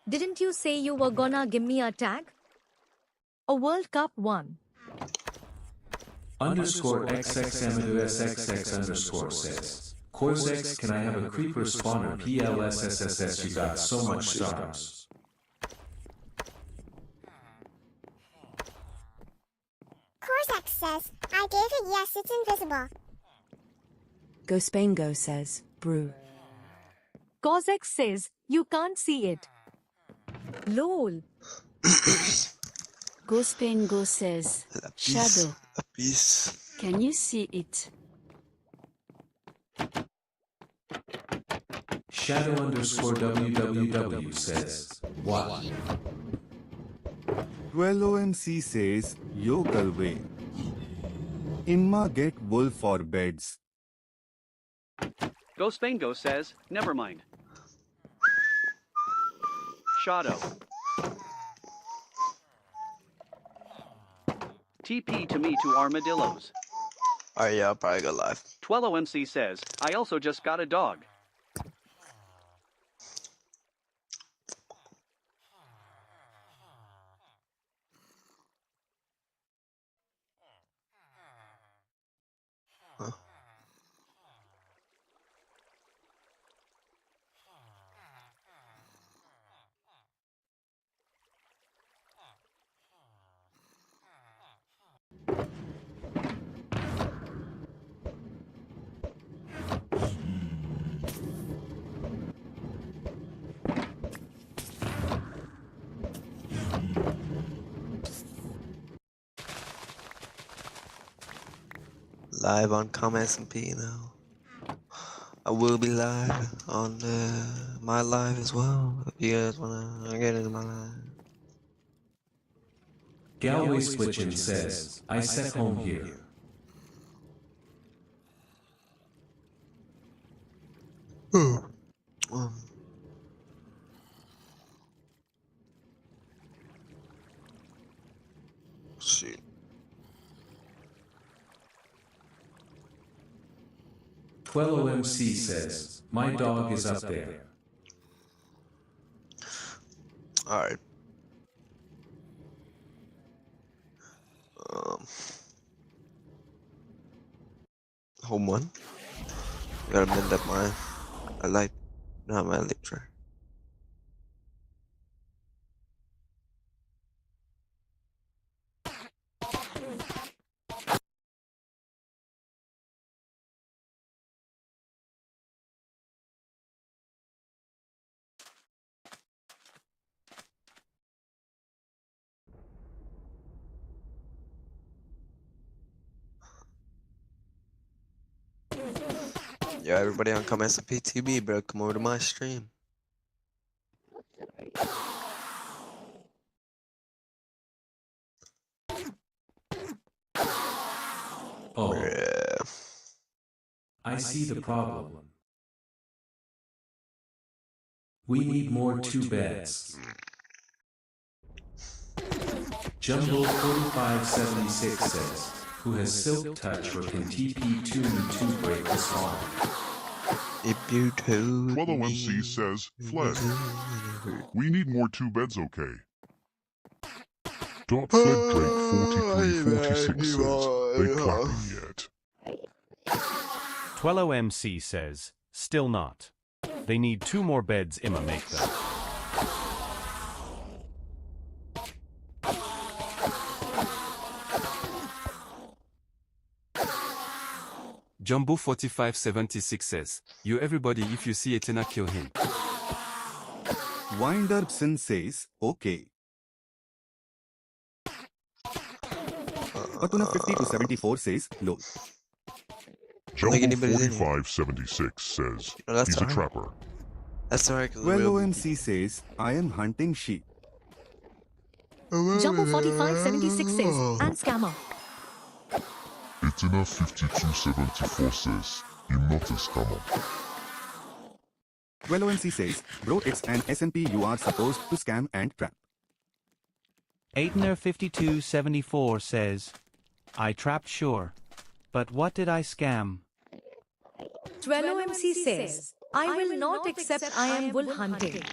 Didn't you say you were gonna give me a tag? A World Cup one. Underscore XXMSXX underscore says, Corzex, can I have a creeper spawner PLSSSS? You got so much stars. Corzex says, I gave it yes, it's invisible. GoSpango says, brew. Corzex says, you can't see it. LOL. GoSpango says, shadow. Peace. Can you see it? Shadow underscore WWW says, what? 12OMC says, Yo Galway. Imma get wool for beds. GoSpango says, never mind. Shadow. TP to me to armadillos. Alright, yeah, I'll probably go live. 12OMC says, I also just got a dog. Huh. Live on CometSMP now. I will be live on my live as well. If you guys wanna get into my live. Galway Splitchin says, I set home here. Shoot. OMC says, my dog is up there. Alright. Home one. Gotta mend up my light, not my lecture. Yo, everybody on CometSMP TV, bro, come over to my stream. Oh, Yeah. I see the problem. We need more 2 beds. Jumbo 4576 says, who has silk touch or can TP 2 to break the spawn. If you told 12OMC says, fled. We need more 2 beds, okay? Dot Fled Drake 4346 says, they clapping yet. 12OMC says, still not. They need 2 more beds Imma make them. Jumbo 4576 says, you everybody if you see Etena kill him. Winderpson says, okay. Patuna 50 to 74 says, lol. Jumbo anybody's in here. 4576 says, No, that's he's a alright. trapper. That's alright, cause Well, we'll... OMC says, I am hunting sheep. Jumbo 4576 says, and scammer. Etena 5274 says, I'm not a scammer. Well, OMC says, bro, it's an SMP you are supposed to scam and trap. Aitner 5274 says, I trapped sure. But what did I scam? 12OMC says, I will not accept I am wool hunting.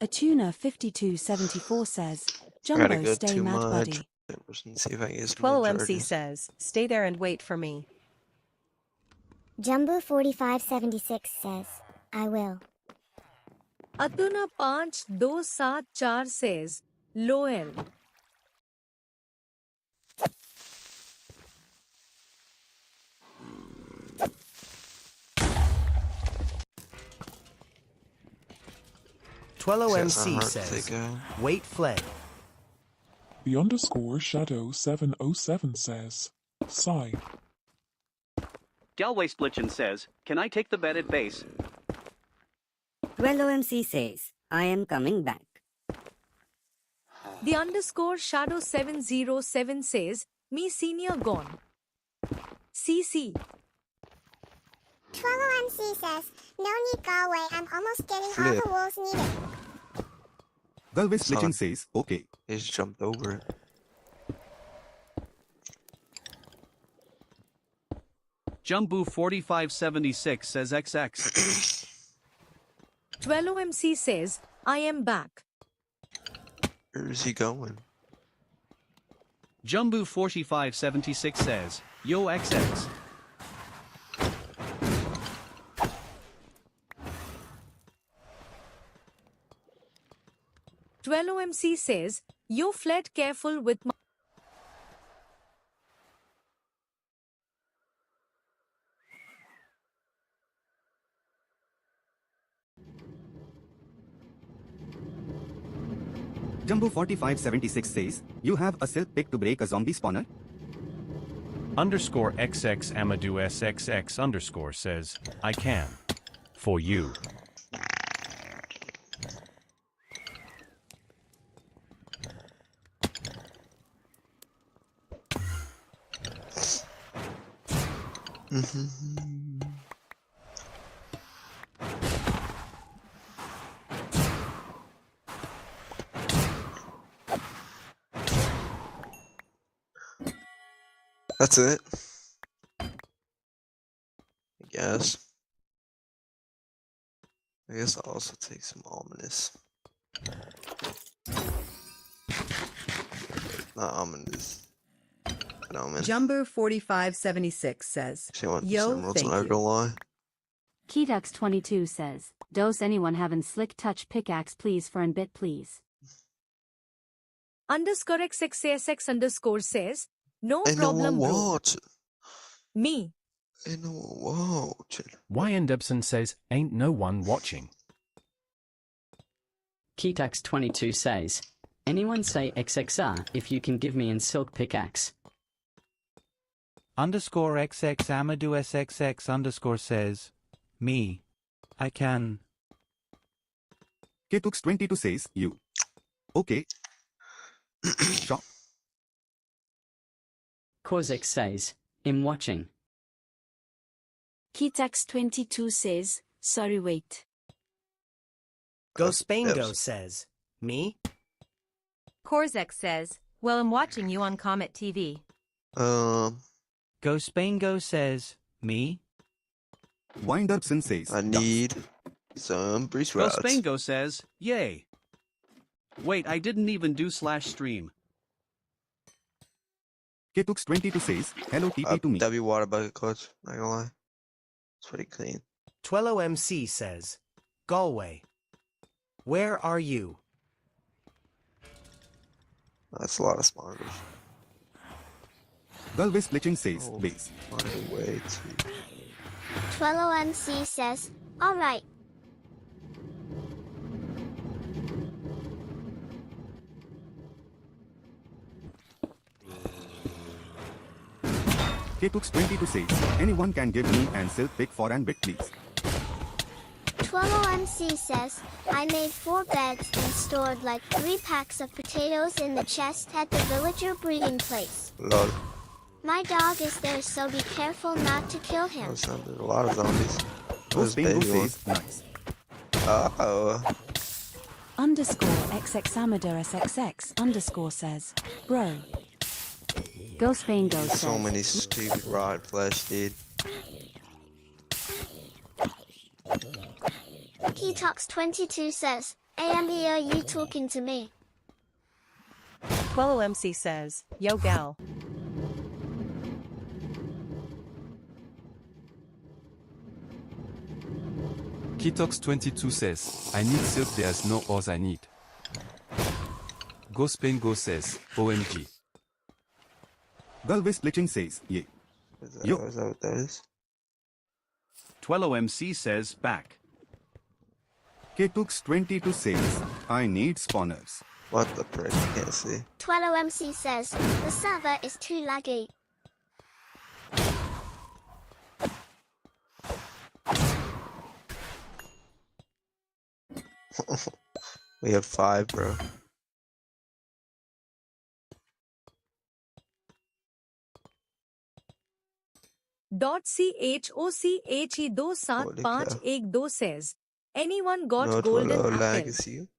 Atuna 5274 says, I gotta Jumbo go stay to mad my buddy. chambers and see if I can get some 12MC recharges. says, stay there and wait for me. Jumbo 4576 says, I will. Atuna 5274 says, LOL. MC says, wait fled. The underscore shadow 707 says, sigh. Galway Splitchin says, can I take the bet at base? 12OMC says, I am coming back. The underscore shadow 707 says, me senior gone. CC. 12MC says, no need Galway, I'm almost getting all the wolves needed. Galway Splitching says, okay. He just jumped over it. Jumbo 4576 says XX. 12OMC says, I am back. Where is he going? Jumbo 4576 says, yo XX. OMC says, yo fled careful with my... Jumbo 4576 says, you have a silk pick to break a zombie spawner? Underscore XX Amadou SXX underscore says, I can. For you. That's it. I guess. I'll also take some ominous. Not ominous. But omen. Jumbo 4576 says, yo, thank you. Ketux22 says, does anyone have an slick touch pickaxe please for an bit please? Underscore XXSX underscore says, no problem bro. Me. Ain't no one watching. YNDubson says, ain't no one watching. Ketux22 says, anyone say XXR if you can give me an silk pickaxe. Underscore XX Amadou SXX underscore says, me. I can. Ketux22 says, you. Okay. Sure. Korzik says, I'm watching. Ketux22 says, sorry wait. Ghostspango says, me? Korzek says, well, I'm watching you on Comet TV. Ghostspango says, me? Winderson says, I need some breeze rods. Ghostspango says, yay. Wait, I didn't even do /stream. Ketux22 says, hello TP to me. W water bucket clutch, not gonna lie. It's pretty clean. 12OMC says, Galway, where are you? That's a lot of spawners. Galway Splitching says, base. Find a way to... 12OMC says, alright. Ketux22 says, anyone can give me an silk pick for an bit please. 12OMC says, I made 4 beds and stored like 3 packs of potatoes in the chest at the villager breeding place. Lol. My dog is there, so be careful not to kill him. There's a lot of zombies. Ghostspango says, nice. Uh-oh. Underscore XX Amadou SXX underscore says, bro. Ghostspango says, So many stupid rod flesh, dude. Ketux22 says, AME, are you talking to me? 12MC says, yo gal. Kitox22 says, I need silk, there's no ores I need. Go Spain Go says, OMG. Galvez Glitching says, yeah. Yo. Is that what that is? 12MC says, back. Ktox22 says, I need spawners. What the frick? I can't see. 12MC says, the server is too laggy. We have 5, bro. .CHOCHE275112 says, anyone got No, golden lag apple? is you.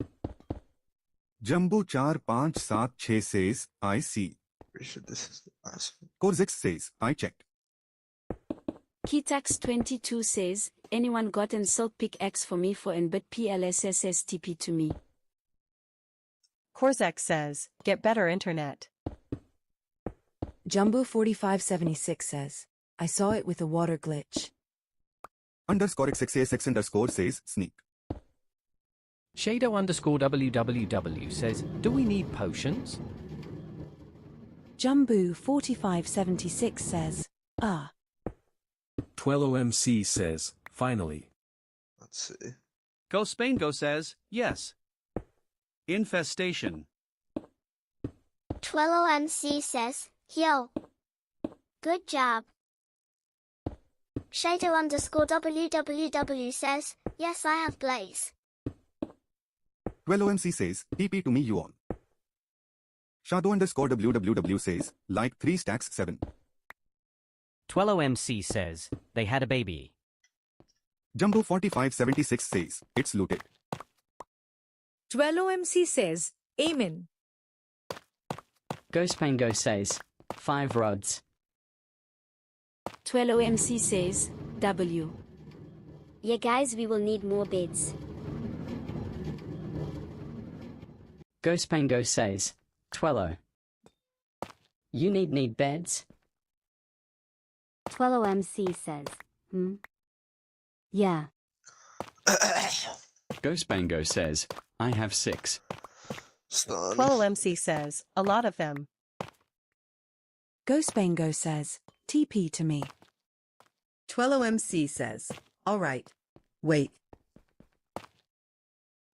Jumbo 4576 says, I see. Pretty sure this is awesome. CometSMP says, I checked. Kitax22 says, anyone got an silk pickaxe for me for an bit PLSSSTP to me. CometSMP says, get better internet. Jumbo4576 says, I saw it with a water glitch. _XXASX_ says, sneak. Shadow_WWW says, do we need potions? Jumbo4576 says, 12MC says, finally. Let's see. Go Spain Go says, yes. Infestation. 12MC says, yo. Good job. Shadow_WWW says, yes, I have blaze. 12OMC says, TP to me you all. Shadow_WWW says, like 3 stacks 7. 12MC says, they had a baby. Jumbo4576 says, it's looted. 12MC says, amen. Go Spain Go says, 5 rods. 12OMC says, W. Yeah guys, we will need more beds. Go Spain Go says, 12O. You need beds? 12OMC says, yeah. Go Spain Go says, I have 6. 12MC says, a lot of them. Go Spain Go says, TP to me. 12OMC says, alright. Wait.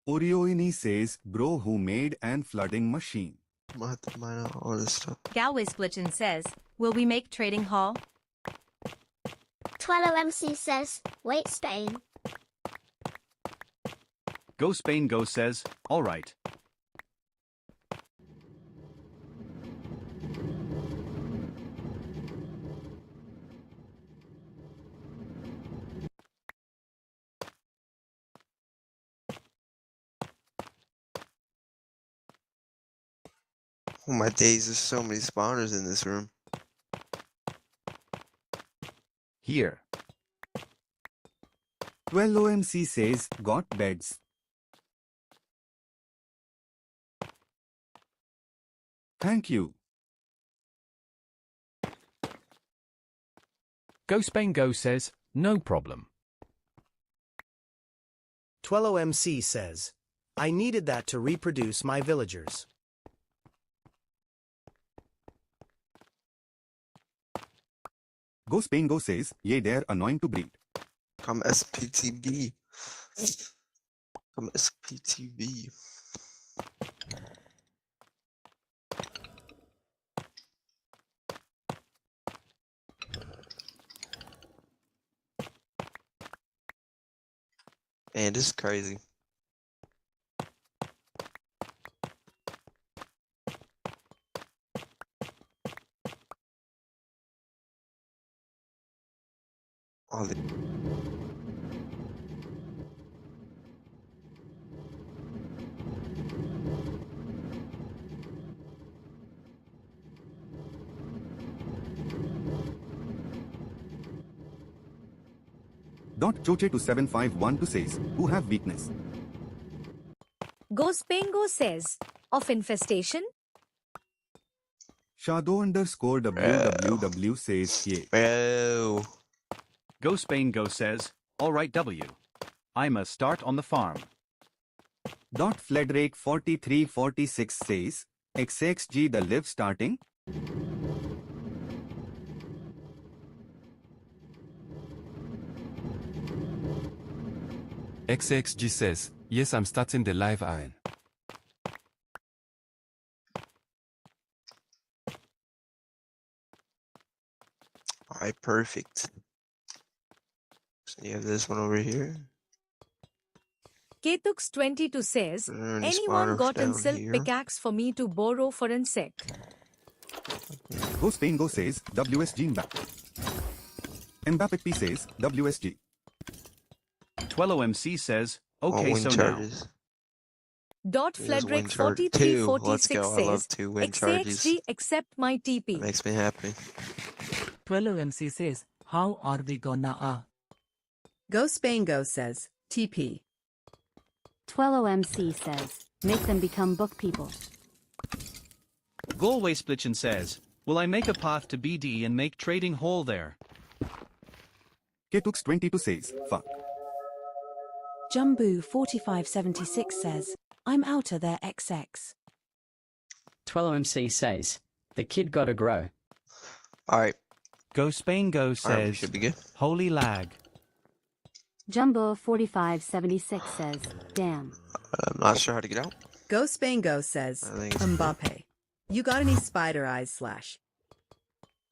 Orioini says, bro who made an flooding machine. I have to mine out all this stuff. Galwaysglitchin says, will we make trading hall? 12MC says, wait Spain. Go Spain Go says, alright. Oh my days, there's so many spawners in this room. Here. 12OMC says, got beds. Thank you. Go Spain Go says, no problem. 12OMC says, I needed that to reproduce my villagers. Go Spain Go says, yeah, they're annoying to breed. CometSPTV. CometSPTV. Man, this is crazy. All the Choche to 7512 says, who have weakness. Gospengo says, of infestation? Shadow underscore WWW says yeah. Bro. Go Spain Go says, alright W. I'ma start on the farm. Dot Fledrake 4346 says, XXG the live starting? XXG says, yes, I'm starting the live iron. Alright, perfect. So you have this one over here. Ketux22 says, anyone spawner got an down silk here. pickaxe for me to borrow for an sec? Go Spain Go says, WSG Mbappe. Mbappe P says, WSG. Twello MC says, okay, so now. charges. Dot He has Frederick wind charge. Two. Let's 4346 go. I love says, 2 wind charges. XAXG accept my TP. That makes me happy. 12MC says, how are we gonna Go Spain Go says, TP. 12MC says, make them become book people. Galway Splitchin says, will I make a path to BD and make trading hole there? Ketux22 says, fuck. Jumbo 4576 says, I'm outer there XX. 12MC says, the kid gotta grow. Alright. Go Spain Go says, should be good. holy lag. Jumbo 4576 says, damn. I'm not sure how to get out. Go Spain Go says, Mbappe. You got any spider eyes slash?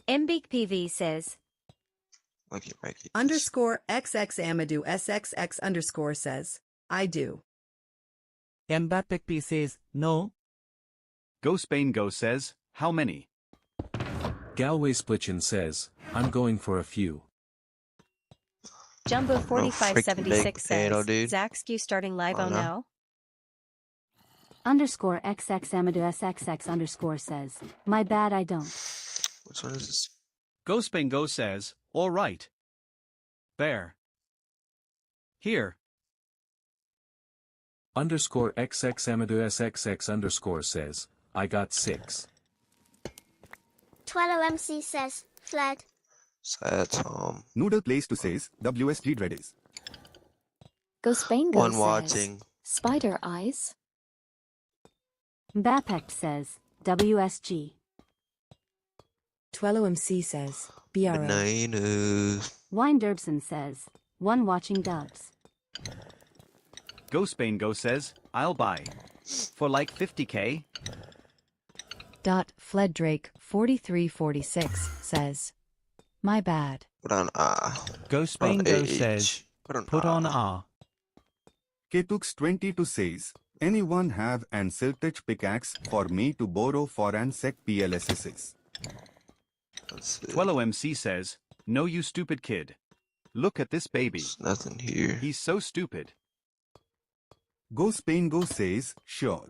Mbeak PV says, Underscore XX Amadou SXX underscore says, I do. Mbappe P says, no. Go Spain Go says, how many? Galway Splitchin says, I'm going for a few. Jumbo big 4576 potato, says, dude. Zaxq starting live Oh, on no. now? Underscore XX Amadou SXX underscore says, my bad I don't. Which one is this? Go Spain Go says, alright. There. Here. Underscore XX Amadou SXX underscore says, I got 6. Twello MC says, fled. Sad Noodle Place to says, WSG Dreadies. Go Spain Go One says, watching. spider eyes. Bapect says, WSG. 12MC says, BRO. Bananas. Wine Derbson says, one watching dubs. Go Spain Go says, I'll buy. For like 50k? Dot Fledrake 4346 says, my bad. Put on Go Spain Go says, put on R. Ketux22 says, anyone have an siltage pickaxe for me to borrow for an sec PLSSs? 12MC says, no you stupid kid. Look at this baby. There's nothing here. He's so stupid. Go Spain Go says, sure.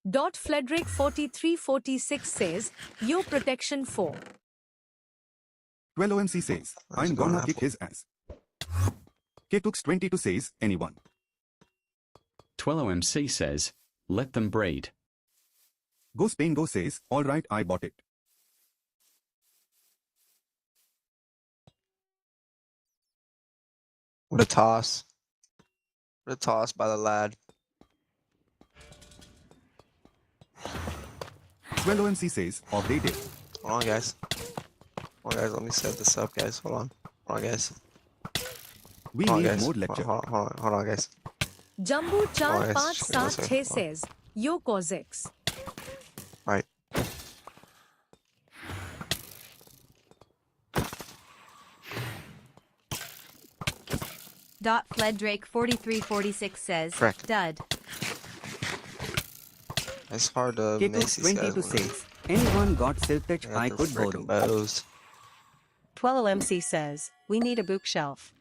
Dot Frederick 4346 says, yo protection 4. 12OMC says, I'm gonna kick his ass. Ketux22 says, anyone. 12MC says, let them breed. Go Spain Go says, alright I bought it. What a toss. What a toss by the lad. 12OMC says, updated. Hold on, guys. Hold on, guys. Let me set this up, guys. Hold on. Hold on, guys. We Hold on, need guys. more lecture. Hold on, guys. Jumbo Oh, yes. 4576 says, yo Cossacks. Right. Dot Fledrake 4346 says, Frick. dud. It's hard to mix these guys. Ketux22 says, anyone got siltage I could borrow. Bows. 12MC says, we need a bookshelf.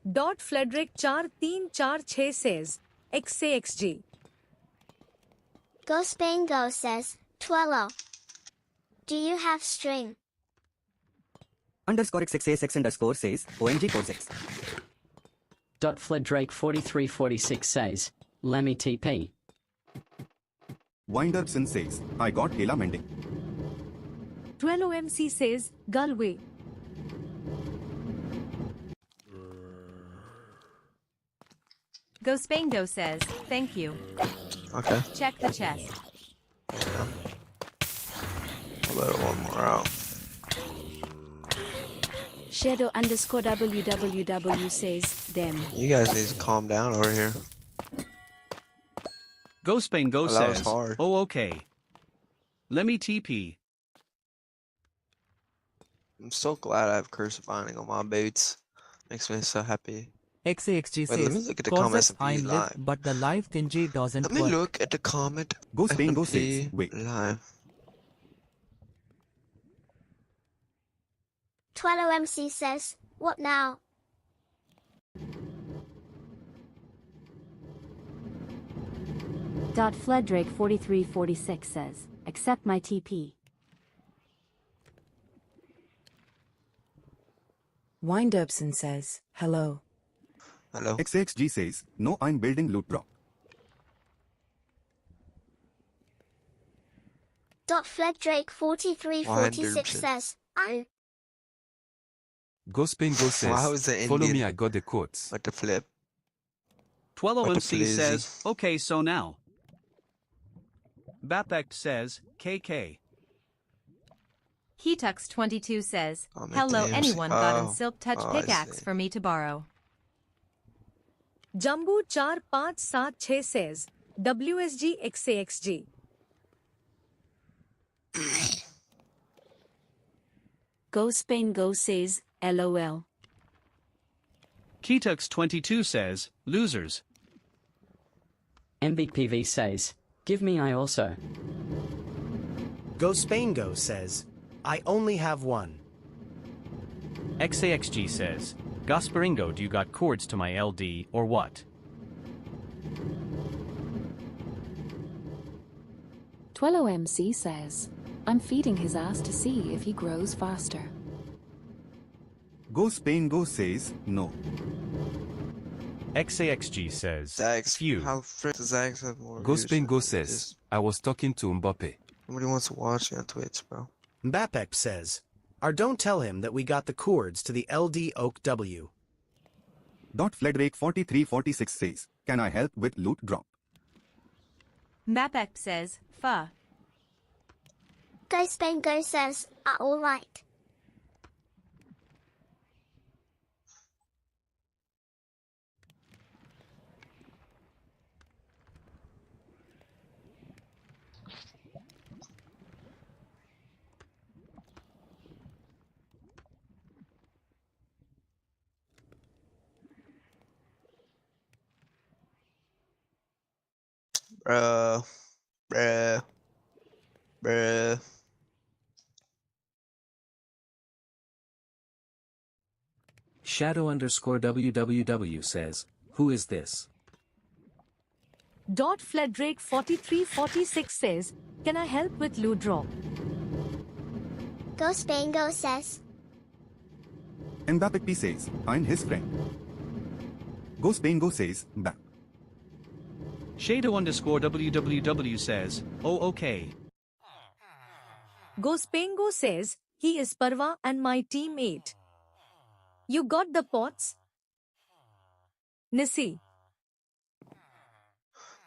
Dot Frederick 4346 says, XAXG. Go Spain Go says, Twello. Do you have string? Underscore XXASX underscore says, OMG Cortex. Fledrake4346 says, Lemmy TP. Winderson says, I got Hela mending. 12OMC says, Galway. Go Spain Go says, thank you. Okay. Check the chest. Yeah. I'll let one more out. Shadow underscore WWW says, them. You guys need to calm down over here. Go Spain Go that was says, hard. oh okay. Let me TP. I'm so glad I have cursive binding on my boots. Makes me so happy. XAXG Wait, let me says, look at the causes CometSMP I'm live. live, but the live thingy doesn't Let me work. look at the comment. Go Spain Go SMP says, wait. live. 12OMC says, what now? Fledrake4346 says, accept my TP. Winderson says, hello. Hello. XXG says, no, I'm building loot drop. Fledrake4346 says, I. Go Spain Go Why says, was the follow Indian me, I got the quotes. with the flip? 12OMC What the says, okay so now. Bapek says, KK. Hetux22 says, Comment hello the MC. anyone got an Oh. silk touch Oh, I pickaxe see. for me to borrow. Jumbo 4576 says, WSG XAXG. Go Spain Go says, LOL. Ketux22 says, losers. MBPV says, give me I also. Go Spain Go says, I only have one. XAXG says, Gasperingo, do you got cords to my LD or what? 12OMC says, I'm feeding his ass to see if he grows faster. Go Spain Go says, no. XAXG says, Zags. few. How frick does Zags have more Go views Spain than Go this? says, I was talking to Mbappe. Nobody wants to watch me on Twitch, bro. Bapek says, or don't tell him that we got the cords to the LD Oak W. Fledrake4346 says, can I help with loot drop? Mapek says, fuh. Go Spain Go says, alright. Bruh. Bruh. Bruh. Shadow underscore WWW says, who is this? Fledrake4346 says, can I help with loot drop? Go Spain Go says, Mbappe P says, I'm his friend. Go Spain Go says, back. Shadow underscore WWW says, oh okay. Gospengo says, he is Parva and my teammate. You got the pots? Nissi.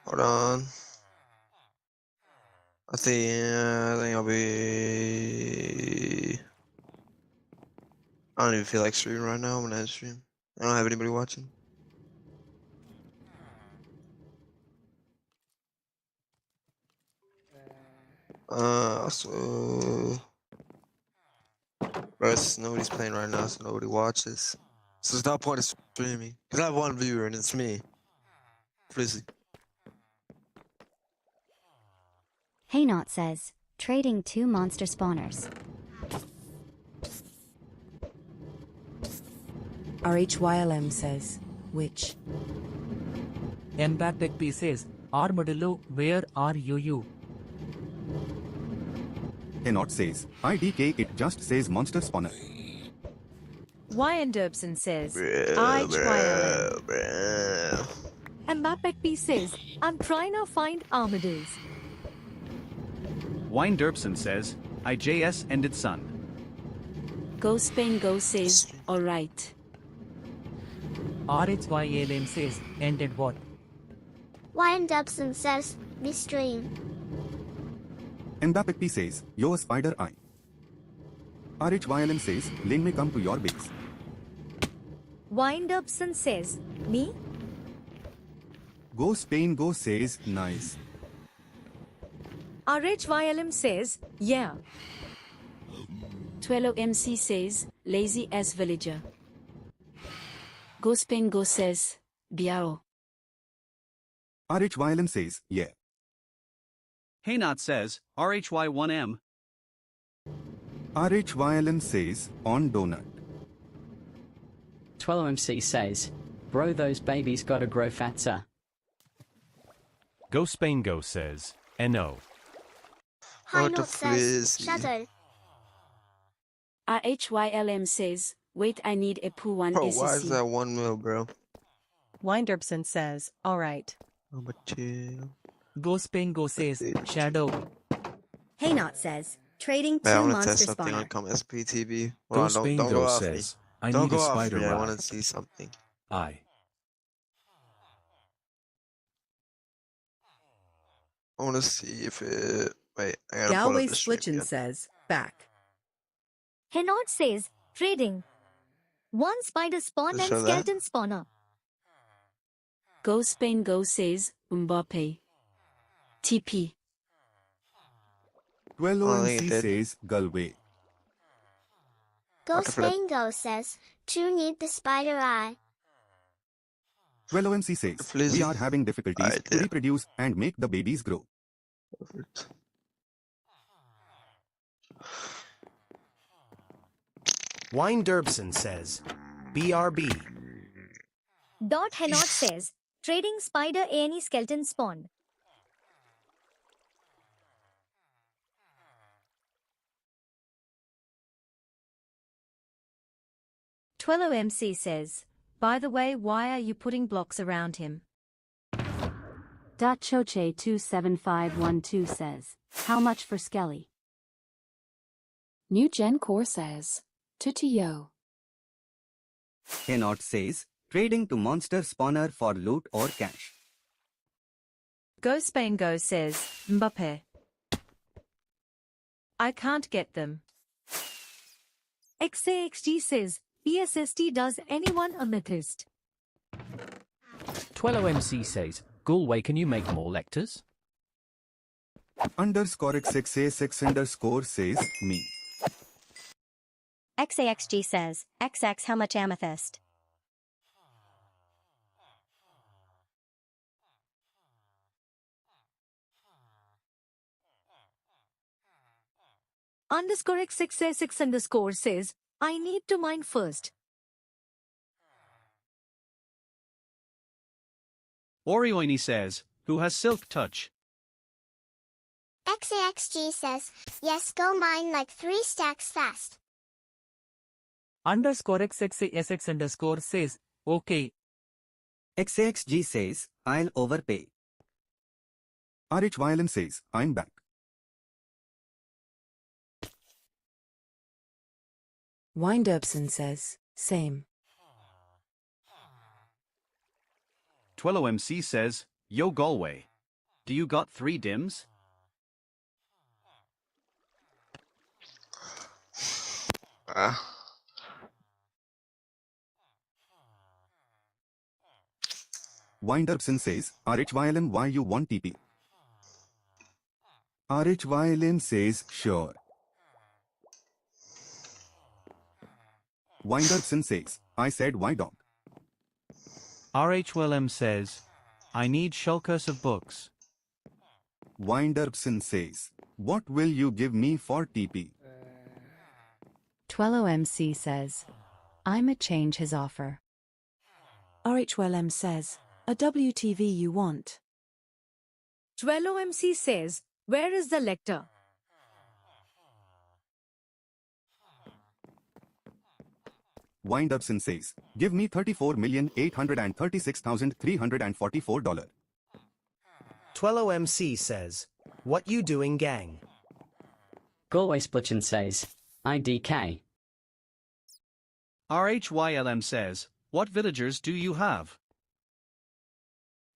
Hold on. I think I'll be... I don't even feel like streaming right now. I'm gonna end stream. I don't have anybody watching. So... Bro, nobody's playing right now, so nobody watches. So there's no point in streaming. Because I have one viewer, and it's me. Frizzy. Haynot says, trading 2 monster spawners. RHYLM says, which? Mbapek says, Armadillo, where are you? Cannot says, IDK it just says monster spawner. Wyan Derbson says, Bruh, IHYLM. bruh. Mbappé P says, I'm trying to find Armadillos. Wine Derbson says, IJS ended son. Go Spain Go says, alright. RHYLM says, ended what? Wyan Dubson says, me stream. Mbappé says, yo spider eye. RHYLM says, Ling may come to your base. Windupson says, me? Go Spain Go says, nice. RHYLM says, yeah. Twello MC says, lazy ass villager. Go Spain Go says, biao. RHYLM says, yeah. Haynot says, RHY1M. RHYLM says, on donut. TwelloMC says, bro, those babies gotta grow fatter. Go Spain Go says, NO. High Note says, shadow. RHYLM says, wait, I need a poo one Bro, SEC. why is that 1 mil, bro? Winderbson says, alright. Oh, but chill. Go Spain Go says, shadow. Haynot says, trading Man, I 2 want to monster test something on spawner. CometSMP TV. Go Hold on, Spain don't Go go off says, me. I Don't need go a off spider me. I eye. want to see something. I. I want to see if it... Wait, I gotta pull Galway up the stream Splitchin again. says, back. Henot says, trading. 1 spider spawn Let's and show that. skeleton spawner. Go Spain Go says, Mbappe. TP. 12OMC did. says, Galway. Go What the flip? Spain Go says, 2 need the spider eye. 12OMC says, Please. we are having difficulties Alright, to yeah. reproduce and make the babies grow. Perfect. Wine Derbson says, BRB. Dot Henot says, trading spider any skeleton spawn. TwelloMC says, by the way, why are you putting blocks around him? Choche27512 says, how much for Skelly? New Gen Core says, Tutio. Haynot says, trading to monster spawner for loot or cash. Go Spain Go says, Mbappe. I can't get them. XAXG says, PSST does anyone a mythist? TwelloMC says, Galway, can you make more lectors? Underscore XXA6 underscore says, me. XAXG says, XX how much amethyst? Underscore X6A6 underscore says, I need to mine first. Orioini says, who has silk touch? XAXG says, yes, go mine like 3 stacks fast. Underscore XXASX underscore says, okay. XAXG says, I'll overpay. RHYLM says, I'm back. Winderbson says, same. TwelloMC says, yo Galway. Do you got 3 dims? Winderbson says, RHYLM why you want TP? RHYLM says, sure. Winderbson says, I said why dog? RHLM says, I need shulkers of books. Winderbson says, what will you give me for TP? TwelloMC says, I'ma change his offer. RHLM says, a WTV you want. TwelloMC says, where is the lector? Windup says, give me $34,836,344. TwelloMC says, what you doing, gang? Galway says, IDK. RHYLM says, what villagers do you have?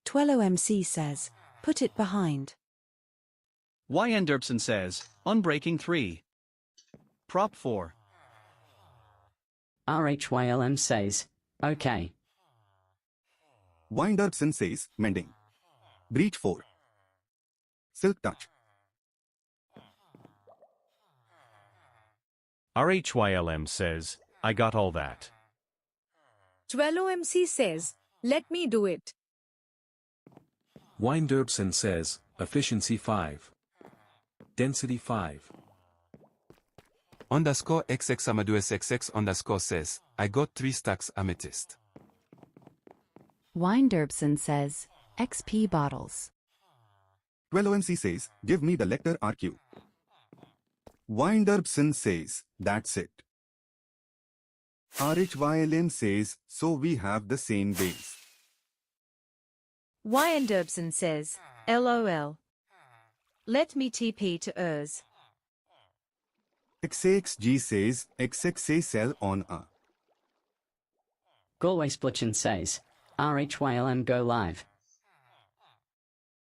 TwelloMC says, put it behind. YNDerpson says, unbreaking 3. Prop 4. RHYLM says, okay. Windup says, mending. Breach 4. Silk touch. RHYLM says, I got all that. TwelloMC says, let me do it. Windup says, efficiency 5. Density 5. Underscore XX Amadou SXX underscore says, I got 3 stacks amethyst. Winderbson says, XP bottles. 12OMC says, give me the Lecter RQ. Windup says, that's it. RHYLM says, so we have the same base. YNDerpson says, LOL. Let me TP to Urs. XAXG says, XXA sell on a. Galway says, RHYLM go live.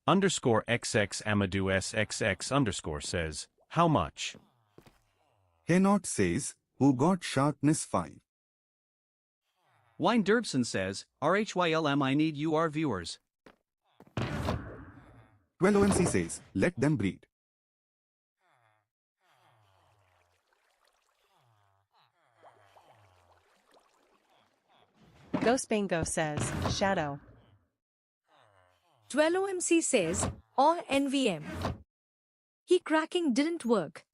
Underscore XX Amadou SXX underscore says, how much? Henot says, who got sharpness 5. Winderbson says, RHYLM I need you our viewers. 12OMC says, let them breed. GhostBingo says, Shadow. 12OMC says, or NVM. He cracking didn't work.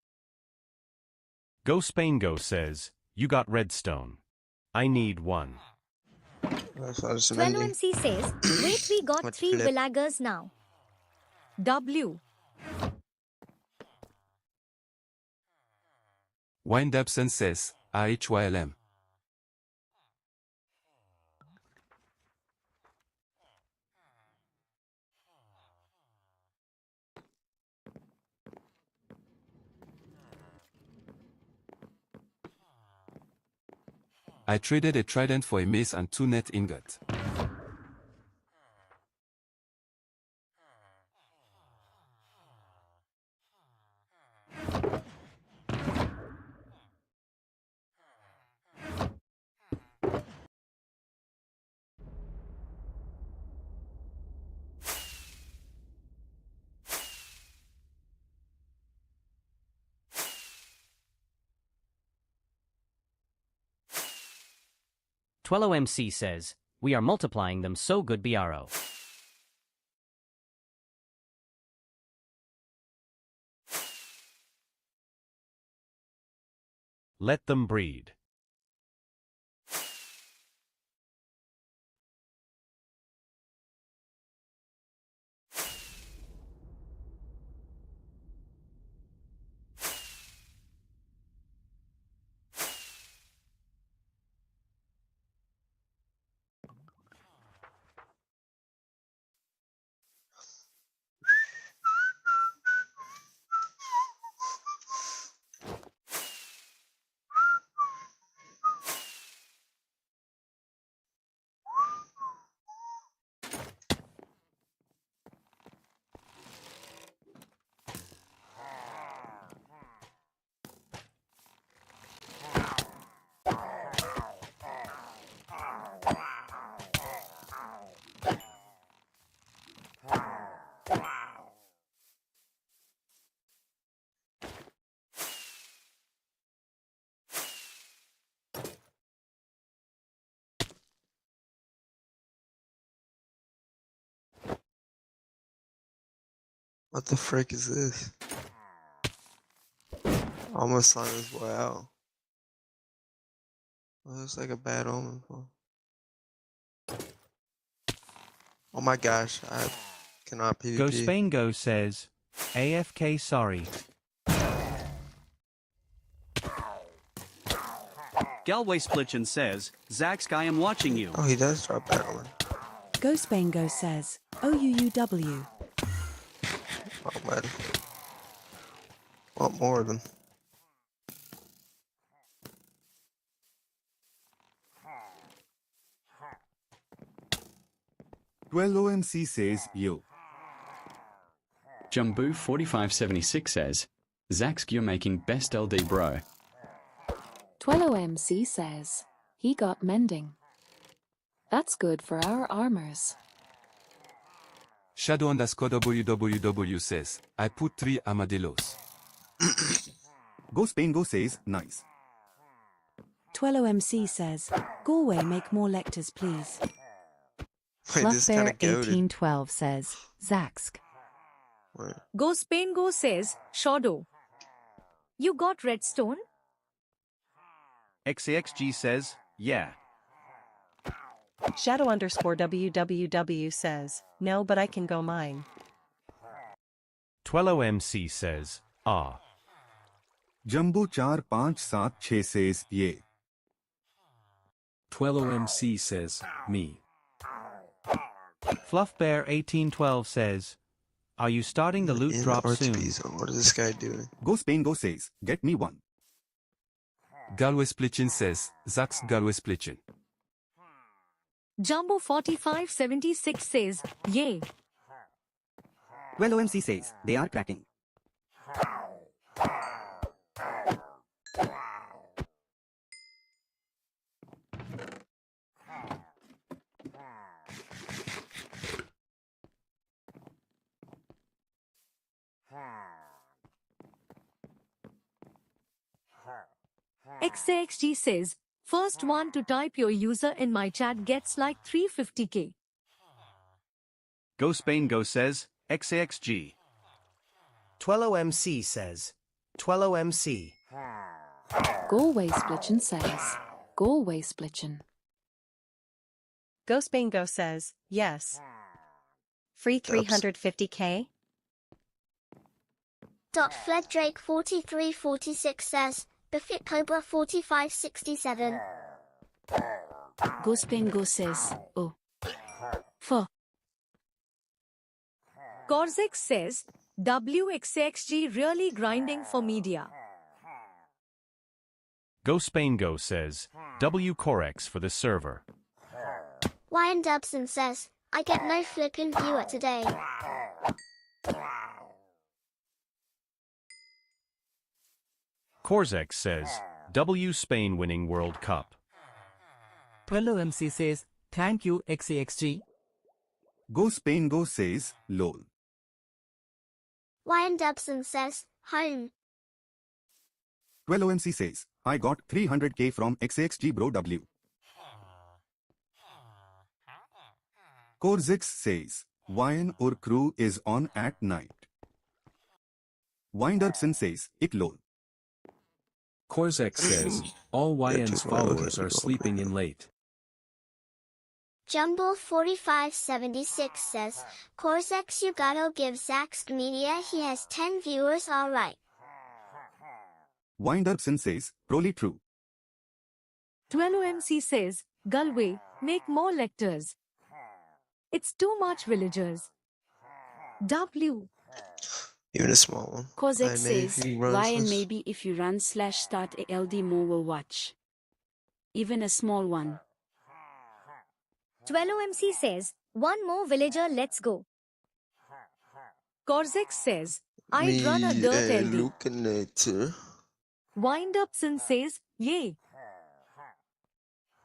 Go Spain Go says, you got redstone. I need 1. 12OMC says, wait, we got 3 villagers now. W. Windupson says, RHYLM. I traded a trident for a mace and 2 net ingot. TwelloMC says, we are multiplying them so good BRO. Let them breed. What the frick is this? Almost saw this boy out. Well, looks like a bad omen. Oh my gosh, I cannot PvP. Go Spain Go says, AFK sorry. Galway Splitchin says, Zaxk, I am watching you. Oh, he does start battling. Go Spain Go says, OUUW. Oh, man. Want more of them. OMC says yo. Jumbo 4576 says, Zaxk, you're making best LD bro. TwelloMC says, he got mending. That's good for our armors. Shadow underscore www says, I put 3 armadillos. Go Spain Go says, nice. TwelloMC says, Galway make more lectors please. Wait, this is kinda goated. 1812 says, Zaxk. Go Spain Go says, Shadow. You got redstone? XAXG says, yeah. Shadow underscore WWW says, no, but I can go mine. TwelloMC says, ah. Jumbo 4576 says, yeah. TwelloMC says, me. FluffBear1812 says, are you starting the loot drop soon? What is this guy doing? Go Spain Go says, get me one. Galway Splitchin says, Zaxk Galway Splitchin. Jumbo 4576 says, yay. OMC says, they are cracking. XAXG says, first one to type your user in my chat gets like 350k. Go Spain Go says, XAXG. TwelloMC says, TwelloMC. Galway Splitchin says, Galway Splitchin. Go Spain Go says, yes. Free 350k? Fledrake 4346 says, Befit Cobra 4567. Go Spain Go says, oh. For. Korzek says, WXXG really grinding for media. Go Spain Go says, W Corex for the server. Wyan Dubson says, I get no flippin' viewer today. Korzek says, W Spain winning World Cup. TwelloMC says, thank you XAXG. Go Spain Go says, lol. Wyan Dubson says, home. OMC says, I got 300k from XAXG bro W. Korzix says, Wyan or crew is on at night. Winderson says, it lol. Korzek says, all YN's followers are sleeping in late. Jumble 4576 says, Corzex you gotta give Zaxk Media he has 10 viewers alright. Winderson says, probably true. TwelloMC says, Galway, make more lectors. It's too much villagers. W. Even a small one. Kozek I says, maybe runs why and this. maybe if you run /start a LD more will watch. Even a small one. TwelloMC says, one more villager, let's go. Korzek says, I'd run a dirt LD. Lucanator. Windupson says, yay.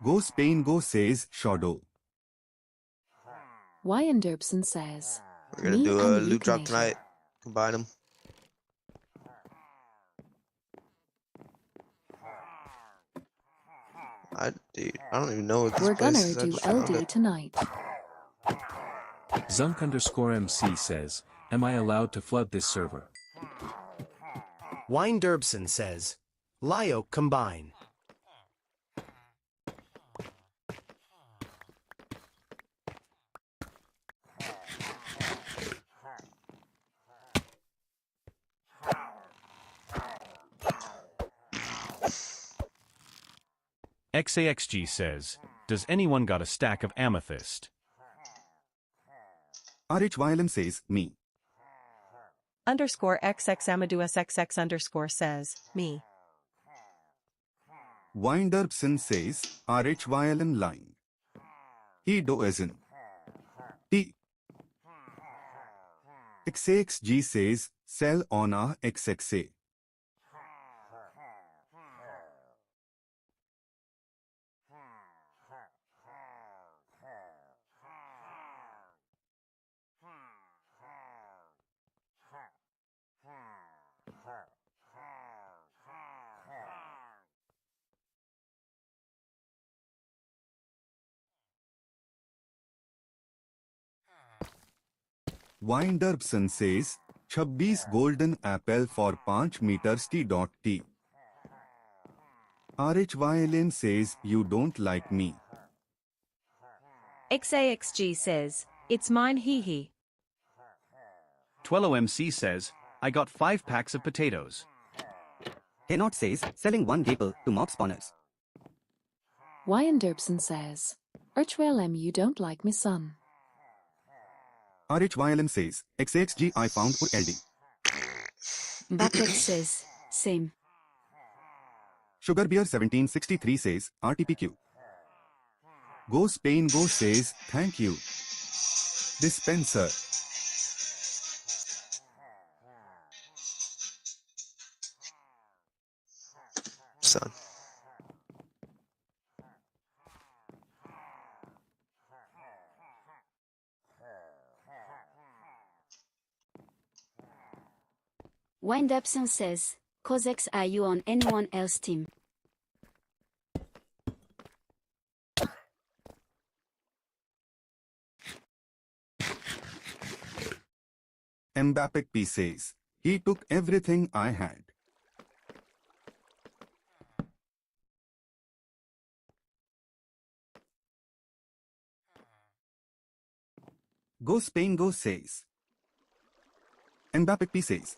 Go Spain Go says, Shadow. Wyan Derbson says, We're gonna me do and a the loot drop Lucanator. tonight. Combine them. Dude, I don't even know what this We're place gonna is. I do just found LD it. tonight. Zunk_MC says, am I allowed to flood this server? Wine Derbson says, Lyo combine. XAXG says, does anyone got a stack of amethyst? RHYLM says, me. Underscore XX Amadou SXX underscore says, me. Winderbson says, RHYLM line. He doesn't. T. XAXG says, sell on a XXA. Winderbson says, 26 golden apple for 5 meters T.T. RHYLM says, you don't like me. XAXG says, it's mine hee hee. TwelloMC says, I got 5 packs of potatoes. Henot says, selling 1 gable to mob spawners. Wyanderbson says, Urchwellem, you don't like me, son. RHYLM says, XAXG I found for LD. Bucket says, same. Sugarbeer 1763 says, RTPQ. Go Spain Go says, thank you. Dispenser. Son. Windupson says, Cosex, are you on anyone else's team? Mbappe P says, he took everything I had. Go Spain Go says. Mbappe P says.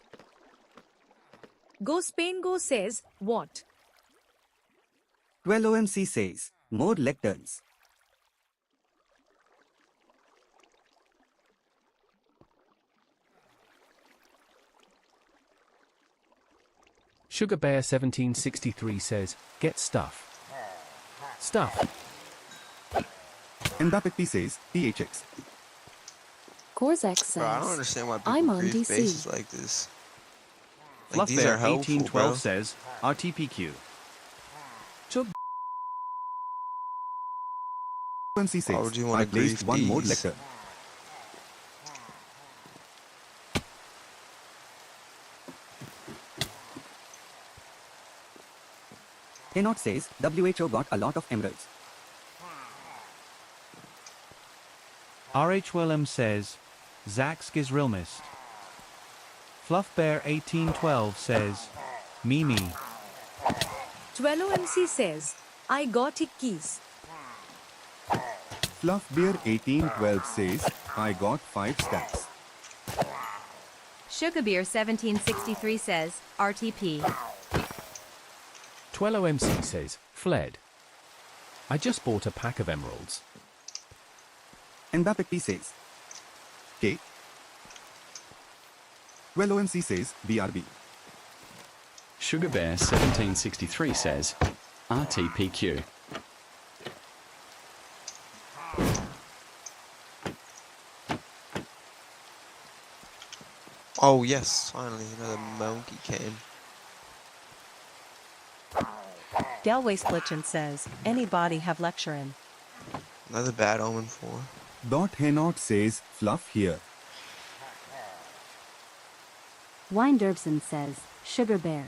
Go Spain Go says, what? 12OMC says, more lecterns. Sugarbear 1763 says, get stuff. Stuff. Mbappe P says, THX. Corzex says, Bro, I don't understand why people I'm on create DC. faces like this. Like, these are Fluffbear helpful, 1812 bro. says, RTPQ. OMC Why would says, you want I to grief placed 1 more these? lecter. Henot says, WHO got a lot of emeralds. RHWLM says, Zax Gizrilmist. Fluffbear 1812 says, Mimi. 12MC says, I got it keys. Fluffbeer 1812 says, I got 5 stacks. Sugarbeer 1763 says, RTP. 12OMC says, fled. I just bought a pack of emeralds. Mbappe P says, K. 12OMC says, BRB. Sugarbear 1763 says, RTPQ. Oh yes, finally another monkey came. Delway Splitchin says, anybody have lecture in. Another bad omen 4. Dot Henot says, fluff here. Winderbson says, Sugar Bear.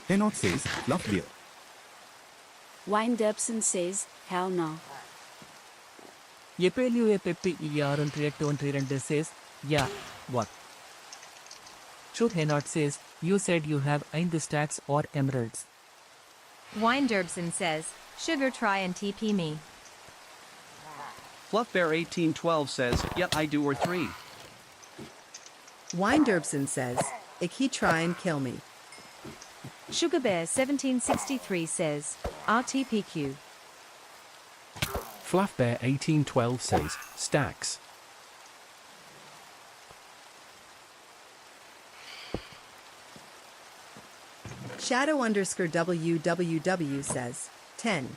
Henot says, fluff beer. Windupson says, hell no. Yepelu says, yeah, what? Truth Henot says, you said you have 9 stacks or emeralds. Winderbson says, sugar try and TP me. Fluffbear 1812 says, yep, I do or 3. Winderbson says, ik he try and kill me. SugarBear1763 says, RTPQ. FluffBear1812 says, stacks. Shadow_WWW says, 10.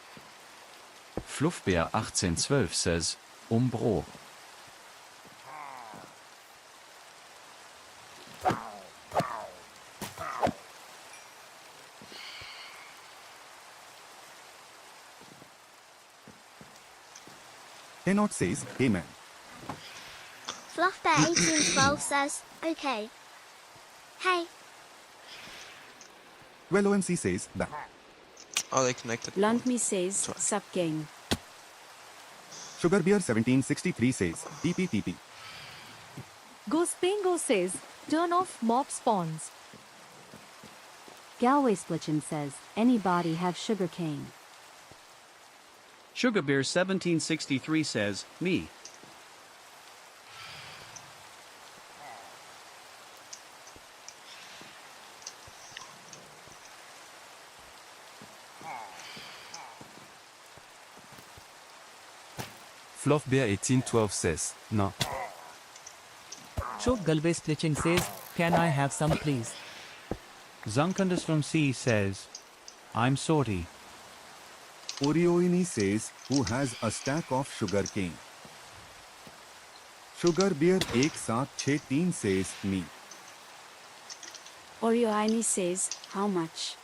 FluffBear1812 says, Umbro. Kenot says, hey man. FluffBear1812 says, okay. Hey. 12OMC says, that. Oh, they connected. Blunt Me says, sup gang. SugarBear1763 says, TP. GoSpainGo says, turn off mob spawns. Galway Splitchin says, anybody have sugar cane? SugarBear1763 says, me. FluffBear1812 says, no. So Galway Splitching says, can I have some please? Zunkundus from C says, I'm sorry. Orioini says, who has a stack of sugar cane? SugarBear1763 says, me. Orioini says, how much?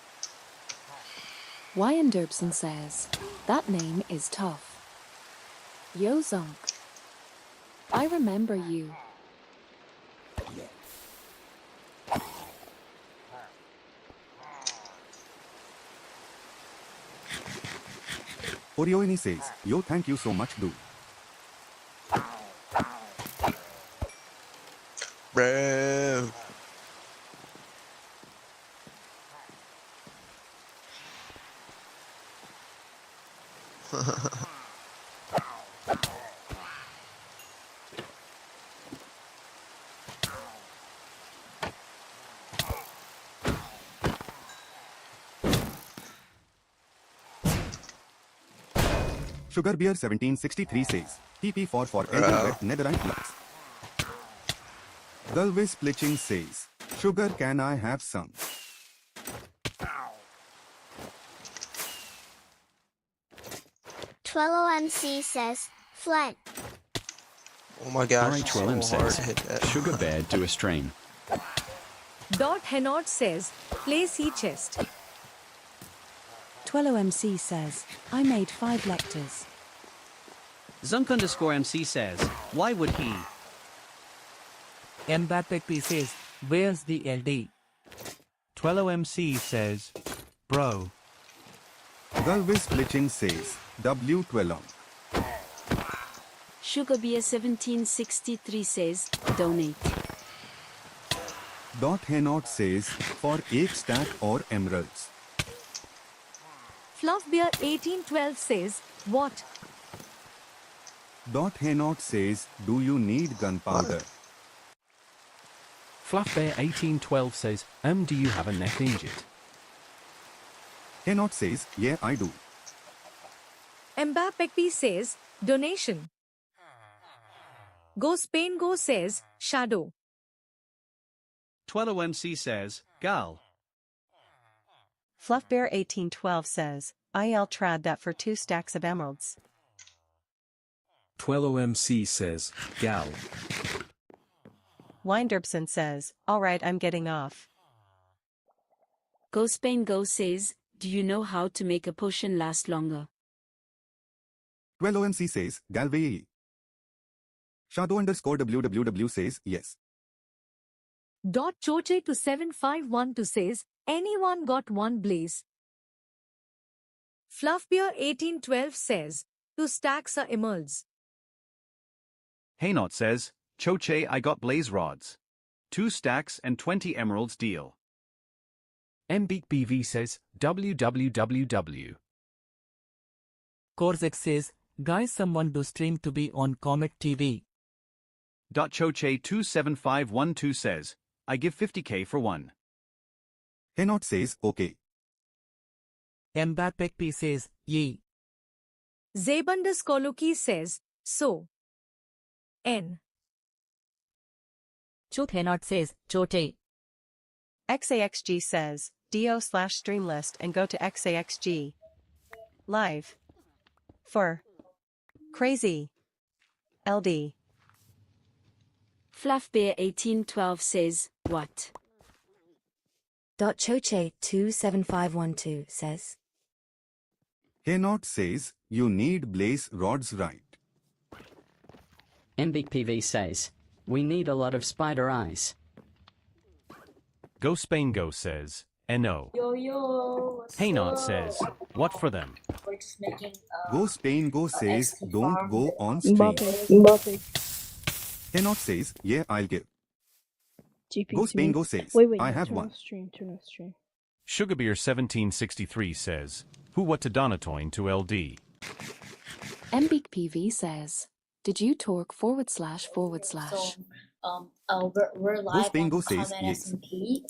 Wyanderbson says, that name is tough. Yo Zonk. I remember you. Orioini says, yo thank you so much dude. Bro. SugarBear1763 says, TP for everywhere netherite blocks. Galway Splitching says, sugar can I have some? TwelloMC says, flat. Oh my gosh. RH12M so hard says, to hit that. Sugar Bear do a strain. Dot Henot says, play sea chest. 12OMC says, I made 5 lectors. Zunk_MC says, why would he? Mbappe says, where's the LD? 12OMC says, bro. Galway Splitching says, W12. SugarBear1763 says, donate. Dot Henot says, for 8 stack or emeralds. FluffBear1812 says, what? Dot Henot says, do you need gunpowder? FluffBear1812 says, do you have a net injured? Henot says, yeah I do. Mbappe says, donation. GoSpainGo says, shadow. 12OMC says, gal. FluffBear1812 says, IL trad that for 2 stacks of emeralds. 12OMC says, gal. Wynderbson says, alright I'm getting off. GoSpainGo says, do you know how to make a potion last longer? 12OMC says, Galway. Shadow_WWW says, yes. Dot Choche to 7512 says, anyone got one blaze? FluffBear1812 says, 2 stacks are emeralds. Haynot says, Choche I got blaze rods. 2 stacks and 20 emeralds deal. MBeakBV says, www. Korzek says, guys someone do stream to be on Comet TV. Choche27512 says, I give 50k for one. Henot says, okay. Mbappé says, ye. Zeb_Luki says, so. N. Chuthenot says, chote. XAXG says, do/streamlist and go to XAXG. Live. For. Crazy. LD. Fluffbear1812 says, what? Choche27512 says, Haynot says, you need blaze rods, right? MBPV says, we need a lot of spider eyes. Go Spain Go says, NO. Haynot says, what for them? We're just making Go Spain Go says, XP don't farm go with on stream. Mbappe. Haynot says, yeah, I'll give. GP Go to Spain me. Go says, Wait, I have turn one. off stream, turn off stream. Sugarbeer1763 says, who what to Donatoin to LD? MBPV says, did you torque ////? We're live Spain on Go says, yes. CometSMP.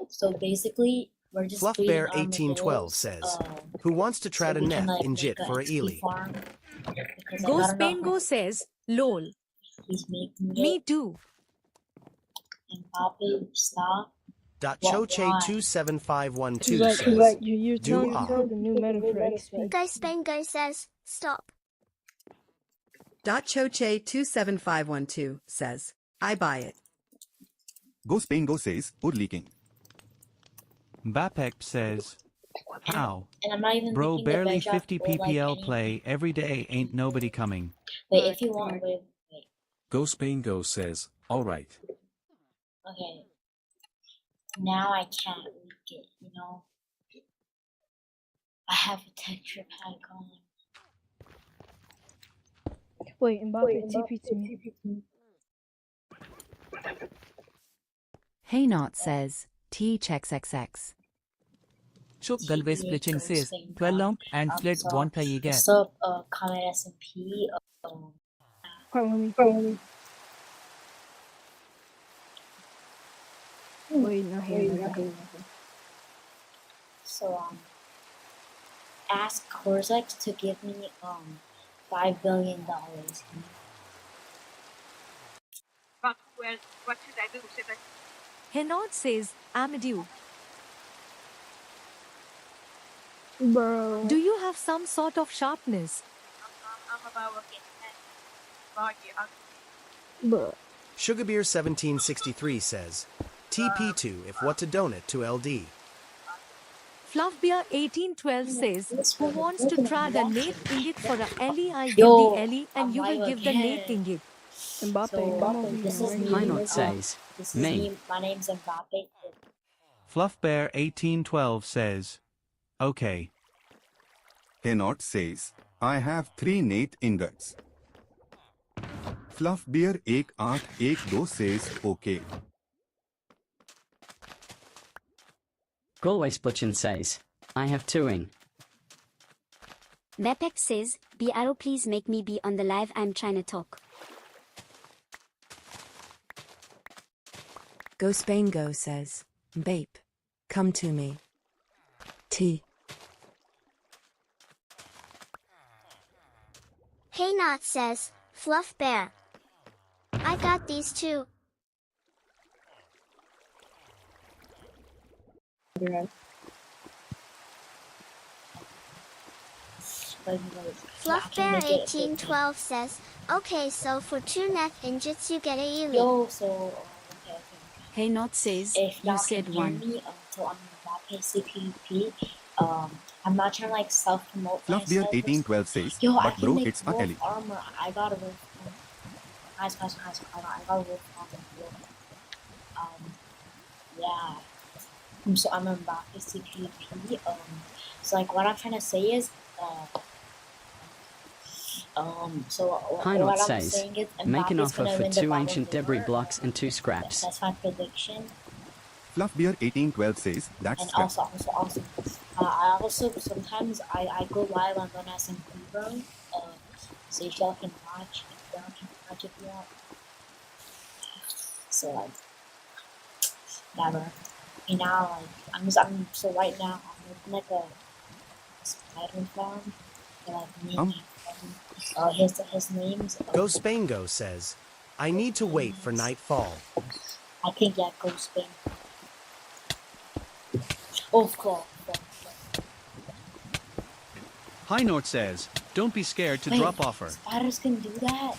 So basically, we're just Fluffbear1812 says, who wants to trad a net in JIT for a Ely? Go Spain Go says, lol. Me too. Mbappe, stop. Choche27512 says, You're do telling the new meta for XP. Guy Spain Guy says, stop. Choche27512 says, I buy it. Go Spain Go says, put leaking. Mbappé says, how? And I'm not even Bro, making the barely veg up 50 or, like, PPL anything. play every day, ain't nobody coming. Wait, if you want, wait. Go Spain Go says, alright. Okay. Now I can't leak it, you know? I have a texture pack on. Wait, Mbappe, TP to me. Haynot says, T checks XX. Chuk Galvez Glitching says, 12 long and flat one you get. What's up, CometSMP? Wait, no, So, ask Cortex to give me, $5 billion. What should I do? Henod says, Amadou. Bro. Do you have some sort of sharpness? Bro. Sugarbeer1763 says, TP2 if what to donate to LD. Fluffbear1812 says, who wants to trad a Nate Ingot for a Ellie? I'll give the Ellie and you will give the Nate Ingot. Mbappe, this is me. Haynot says, This is me. My name's Mbappe. Fluffbear1812 says, okay. Haynot says, I have 3 Nate ingots. Fluffbear1812 says, okay. Galway Splitchin says, I have 2ing. Mepex says, BRO please make me be on the live, I'm trying to talk. Go Spain Go says, Bape, come to me. T. Haynot says, Fluff Bear. I got these too. Fluffbear1812 says, okay, so for 2 net ingots you get a Ely. Yo, so, okay. Haynot says, If you y'all said can one. hear me, so I'm Mbappe CPP. I'm not trying to like self-promote myself. Fluffbear1812 says, Yo, I but can bro, make it's a wolf Ellie. armor. I got a wolf. Guys, I got a wolf armor. Yeah. So I'm Mbappe CPP. So like what I'm trying to say is, so Haynot what I'm says, saying is, make an Mbappe's offer gonna for win the 2 Ballon ancient d'Or. debris blocks and 2 scraps. That's my prediction. Fluffbear1812 says, that's And scrap. also, I also sometimes I go live on DonutSMP, bro. So if y'all can watch, if you want. So like, yeah, bro. And now like I'm so right now I'm making like a spider farm. Like me. Um. His name's Go Spain Go says, I need to wait for nightfall. I think yeah, Go Spain. Oh, cool. High North says, don't be scared to Wait, drop offer. Spiders can do that.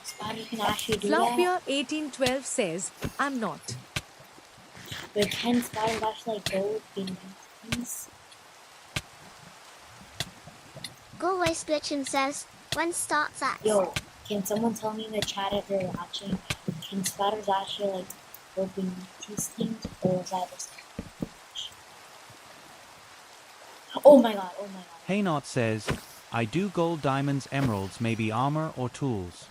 Spiders can actually do Fluffbeer that. 1812 says, I'm not. But can spiders actually like go in things? Go away Splitchin says, when starts at? Yo, can someone tell me in the chat if they're watching? Can spiders actually like go beneath these things, or is that just? Oh my god! Oh my god! Haynot says, I do gold, diamonds, emeralds, maybe armor or tools.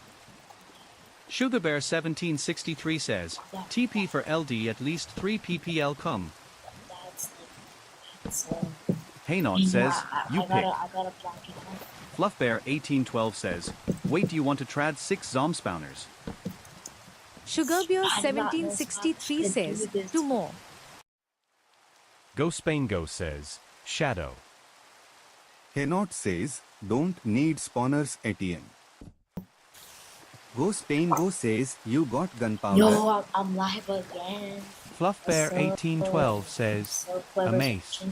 Sugarbear 1763 says, TP for LD at least 3 PPL come. That's Haynot says, you I pick. gotta block it out. Fluffbear 1812 says, wait, do you want to trad 6 zom spawners? Sugarbeer 1763 says, 2 more. Go Spain Go says, Shadow. Haynot says, don't need spawners ATM. Go Spain Go says, you got gunpowder. Yo, I'm live again. Fluffbear So 1812 says, so a clever. mace.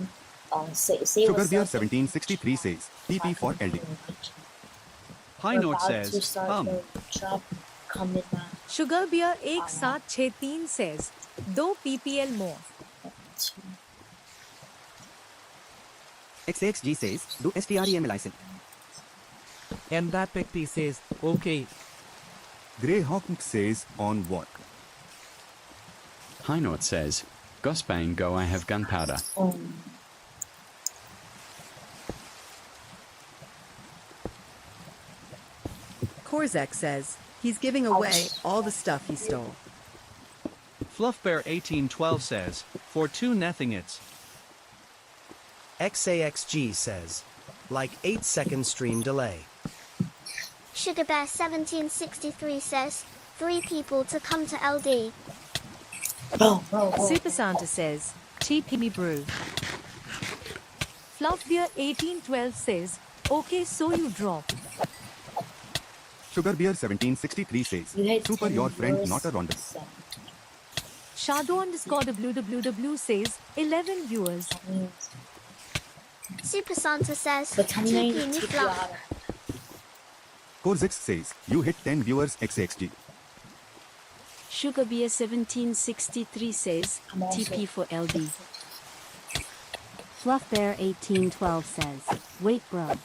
Say what's Sugarbeer up. 1763 says, TP for LD. High We're North about to says, start the trap coming now. Sugarbeer 1763 says, 2 PPL more. XAXG says, do STREM license. And that P says, okay. Greyhawk says, on what? High North says, Go Spain Go, I have gunpowder. Korzek says, he's giving away all the stuff he stole. Fluffbear 1812 says, for 2 nothingits. XAXG says, like 8-second stream delay. Sugarbear 1763 says, 3 people to come to LD. Super Santa says, TP me brew. Fluffbeer 1812 says, okay, so you drop. Sugarbeer 1763 says, super your friend not a rondel. Shadow_WWW says, 11 viewers. Super Santa says, TP me fluff. Korzix says, you hit 10 viewers XAXG. Sugarbeer 1763 says, TP for LD. Fluffbear 1812 says, wait bro.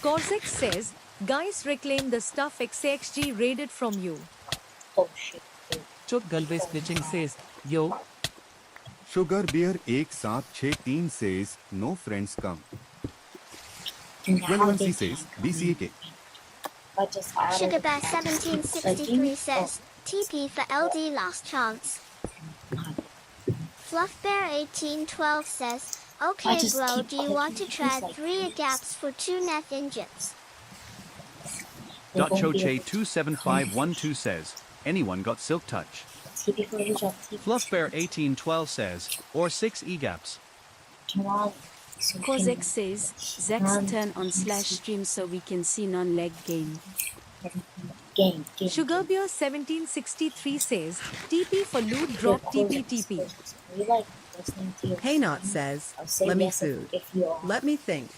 Korzek says, guys reclaim the stuff XAXG raided from you. Oh shit. Chok Galvez glitching says, yo. Sugarbeer 1763 says, no friends come. 12C says, BCAK. Sugarbear 1763 says, TP for LD last chance. Fluffbear 1812 says, okay bro, do you want to try 3 gaps for 2 net ingots? Choche 27512 says, anyone got silk touch? Fluffbear 1812 says, or 6 egaps. Kozek says, Zax turn on /stream so we can see non-leg game. Sugarbeer 1763 says, TP for loot drop TP. Haynot says, let me food. Let me think.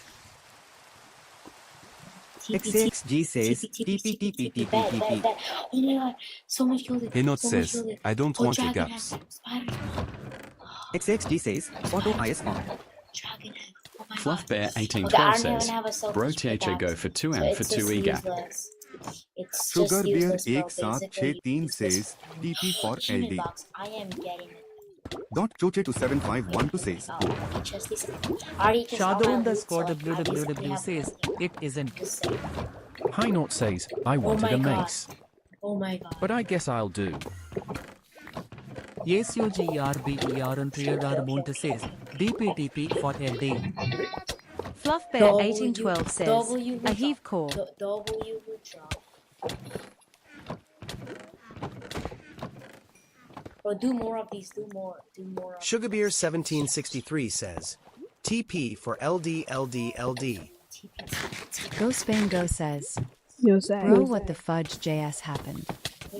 XAXG says, TP. Oh my god, so much killed it. Haynot says, I don't want your gaps. XAXG says, auto IS on. Fluffbear 1812 says, Bro THA go for 2 amp for 2 egap. Sugarbeer 1763 says, TP for LD. I am getting it. Choche 27512 says, Shadow_WWW says, it isn't. High North says, I wanted a mace. Oh my god. But I guess I'll do. Yes, UGERBER and Triadar Monte says, DPTP for LD. Fluffbear 1812 says, a heave core. W will drop. Bro, do more of these. Do more. Sugarbeer1763 says, TP for LD. Go Spain Go says, Yo, Zach. bro, what the fudge JS happened?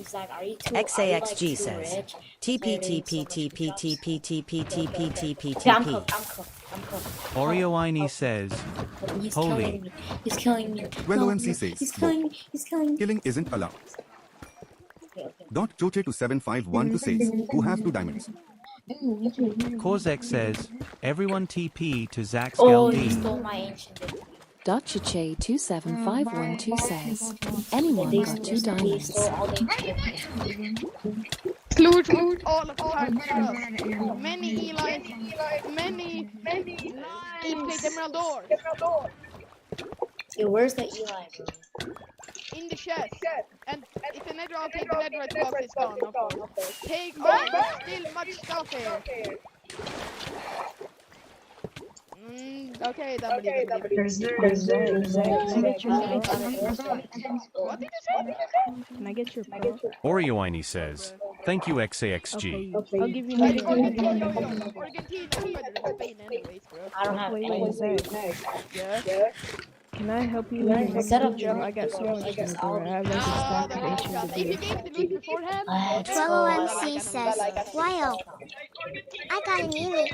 Zach, are you too, XAXG says, TP. I'm cooked. Orioini says, holy. He's killing me. Well, No, OMC no, says, He's killing me. killing isn't allowed. Dot Choche to 751 says, who have 2 diamonds? Kozek says, everyone TP to Zach's Oh, he LD. stole my ancient dignity. Dotchache 27512 says, anyone got 2 diamonds? Salute all of the time. Many Eli's, many played Emerald Door. Yo, where's the Eli, bro? In the chest. And if the nether, I'll take the netherite box, it's gone, of course. Take all, still much stuff here. Okay, W. What did you say? Can I get your phone? Orioini says, thank you XAXG. Okay. I'll give you my Argentina, Spain anyways, bro. I don't have any. Yeah? Can I help you? Set up I got so much to do. I have like a stack of ancient If you gave the loot beforehand, Trello MC says, Wyo, I got an email.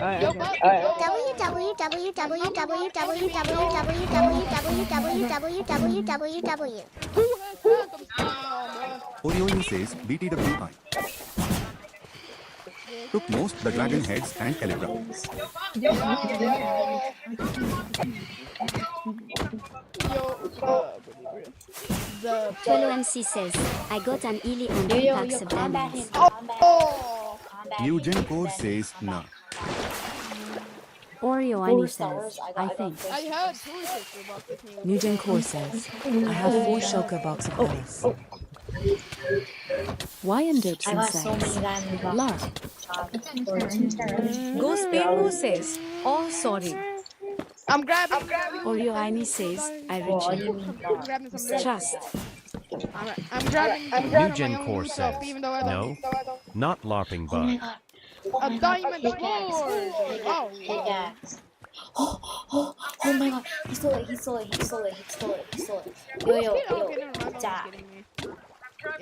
www. Orioini says, BTWI. Took most the dragon heads and Elytra. Fellow MC says, I got an Ely and 2 packs of diamonds. Eugen Core says, nah. Orioini says, I think. I heard sources about this news. Nugent Core says, I have 4 shulker box of ice. Wyan Dibson I got so many says, diamonds. Lark. Go Spain Go says, oh sorry. I'm grabbing. Orioini says, I reach you. I'm grabbing some Trust. I'm grabbing Eugen my own Core loot says, stuff, even though I no, don't. not LARPing bug. A diamond sword! Oh, Pickaxe. Oh my god, he stole it. Yo, Zach.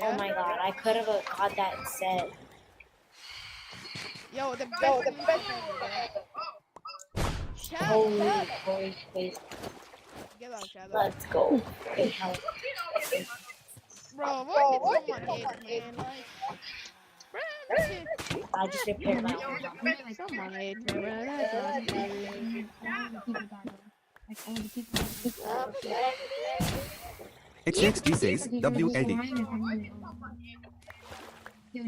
Oh my god, I could have got that instead. Yo, the best. Holy space. Get out, Shadow. Let's go. Bro, why did someone hit me? Like, I just repaired my own. someone hit me, bro. That's not good. XXD says, WLD. Yo,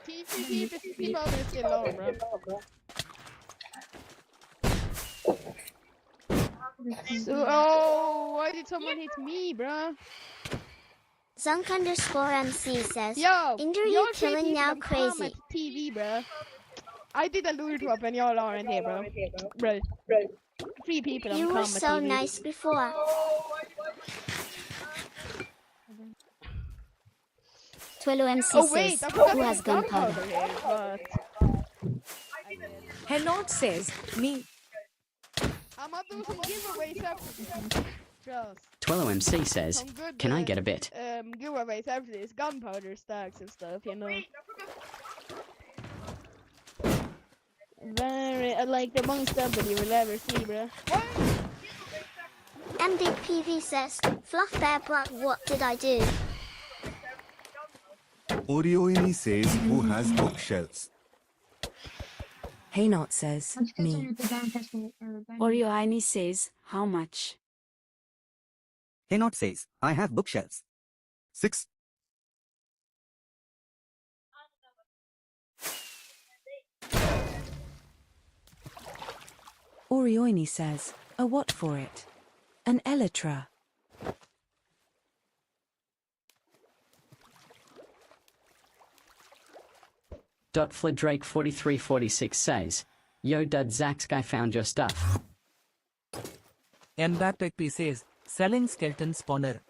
keep out this shit low, bro. So, oh, why did someone hit me, bro? Zunk_MC says, Yo, Inder you y'all killing now crazy. TV, bro. I did a loot drop and y'all aren't here, bro. Bro. 3 people on You were Comet so TV. nice before. Twillo MC Oh wait, says, I forgot who has gunpowder? here, but Henot says, me. I'm not doing some giveaways after this. Just Twillo MC says, some good, can I get a bit? giveaways after this. Gunpowder stacks and stuff, you know. Very, like the most stuff that you will ever see, bro. MDPV says, Fluff Bear Brat, what did I do? Orioini says, who has bookshelves? Haynot says, me. Orioini says, how much? Haynot says, I have bookshelves. 6. Orioini says, a what for it? An elytra. Flidrake 4346 says, yo dud Zach's guy found your stuff. And that TechP says, selling skeleton spawner.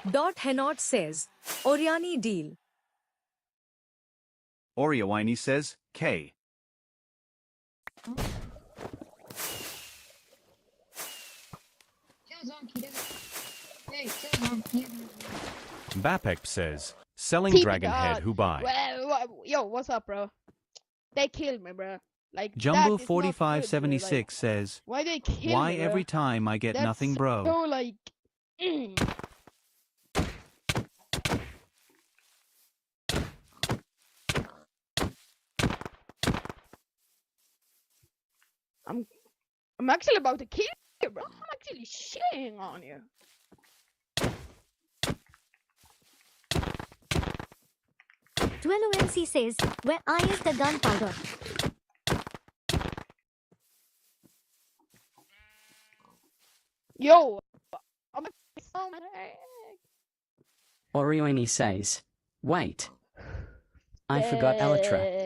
Henot says, Oriani deal. Oriawini says, K. Bapek says, selling TP dragon head God. who buy. Yo, what's up, bro? They killed me, bro. Like Jumbo that is not good, bro. 4576 Like, says, why they kill why me, bro? every time I get That's nothing, bro? So like. I'm actually about to kill you, bro. I'm actually shitting on you. DonutSMP says, where is the gunpowder? Yo, I'm so mad. Orioni says, wait. I forgot Elytra.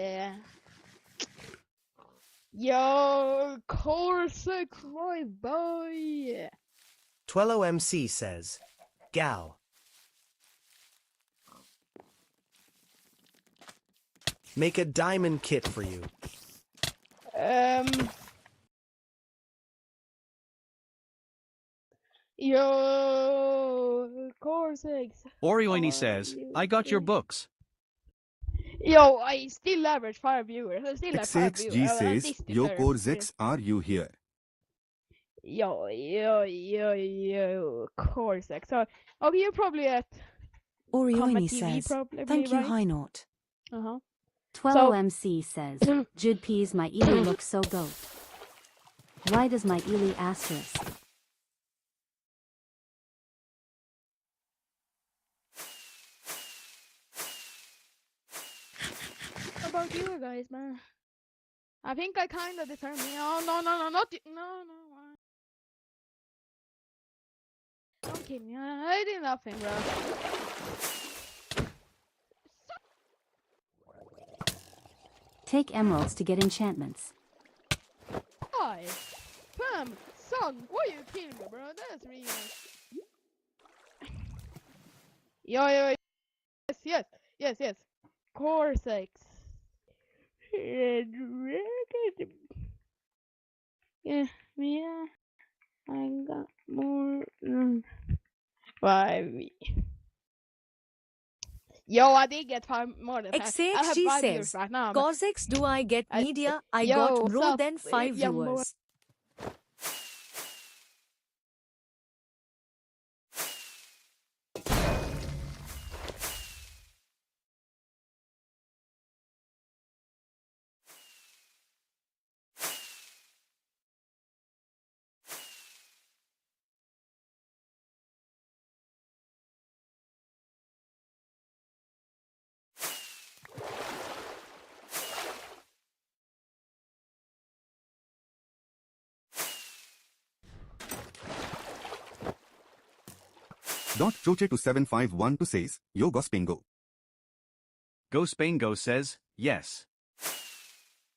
Yo, Corsic, my boy. Twello MC says, gal. Make a diamond kit for you. Yo, Corsic. Orioini says, I got your books. Yo, I still average 5 viewers. I still have 5 XXG viewers. says, yo Corzex, are you here? Yo, Corsic. So, okay, you're probably at Orioni TV, says, probably, thank you, right? High Knot. Uh-huh. Twello MC says, Jude P's my Ely looks so goat. Why does my Ely asterisk? How about you guys, man? I think I kind of determined. Oh, no, not you. No. Don't kill me. I did nothing, bro. Take emeralds to get enchantments. Hi. Pam, son, why you killing me, bro? That's really Yo, yes. Corsex. Yeah, I got more than 5. Yo, I did get more than 5. I have XHG 5 says, viewers right now. Corsex, do I get media? I yo, got what's more up, than 5 young boy? viewers. Choche to 7512 says, yo Gospingo. Go Spain Go says, yes.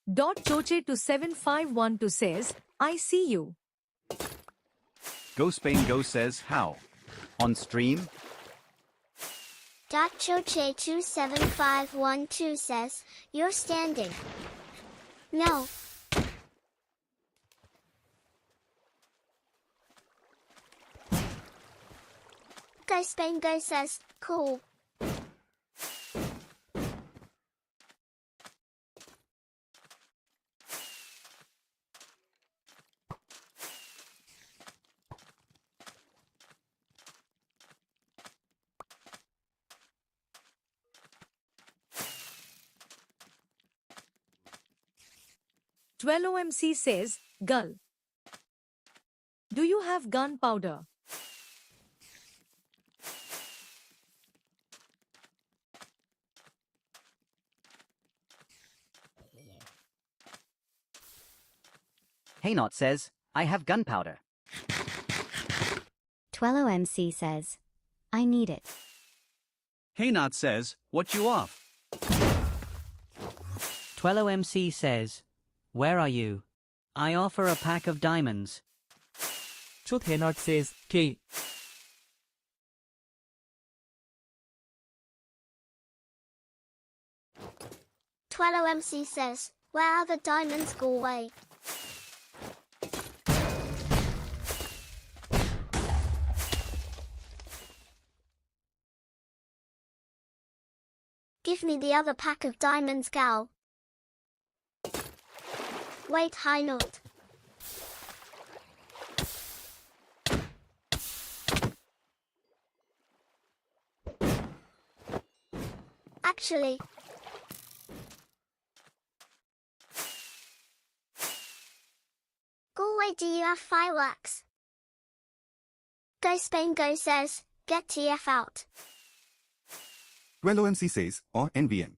Choche to 7512 says, I see you. Go Spain Go says, how? On stream? Choche 27512 says, you're standing. No. Spango says, cool. Twello MC says, Gull. Do you have gunpowder? Haynot says, I have gunpowder. Twello MC says, I need it. Haynot says, what you off? Twello MC says, where are you? I offer a pack of diamonds. Truth Haynot says, K. 12MC says, where are the diamonds? Go away. Give me the other pack of diamonds, gal. Wait, high note. Actually, go away. Do you have fireworks? Go Spain Go says, get TF out. 12OMC says, or NVM.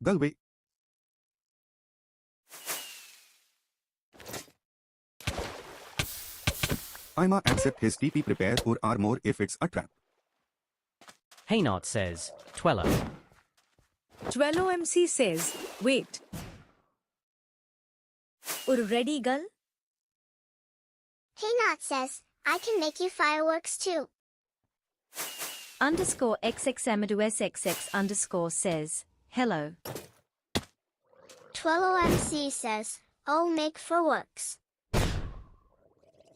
Galway. I'ma accept his TP, prepare or armor if it's a trap. Haynot says, Twello. 12OMC says, wait. Ready, girl? Haynot says, I can make you fireworks too. Underscore XXMSXX underscore says, hello. 12OMC says, I'll make fireworks.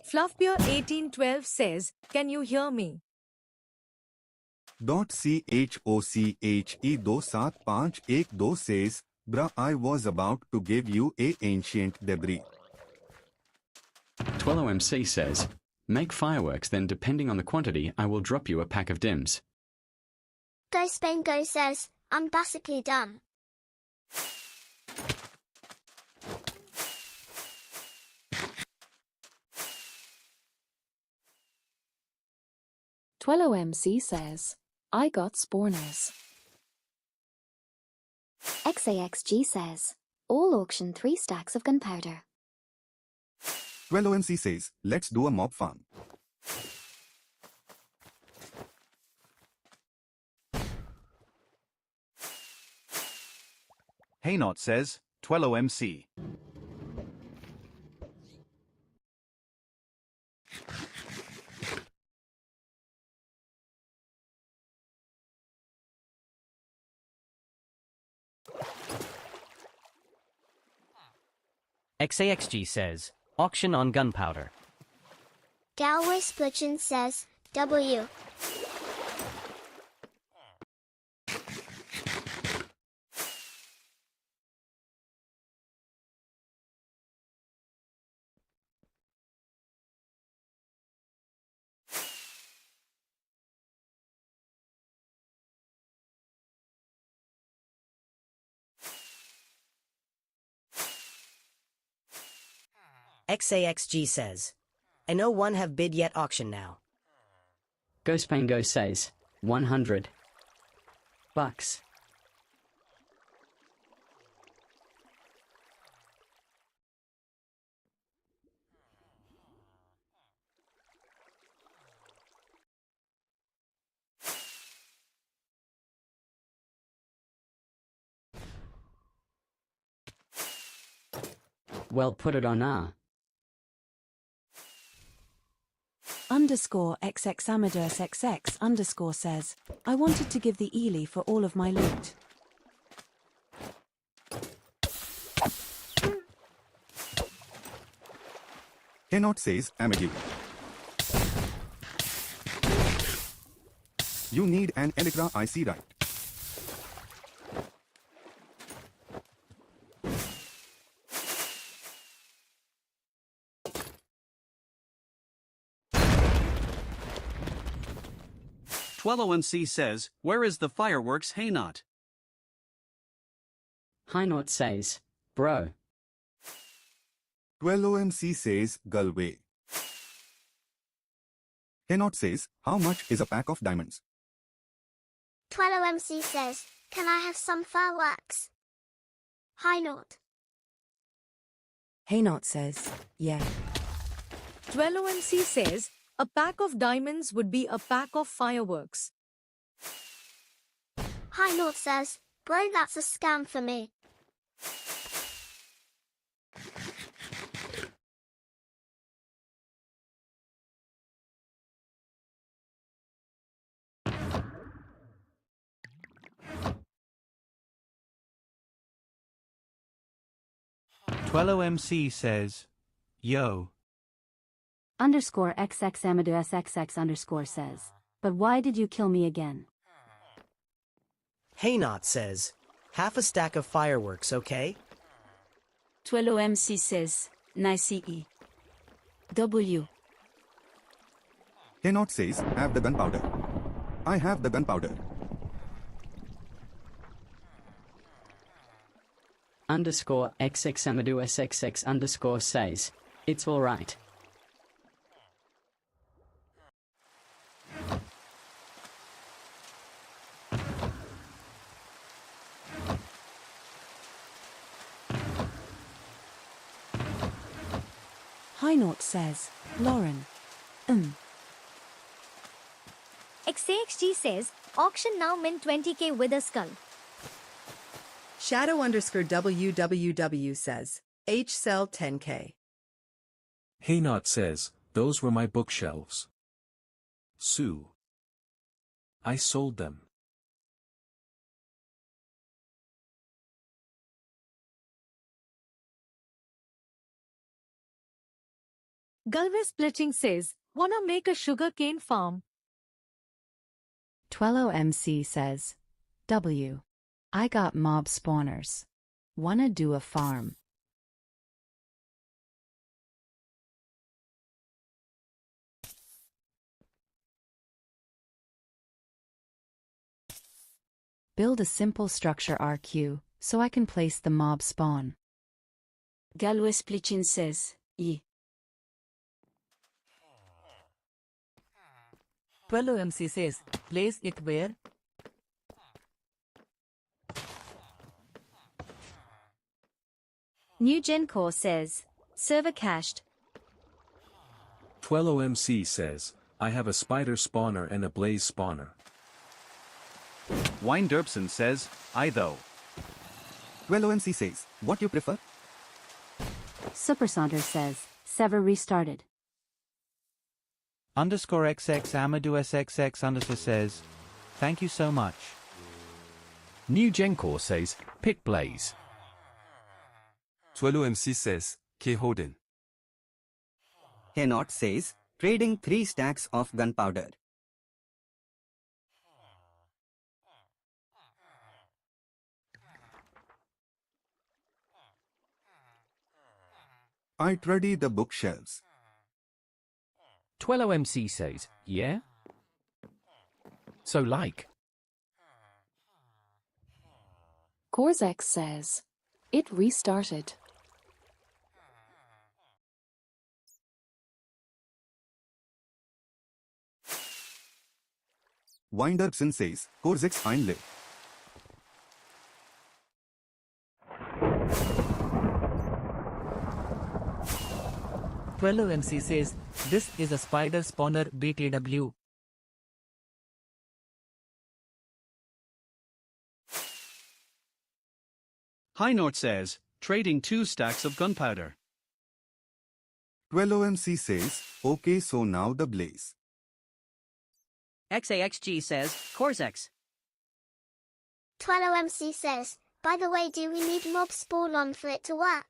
Fluffbeer1812 says, can you hear me? .CHOCHE275112 says, bruh, I was about to give you a ancient debris. 12OMC says, make fireworks, then depending on the quantity I will drop you a pack of dims. Go Spain Go says, I'm basically done. OMC says, I got spawners. XAXG says, all auction 3 stacks of gunpowder. 12OMC says, let's do a mob farm. Haynot says, 12OMC. XAXG says, auction on gunpowder. Galway Splitchin says, W. XAXG says, I know one have bid yet auction now. Go Spain Go says, 100 bucks. Well, put it on R. Underscore XXAmadurSXX underscore says, I wanted to give the Ely for all of my loot. Haynot says, Amadou. You need an Electra IC, right? .12OMC says, where is the fireworks, Haynot? Haynot says, bro. 12OMC says, Galway. Haynot says, how much is a pack of diamonds? 12OMC says, can I have some fireworks? Haynot. Haynot says, yeah. 12OMC says, a pack of diamonds would be a pack of fireworks. Haynot says, bro, that's a scam for me. 12OMC says, yo. Underscore XX Amadou SXX underscore says, but why did you kill me again? Haynot says, half a stack of fireworks, okay? 12OMC says, nice E. W. Cannot says, have the gunpowder. I have the gunpowder. Underscore XX Amadou SXX underscore says, it's alright. Haynot says, Lauren. XAXG says, auction now mint 20k with a skull. Shadow underscore WWW says, H sell 10k. Haynot says, those were my bookshelves. Sue. I sold them. Gulway Splitting says, wanna make a sugar cane farm. 12MC says, W. I got mob spawners. Wanna do a farm. Build a simple structure RQ, so I can place the mob spawn. Galway Splitting says, E. 12OMC says, place it where? New Gen Core says, server cached. 12OMC says, I have a spider spawner and a blaze spawner. Wine Derbson says, I though. 12OMC says, what you prefer? Super Saunter says, server restarted. Underscore XX Amadou SXX underscore says, thank you so much. New Gencor says, pick blaze. 12OMC says, K Holden. Haynot says, trading 3 stacks of gunpowder. I tidy the bookshelves. 12OMC says, yeah? So like. Corzex says, it restarted. Winderson says, Corzex Einle. 12OMC says, this is a spider spawner BTW. Haynot says, trading 2 stacks of gunpowder. 12OMC says, okay, so now the blaze. XAXG says, Corzex. 12OMC says, by the way, do we need mob spawn on for it to work?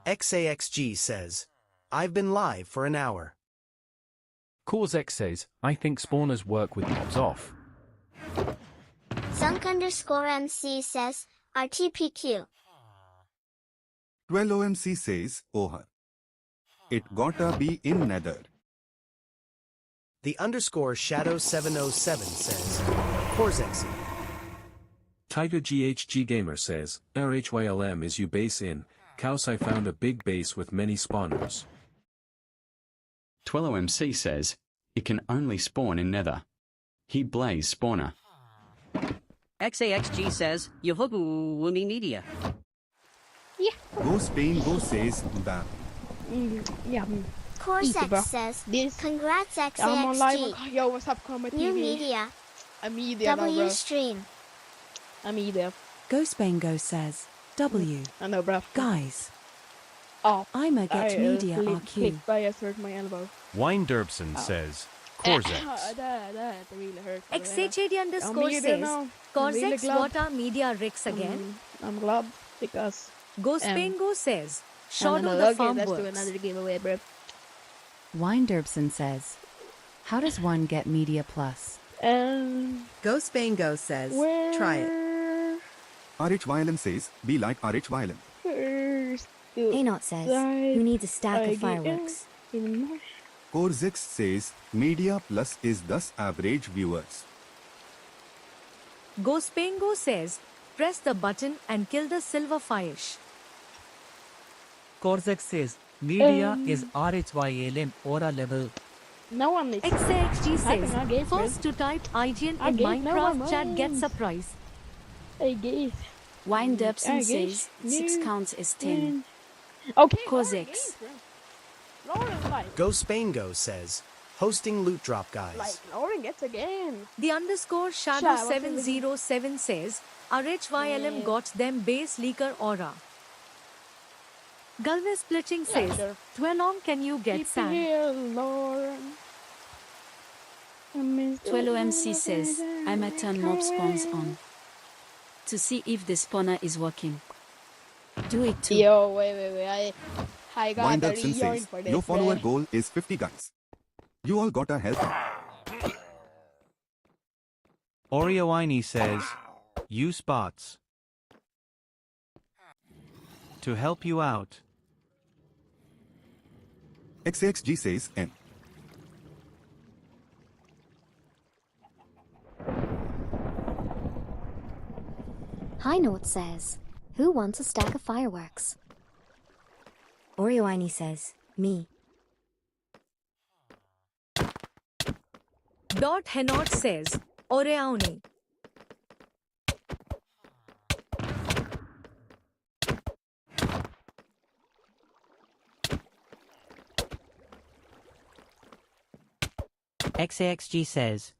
XAXG says, I've been live for an hour. Corzex says, I think spawners work with mobs off. Zunk underscore MC says, RTPQ. 12OMC says, oh, it gotta be in nether. The underscore Shadow 707 says, Corzexy. Tiger GHG Gamer says, RHYLM is you base in. Kaus I found a big base with many spawners. 12OMC says, it can only spawn in nether. He blaze spawner. XAXG says, Yohobu Wumi Media. Yeah. Go Spain, go says, bam. Yeah. Corzex says, congrats XAXG. I'm on live. Yo, what's up, Chroma TV? New media. A media now, W bro. stream. A media. Go Spain Go says, W. I know, bruv. Guys. Oh. I'm a get media hit RQ. by a third my elbow. Wine Derbson says, Corzex. That really hurt. XHAD underscore media says, now. I'm Corzex really glad. what are media Rex again? I'm glad because. Gospengo says, No, Shadow no, the okay, farm let's do works. another giveaway, bro. Winderbson says, how does one get Media Plus? Go Spain Go says, try it. RH Violin says, be like RH Violin. Haynot says, who needs a stack of fireworks? Corzex says, Media Plus is thus average viewers. Gospengo says, press the button and kill the silver fish. Corzex says, media is RHYLM aura level. No one needs XAXG says, first to type IGN in Minecraft chat gets a prize. I guess. Winderbson says 6 counts is 10. Okay. Corzex. Go Spain Go says, hosting loot drop guys. Like, Lauren gets again. The underscore shadow 707 says, RHYLM got them base leaker aura. Galvez Splitting says, sure. How long can you get sand? Here, Lauren. 12MC says, I'm a turn mob spawns on to see if the spawner is working. Do it too. Yo, wait. I got a Winderson rejoin says, for this. your follower goal is 50 guys. You all got a help. Orioini says, use bots to help you out. XAXG says, N. High Note says, who wants a stack of fireworks? Orioini says, me. Dot Henot says, Oreauni. XAXG says,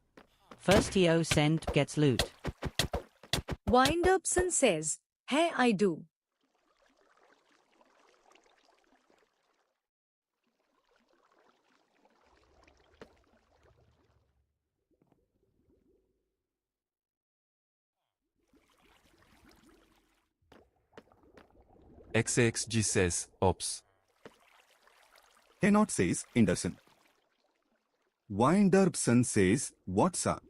first TO send gets loot. Winderbson says, hey I do. XAXG says, ops. Henot says, Anderson. Winderbson says, what's up?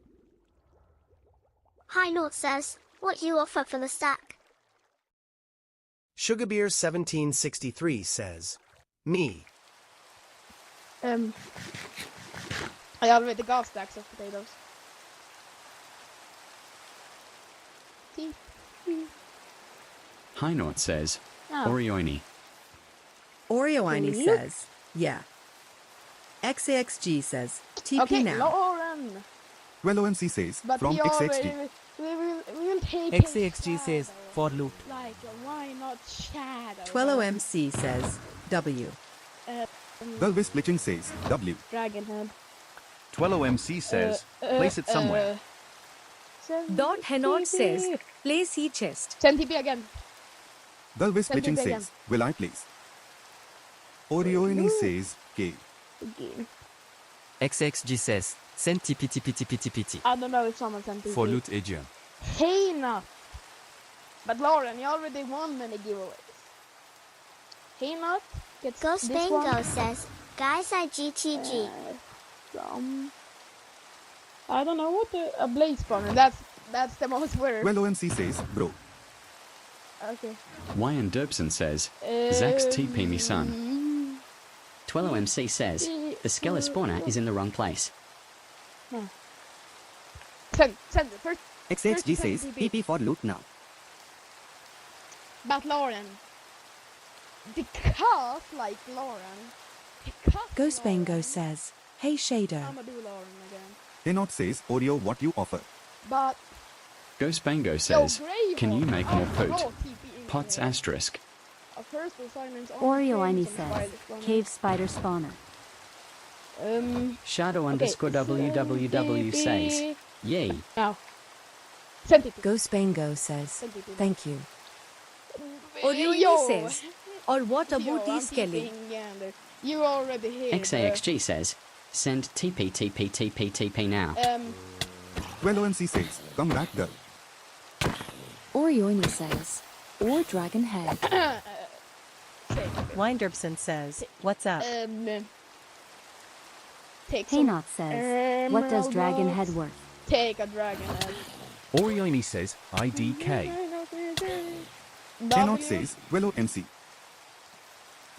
High Note says, what you offer for the stack? Sugarbeer1763 says, me. I already got stacks of potatoes. Hynort says, Oh. Orioini. Orioini Really? says, yeah. XAXG says, TP Okay, now. Lauren. 12OMC says, But from we already, XAXG. we will take XAXG says, for loot. Like, why not Shadow? 12OMC says, W. Galvez Splitting says, W. Dragonhead. 12OMC says, place it somewhere. Dot Henot says, place sea chest. Send TP again. Galvez Send Splitting it again. says, will I please? Orioini says, K. XXG says, send TP. I don't know if someone sent TP. For loot Aegean. Hey, no. But Lauren, you already won many giveaways. Hey, not gets Go this Spain one. Go says, guys I GTG. I don't know what a blaze spawner. That's the most weird. 12OMC says, bro. Okay. Wyan Derbson says, Zax TP me son. 12MC says, the Skeller spawner is in the wrong place. Send it first. XHG first says, send TP. TP for loot now. But Lauren, because like Lauren, because Ghostbango says, hey Shader. I'ma do Lauren again. Henot says, Oreo, what you offer? But Ghost Bango says, Grey can you Hawk, make more I'll poot? throw TP in Pots there. asterisk. First assignment on Orioini Cave says, Spawner. cave spider spawner. Shadow underscore WWW says, yay. Now. Send TP. Ghostbango says, thank you. Orioini Yo. says, or what Yo, about I'm these Kelly? keeping gander. You already here. XAXG says, Send TP now. 12OMC says, come back girl. Orioini says, or dragon head. Winderbson says, what's up? Take some Haynot says, what does dragon head worth? Take a dragon head. Orioini says, IDK. Haynot says, 12OMC.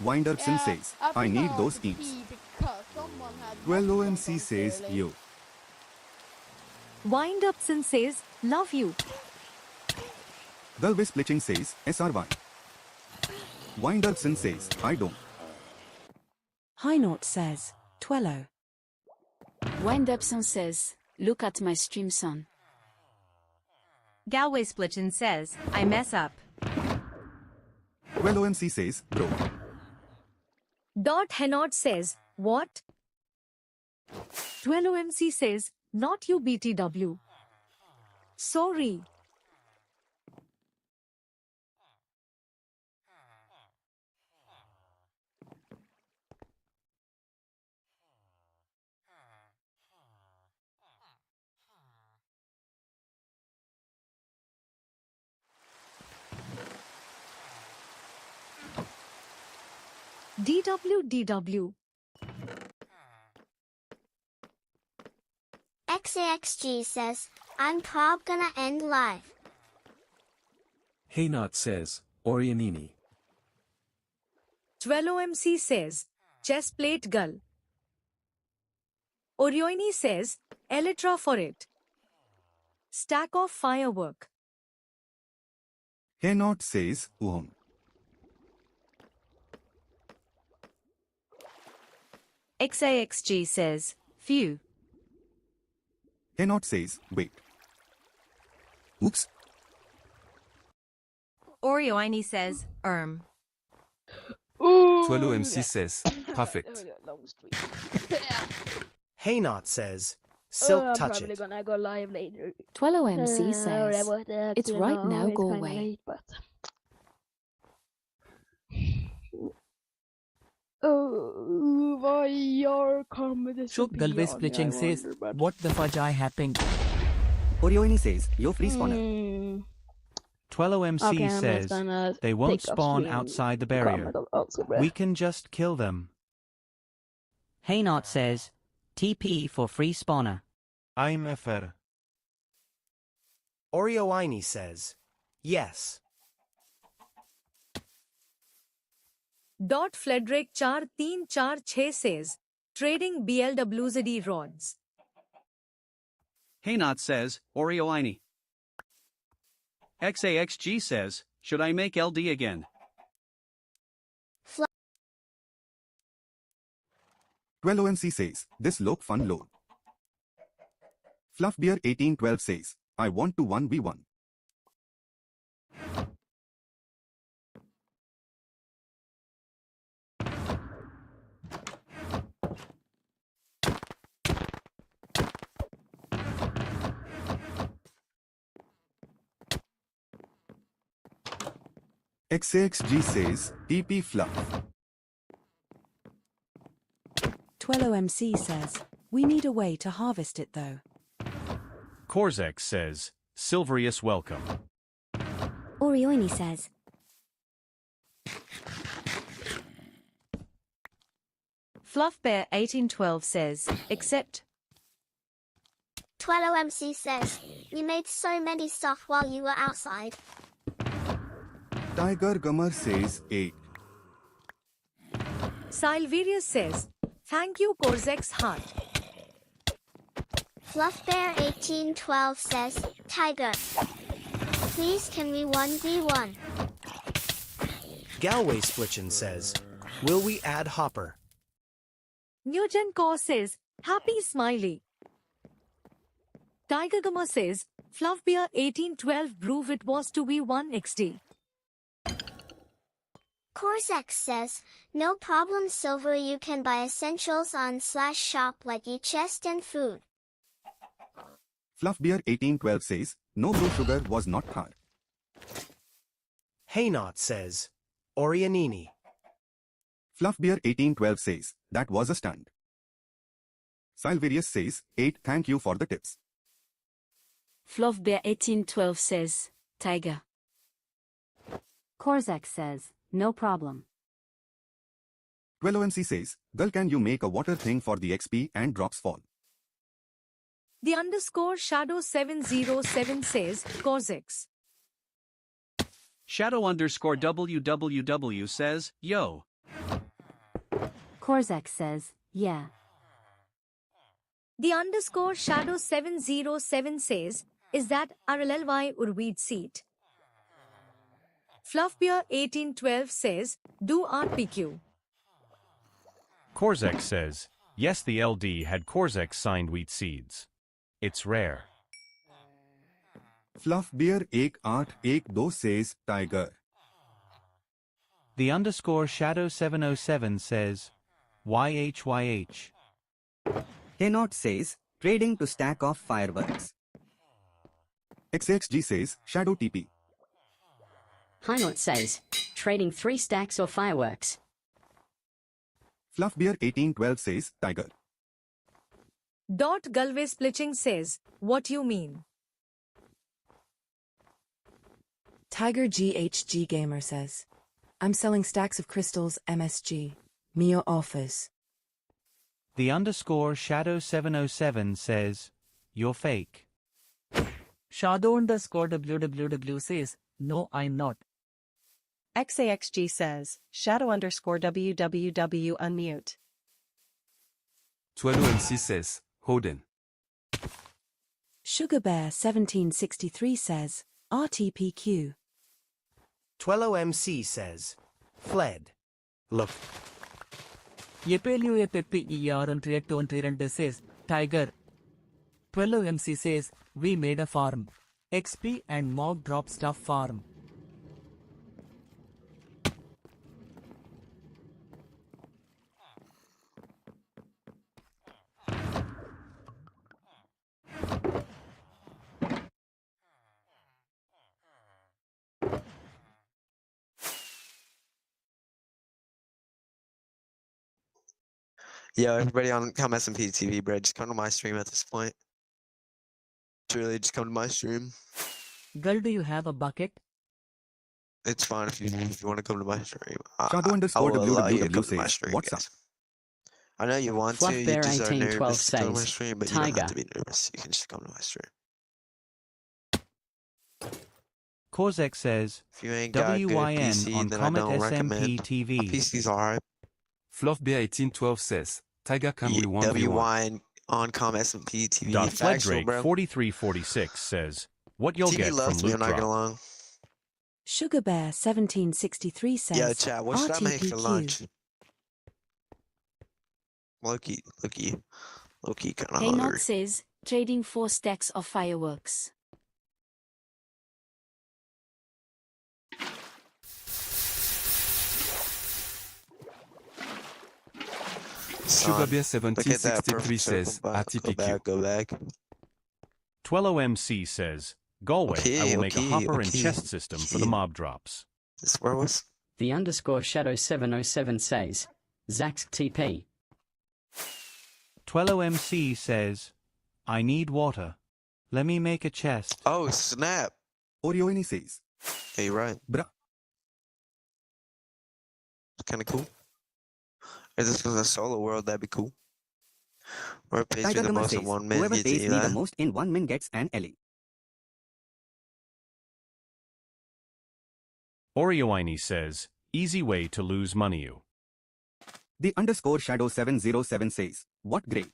Winderbson says, I need those teams. 12OMC says, you. Windup-son says, love you. Galway Splitching says, SRY. Winderbson says, I don't. Haynot says, Twello. Windupson says, look at my stream son. Galway Splitchin says, I mess up. 12OMC says, bro. Dot Haynot says, what? 12OMC says, not you BTW. Sorry. DW. XAXG says, I'm prob gonna end live. Haynot says, Orionini. 12OMC says, chest plate gull. Orioini says, elytra for it. Stack of firework. Haynot says, Uhon. XAXG says, phew. Haynot says, wait. Oops. Orioini says, 12OMC says, perfect. Haynot says, silk touch I'm probably it. gonna go live later. 12OMC says, it's right now, go away. Late, but... Oh, why are Shook Galway Splitching says, what the fudge I happened? Orioini says, you're free spawner. 12OMC Okay, says, they won't spawn outside the barrier. We can just kill them. Haynot says, TP for free spawner. I'm a fair. Orioini says, yes. Dot Frederick 4346 says, trading BLWZD rods. Haynot says, Orioini. XAXG says, should I make LD again? 12OMC says, this look fun load. Fluffbear1812 says, I want to 1v1. XAXG says, TP Fluff. 12OMC says, we need a way to harvest it though. Korzek says, Silverius welcome. Orioini says, Fluffbear1812 says, except 12OMC says, you made so many stuff while you were outside. Tiger Gummer says, 8. Silverius says, thank you Korzek's heart. Fluffbear1812 says, Tiger. Please can we 1v1? Galway Splitchin says, will we add Hopper? Nugent Kaur says, happy smiley. Tiger Gummer says, Fluffbear1812 prove it was 2v1 XD. Korzek says, no problem Silver, you can buy essentials on /shop like e-chest and food. Fluffbear1812 says, no blue sugar was not hard. Haynot says, Orionini. Fluffbear1812 says, that was a stunt. Silverius says, 8. Thank you for the tips. Fluffbear1812 says, Tiger. Korzek says, no problem. 12OMC says, Girl, can you make a water thing for the XP and drops fall? The underscore shadow 707 says, Corzex. Shadow underscore WWW says, yo. Korzek says, yeah. The underscore shadow 707 says, is that RLLY Urweed seat? Fluffbear 1812 says, do RPQ. Korzek says, yes, the LD had Korzek signed wheat seeds. It's rare. Fluffbear 1812 says, Tiger. The underscore shadow 707 says, YHYH. Haynot says, trading to stack off fireworks. XXG says, Shadow TP. Haynot says, trading 3 stacks or fireworks. Fluffbear 1812 says, Tiger. Dot Gulway Splitching says, what you mean? Tiger GHG Gamer says, I'm selling stacks of crystals MSG. Mio offers. The underscore shadow 707 says, you're fake. Shadow underscore WWW says, no, I'm not. XAXG says, shadow underscore WWW unmute. 12OMC says, Hoden. SugarBear1763 says, RTPQ. 12OMC says, fled. Look. YPLUAPPER says, Tiger. 12OMC says, we made a farm. XP and mock drop stuff farm. Yo, everybody on CometSMP TV, bro, just come to my stream at this point. Truly, just come to my stream. Girl, do you have a bucket? It's fine if you want to come to my stream. Shadow underscore WWW says, stream, what's guys. up? I know you want to, you Fluffbear just are 1812 nervous to come to my says, stream, but you don't Tiger. have to be nervous. You can just come to my stream. Korzek says, If you ain't got a good WYN PC, on then I don't CometSMP recommend. My TV. PC's alright. Fluffbear 1812 says, Tiger, can we 1v1? WYN on CometSMP TV. Dot Factual, Fledrake bro. 4346 says, what you'll TV get from loves me, loot I'm not gonna drop. lie. SugarBear1763 says, Yo, chat, what should I make for RTPQ. lunch? Low-key kinda Haynot hungry. says, trading 4 stacks of fireworks. SugarBear Look at that 1763 perfect says, circle back. RTPQ. Go back. 12OMC says, Galway, I will make a hopper and chest system for the mob drops. This where was? The underscore shadow 707 says, Zax TP. 12OMC says, I need water. Let me make a chest. Oh, snap. Orioini says, Yeah, you're right. Bruh. It's kind of cool. If this was a solo world, that'd be cool. Or it pays me Tiger the Gamer most in says, 1 minute. whoever gets pays you me the that. most in 1 min gets an Ellie. Orioini says, easy way to lose money you. The underscore shadow 707 says, what grade?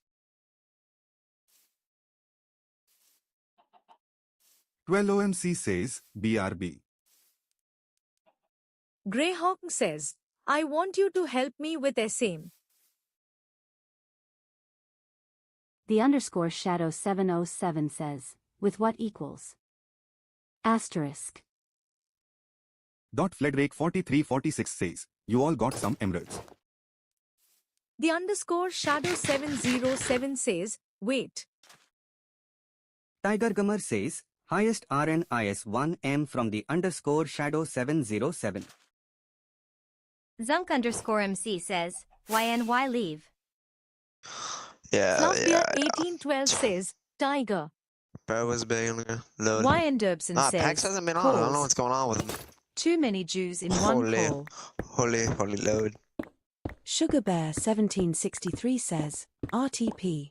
12OMC says, BRB. Greyhawk says, I want you to help me with SAM. The underscore shadow 707 says, with what equals? Asterisk. Dot Fledrake 4346 says, you all got some emeralds. The underscore shadow 707 says, wait. Tiger Gamer says, highest RNIS 1M from the underscore shadow 707. Zunk underscore MC says, YNY leave. Yeah, Fluffbear yeah. 1812 says, Tiger. Bro was big on the load. Wyan Derbson Nah, says, Pax hasn't been on. I don't know pause. what's going on with him. Too many Jews in one Holy, call. holy load. Sugar Bear 1763 says, RTP.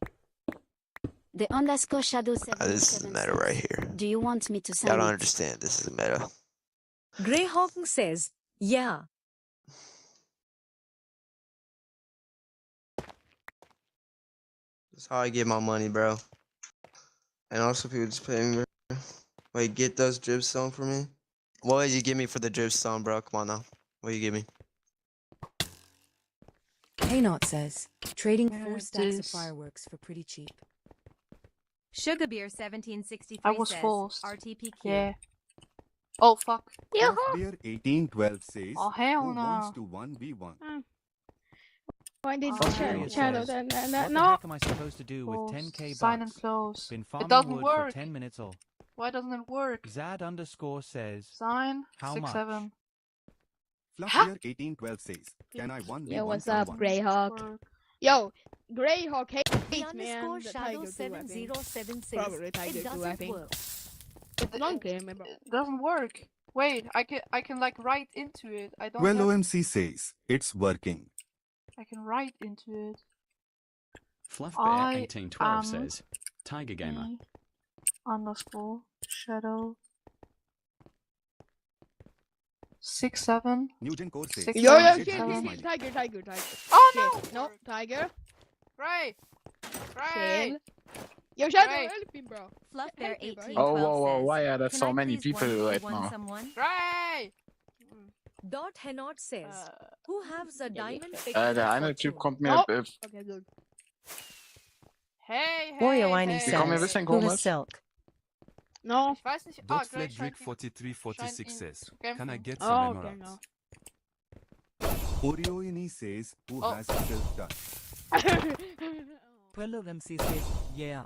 The underscore shadow This is the meta right here. Do you want me to Y'all sign don't it? understand. This is the meta. Greyhawk says, yeah. That's how I get my money, bro. And also, people just pay me. Wait, get those dripstone for me. What did you give me for the dripstone, bro? Come on now. What did you give me? Knot says, trading 4 Yes, stacks of this. fireworks for pretty cheap. Sugar Beer 1763 I was says, forced. RTPQ. Yeah. Oh fuck. Fluffbear 1812 says, Oh hell who no. wants to 1v1? Why did Fun the Period shadow says, that what the no? heck am I supposed to do with Close. 10k Sign and bucks? close. Been It farming doesn't wood work. for 10 minutes all. Why doesn't it work? Zad underscore says, Sign how 6 much? 7. Fluffbear 1812 says, can I 1v1 Yo, what's up, someone? Greyhawk? Yo, Greyhawk hates The man. underscore The shadow Tiger too, I think. 707 says, Probably Tiger it too, I doesn't think. work. Don't care, man, bro. It doesn't work. Wait, I can like write into it. I don't 12OMC says, it's working. I can write into it. Fluffbear 1812 says, Tiger Gamer. Underscore shadow 6 7. Nugent Core says, Six, yo, seven, shit, six, seven. smiley. Tiger. Oh no! No, Tiger. Ray. Yo, Shadow, help him, bro. Fluffbear 1812 Oh, whoa, says, why are there "Can so I many please people 1v1 right now? someone?" Ray. Dot Henot says, who has a diamond pick Der eine Typ kommt mir. Okay, good. Hey, Oreo Winey Die kommen mir ein says, bisschen who has komisch. silk? No. Ich weiß nicht. Ah, Dotflat Grey Drake scheint 4346 says, can I get Oh, some okay, emeralds? Orioini says, who has silk touch? 12MC says, yeah.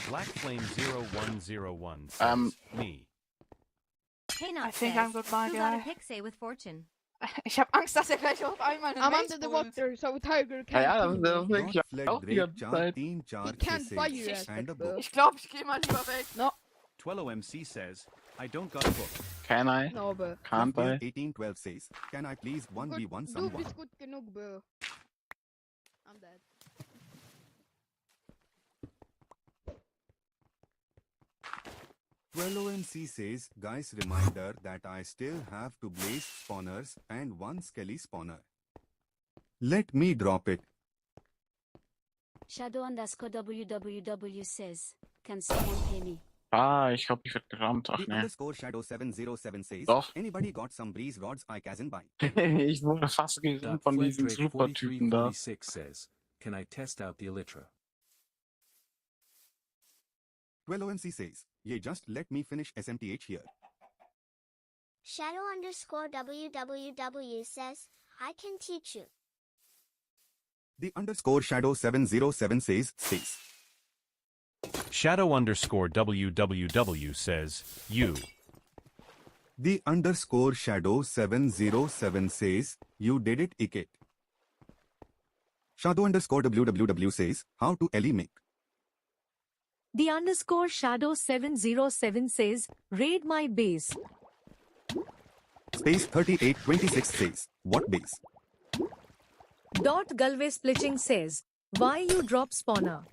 Black Flame 0101 says, me. Hey, I think I'm good, my who got a guy. pixie with fortune? Ich hab Angst, dass er gleich auf einmal I'm under the water, so Tiger can't Ja, kill das me. denke ich Dotflat auch die Drake ganze Char Zeit. 3 Char He can't buy you says, and a book. Ich glaube, ich geh mal lieber weg. No, 12OMC says, I don't got a book. Can I? no, bro. Can't Fluffbear I? 1812 says, can I please 1v1 Du someone? bist gut genug, bro. I'm dead. OMC says, guys, reminder that I still have 2 blaze spawners and 1 skelly spawner. Let me drop it. Shadow underscore www says, can someone pay me? Ah, ich glaube, ich werde gerammt. Ach The ne. underscore shadow 707 says, Doch. anybody got some breeze rods I can buy? Ich wurde fast gerammt von diesen Drake Supertypen da. 4346 says, can I test out the Elytra? 12OMC says, yeah, just let me finish SMTH here. Shadow underscore www says, I can teach you. The underscore shadow 707 says, stays. Shadow underscore WWW says, you. The underscore shadow 707 says, you did it, Ikit. Shadow underscore WWW says, how to Ellie make. The underscore shadow 707 says, raid my base. Space 3826 says, what base? Dot Galway Splitting says, why you drop spawner?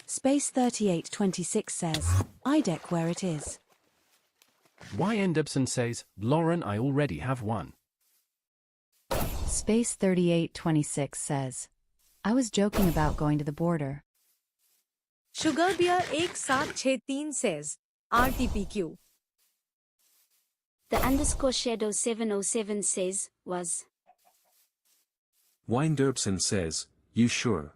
Space 3826 says, I deck where it is. Wyan Derbson says, Lauren, I already have one. Space 3826 says, I was joking about going to the border. Sugar Bear 1763 says, RTPQ. The underscore shadow 707 says, was. Wine Derbson says, you sure?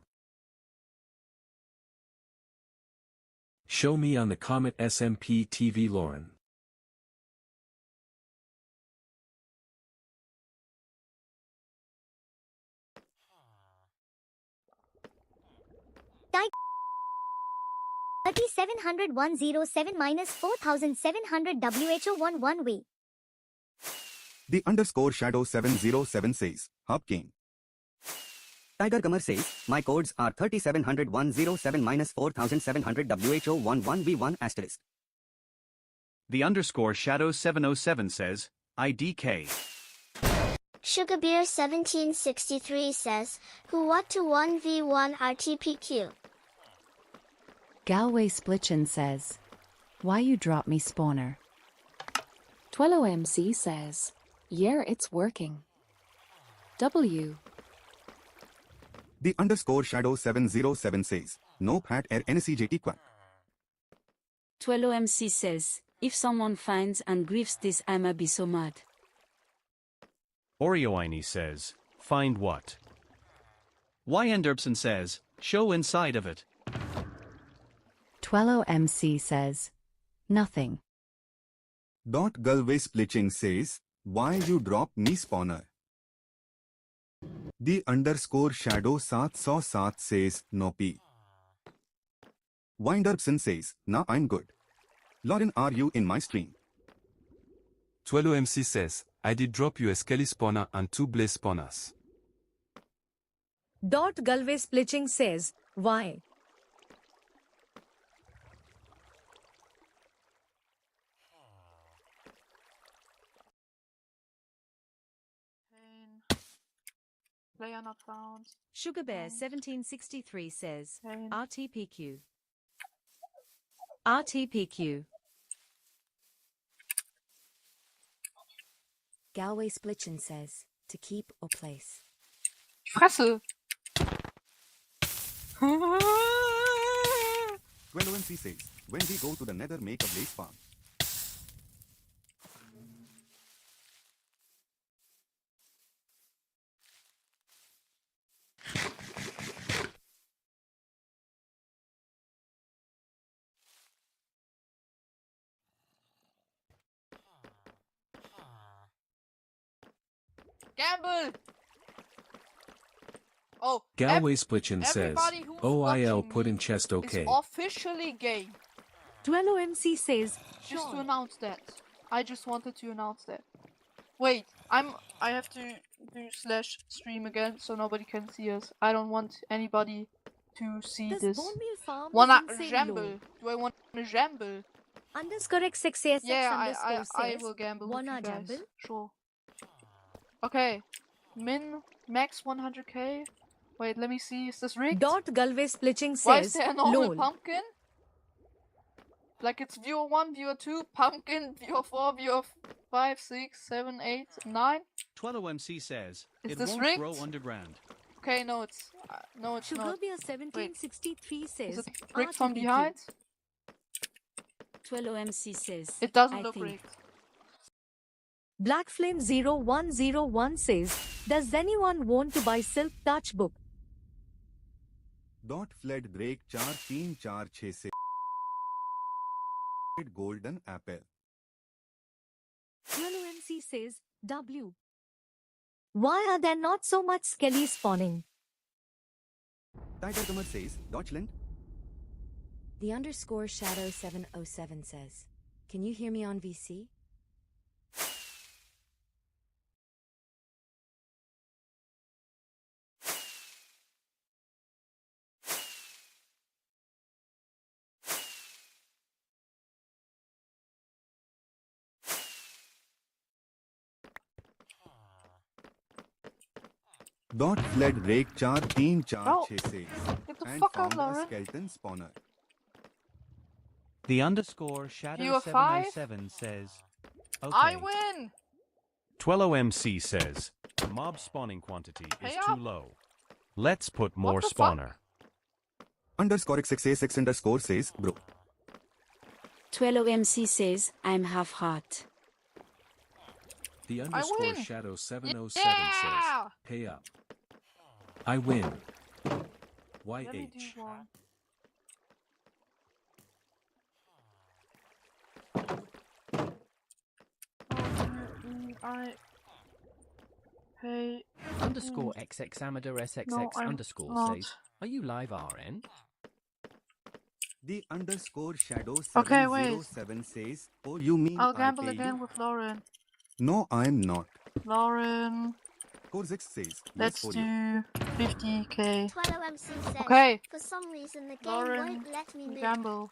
Show me on the CometSMP TV, Lauren. Die 3700 minus 4700 WHO 1 way. The underscore shadow 707 says, Hub King. Tiger Gamer says, my codes are 3700 107 4700 WHO11V1 asterisk. The underscore shadow 707 says, IDK. Sugarbeer 1763 says, who what to 1v1 RTPQ? Galway Splitchin says, why you drop me spawner? TwelloMC says, yeah, it's working. W. The underscore shadow 707 says, nope hat er NCJT quack. TwelloMC says, if someone finds and grieves this, I'ma be so mad. Orioini says, find what? Y. Enderpson says, show inside of it. TwelloMC says, nothing. Galway Splitching says, why you drop me spawner? The underscore shadow 707 says, no p. Winderpson says, nah, I'm good. Lauren, are you in my stream? TwelloMC says, I did drop you a skelly spawner and 2 blaze spawners. Galway Splitching says, why? Player not found. Sugarbear 1763 says, RTPQ. RTPQ. Galway Splitchin says, to keep or place. Fresse! 12MC says, when we go to the nether make a blaze farm. Gamble! Oh, Galway Splitchin says, everybody who's OIL watching put me in chest okay. It's officially gay. TwelloMC says, Just to announce that. I just wanted to announce that. Wait, I have to do /stream again so nobody can see us. I don't want anybody to see This this. bone meal farm Wanna is insane gamble? low. Do I want to gamble? Underscore XXASX Yeah, underscore I says, will gamble with wanna you guys. gamble? Sure. Okay. Max 100k. Wait, let me see. Is this rigged? Galway Splitching Why is says, there a normal lol. pumpkin? Like it's viewer 1, viewer 2, pumpkin, viewer 4, viewer 5, 6, 7, 8, 9. TwelloMC says, Is it this won't rigged? grow underground. Okay, no, it's not. Sugarbeer 1763 says, Is it rigged from behind? TwelloMC says, It doesn't I look think. rigged. Black Flame 0101 says, does anyone want to buy Silk Touch book? Fled Drake 4346 se golden apple. TwelloMC says, W. Why are there not so much skelly spawning? Tiger Gamer says, Deutschland. The underscore shadow 707 says, can you hear me on VC? Fled Drake 4346 says, Get the and fuck out, found a Lauren. skeleton spawner. The underscore shadow Viewer 5? 707 says, I okay. win! TwelloMC says, mob spawning quantity is Hey too up. low. Let's put more the fuck? spawner. Underscore XXASX underscore says, bro. TwelloMC says, I'm half heart. The I underscore win. shadow 707 Yeah! says, pay up. I win. Let me do YH. one. I pay Underscore XX Amador SXX No, I'm underscore not. says, are you live RN? The underscore shadow Okay, wait. 707 says, oh, you mean I'll I gamble pay again you? with Lauren. No, I'm not. Lauren, Corzex says, yes let's for you. do 50k. TwelloMC says, Okay. for some reason the game Lauren, won't let me move. gamble.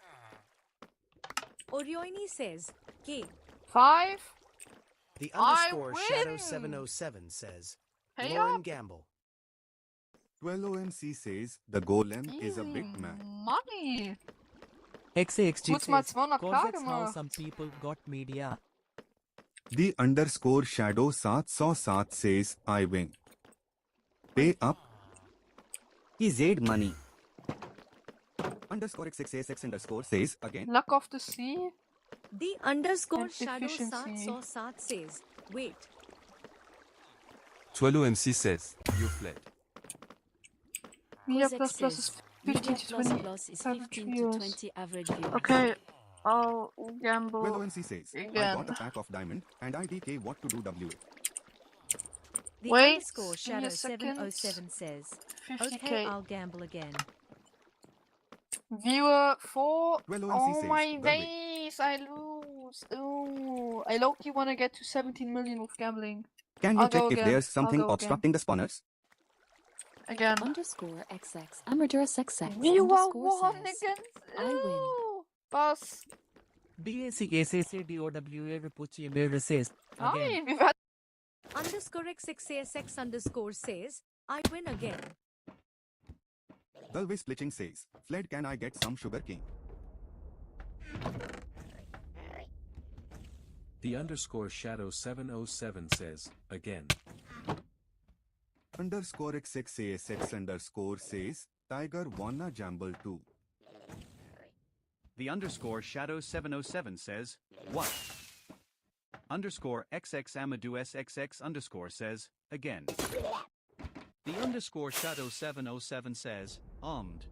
Orioini says, K. 5. The I underscore win! Shadow 707 says, Hey Lauren up. gamble. 12OMC says the golem is a bit mad. Money. XAXG Gut mal says, 200k cause that's how gemacht. some people got media. The underscore shadow 707 says I win. Pay up. He zaid money. Underscore XXASX underscore says again. Luck of the sea. The underscore And shadow efficiency. 707 says, wait. TwelloMC says, you fled. Media Kozek plus plus is says, 15 Media to plus 20 plus is average 15 to viewers. 20 average viewers. Okay, I'll gamble 12OMC says I again. got a pack of diamond and IDK what to do W. The Wait, underscore give me shadow a second. 707 says, 50k. okay, I'll gamble again. Viewer 4. 12OMC Oh says my the way. days, I lose. Ooh, I low-key want to get to 17 million with gambling. Can you I'll check go if again. there's something I'll go obstructing the spawners? Again. Underscore XX. Amadurus XX. Viewer Underscore 1 says, against. I win. Ooh, boss. DACACCDOWA Pucci says, again. Nein, wir werden. Underscore XXASX underscore says, I win again. Galway splitting says, fled can I get some sugar cane? The underscore shadow 707 says, again. Underscore XXASX underscore says, Tiger wanna jamble too. The underscore shadow 707 says, what? Underscore XX Amadou SXX underscore says, again. The underscore shadow 707 says, armed.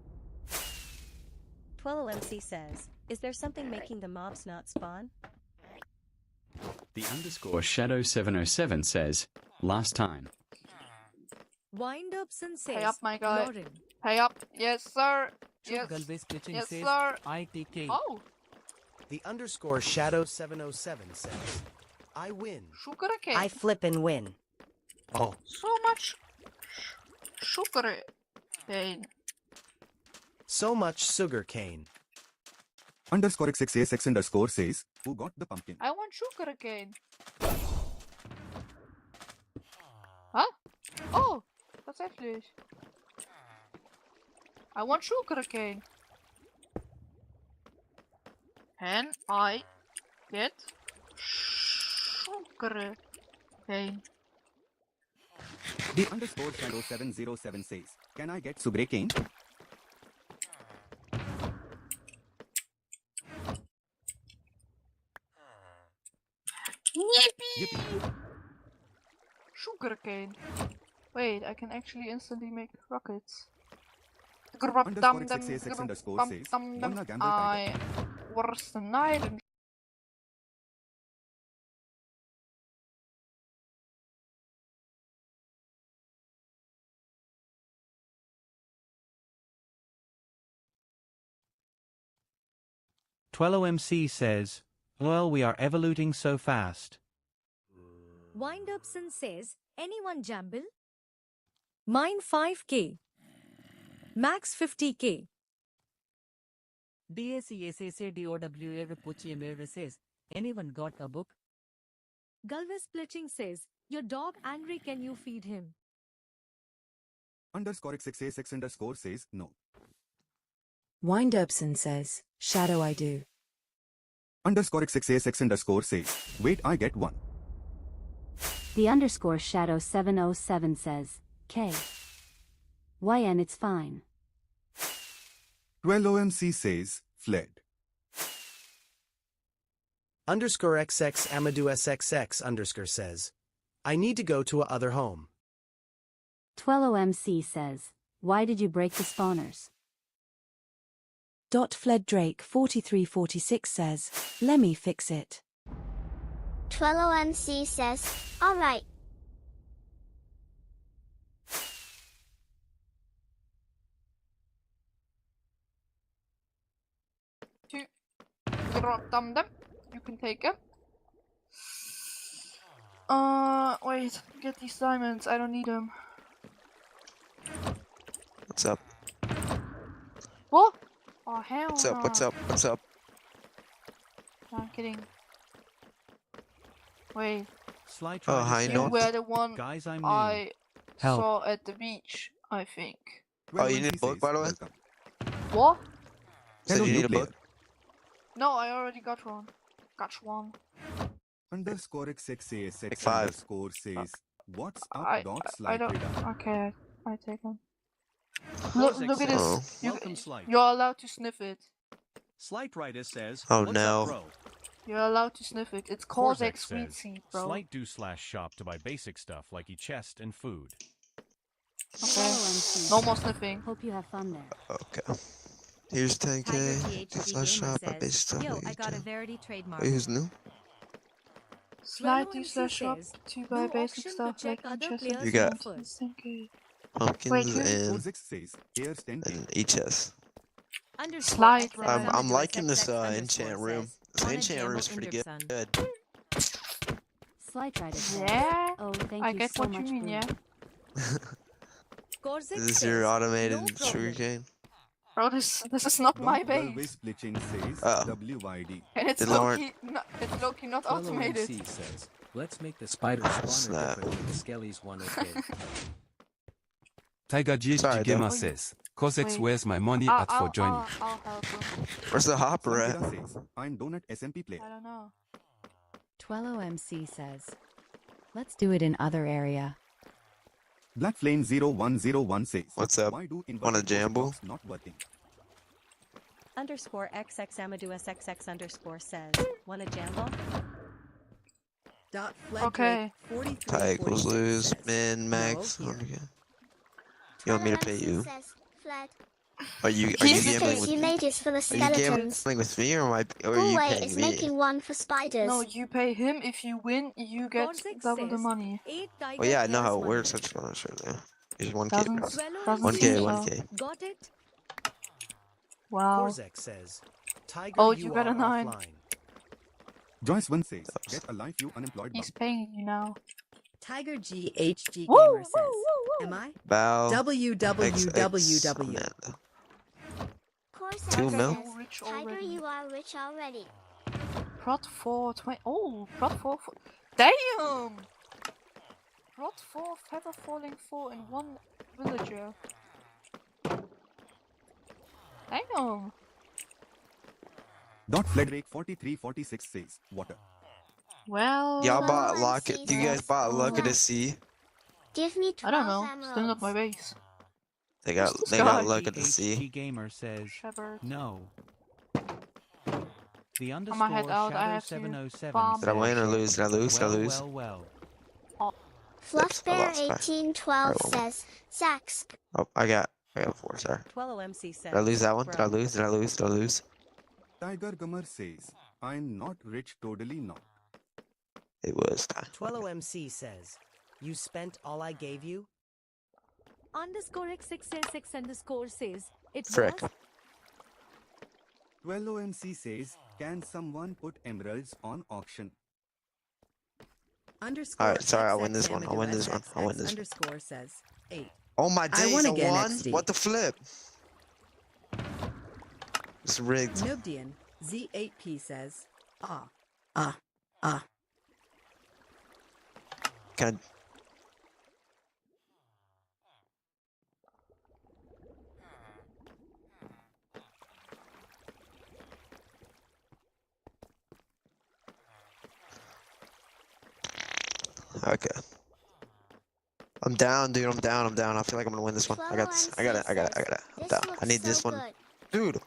12MC says, is there something making the mobs not spawn? The underscore shadow 707 says, last time. Windups says, Pay up, my guy. Lauren. Pay up. Yes, sir. Yes. Galway Splitching Yes, says, sir. ITK. Oh, The underscore Shadow 707 says, I win. sugar cane. I flip and win. Oh. So much sugar cane. So much sugar cane. Underscore XXASX underscore says, who got the pumpkin? I want sugar cane. Huh? Oh, tatsächlich. I want sugar cane. Can I get sugar cane? The underscore shadow 707 says, can I get sugar cane? Yippee! Sugar cane. Wait, I can actually instantly make rockets. Underscore XXASX underscore says, wanna gamble I Tiger? was the night and 12OMC says, well, we are evoluting so fast. Windups says, anyone jamble? Mine 5k. Max 50k. DACACCDOWA Pucci says, anyone got a book? Galvez Splitching says, your dog angry, can you feed him? Underscore XXASX underscore says, no. Windurbson says, Shadow I do. Underscore XXASX underscore says, wait I get one. The underscore shadow 707 says, K. YN it's fine. 12OMC says, fled. Underscore XX Amadou SXX underscore says, I need to go to a other home. 12OMC says, why did you break the spawners? Fled Drake 4346 says, let me fix it. 12OMC says, alright. drop them. You can take them. Wait, get these diamonds. I don't need them. What's up? What? Oh hell What's up? no. What's up? What's up? No, I'm kidding. Wait. Slide Oh, Rider hi, says, You were the one Guys, I'm new. I Help. saw at the beach, I think. Oh, you need a book, by the way? What? So you need a book? No, I already got one. Got one. Underscore XXASX Like 5. underscore says, what's up I slide don't. radar. Okay, I take one. Look at Oh. this. Welcome, Slight. You're allowed to sniff it. Slight Rider says, Oh, What's no. up, bro? You're allowed to sniff it. It's Cortex Korzak sweet says, seed, bro. Slight do slash shop to buy basic stuff like chest and food. Okay. No more sniffing. Hope you have fun there. Okay. Here's 10k. Slash shop. I based stuff. Yo, like I got a that. Verity trademark. Wait, who's new? Slide to slash shop to buy basic stuff like chest. You got Thank you. pumpkins Wait, who? and HS. Slide I'm liking this enchant room. This enchant room is pretty good. Slide Rider says, Yeah. Oh, thank I you get so what much, you mean, Blue. yeah. Is this your automated sugarcane? Bro, this is not my base. Glitching says, Uh-oh. WYD. And it's Did Lauren- low-key not Fellow automated. MC says, let's make the spider spawner Snap. different than the skellies one okay. Tiger GHG Sorry, Gamer though. says, Kozex, Wait. where's my money at for joining? I'll help him. Where's the hopper at? Samira says, I'm DonutSMP player. I don't know. Twello MC says, let's do it in other area. Black Flame 0101 says, What's up? Why do Want a inverted jamble? box not working? Underscore XX Amadou SXX underscore says, want a jamble? Okay. Tie equals lose. Min, max. No, Okay. You want me to pay you? Says, Flat. Are you He's gambling with you me? made it for the Are you skeletons. gambling with me or are you Hallway paying is me? making one for spiders. No, you pay him. If you win, you get double the money. Well, yeah, I know how it works. I just want to show you. Here's 1k. Doesn't- bro. doesn't 1k, seem so. 1k. Got it? Wow. Korzak says, Tiger, Oh, you you got are a 9. offline. Joyce 1 says, get a life you unemployed He's bum. paying you now. Tiger GHG Woo, Gamer woo, says, woo, woo. am I? Bow. www. Amanda. Corsair 2 mil? says, Rich Tiger, already. you are rich already. Prot 4, 20. Oh, Prot 4. Damn! Prot 4, Feather Falling 4 in 1 villager. Damn! Dot Frederick 4346 says, water. Well, Y'all bought Well, Locket. MC You guys says, bought Locket oh. to see? Give me 12 I don't know. emeralds. Still not my base. They got Who's this they got guy? Locket to see. DHG Gamer says, Shepard. no. The I'ma underscore head out, I Shadow have to 707 farm. Did I win or lose? Did I lose? Did I well, lose? well, well. Fluffbear lost by- 1812 Alright, well. says, Zax, Oh, I got 4. Sorry. Twello MC says, Did I lose that one? Did I bro. lose? Did I lose? Did I lose? Tiger Gamer says, I'm not rich, totally not. It was time. Twello MC says, you spent all I gave you? Underscore x6x underscore says, it Frick. was 12OMC says, can someone put emeralds on auction? Underscore Alright, sorry, I'll win XX this one. I'll win this one. I'll win SXX this one. underscore says, 8. Oh my I days, won I again, won? XD. What the flip? It's rigged. Nubdian Z8P says, ah. Can I... Okay. I'm down, dude. I'm down. I feel like I'm gonna win this one. I got this. I got it. I'm down. I need this one. Dude.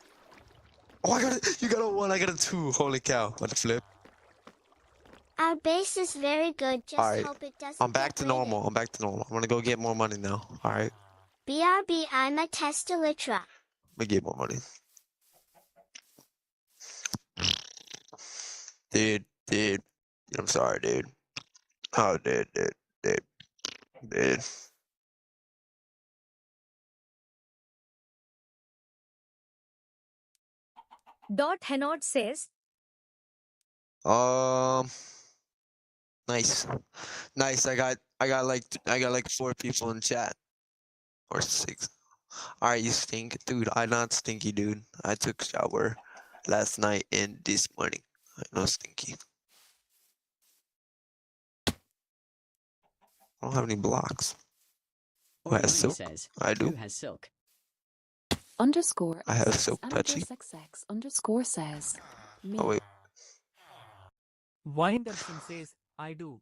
Oh, I got it. You got a 1. I got a 2. Holy cow. What a flip. our base is very good, just Alright. hope it doesn't I'm back get to normal. I'm back to normal. I'm gonna go get more money now. Alright. BRB, I'm a Testalitra. Let me get more money. Dude. I'm sorry, dude. Oh, dude. Dot Henod says, Nice. I got like 4 people in chat. Or 6. Alright, you stink. Dude, I'm not stinky, dude. I took a shower last night and this morning. I'm not stinky. I don't have any blocks. Who has Orioni silk? says, I do. who has silk? Underscore I have XX silk touchy. XX underscore says. Me. Oh wait. Winderson says, I do.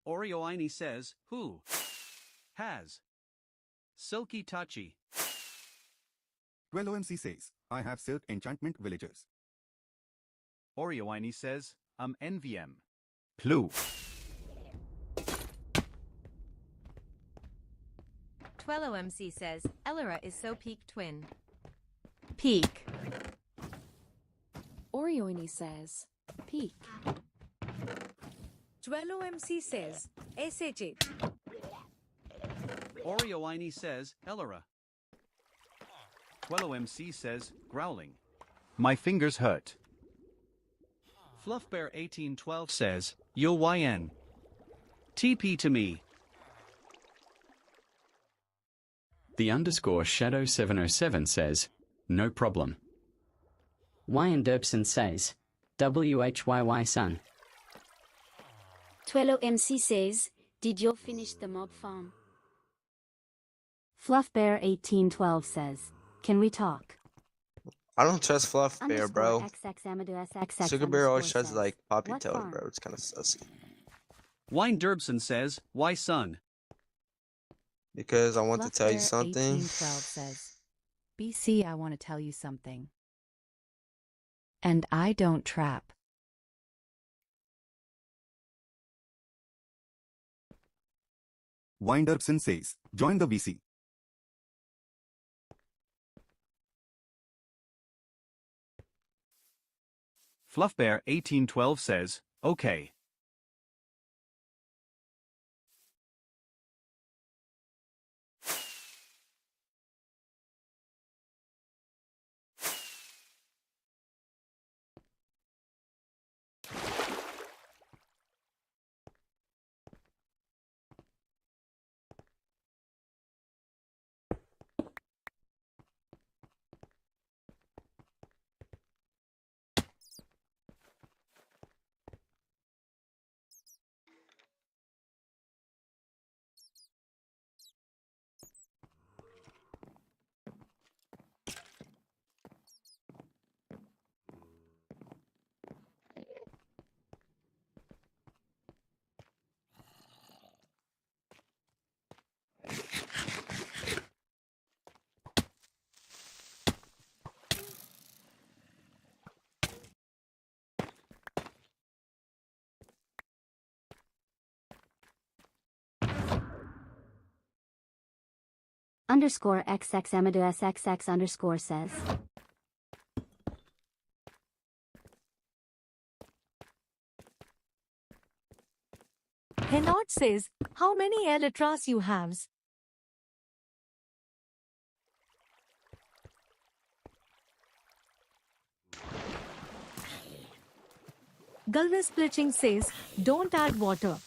Orioini says, who has silky touchy? 12OMC says, I have silk enchantment villagers. Orioini says, NVM. Plu. 12OMC says, Ellera is so peak twin. Peak. Orioini says. Peak. 12OMC says, SH8. Orioini says, Ellera. 12OMC says, growling. My fingers hurt. Fluffbear1812 says, Yo YN. TP to me. The underscore shadow 707 says, no problem. Wyan Derpson says, WHYY son. 12MC says, did you finish the mob farm? Fluffbear1812 says, can we talk? I don't trust Fluff Bear, bro. XX Amadou SXX Sugar Bear always underscore tries to says, like pop your what totem, farm? bro. It's kind of sussy. Wine Derbson says, why son? Because I want to tell you Fluffbear something. 1812 says, BC, I want to tell you something. And I don't trap. Winderson says, join the VC. Fluffbear1812 says, okay. Underscore XX Amadou SXX underscore says. Henot says, how many elytras you have? Gulvis Splitching says, don't add water.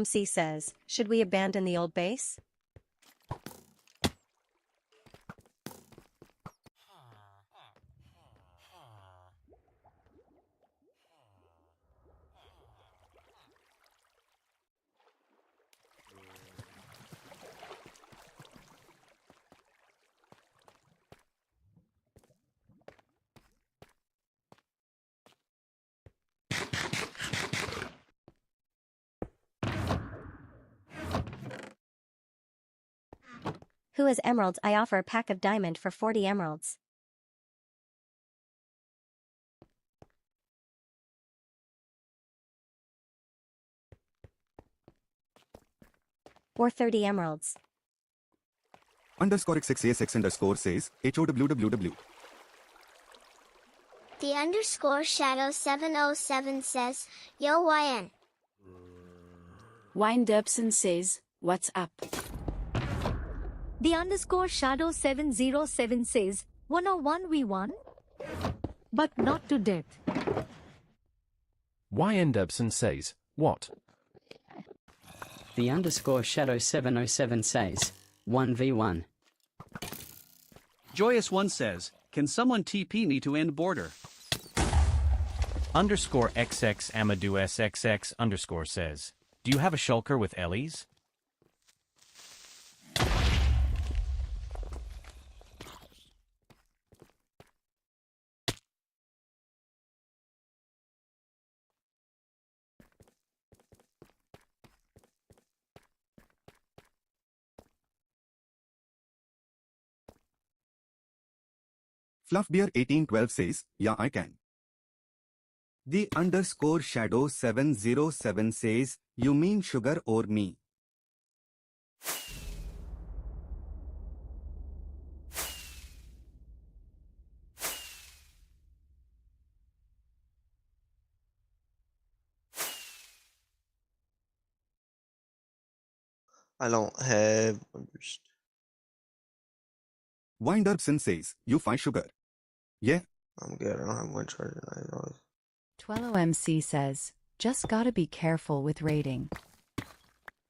MC says, should we abandon the old base? Who has emeralds? I offer a pack of diamond for 40 emeralds. Or 30 emeralds. Underscore XXASX underscore says, HOWWW. The underscore shadow 707 says, Yo YN. Windupson says, what's up? The underscore shadow 707 says, 101v1? But not to death. Windupson says, what? The underscore shadow 707 says, 1v1. Joyous1 says, can someone TP me to end border? Underscore XX Amadou SXX underscore says, do you have a shulker with Ellie's? Fluffbear1812 says, yeah I can. The underscore shadow 707 says, you mean sugar or me? I don't have. Winderson says, you find sugar. Yeah. I'm good. I don't have one charger. TwelloMC says, just gotta be careful with raiding.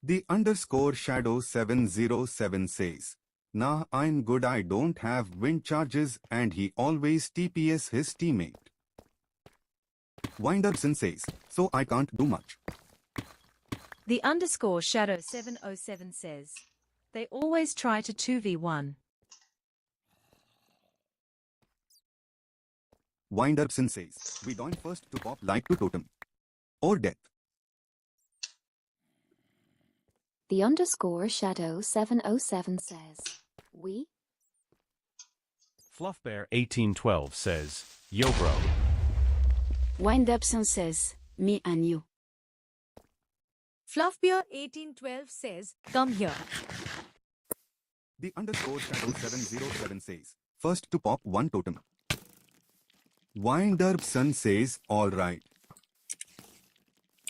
The underscore shadow 707 says, nah, I'm good. I don't have wind charges and he always TPS his teammate. Winderson says, so I can't do much. The underscore shadow 707 says, they always try to 2v1. Winderson says, we join first to pop like to totem. Or death. The underscore shadow 707 says, we? Fluffbear1812 says, yo bro. Windupson says, me and you. Fluffbear1812 says, come here. The underscore shadow 707 says, first to pop one totem. Winderson says, alright.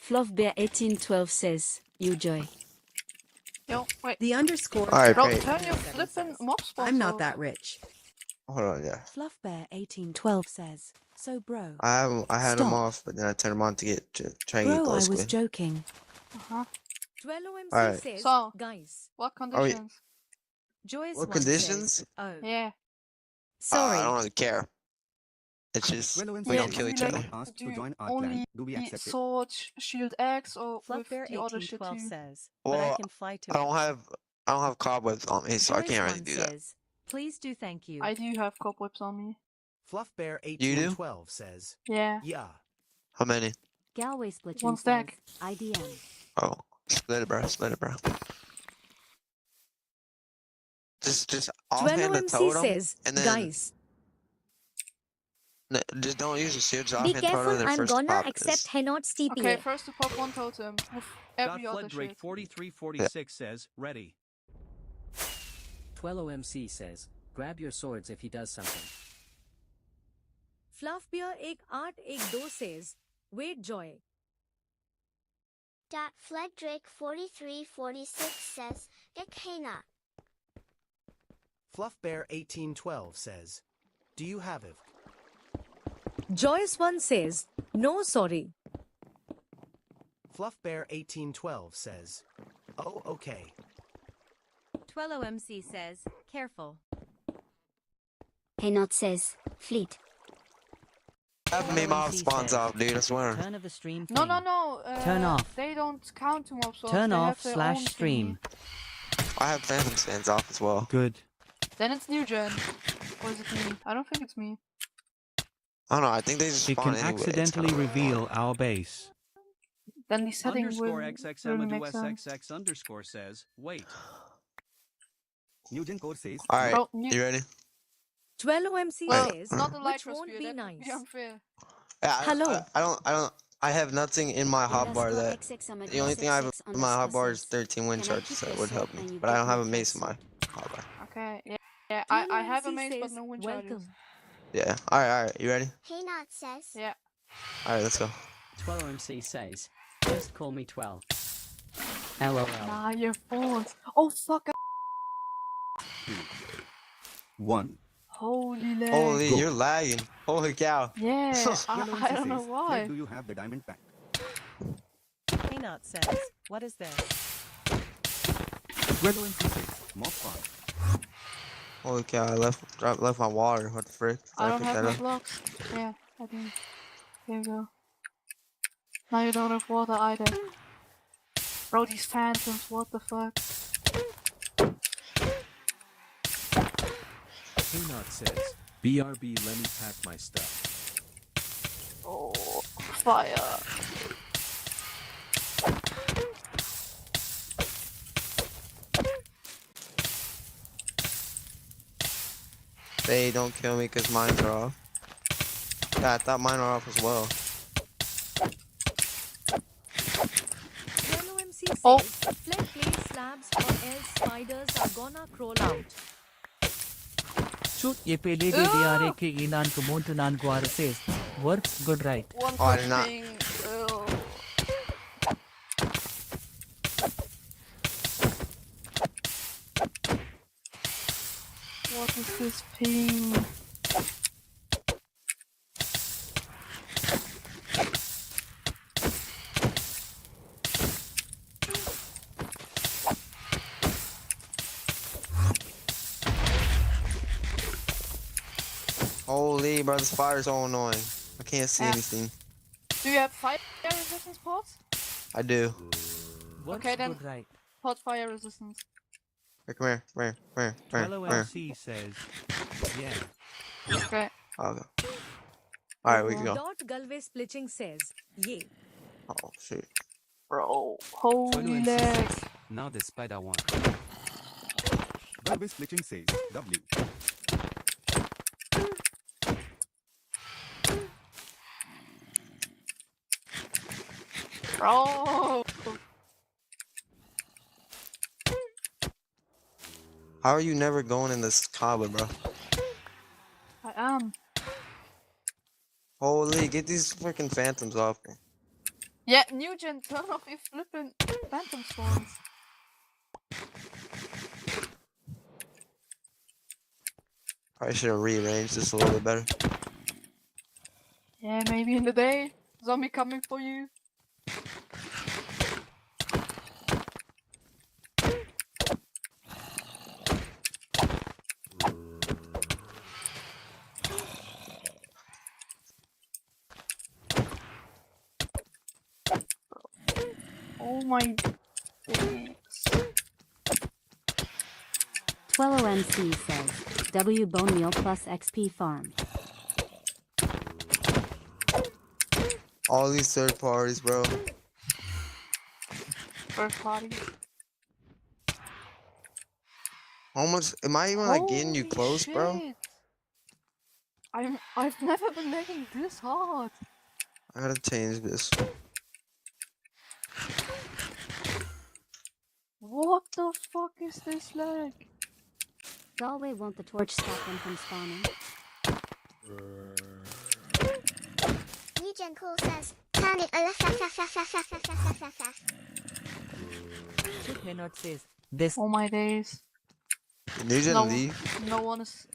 Fluffbear1812 says, you joy. Yo, wait. The underscore. Alright, Bro, great. turn your flippin' mob spawns I'm not off. that rich. Hold on, yeah. Fluffbear1812 says, so bro. I had them Stop. off, but then I turned them on to try and get Bro, glow I was squid. joking. 12OMC Alright. says, So, guys. what Are we- conditions? Joyous What one conditions? says, oh. Yeah. Sorry. I don't really care. It's just we don't kill each other. Asked Do to join our only clan. Do we accept it? sword, shield X, or with the other shit Fluffbear1812 too? says, but I Well, can fly to I don't have cobwebs on me, so I can't really do that. Says, please do thank you. I do have cobwebs on me. Fluffbear1812 says, Yeah. yeah. How many? Galway Splitchin One says, stack. IDM. Oh, split it, bro. Split it, bro. Just offhand the 12OMC totem, says, and then guys. just don't use the shield. Just Be offhand totem, careful, and then I'm first gonna pop accept this. Henot's TPA. Okay, first to pop one totem with every other shit. Drake 4346 says, ready. 12OMC says, grab your swords if he does something. Fluffbear1812 says, wait joy. Fleddrake 4346 says, Gekena. Fluffbear1812 says, do you have it? Joyous one says, no sorry. Fluffbear1812 says, oh, okay. 12OMC says, careful. Henot says, fleet. Have me mob spawns off, dude. I swear. Turn of the stream. No, no, no. Turn off. They don't count to mob spawns. Turn they off have their own / stream. I have phantom stands off as well. Good. thingy. Then it's new gen. Or is it me? I don't think it's me. I don't know. I think they just It spawn can anyway. accidentally reveal our base. Then the setting Underscore will XX really Amadou make sense. SXX underscore says, wait. Nugent Core says, Alright, Oh, you ready? 12OMC Well, says, not the which light won't be nice. unfair. Yeah, Hello. I have nothing in my hotbar that. XX The only thing I have in my hotbar is 13 wind charges, so it would help me. But I don't have a mace in my hotbar. Okay, yeah. I have a mace, but no wind charges. welcome. Yeah. Alright. You ready? Hey Not says. Yeah. Alright, let's go. TwelloMC says, just call me 12. LOL. Nah, your phones. Oh fuck. 1. Holy lag. Holy, you're lagging. Holy cow. Yeah, Yellow I MC don't know says, why. where do you have the diamond pack? Peanut says, what is this? Yellow MC says, mob farm. Holy cow, I left my water. What the frick? I don't pick have that no up? blocks. Yeah, I do. Here you go. Now you don't have water either. Bro, these phantoms, what the fuck? Peanut says, BRB, let me pack my stuff. Oh, fire. They don't kill me because mines are off. Yeah, I thought mine are off as well. MC says, flip place slabs or else spiders are gonna crawl out. Shoot EPDDDRAK E4 3 says, works good right. One Oh, I did not. thing. What is this ping? Holy, bro, this fire is so annoying. I can't see anything. Do you have fire resistance pots? I do. Okay then, Good right. pot fire resistance. Hey, come here, come here, come here, come here, come here. TwelloMC says, yeah. Okay. Okay. Alright, we can go. Dot Galway Splitching says, yay. Oh, shoot. Bro, holy lag. Now the spider one. Galway Splitching says, W. Bro. How are you never going in this Kaba, bro? I am. Holy, get these freaking phantoms off me. Yeah, new gen, turn off your flippin' phantom spawns. Probably should have rearranged this a little bit better. Yeah, maybe in the day. Zombie coming for you. Oh my days. TwelloMC says, W bone meal plus XP farm. All these third parties, bro. First party. How much? Am I even like getting you Holy close, bro? shit. I've never been lagging this hard. I gotta change this. What the fuck is this lag? Galway won't the torch stop them from spawning? Regen Cool says, turn it. Peanut says, this. Oh my days. Did you No, leave? no one is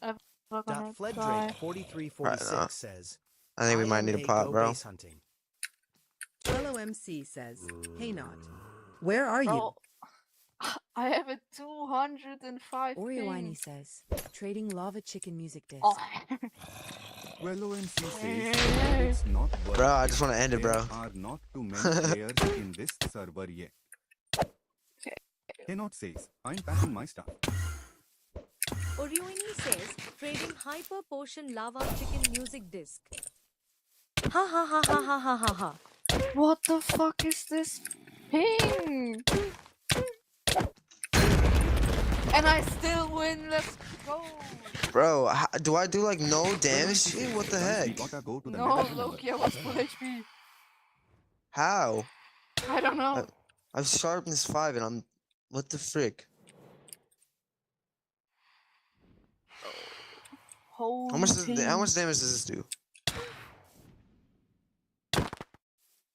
ever gonna die. 4346 says, I think we might need a pot, go bro. base hunting. TwelloMC says, hey Not, where are you? Bro, I have a 205 Oreowini ping. says, trading lava chicken music disc. Oh. Well, OMC says, it's not worth Bro, I just want to end it, bro. There are not too many players in this server yet. Kenot says, I'm packing my stuff. Orioni says, trading hyper potion lava chicken music disc. Ha ha ha ha ha ha ha ha. What the fuck is this ping? And I still win, let's go! Bro, do I do like no damage to you? What the heck? No, Loki, I was full HP. How? I don't know. I've sharpness 5 and I'm... What the frick? whole How much thing. damage does this do?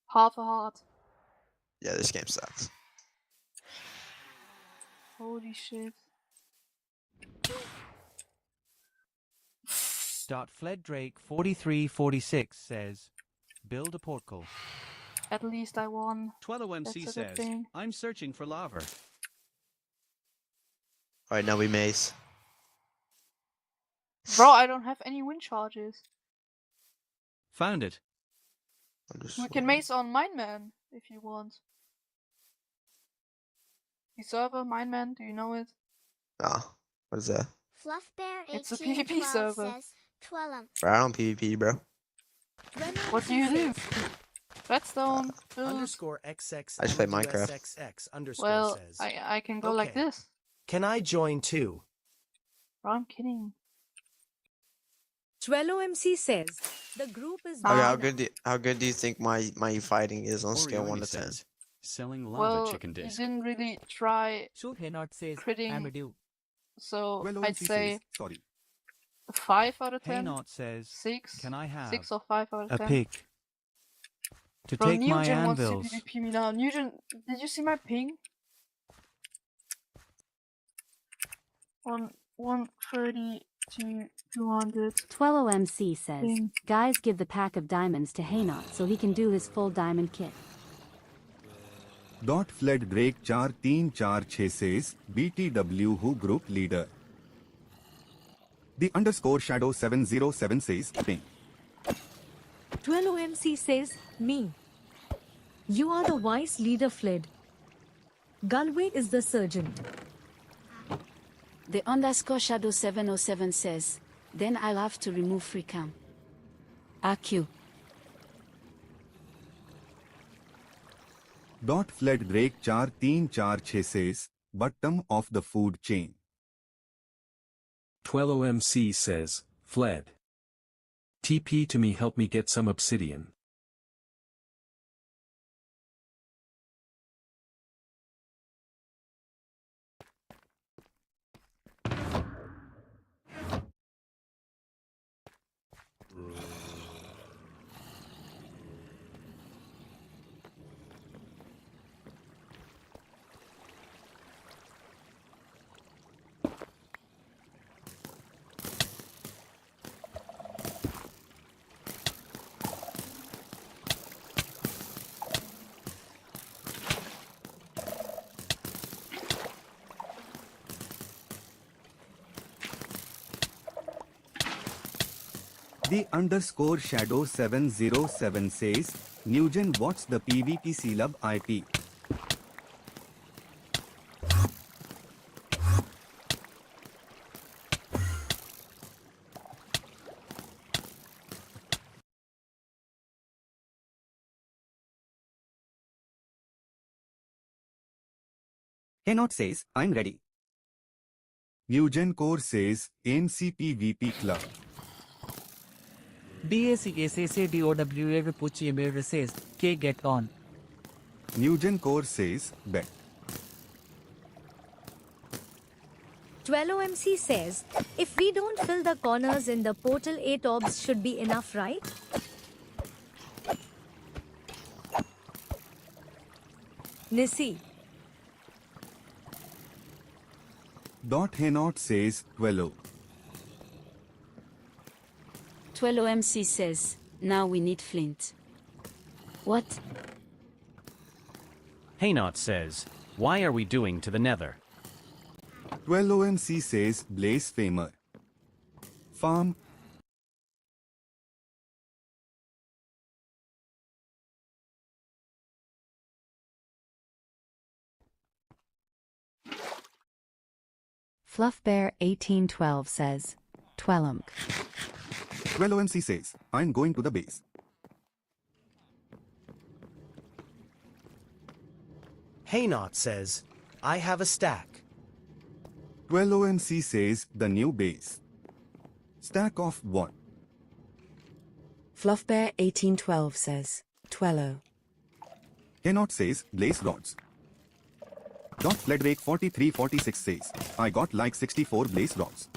Half a heart. Yeah, this game sucks. Holy shit. Fleddrake 4346 says, build a portal. At least I won. Twello-MC That's a good says, thing. I'm searching for lava. Alright, now we mace. Bro, I don't have any wind charges. Found it. We can mace on Mineman if you want. The server, Mineman, do you know it? Oh, what is that? Fluffbear It's a PvP 1812 server. says, Twellum. Bro, I don't PvP, bro. What do you do? Redstone. build. Underscore XX I just play Minecraft. XX underscore Well, says. I can go like Okay. this. Can I join too? Bro, I'm kidding. Twello-MC says, the group is Okay, how good do you think my fighting is on scale Orioni 1 to 10? says, selling lava Well, chicken you disc. didn't really try So Henot says, critting, I'm a dude. so Well, I'd ONC say says, sorry. 5 out of 10. Haynot says, 6. can I have 6 or 5 out of a 10. pick to Bro, take my Nugent wants to anvils? PvP me now. Nugent, did you see my ping? On 130 to 200. TwelloMC says, Ding. guys give the pack of diamonds to Haynot so he can do his full diamond kit. Dot fled Drake 4346 says, BTW who group leader. The underscore shadow 707 says, ping. Twello-MC says, me. You are the vice leader, Fled. Galway is the sergeant. The underscore shadow 707 says, then I'll have to remove free cam. AQ. Dot fled Drake 4346 says, bottom of the food chain. Twello-MC says, fled. TP to me, help me get some obsidian. The underscore shadow 707 says, Nugent what's the PvP CLub IP? Henot says, I'm ready. Nugent Core says, NCPVP Club. BACSACDOWA Pucci Emir says, K get on. Nugent Core says, bet. Twello-MC says, if we don't fill the corners in the portal, 8 orbs should be enough, right? Nissi. Dot Henot says, Twello. TwelloMC says, now we need flint. What? Haynot says, why are we doing to the nether? Twello-MC says, Blasphemer. Farm. Fluffbear 1812 says, Twellum. Twello-MC says, I'm going to the base. Haynot says, I have a stack. Twello-MC says, the new base. Stack of what? Fluffbear 1812 says, Twello. Henot says, blaze rods. Dot Fledwake 4346 says, I got like 64 blaze rods.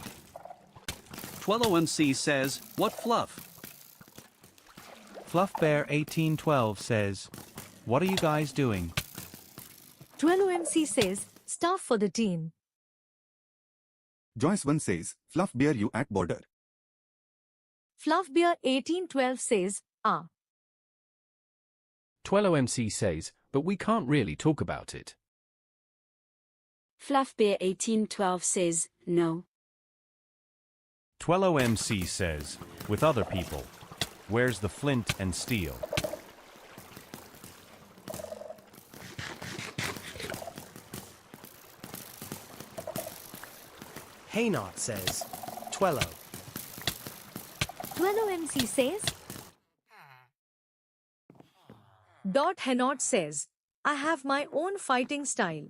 12OMC says, what fluff? FluffBear1812 says, what are you guys doing? 12OMC says, stuff for the team. Joyce1 says, Fluff bear you at border. FluffBear1812 says, ah. 12OMC says, but we can't really talk about it. FluffBear1812 says, no. 12OMC says, with other people, where's the flint and steel? Haynot says, Twello. 12OMC says, Hanot says, I have my own fighting style.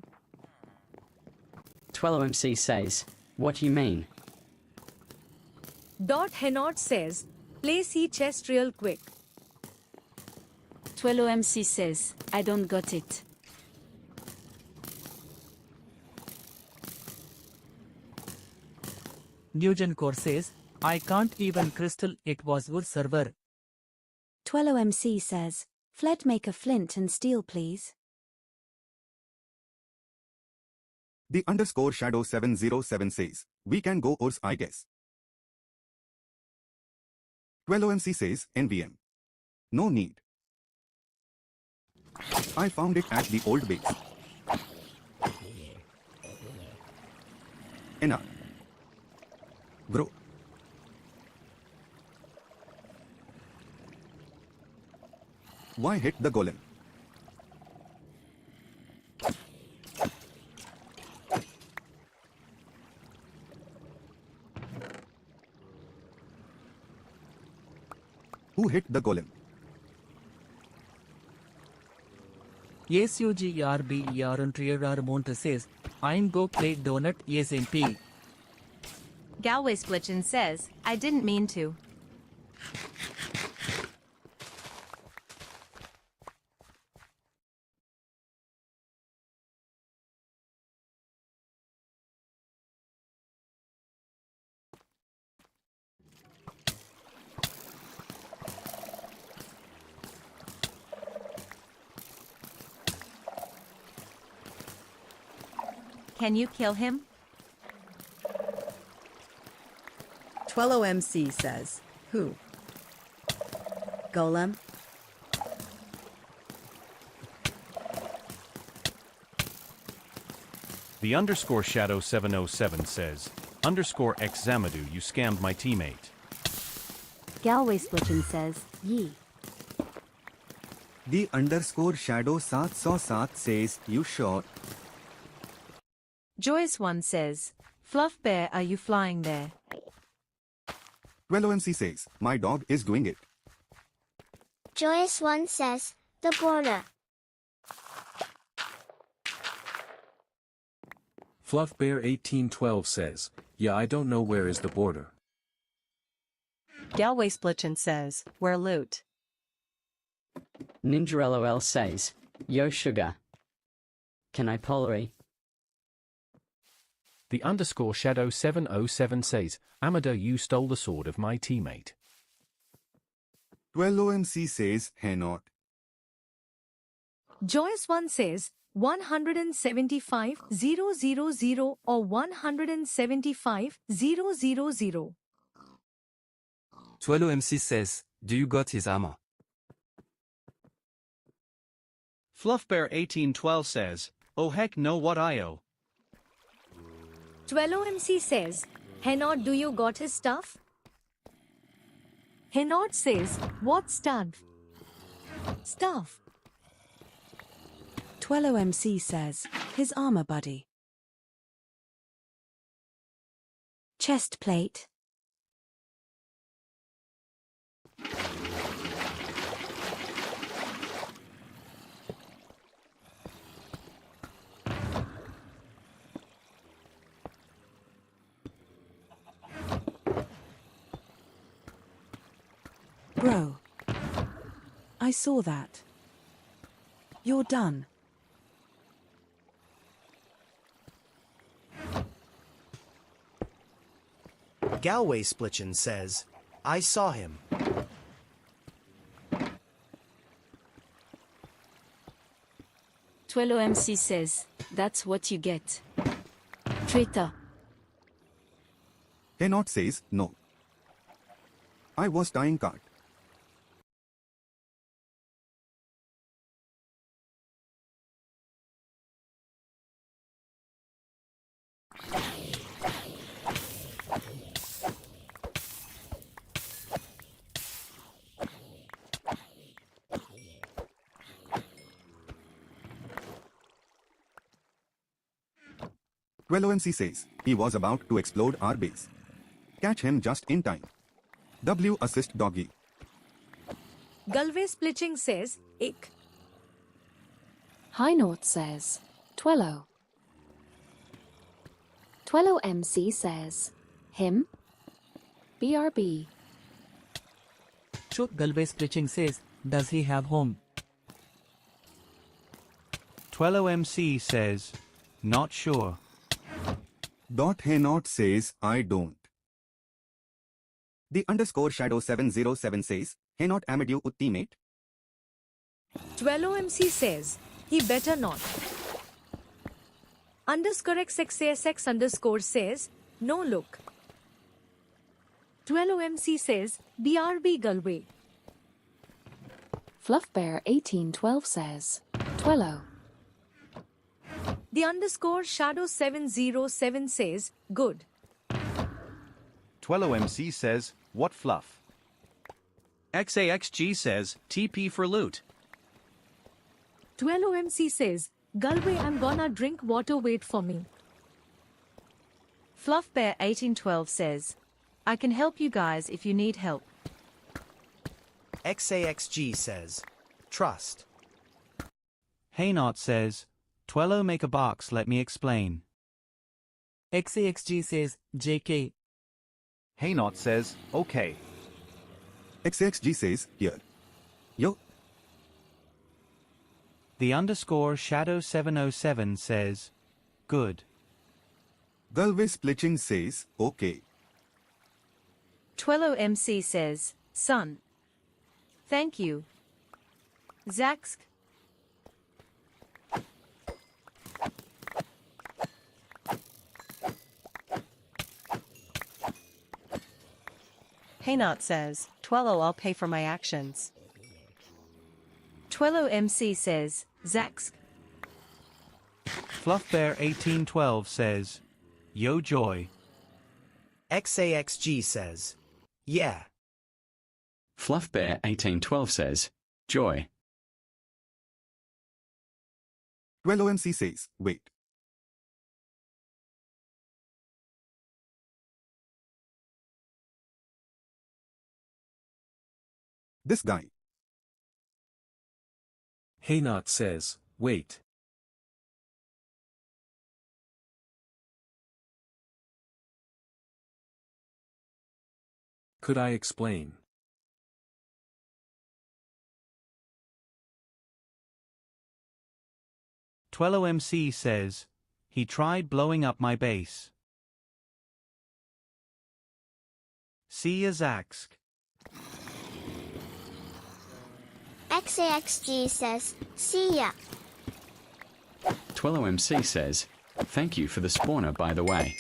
12OMC says, what do you mean? Hanot says, play sea chest real quick. 12OMC says, I don't got it. Nugencore says, I can't even crystal it was wood server. 12OMC says, Fled make a flint and steel please. The underscore shadow 707 says, we can go ors I guess. 12OMC says, NVM. No need. I found it at the old base. Enough. Bro. Why hit the golem? Who hit the golem? SUGRBER on Trier Monte says, I'm go play DonutSMP. Galway Splitchin says, I didn't mean to. Can you kill him? 12OMC says, who? Golem? The underscore shadow 707 says, underscore X Xamadou you scammed my teammate. Galway Splitchin says, ye. The underscore shadow 707 says, you sure? Joyce1 says, Fluff Bear are you flying there? 12OMC says, my dog is doing it. Joyous1 says, the border. FluffBear1812 says, yeah I don't know where is the border. Galway Splitchin says, where loot? NinjaLOL says, yo sugar. Can I Polary? The underscore shadow 707 says, Amado you stole the sword of my teammate. 12OMC says, Haynot. Joyous1 says, 175,000 or 175,000. 12OMC says, do you got his armor? FluffBear1812 says, oh heck no what I owe. 12OMC says, Henot do you got his stuff? Henot says, what stuff? Stuff. 12OMC says, his armor buddy. Chest plate. Bro. I saw that. You're done. Galway Splitchin says, I saw him. Twello MC says, that's what you get. Traitor. Cannot says, no. I was tying cart. OMC says, he was about to explode our base. Catch him just in time. W assist doggy. Galway Splitching says, ick. High Note says, Twello. Twello MC says, him. BRB. Shoot Galway Splitching says, does he have home? Twello MC says, not sure. Dot Haynot says, I don't. The underscore shadow 707 says, Haynot Amadou teammate. Twello MC says, he better not. Underscore XXASX underscore says, no look. Twello MC says, BRB Galway. Fluffbear1812 says, Twello. The underscore shadow 707 says, good. Twello MC says, what fluff? XAXG says, TP for loot. Twello MC says, Galway, I'm gonna drink water, wait for me. Fluffbear1812 says, I can help you guys if you need help. XAXG says, trust. Haynot says, Twello make a box, let me explain. XAXG says, JK. Haynot says, okay. XAXG says, here. Yo. The underscore shadow 707 says, good. Galway Splitching says, okay. Twello MC says, son. Thank you. Zaxk. Haynot says, Twello, I'll pay for my actions. Twello MC says, Zaxk. Fluffbear1812 says, yo joy. XAXG says, yeah. Fluffbear1812 says, joy. OMC says, wait. This guy. Haynot says, wait. Could I explain? Twello MC says, he tried blowing up my base. See ya, Zaxk. XAXG says, see ya. Twello MC says, thank you for the spawner, by the way.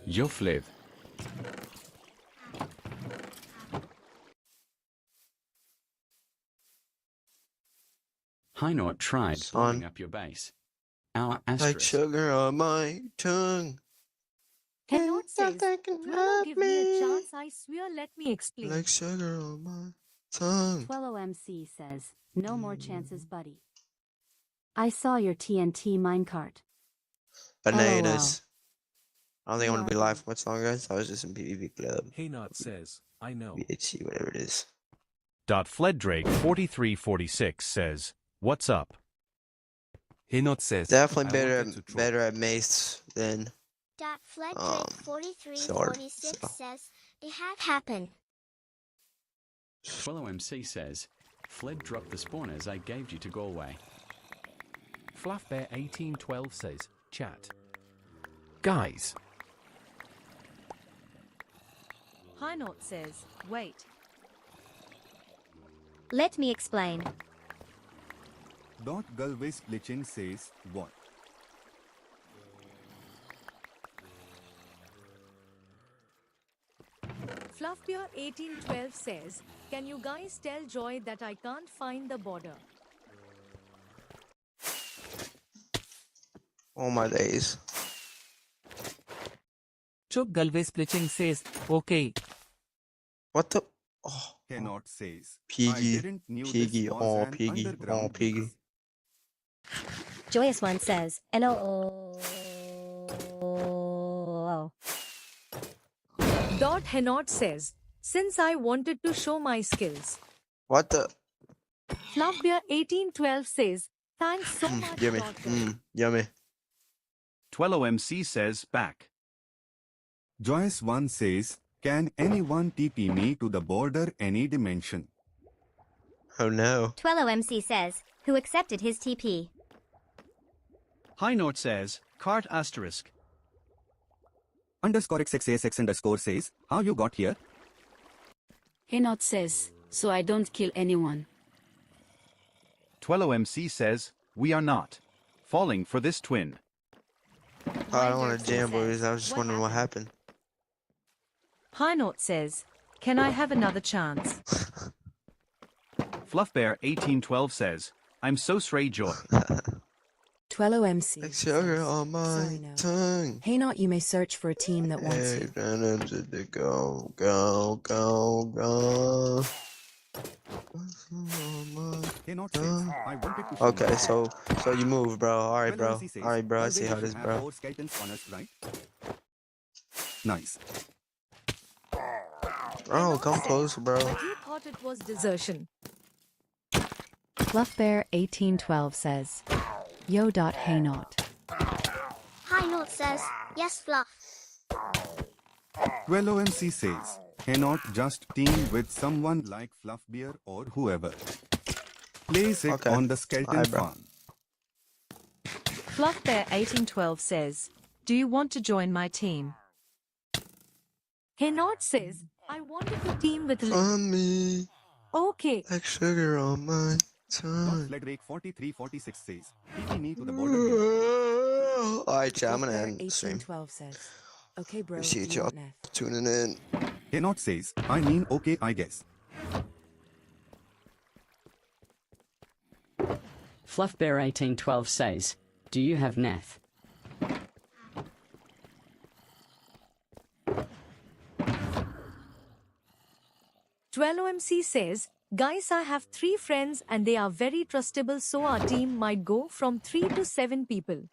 Yo fliv. Haynot tried blowing up your base. Our Like asterisk. sugar on my tongue. Haynot says, Twello, give me a chance, I swear, let me explain. Like sugar on my tongue. Twello MC says, no more chances, buddy. I saw your TNT minecart. Bananas. I don't think I'm gonna be live for much longer, guys. I was just in PvP club. Haynot says, I know. VHC, whatever it is. Fleddrake4346 says, what's up? Haynot says, Definitely I better wanted to try. better at mace than Fleddrake4346 says, it had happened. Twello MC says, Fled dropped the spawners I gave you to Galway. Fluffbear1812 says, chat. Guys. High Note says, wait. Let me explain. Dot Galvez Glitching says, what? Fluffbear1812 says, can you guys tell Joy that I can't find the border? Oh my days. Chuck Galvez Splitching says, okay. What the? Oh. Cannot says, Piggy. I didn't knew Piggy. this was Oh, an Piggy. Oh, underground Piggy. base. Joyous One says, NO. Dot Henot says, since I wanted to show my skills. What the? Fluffbear1812 says, thanks so much. Yummy. Dot. Yummy. TwelloMC says, back. Joyce 1 says, can anyone TP me to the border any dimension? Oh no. Twello MC says, who accepted his TP. High Note says, cart asterisk. Underscore XXASX underscore says, how you got here? Henot says, so I don't kill anyone. TwelloMC says, we are not falling for this twin. Oh, I don't want to jam, boys. I was just wondering what happened. High Note says, can I have another chance? Fluffbear1812 says, I'm so stray Joy. Twello MC. Sugar on my tongue. Hey, not you may search for a team that wants you. Go, go, go, go. Okay, so you move, bro. Alright, bro. Alright, bro. I see how this, bro. Nice. Bro, come close, bro. He thought it was desertion. Fluffbear1812 says, yo. Hey not. High Note says, yes, Fluff. 12OMC says, cannot just team with someone like Fluffbear or whoever. Place it on the skeleton farm. Fluffbear1812 says, do you want to join my team? Henot says, I wanted to team with On me. Okay. Like sugar on my tongue. Fledrake 4346 says, TP me to the border. Alright, chat, I'm gonna end the stream. 1812 says, okay, bro. Appreciate y'all tuning in. Cannot says, I mean okay, I guess. Fluffbear1812 says, do you have Neth? TwelloMC says, guys, I have 3 friends and they are very trustable, so our team might go from 3 to 7 people.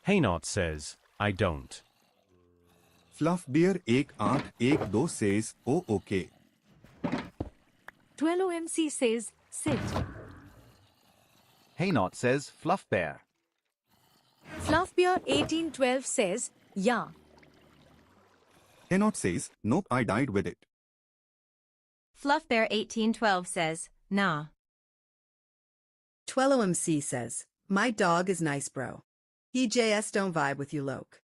Haynot says, I don't. Fluffbear 1812 says, oh okay. 12OMC says, sit. Haynot says, Fluffbear. Fluffbear1812 says, yeah. Cannot says, nope, I died with it. Fluffbear1812 says, nah. Twello MC says, my dog is nice, bro. EJS don't vibe with you, Loke.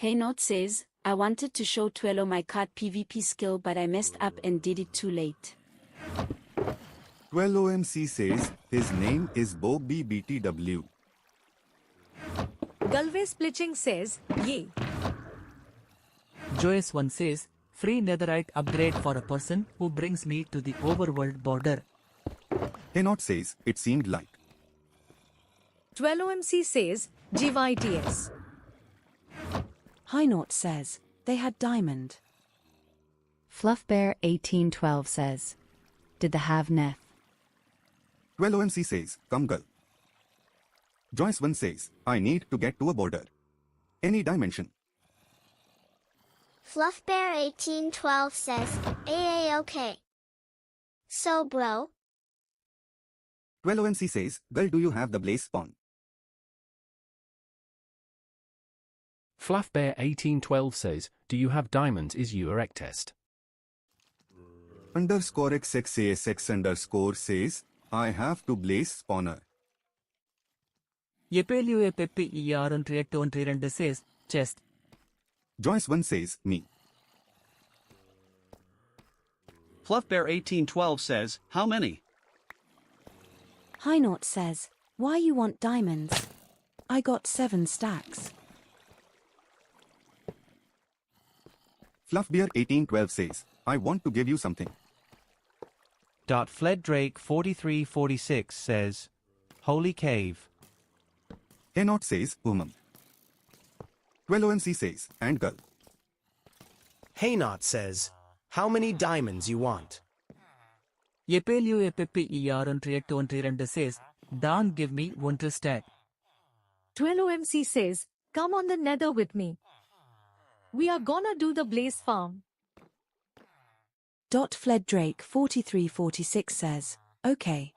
Haynot says, I wanted to show Twello my card PvP skill, but I messed up and did it too late. 12OMC says, his name is Bobby BTW. Galvez Splitching says, yay. Joyous One says, free netherite upgrade for a person who brings me to the overworld border. Cannot says, it seemed like. 12OMC says, GYTS. High Note says, they had diamond. Fluffbear1812 says, did the have Neth? 12OMC says, come girl. Joyce 1 says, I need to get to a border. Any dimension. Fluffbear1812 says, okay. So, bro. 12OMC says, girl, do you have the blaze spawn? Fluffbear1812 says, do you have diamonds is your egg test? Underscore XXASX underscore says, I have to blaze spawner. Epelue says, chest. Joyce 1 says, me. FluffBear1812 says, how many? High Knot says, why you want diamonds? I got 7 stacks. FluffBear1812 says, I want to give you something. FledDrake4346 says, Holy Cave. Henot says, 12OMC says, and girl. Haynot says, how many diamonds you want? Epelue says, Dan give me 1 stack. 12OMC says, come on the nether with me. We are gonna do the blaze farm. FledDrake4346 says, okay.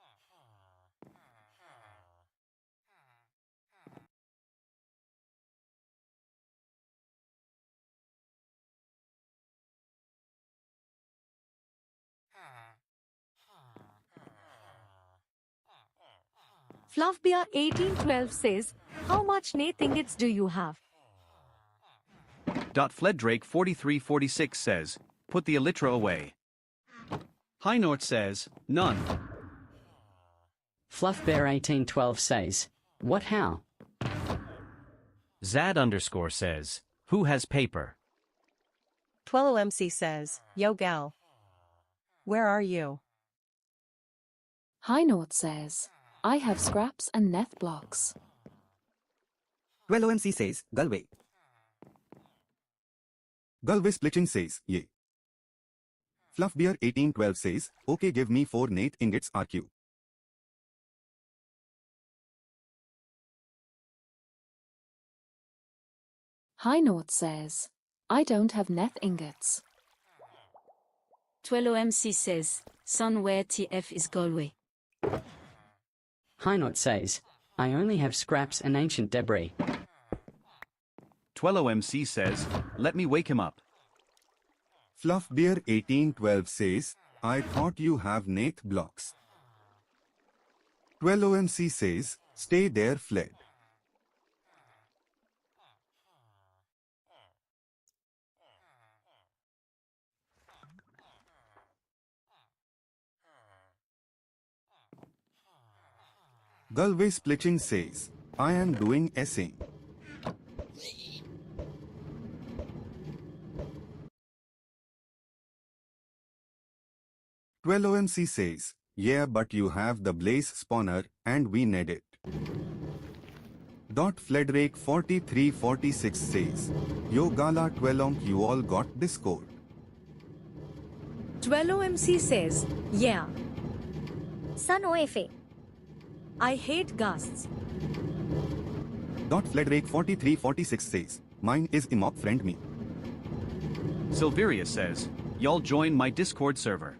FluffBear1812 says, how much Nate ingots do you have? FledDrake4346 says, put the elytra away. Highnorth says, none. FluffBear1812 says, what how? Zad_ says, who has paper? 12OMC says, yo gal. Where are you? High North says, I have scraps and neth blocks. 12OMC says, Galway. Galway Splitching says, yay. FluffBear1812 says, okay, give me 4 Nate ingots RQ. High North says, I don't have neth ingots. 12OMC says, son where TF is Galway. Highnote says, I only have scraps and ancient debris. 12OMC says, let me wake him up. FluffBear1812 says, I thought you have Nate blocks. 12OMC says, stay there fled. Galway Splitching says, I am doing essaying. OMC says, yeah, but you have the blaze spawner and we need it. FledRake4346 says, yo gala 12 you all got Discord. 12OMC says, yeah. Sun OFA. I hate ghasts. FledRake4346 says, mine is Imop friend me. Silveria says, y'all join my Discord server.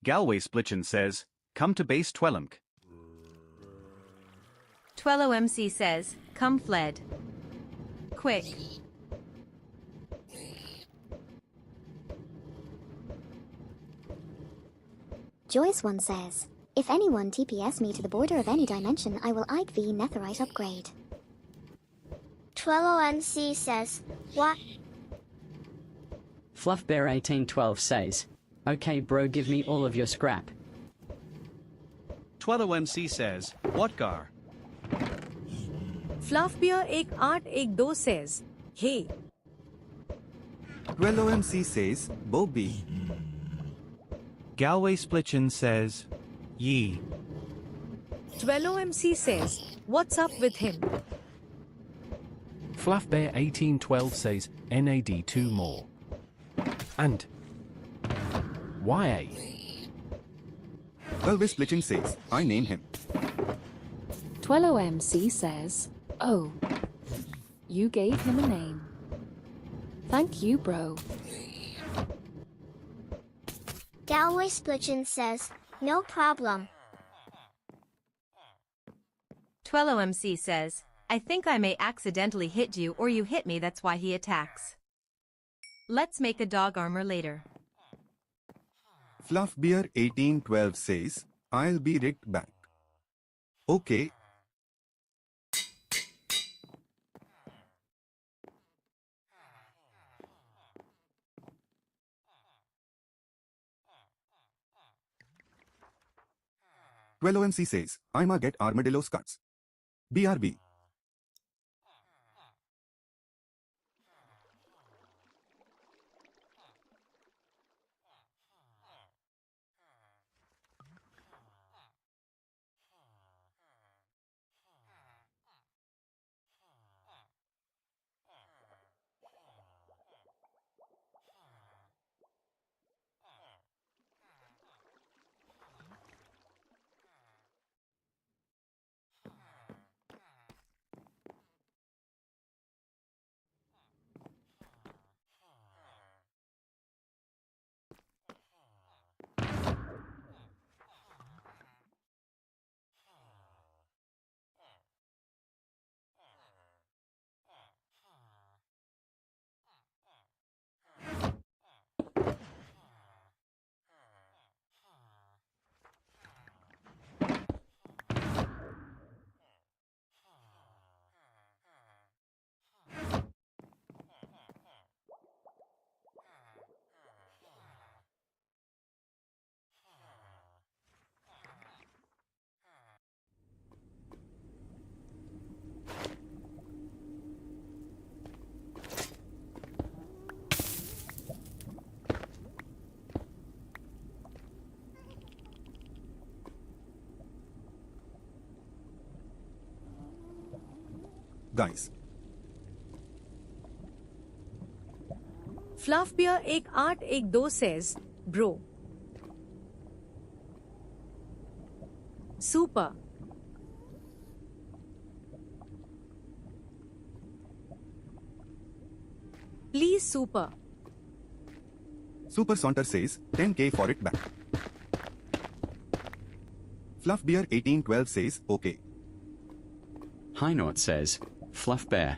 Galway Splitchin says, come to base Twelumk. 12OMC says, come fled. Quick. Joyce 1 says, if anyone TPS me to the border of any dimension, I will IV netherite upgrade. 12OMC says, what? FluffBear1812 says, okay bro, give me all of your scrap. 12OMC says, what gar? FluffBear1812 says, hey. 12OMC says, Bobby. Galway Splitchin says, ye. 12OMC says, what's up with him? FluffBear1812 says, NAD2 more. And YA. Galway Splitching says, I name him. 12OMC says, oh, you gave him a name. Thank you, bro. Galway Splitchin says, no problem. TwelloMC says, I think I may accidentally hit you or you hit me, that's why he attacks. Let's make a dog armor later. Fluffbear 1812 says, I'll be right back. Okay. OMC says, I'ma get armadillo's cuts. BRB. Guys. Fluffbear 1812 says, bro. Super. Please super. Super Saunter says, 10k for it back. Fluffbear 1812 says, okay. High Note says, Fluff Bear.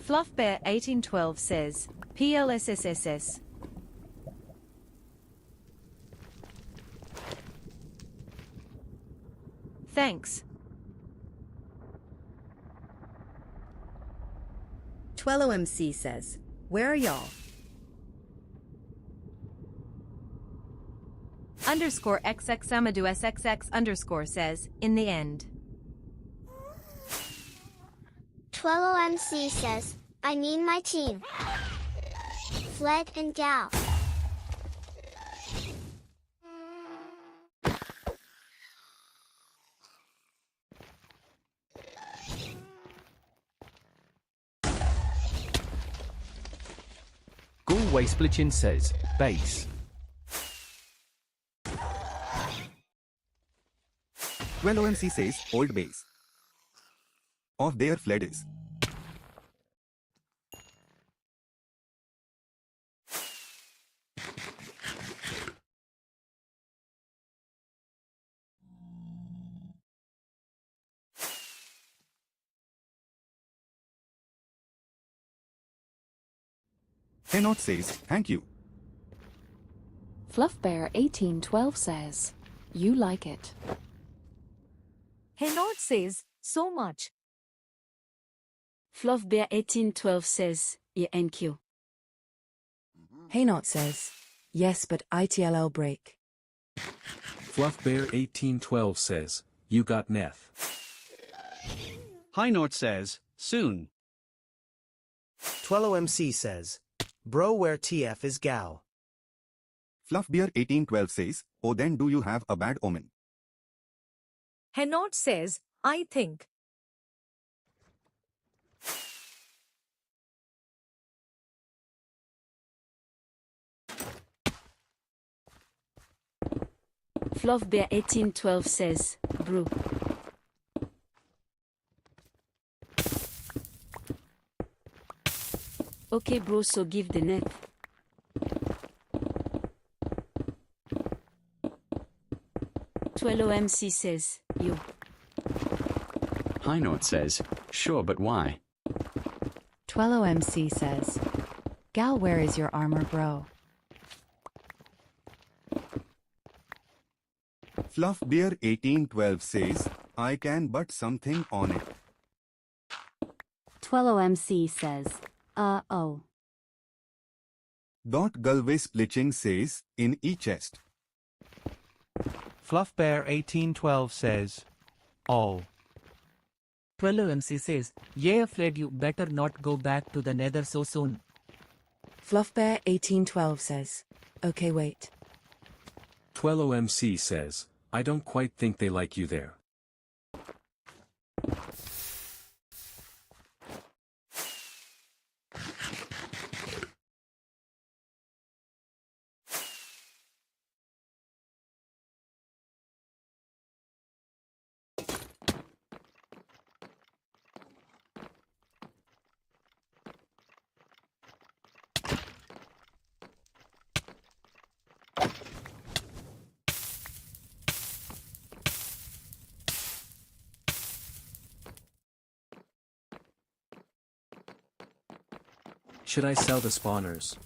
Fluffbear 1812 says, PLSSSS. Thanks. TwelloMC says, where are y'all? Underscore XX Amadou SXX underscore says, in the end. TwelloMC says, I mean my team. Fled and Gal. Galway Splitchin says, base. OMC says, old base. Of their fled is. Cannot says, thank you. Fluffbear 1812 says, you like it. Henot says, so much. Fluffbear 1812 says, ENQ. Haynot says, yes, but ITLL break. Fluffbear 1812 says, you got Neth. High North says, soon. TwelloMC says, bro where TF is gal. Fluffbear 1812 says, oh then do you have a bad omen? Henot says, I think. Fluffbear 1812 says, bro. Okay bro, so give the net. MC says, yo. High Note says, sure, but why? MC says, gal, where is your armor, bro? Fluffbear 1812 says, I can but something on it. MC says, oh. Gulway Splitching says, in e-chest. Fluffbear1812 says, oh. 12MC says, yeah, Fred, you better not go back to the nether so soon. Fluffbear1812 says, okay, wait. 12MC says, I don't quite think they like you there. Should I sell the spawners?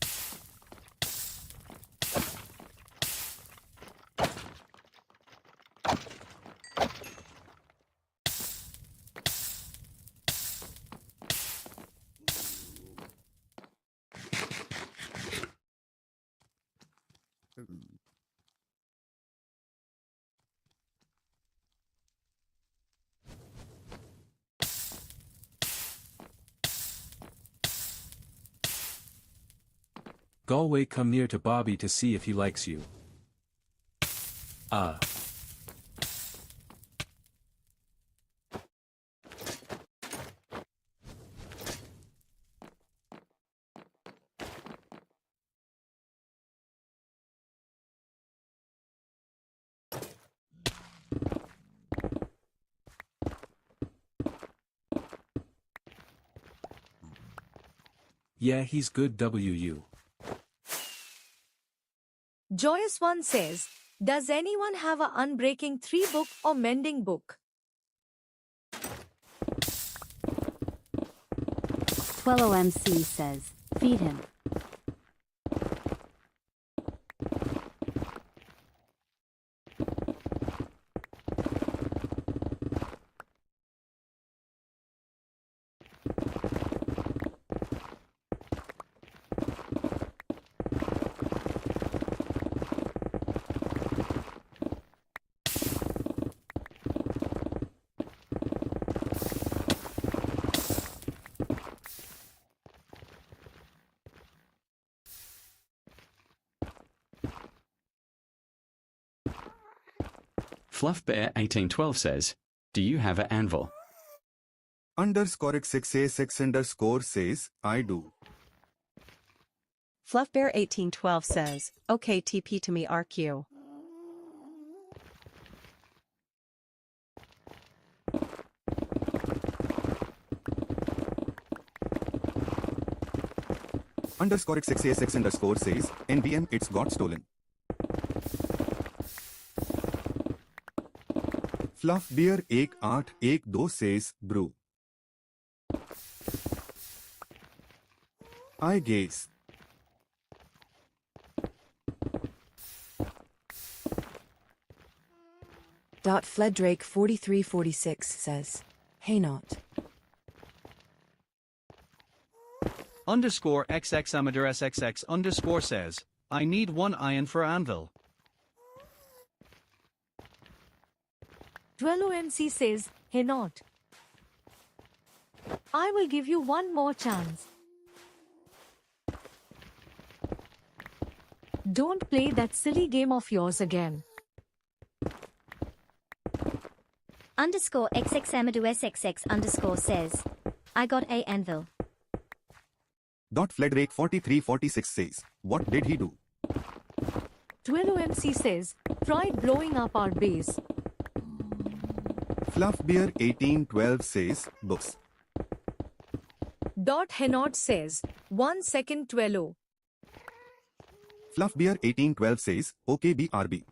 Galway, come near to Bobby to see if he likes you. Yeah, he's good. WU. Joyous One says, does anyone have a Unbreaking 3 book or Mending book? 12MC says, feed him. Fluffbear1812 says, do you have an anvil? _x6a6_ says, I do. Fluffbear1812 says, okay, TP to me RQ. _x6a6_ says, NBM, it's got stolen. Fluffbear 1812 says, brew. I guess. Fleddrake4346 says, hey not. _XX Amador SXX_ says, I need 1 iron for anvil. 12MC says, hey not. I will give you one more chance. Don't play that silly game of yours again. _XX_SXX_ says, I got a anvil. Fledrake4346 says, what did he do? 12MC says, tried blowing up our base. Fluffbear1812 says, books. Henot says, 1 second 12. Fluffbear 1812 says, okay BRB.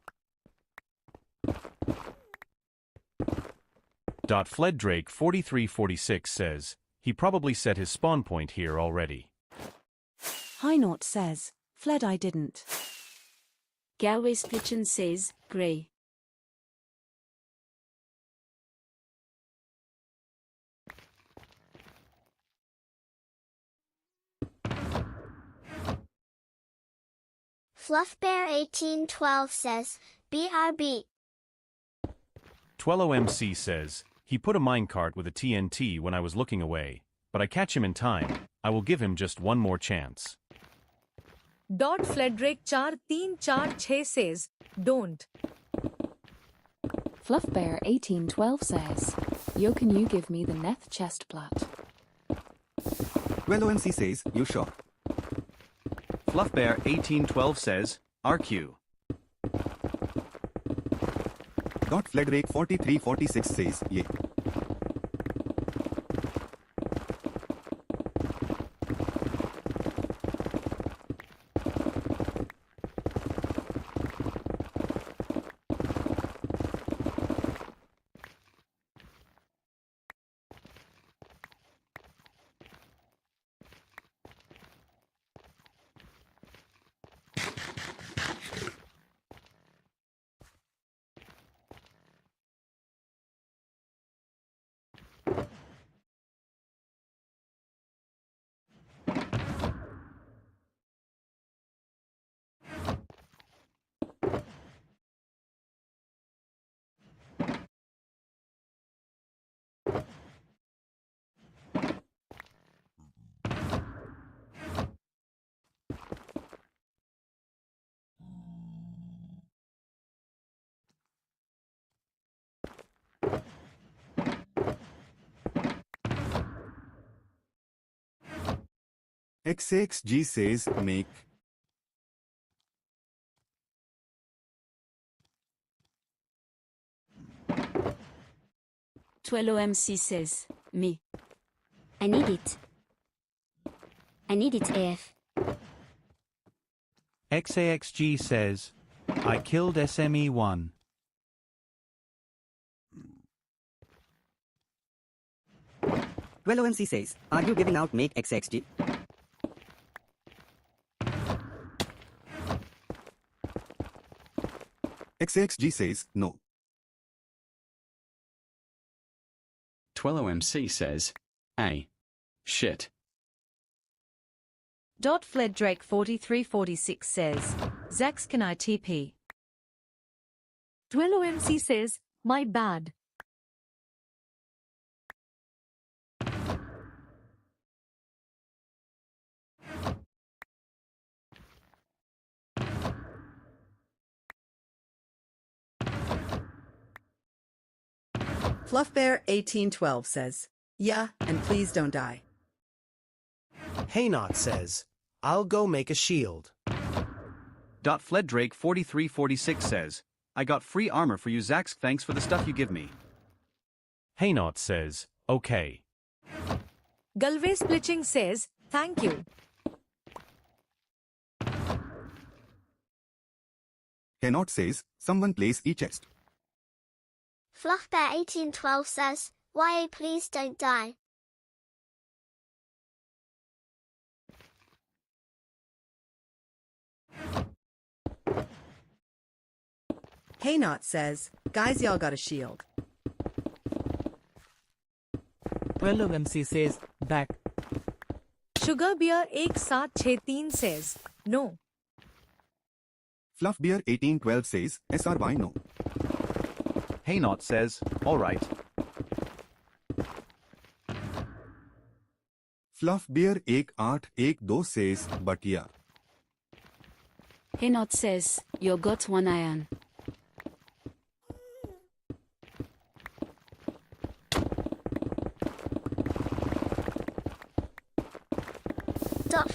Fleddrake 4346 says, he probably set his spawn point here already. Hynaught says, Fled I didn't. Galway's Pigeon says, grey. Fluffbear 1812 says, BRB. TwelloMC says, he put a minecart with a TNT when I was looking away, but I catch him in time. I will give him just one more chance. Fledrake 4346 says, don't. Fluffbear 1812 says, yo, can you give me the neth chest plot? 12OMC says, you sure? Fluffbear 1812 says, RQ. Fledrake 4346 says, yeah. XXG says, make. TwelloMC says, me. I need it. I need it AF. XAXG says, I killed SME1. OMC says, are you giving out make XXG? XXG says, no. 12OMC says, A. Shit. Fleddrake 4346 says, Zax, can I TP? 12OMC says, my bad. Fluffbear 1812 says, yeah, and please don't die. Hynaught says, I'll go make a shield. Fleddrake 4346 says, I got free armor for you Zax, thanks for the stuff you give me. Hynaught says, okay. Galway Splitching says, thank you. Cannot says, someone place each chest. Fluffbear 1812 says, YA please don't die. Hynaught says, guys, y'all got a shield. 12MC says, back. Sugar Bear 1763 says, no. Fluffbear 1812 says, SRY no. Hynaught says, alright. Fluffbear 1812 says, but yeah. Hynaught says, you got one iron.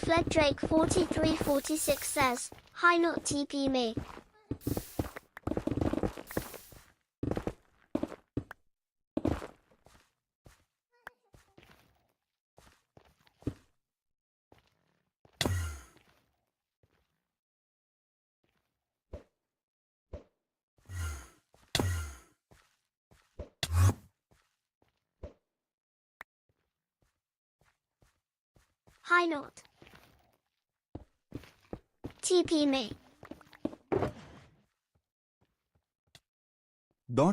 Fleddrake 4346 says, Hynaught TP me. Hi Not. TP me.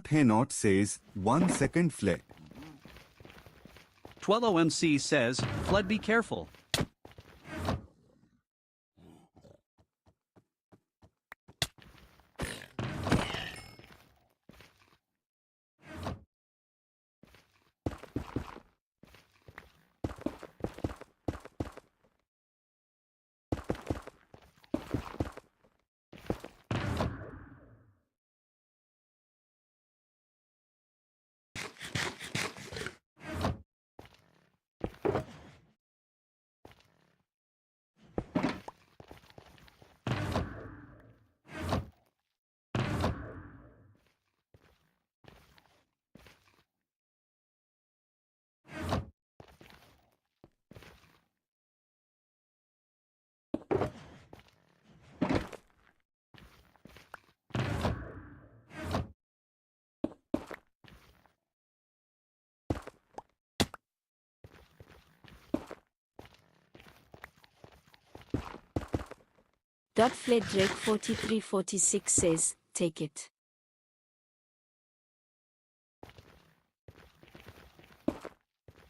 Hey Not says, 1 second Fled. TwelloMC says, Fled be careful. Fled Drake 4346 says, take it.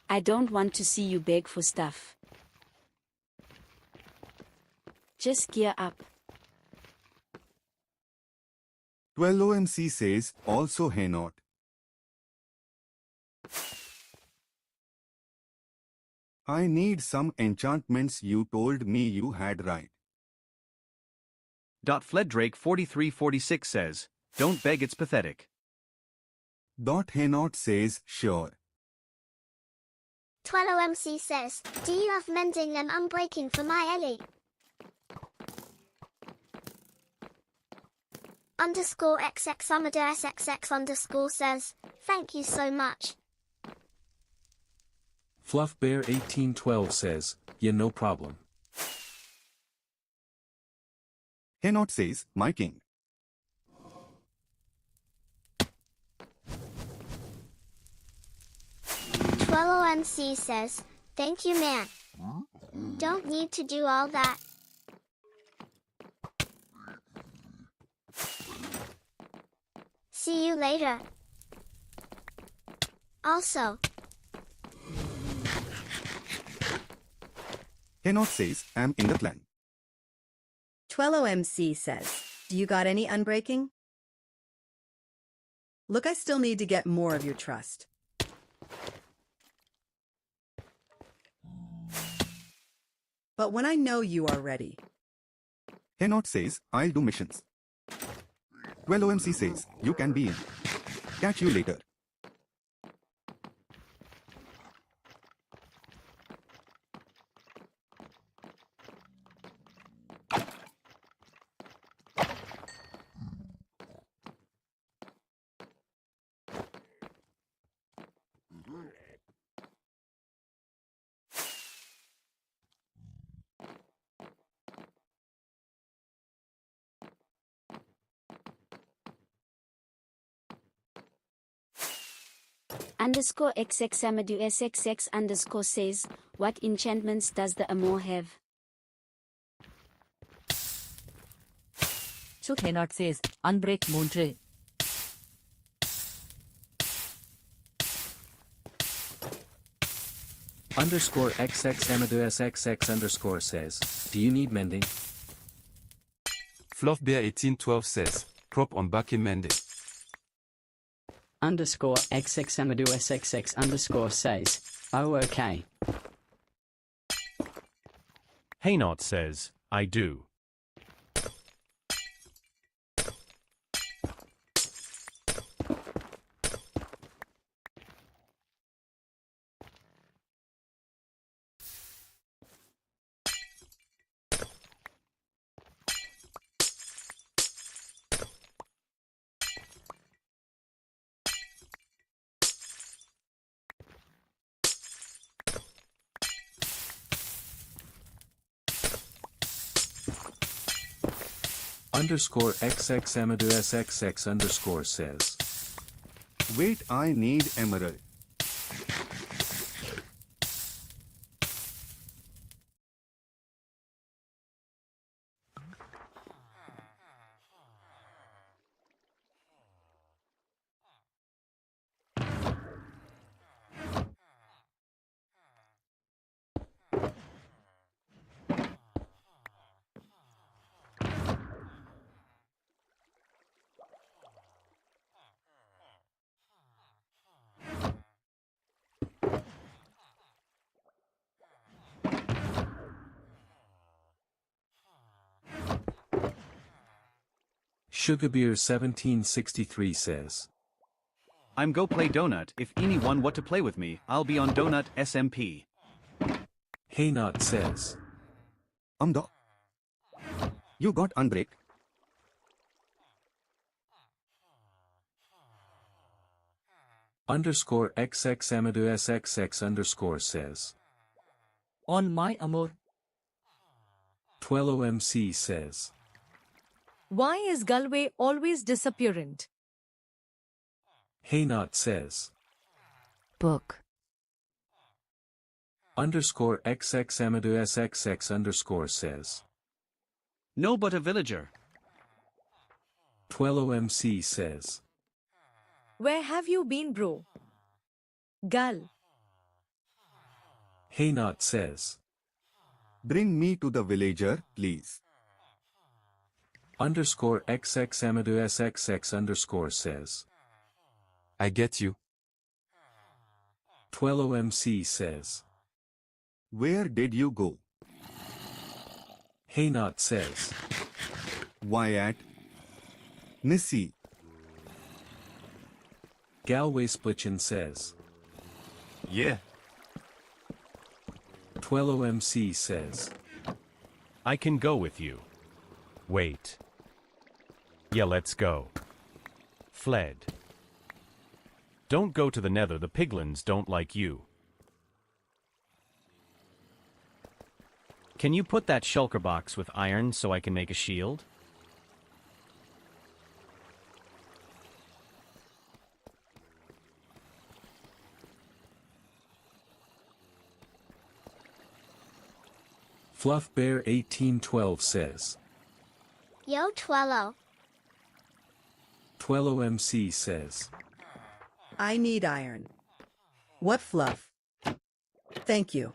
I don't want to see you beg for stuff. Just gear up. 12OMC says, also Hey Not. I need some enchantments, you told me you had right. Fleddrake 4346 says, don't beg, it's pathetic. Hey Not says, sure. 12OMC says, do you have mending and unbreaking for my Ellie? Underscore XX Amadou SXX underscore says, thank you so much. FluffBear1812 says, yeah, no problem. Hey Not says, my king. TwelloMC says, thank you man. Don't need to do all that. See you later. Also, Hey Not says, I'm in the plan. 12OMC says, do you got any unbreaking? Look, I still need to get more of your trust. But when I know you are ready. Hey Not says, I'll do missions. 12OMC says, you can be in. Catch you later. Underscore XX Amadou SXX underscore says, what enchantments does the Amor have? Hey Not says, unbreak Montre. Underscore XX Amadou SXX underscore says, do you need mending? FluffBear1812 says, prop on back in mending. Underscore XX Amadou SXX underscore says, oh okay. Hey Not says, I do. Underscore XX Amadou SXX underscore says, wait, I need emerald. Sugarbeer1763 says. I'm go play Donut. If anyone want to play with me, I'll be on DonutSMP. Haynot says. Do. You got unbreak. Underscore XX Amadou SXX underscore says. On my amor. Twello MC says. Why is Galway always disappearant? Haynot says. Book. Underscore XX Amadou SXX underscore says. No but a villager. Twello MC says. Where have you been, bro? Gal. Haynot says. Bring me to the villager, please. Underscore XX Amadou SXX underscore says. I get you. Twello MC says. Where did you go? Haynot says. Why at Nissi? Galway Splitchin says. Yeah. Twello MC says. I can go with you. Wait. Yeah, let's go. Fled. Don't go to the nether, the piglins don't like you. Can you put that shulker box with iron so I can make a shield? Fluffbear1812 says. Yo, Twello. Twello MC says. I need iron. What fluff? Thank you.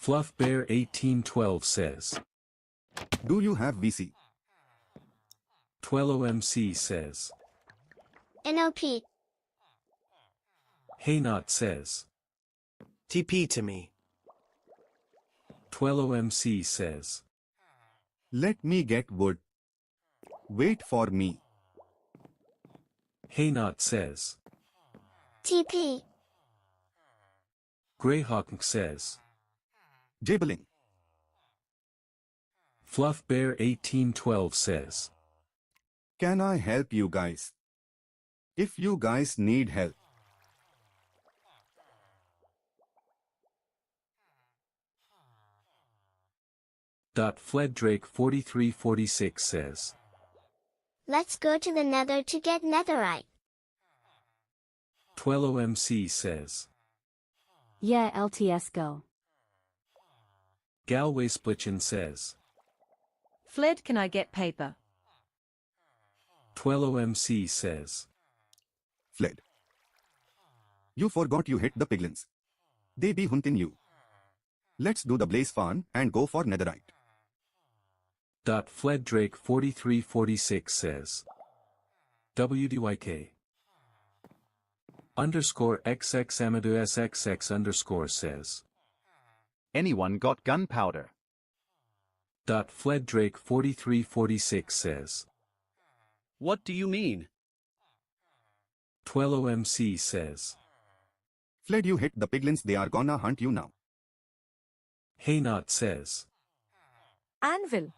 Fluffbear1812 says. Do you have VC? Twello MC says. NOP. Haynot says. TP to me. Twello MC says. Let me get wood. Wait for me. Haynot says. TP. Greyhawk says. Jabbling. Fluffbear1812 says. Can I help you guys? If you guys need help. Fleddrake4346 says. Let's go to the nether to get netherite. Twello MC says. Yeah, LTS go. Galway Splitchin says. Fled, can I get paper? Twello MC says. Fled. You forgot you hit the piglins. They be hunting you. Let's do the blaze farm and go for netherite. Fleddrake4346 says. WDYK. Underscore XX Amadou SXX underscore says. Anyone got gunpowder? Fleddrake4346 says. What do you mean? Twello MC says. Fled, you hit the piglins, they are gonna hunt you now. Haynot says. Anvil.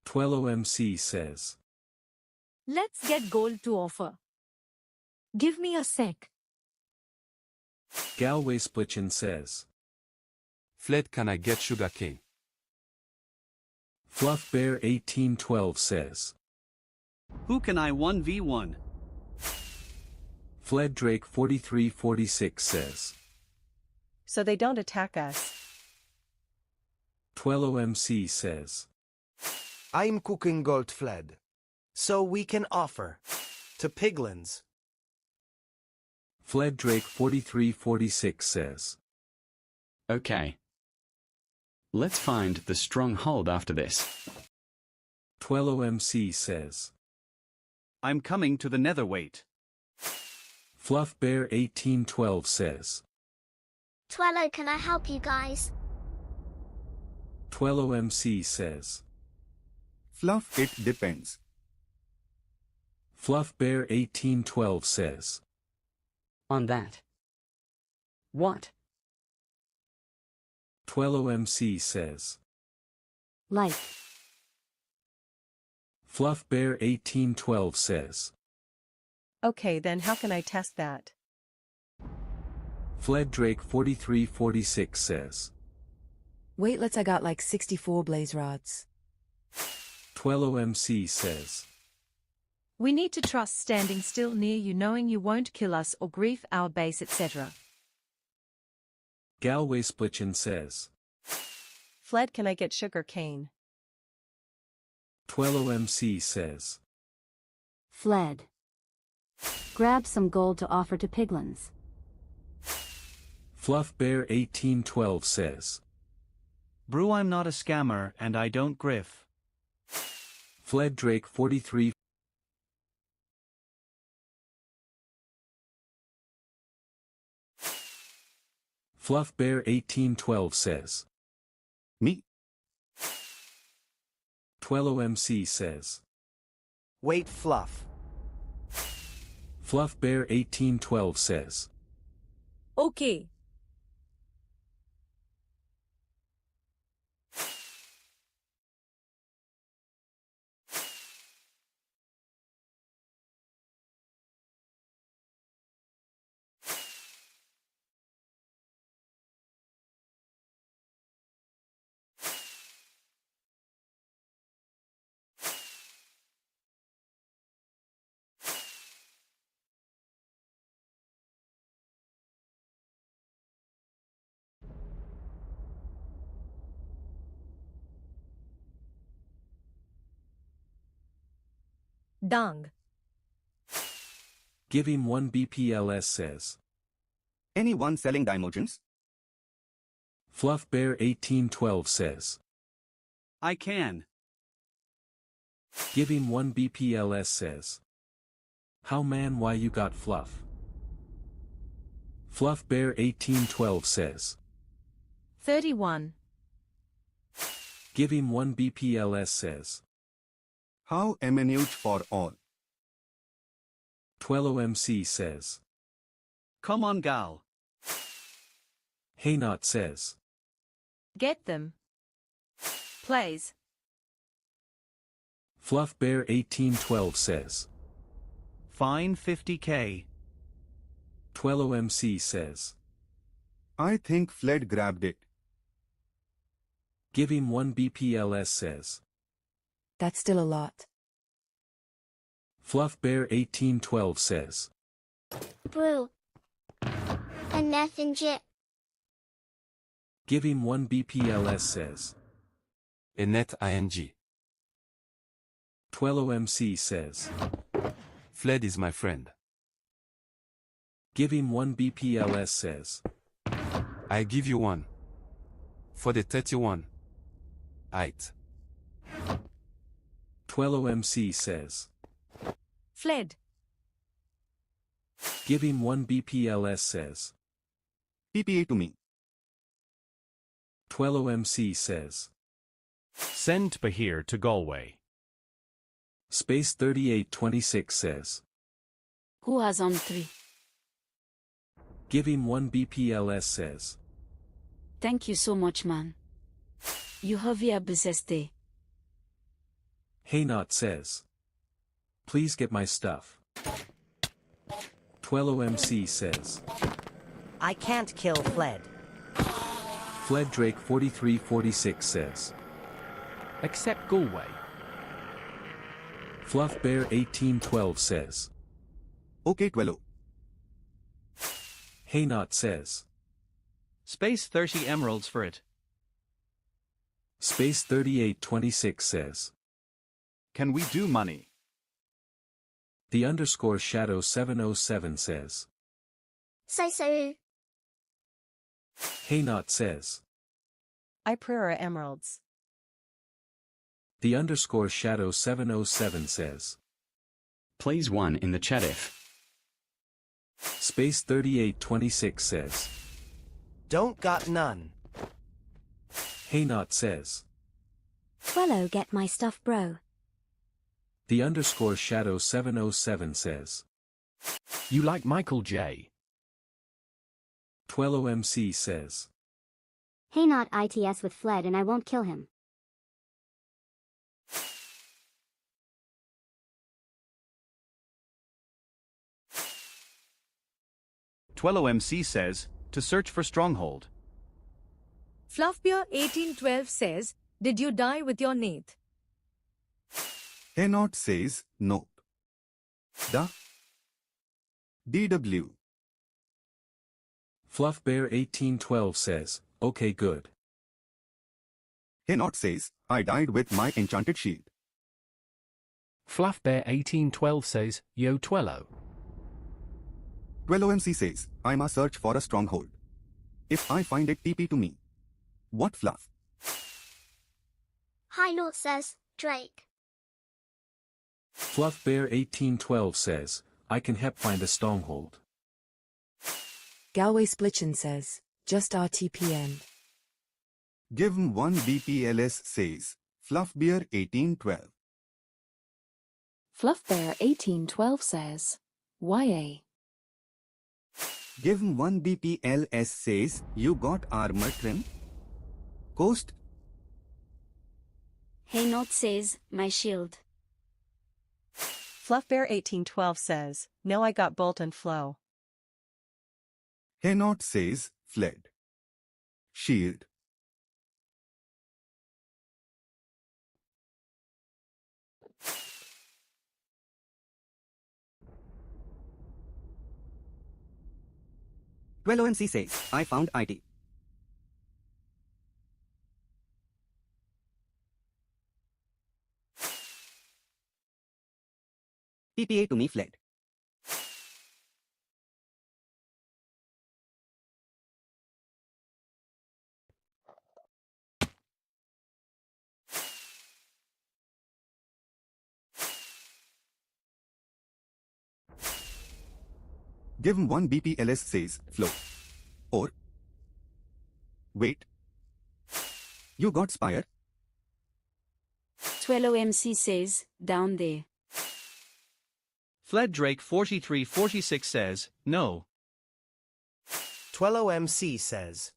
Twello MC says. Let's get gold to offer. Give me a sec. Galway Splitchin says. Fled, can I get sugarcane? Fluffbear1812 says. Who can I 1v1? Fleddrake4346 says. So they don't attack us. Twello MC says. I'm cooking gold fled. So we can offer to piglins. Fled Drake 4346 says. Okay. Let's find the stronghold after this. TwelloMC says. I'm coming to the netherweight. Fluff Bear 1812 says. Twello, can I help you guys? TwelloMC says. Fluff, it depends. Fluff Bear 1812 says. On that. What? TwelloMC says. Like. Fluff Bear 1812 says. Okay, then how can I test that? Fled Drake 4346 says. Weightlets, I got like 64 blaze rods. TwelloMC says. We need to trust standing still near you knowing you won't kill us or grief our base etc. Galway Splitchin says. Fled, can I get sugar cane? TwelloMC says. Fled. Grab some gold to offer to piglins. Fluff Bear 1812 says. Brew, I'm not a scammer and I don't griff. Fled Drake 43. Fluff Bear 1812 says. Me. TwelloMC says. Wait, Fluff. Fluff Bear 1812 says. Okay. Dang. Give him 1 BPLS says. Anyone selling Dimogents? Fluff Bear 1812 says. I can. Give him 1 BPLS says. How man, why you got Fluff? Fluff Bear 1812 says. 31. Give him 1 BPLS says. How eminute for all. TwelloMC says. Come on, gal. Haynot says. Get them. Plays. Fluff Bear 1812 says. Fine 50k. TwelloMC says. I think Fled grabbed it. Give him 1 BPLS says. That's still a lot. Fluff Bear 1812 says. Brew. A nothing jit. Give him 1 BPLS says. Enet ing. TwelloMC says. Fled is my friend. Give him 1 BPLS says. I give you 1. For the 31. Aight. TwelloMC says. Fled. Give him 1 BPLS says. PPA to me. TwelloMC says. Send Bahir to Galway. Space 3826 says. Who has on 3? Give him 1 BPLS says. Thank you so much, man. You have your business day. Haynot says. Please get my stuff. TwelloMC says. I can't kill Fled. Fled Drake 4346 says. Accept Galway. Fluff Bear 1812 says. Okay, Twello. Haynot says. Space 30 emeralds for it. Space 3826 says. Can we do money? The underscore shadow 707 says. Say. Hey Not says. I prefer emeralds. The underscore shadow 707 says. Please one in the chat if. Space 3826 says. Don't got none. Hey Not says. Twello get my stuff bro. The underscore shadow 707 says. You like Michael J. Twello MC says. Hey not ITS with Fled and I won't kill him. Twello MC says, to search for stronghold. Fluffbeer1812 says, did you die with your Nath? Not says, nope. The DW. Fluffbear1812 says, okay good. Not says, I died with my enchanted shield. Fluffbear1812 says, yo Twello. Twello MC says, I must search for a stronghold. If I find it, TP to me. What fluff? High Note says, Drake. Fluffbear1812 says, I can help find a stronghold. Galway Splitchin says, just RTPN. Give 1 BPLS says, Fluffbear1812. Fluffbear1812 says, YA. Give 1 BPLS says, you got armor trim? Coast? Hey Not says, my shield. Fluffbear1812 says, no I got bolt and flow. Not says, fled. Shield. OMC says, I found IT. PPA to me fled. Give 1 BPLS says, flow. Or, wait. You got Spire? Twello MC says, down there. Fled Drake 4346 says, no. Twello MC says,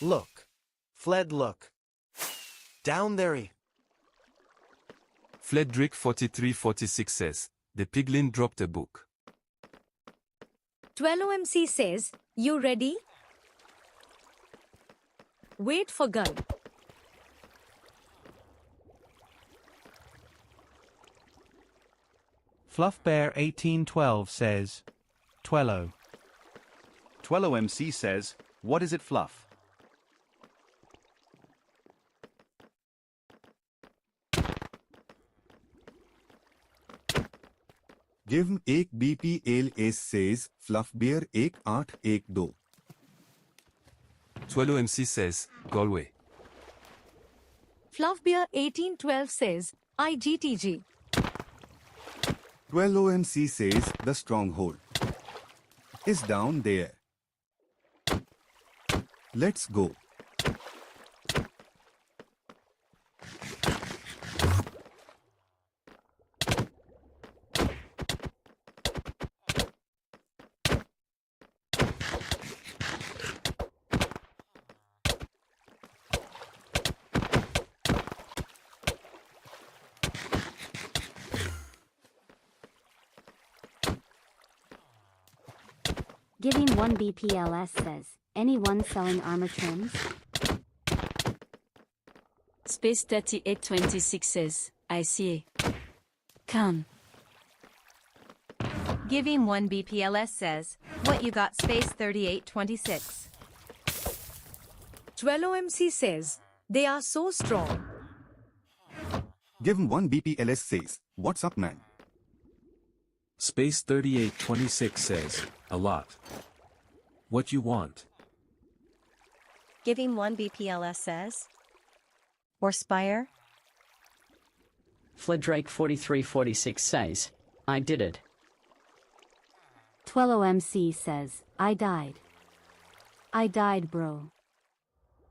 look. Fled look. Down there. Fledrick 4346 says, the piglin dropped a book. Twello MC says, you ready? Wait for gun. Fluffbear1812 says, Twello. Twello MC says, what is it Fluff? Give 1 BPLS says, Fluffbear 1812. Twello MC says, Galway. Fluffbeer1812 says, IGTG. Twello MC says, the stronghold is down there. Let's go. Giving 1 BPLS says, anyone selling armor trims? Space 3826 says, I see. Can. Giving 1 BPLS says, what you got space 3826. Twello MC says, they are so strong. Give him 1 BPLS says, what's up man? Space 3826 says, a lot. What you want? Give him 1 BPLS says. Or Spire? Fledrake 4346 says, I did it. TwelloMC says, I died. I died, bro.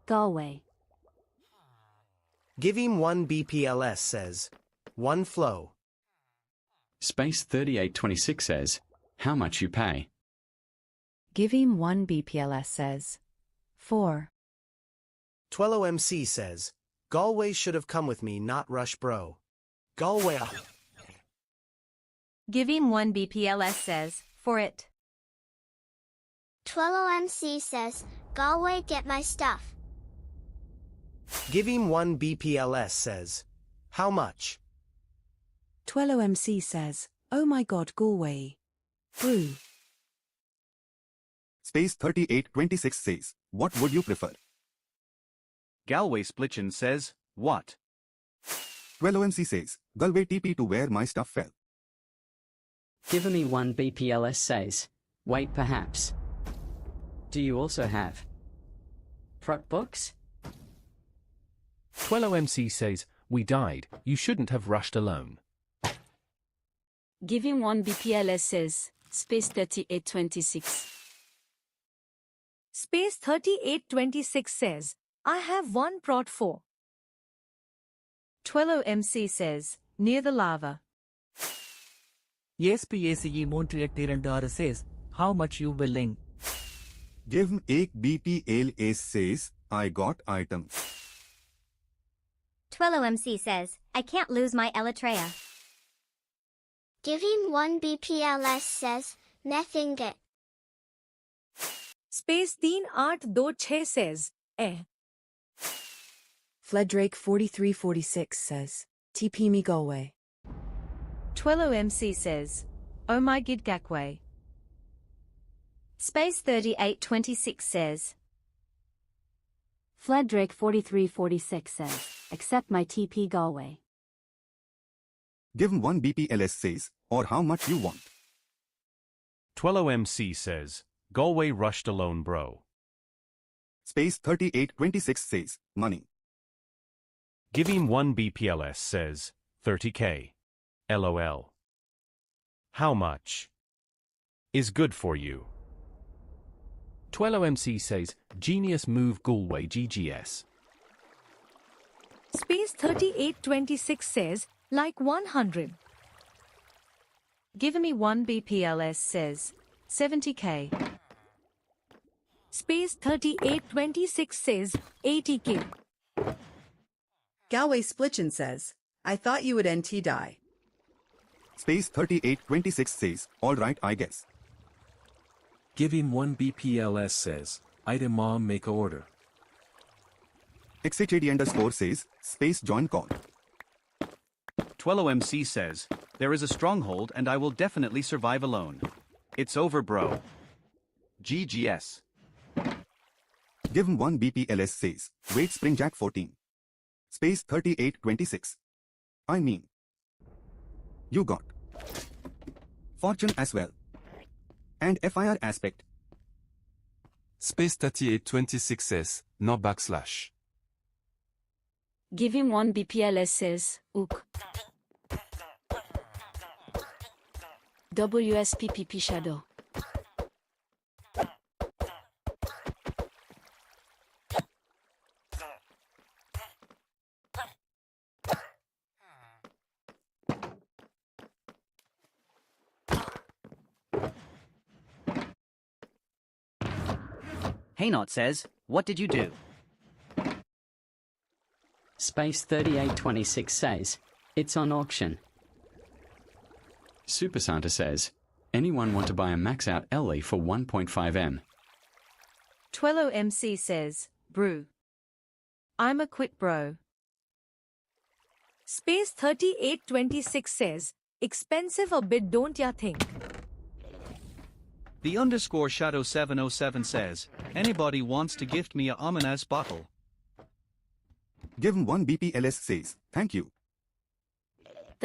Galway. Give him 1 BPLS says, 1 flow. Space 3826 says, how much you pay? Give him 1 BPLS says, 4. TwelloMC says, Galway should have come with me, not rush bro. Galway. Give him 1 BPLS says, for it. TwelloMC says, Galway get my stuff. Give him 1 BPLS says, how much? TwelloMC says, oh my god Galway. Brew. Space 3826 says, what would you prefer? Galway Splitchin says, what? 12OMC says, Galway TP to where my stuff fell. Give me 1 BPLS says, wait perhaps. Do you also have prot books? 12OMC says, we died, you shouldn't have rushed alone. Give him 1 BPLS says, space 3826. Space 3826 says, I have 1 prot 4. TwelloMC says, near the lava. SPACE Montreal Tirandara says, how much you willing? Give him 1 BPLS says, I got items. TwelloMC says, I can't lose my Elytrea. Give him 1 BPLS says, nothing get. Space 3826 says, eh. Fledrake 4346 says, TP me Galway. TwelloMC says, oh my gid Gakwe. Space 3826 says, Fledrake 4346 says, accept my TP Galway. Give him 1 BPLS says, or how much you want? 12OMC says, Galway rushed alone bro. Space 3826 says, money. Give him 1 BPLS says, 30k. LOL. How much is good for you? 12OMC says, genius move Galway GGS. Space 3826 says, like 100. Give me 1 BPLS says, 70k. Space 3826 says, 80k. Galway Splitchin says, I thought you would NT die. Space 3826 says, alright I guess. Give him 1 BPLS says, item mom make a order. XHAD_ says, space join call. 12OMC says, there is a stronghold and I will definitely survive alone. It's over bro. GGS. Give him 1 BPLS says, wait Spring Jack 14. Space 3826. I mean, you got fortune as well. And FIR aspect. Space 3826 says, no backslash. Give him 1 BPLS says, ook. WSPPP shadow. Haynot says, what did you do? Space 3826 says, it's on auction. Super Santa says, anyone want to buy a max out LE for 1.5M? TwelloMC says, brew. I'm a quick bro. Space 3826 says, expensive a bit don't ya think? The underscore shadow 707 says, anybody wants to gift me a ominous bottle? Give him 1 BPLS says, thank you.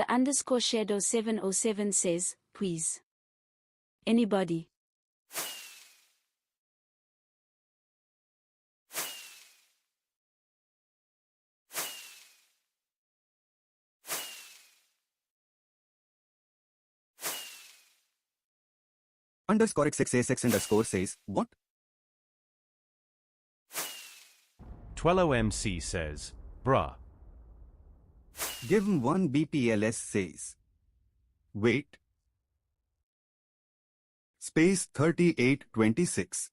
The underscore shadow 707 says, please. Anybody? Underscore XXASX underscore says, what? TwelloMC says, bruh. Give him 1 BPLS says, wait. Space 3826.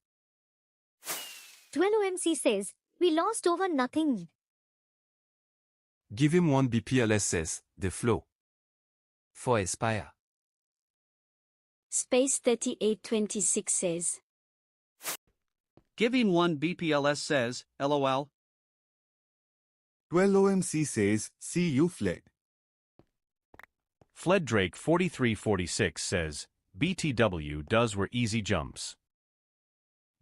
12OMC says, we lost over nothing. Give him 1 BPLS says, the flow. For Aspire. Space 3826 says, Give him 1 BPLS says, LOL. 12OMC says, see you fled. Fled Drake 4346 says, BTW does were easy jumps.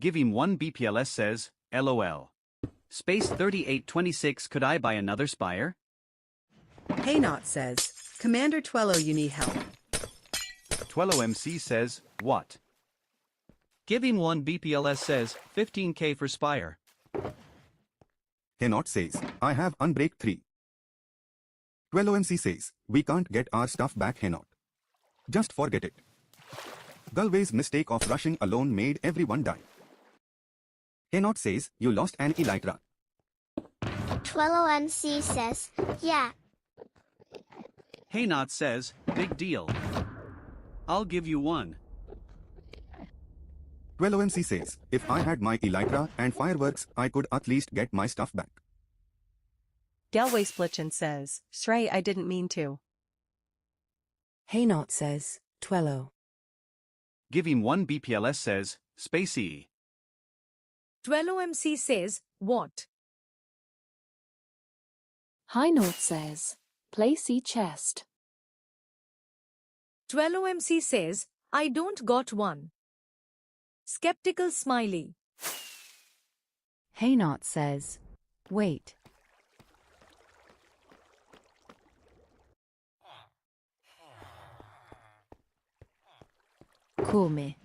Give him 1 BPLS says, LOL. Space 3826 could I buy another Spire? Hey Not says, Commander Twello, you need help. TwelloMC says, what? Give him 1 BPLS says, 15k for Spire. Cannot says, I have Unbreak 3. 12OMC says, we can't get our stuff back Henot. Just forget it. Galway's mistake of rushing alone made everyone die. Henot says, you lost an Elytra. 12OMC says, yeah. Hey Not says, big deal. I'll give you 1. 12OMC says, if I had my Elytra and fireworks, I could at least get my stuff back. Galway Splitchin says, Shrey, I didn't mean to. Hey Not says, Twello. Give him 1 BPLS says, Spacey. 12OMC says, what? High Note says, placey chest. 12OMC says, I don't got one. Skeptical smiley. Hey Not says, wait. Cool me.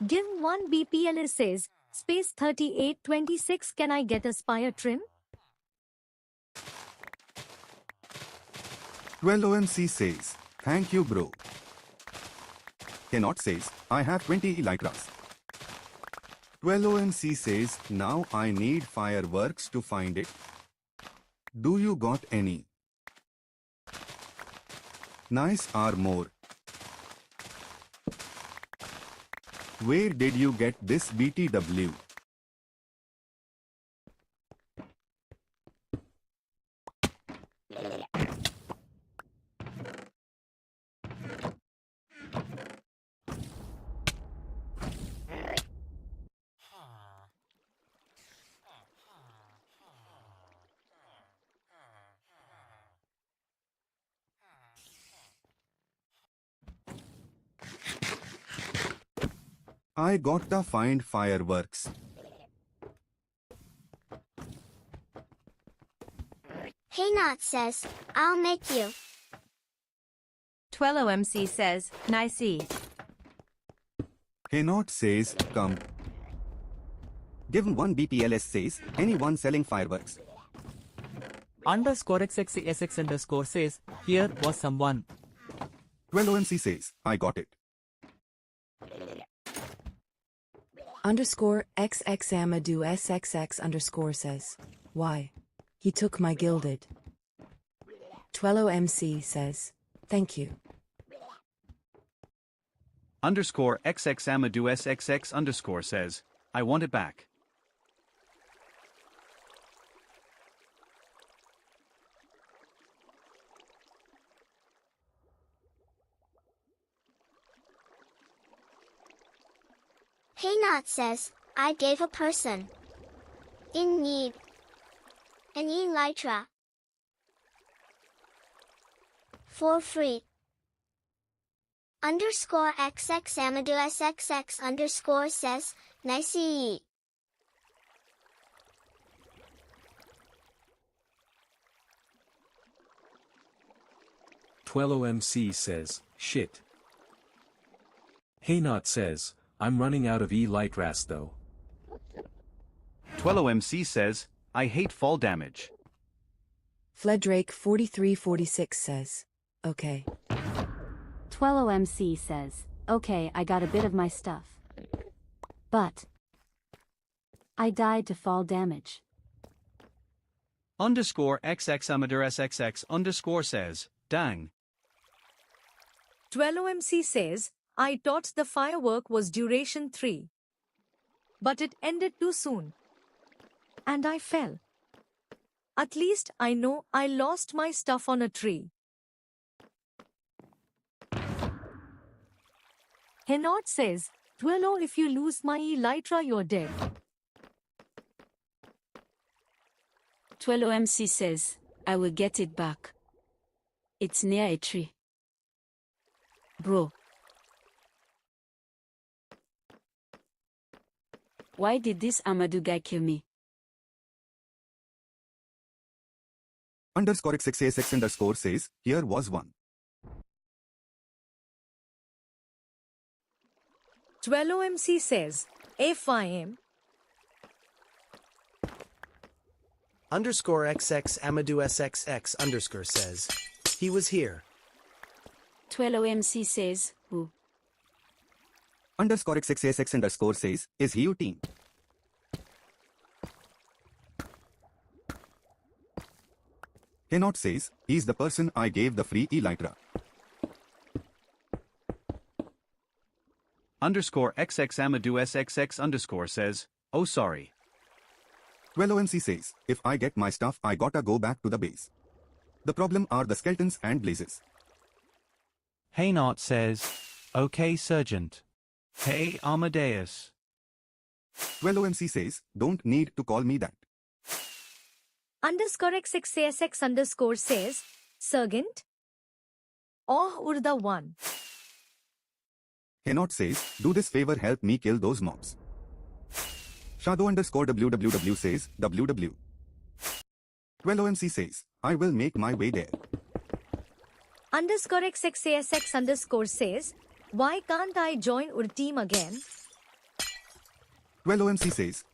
Give 1 BPLS says, space 3826 can I get a Spire trim? 12OMC says, thank you bro. Cannot says, I have 20 Elytras. 12OMC says, now I need fireworks to find it. Do you got any? Nice armor. Where did you get this BTW? I got to find fireworks. Hey Not says, I'll make you. 12OMC says, nicey. Cannot says, come. Give him 1 BPLS says, anyone selling fireworks. Underscore XXSX underscore says, here was someone. 12OMC says, I got it. Underscore XXAmadou SXX underscore says, why? He took my gilded. 12OMC says, thank you. Underscore XX Amadou SXX underscore says, I want it back. Hey Not says, I gave a person in need an Elytra for free. Underscore XX Amadou SXX underscore says, nicey. 12OMC says, shit. Hey Not says, I'm running out of E-Light Ras though. 12OMC says, I hate fall damage. Fledrake4346 says, okay. 12OMC says, okay, I got a bit of my stuff. But I died to fall damage. Underscore XX Amador SXX underscore says, dang. 12OMC says, I thought the firework was duration 3. But it ended too soon. And I fell. At least I know I lost my stuff on a tree. Henot says, Twillo, if you lose my elytra, you're dead. 12OMC says, I will get it back. It's near a tree. Bro. Why did this Amadou guy kill me? Underscore XXASX underscore says, here was one. 12OMC says, FIM. Underscore XX Amadou SXX underscore says, he was here. 12OMC says, who? Underscore XXASX underscore says, is he your team? Cannot says, he's the person I gave the free elytra. Underscore XX Amadou SXX underscore says, oh sorry. 12OMC says, if I get my stuff I gotta go back to the base. The problem are the skeletons and blazes. Hey Not says, okay Sergeant. Hey Amadeus. 12OMC says, don't need to call me that. Underscore XXASX underscore says, Sergeant. Oh Urda 1. Cannot says, do this favor, help me kill those mobs. Shadow underscore WWW says, WW. 12OMC says, I will make my way there. Underscore XXASX underscore says, why can't I join your team again? 12OMC says,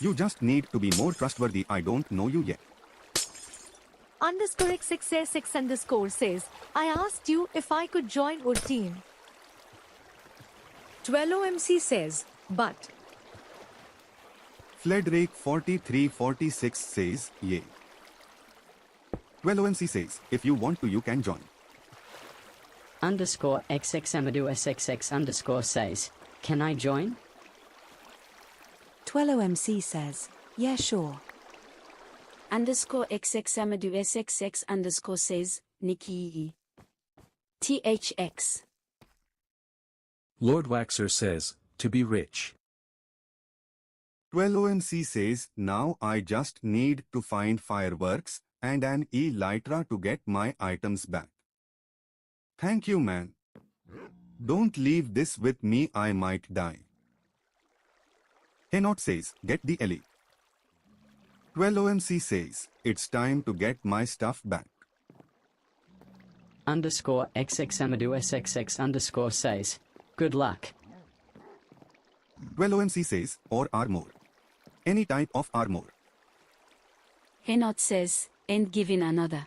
you just need to be more trustworthy, I don't know you yet. Underscore XXASX underscore says, I asked you if I could join your team. 12OMC says, but. Fledrake4346 says, yay. 12OMC says, if you want to you can join. Underscore XX Amadou SXX underscore says, can I join? 12OMC says, yeah sure. Underscore XX Amadou SXX underscore says, Nikki. THX. Lord Waxer says, to be rich. 12OMC says, now I just need to find fireworks and an elytra to get my items back. Thank you, man. Don't leave this with me, I might die. Cannot says, get the Ellie. 12OMC says, it's time to get my stuff back. Underscore XX Amadou SXX underscore says, good luck. 12OMC says, or armor. Any type of armor. Henot says, and giving another.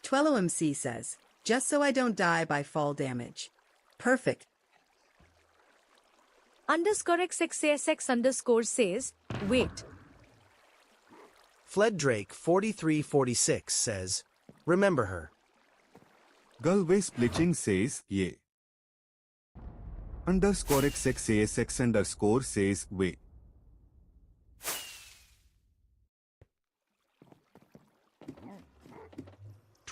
12OMC says, just so I don't die by fall damage. Perfect. Underscore XXASX underscore says, wait. Fledrake4346 says, remember her. Galway Splitching says, yay. Underscore XXASX underscore says, wait.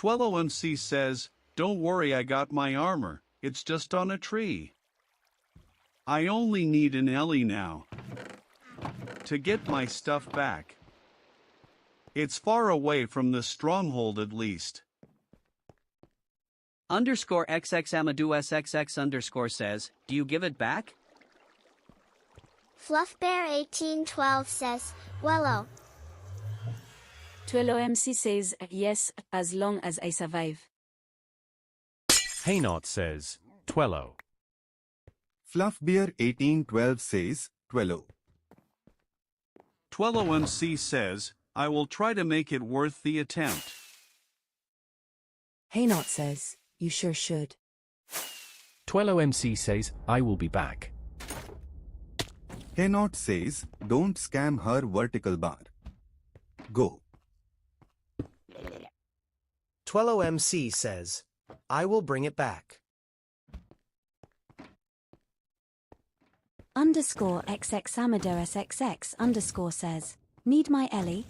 OMC says, don't worry, I got my armor. It's just on a tree. I only need an Ellie now to get my stuff back. It's far away from the stronghold at least. Underscore XX Amadou SXX underscore says, do you give it back? Fluffbear1812 says, wello. 12OMC says, yes, as long as I survive. Haynot says, Twello. Fluffbear 1812 says, Twello. 12MC says, I will try to make it worth the attempt. Haynot says, you sure should. 12OMC says, I will be back. Haynot says, don't scam her vertical bar. Go. 12MC says, I will bring it back. Underscore XX Amador SXX underscore says, need my Ellie?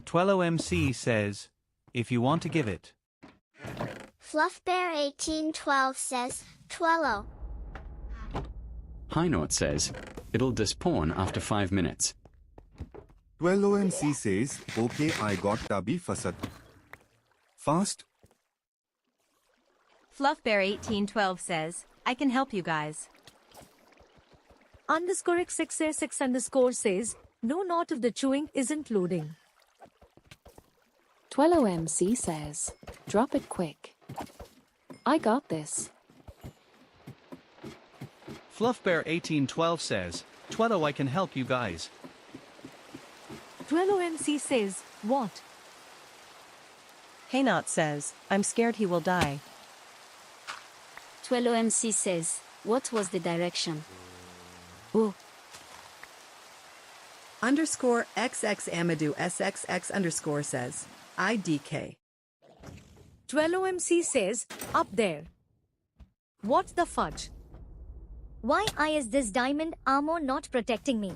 12MC says, if you want to give it. Fluffbear1812 says, Twello. Haynot says, it'll despawn after 5 minutes. 12OMC says, okay, I got tabby fasat. Fast. Fluffbear1812 says, I can help you guys. Underscore XXX underscore says, no, not if the chewing isn't loading. 12OMC says, drop it quick. I got this. Fluffbear1812 says, Twello, I can help you guys. 12OMC says, what? Haynot says, I'm scared he will die. 12OMC says, what was the direction? Oh. Underscore XX Amadou SXX underscore says, IDK. 12OMC says, up there. What the fudge? Why is this diamond armor not protecting me?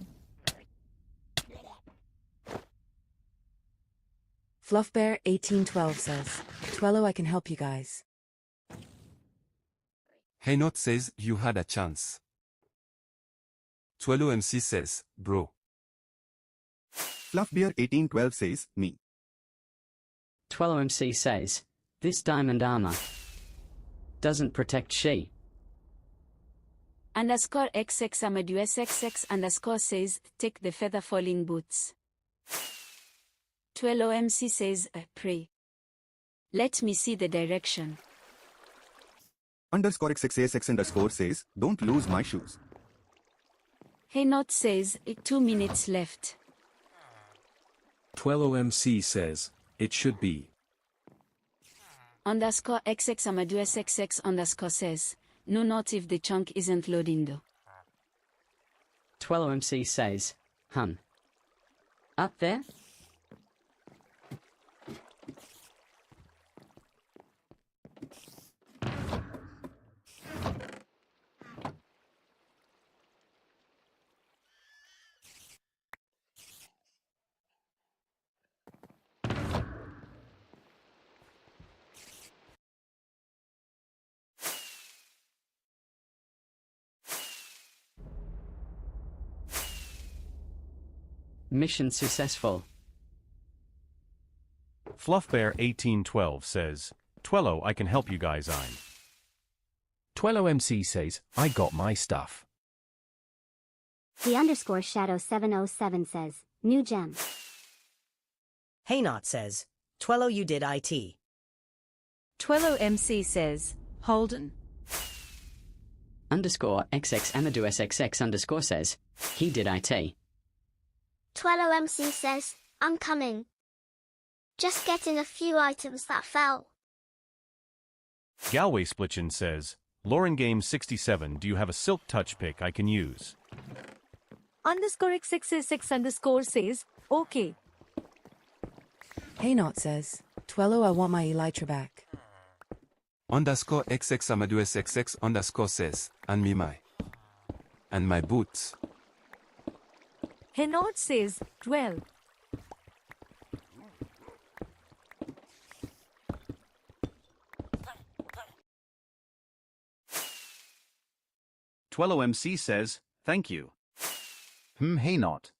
Fluffbear 1812 says, Twello, I can help you guys. Haynot says, you had a chance. 12MC says, bro. Fluffbear 1812 says, me. 12MC says, this diamond armor doesn't protect she. Underscore XX Amadou SXX underscore says, take the feather falling boots. 12OMC says, pray. Let me see the direction. Underscore XXASX underscore says, don't lose my shoes. Haynot says, 2 minutes left. 12OMC says, it should be. Underscore XX Amadou SXX underscore says, no, not if the chunk isn't loading though. 12OMC says, hun. Up there? Mission successful. Fluffbear1812 says, Twello, I can help you guys. 12OMC says, I got my stuff. The underscore shadow 707 says, new gem. Haynot says, Twello, you did IT. 12OMC says, Holden. Underscore XX Amadou SXX underscore says, he did IT. 12OMC says, I'm coming. Just getting a few items that fell. Galway Splitchin says, Lauren Game 67, do you have a silk touch pick I can use? Underscore XXASX underscore says, okay. Haynot says, Twello, I want my elytra back. Underscore XX Amadou SXX underscore says, and me my. And my boots. Haynot says, 12. MC says, thank you. Haynot.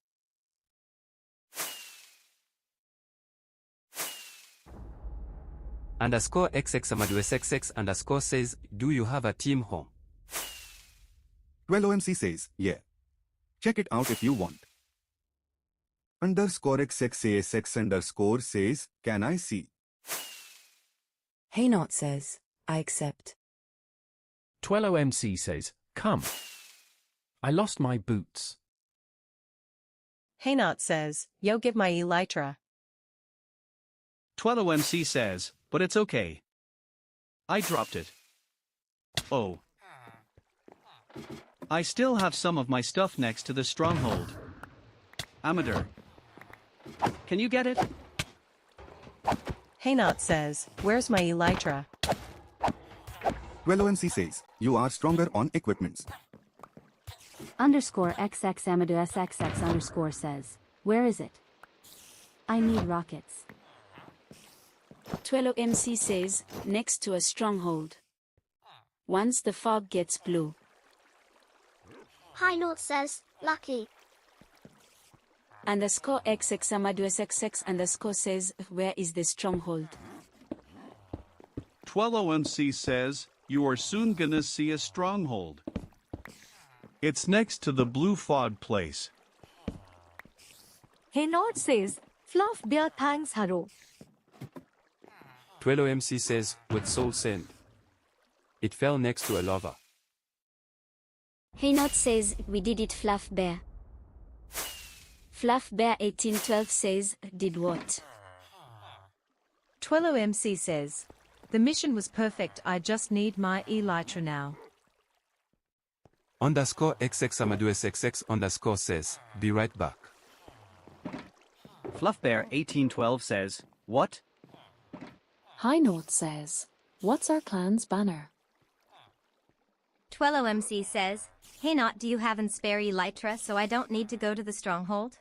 Underscore XX Amadou SXX underscore says, do you have a team home? 12OMC says, yeah. Check it out if you want. Underscore XXASX underscore says, can I see? Haynot says, I accept. TwelloMC says, come. I lost my boots. Haynot says, yo give my elytra. TwelloMC says, but it's okay. I dropped it. Oh. I still have some of my stuff next to the stronghold. Amador. Can you get it? Haynot says, where's my elytra? TwelloMC says, you are stronger on equipments. Underscore XX Amadou SXX underscore says, where is it? I need rockets. TwelloMC says, next to a stronghold. Once the fog gets blue. Haynot says, lucky. Underscore XX Amadou SXX underscore says, where is the stronghold? TwelloMC says, you are soon gonna see a stronghold. It's next to the blue fog place. Haynot says, Fluff Bear thanks Haro. TwelloMC says, with soul sand. It fell next to a lava. Haynot says, we did it Fluff Bear. Fluff Bear 1812 says, did what? TwelloMC says, the mission was perfect, I just need my elytra now. Underscore XX Amadou SXX underscore says, be right back. Fluffbear 1812 says, what? Haynot says, what's our clan's banner? TwelloMC says, Haynot, do you have an spare elytra so I don't need to go to the stronghold?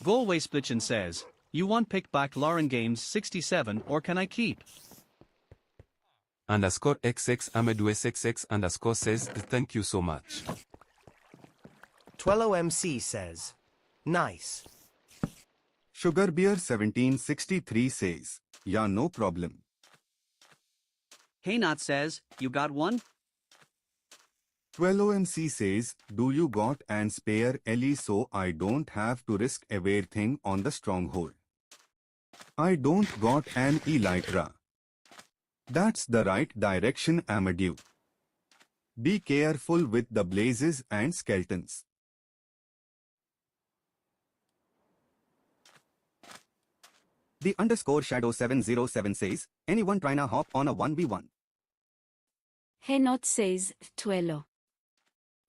Galway Splitchin says, you want pick back Lauren Games 67 or can I keep? Underscore XX Amadou SXX underscore says, thank you so much. TwelloMC says, nice. Sugarbeer 1763 says, yeah, no problem. Haynot says, you got one? TwelloMC says, do you got an spare Ellie so I don't have to risk everything on the stronghold? I don't got an elytra. That's the right direction, Amadou. Be careful with the blazes and skeletons. The underscore shadow 707 says, anyone tryna hop on a 1v1? Haynot says, Twello.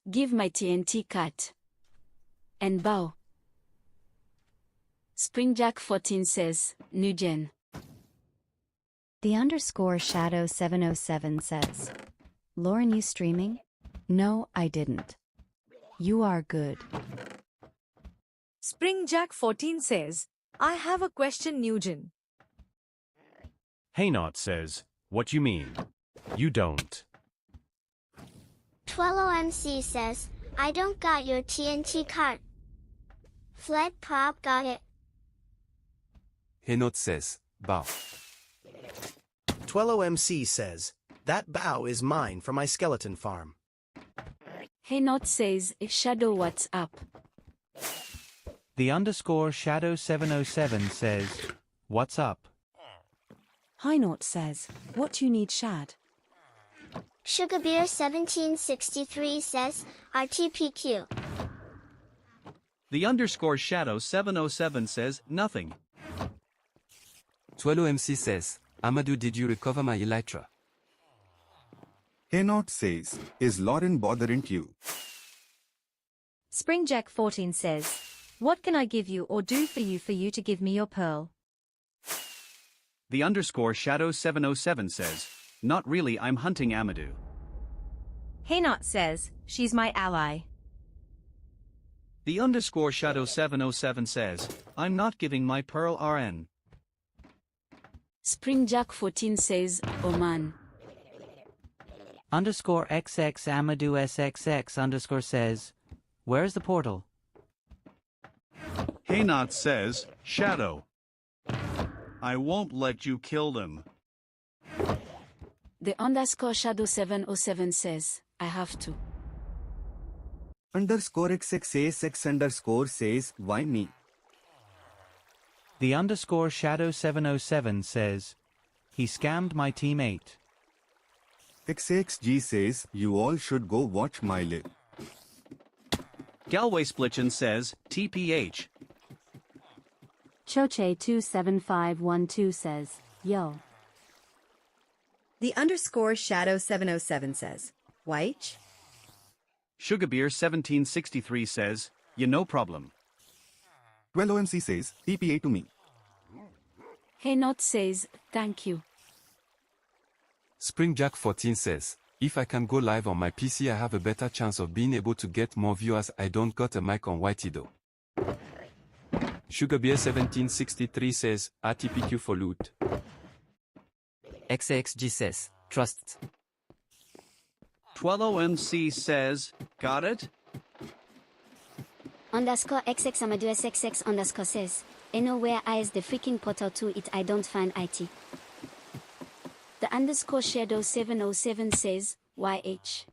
Give my TNT cut. And bow. Springjack 14 says, Nugen. The underscore shadow 707 says, Lauren, you streaming? No, I didn't. You are good. Springjack 14 says, I have a question, Nugent. Haynot says, what you mean? You don't. TwelloMC says, I don't got your TNT card. Fled Prop got it. Haynot says, bow. TwelloMC says, that bow is mine for my skeleton farm. Haynot says, Shadow, what's up? The underscore shadow 707 says, what's up? Haynot says, what you need, Shad? Sugarbeer 1763 says, RTPQ. The underscore shadow 707 says, nothing. TwelloMC says, Amadou, did you recover my elytra? Haynot says, is Lauren bothering you? Springjack 14 says, what can I give you or do for you to give me your pearl? The underscore shadow 707 says, not really, I'm hunting Amadou. Haynot says, she's my ally. The underscore shadow 707 says, I'm not giving my pearl RN. Springjack 14 says, Oman. Underscore XX Amadou SXX underscore says, where's the portal? Haynot says, Shadow. I won't let you kill them. The underscore shadow 707 says, I have to. Underscore XXASX underscore says, why me? The underscore Shadow 707 says, he scammed my teammate. XAXG says, you all should go watch my live. Galway Splitchin says, TPH. Choche27512 says, yo. The underscore Shadow 707 says, White? Sugarbeer 1763 says, no problem. 12OMC says, TPA to me. Heynot says, thank you. SpringJack14 says, if I can go live on my PC I have a better chance of being able to get more viewers. I don't got a mic on Whitey though. Sugarbeer1763 says, RTPQ for loot. XAXG says, trust. 12OMC says, got it? Underscore XX Amadou SXX underscore says, where is the freaking portal to it? I don't find IT. The underscore Shadow 707 says, YH.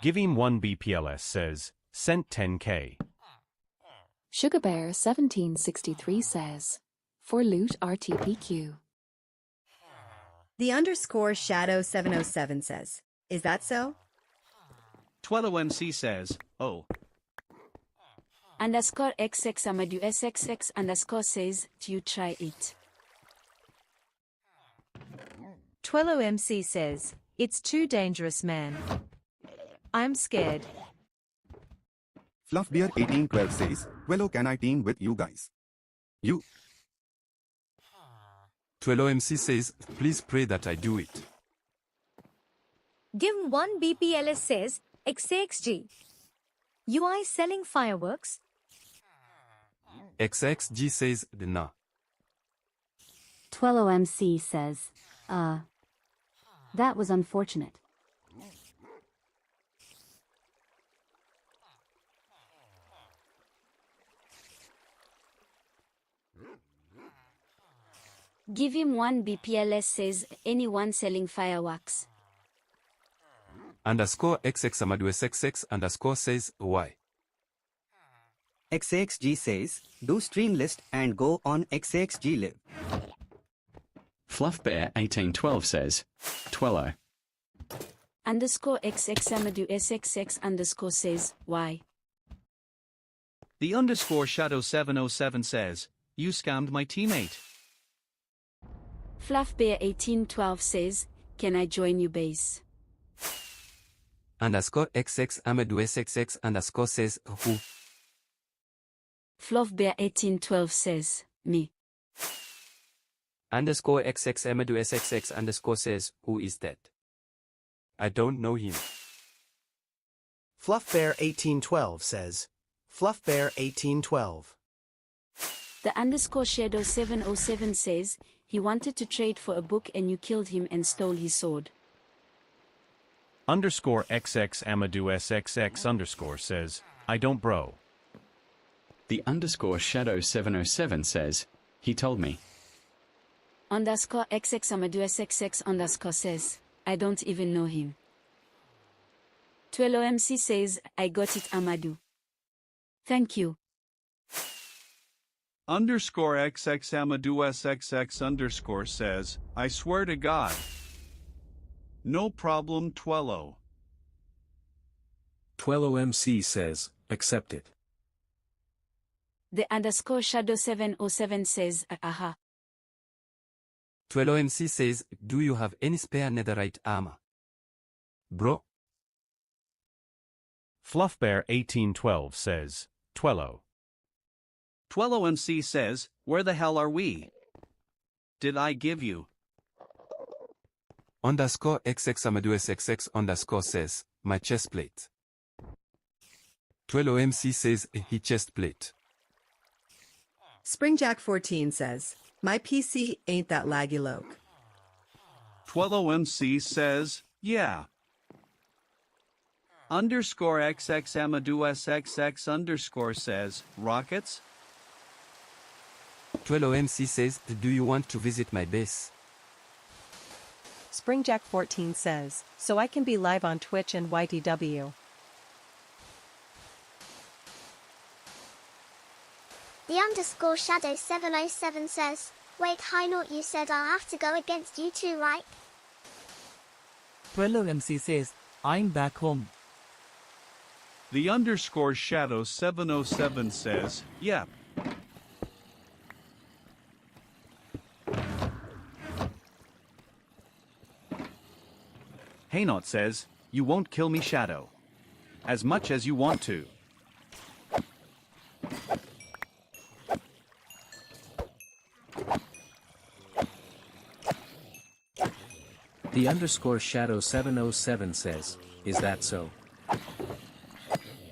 Give him 1 BPLS says, sent 10k. Sugarbear1763 says, for loot RTPQ. The underscore Shadow 707 says, is that so? 12OMC says, oh. Underscore XX Amadou SXX underscore says, you try it. 12OMC says, it's too dangerous, man. I'm scared. Fluffbeer1812 says, well, can I team with you guys? You. 12OMC says, please pray that I do it. Give 1 BPLS says, XAXG. UI selling fireworks? XXG says, nah. 12OMC says, that was unfortunate. Give him 1 BPLS says, anyone selling fireworks. Underscore XX Amadou SXX underscore says, why? XAXG says, do stream list and go on XAXG live. Fluffbear1812 says, Twello. Underscore XX Amadou SXX underscore says, why? The underscore Shadow 707 says, you scammed my teammate. Fluffbear1812 says, can I join you base? Underscore XX Amadou SXX underscore says, who? Fluffbear1812 says, me. Underscore XX Amadou SXX underscore says, who is that? I don't know him. Fluffbear1812 says, Fluffbear1812. The underscore Shadow 707 says, he wanted to trade for a book and you killed him and stole his sword. Underscore XX Amadou SXX underscore says, I don't bro. The underscore Shadow 707 says, he told me. Underscore XX Amadou SXX underscore says, I don't even know him. 12OMC says, I got it Amadou. Thank you. Underscore XX Amadou SXX underscore says, I swear to God. No problem, Twello. 12OMC says, accept it. The underscore Shadow 707 says, aha. 12OMC says, do you have any spare netherite armor? Bro. Fluffbear1812 says, Twello. 12OMC says, where the hell are we? Did I give you? Underscore XX Amadou SXX underscore says, my chest plate. 12OMC says, he chest plate. SpringJack14 says, my PC ain't that laggy loke. 12OMC says, yeah. Underscore XX Amadou SXX underscore says, rockets? 12OMC says, do you want to visit my base? SpringJack14 says, so I can be live on Twitch and YTW. The underscore shadow 707 says, wait, hi Nort, you said I'll have to go against you too, right? 12MC says, I'm back home. The underscore shadow 707 says, yep. Haynot says, you won't kill me, Shadow. As much as you want to. The underscore shadow 707 says, is that so?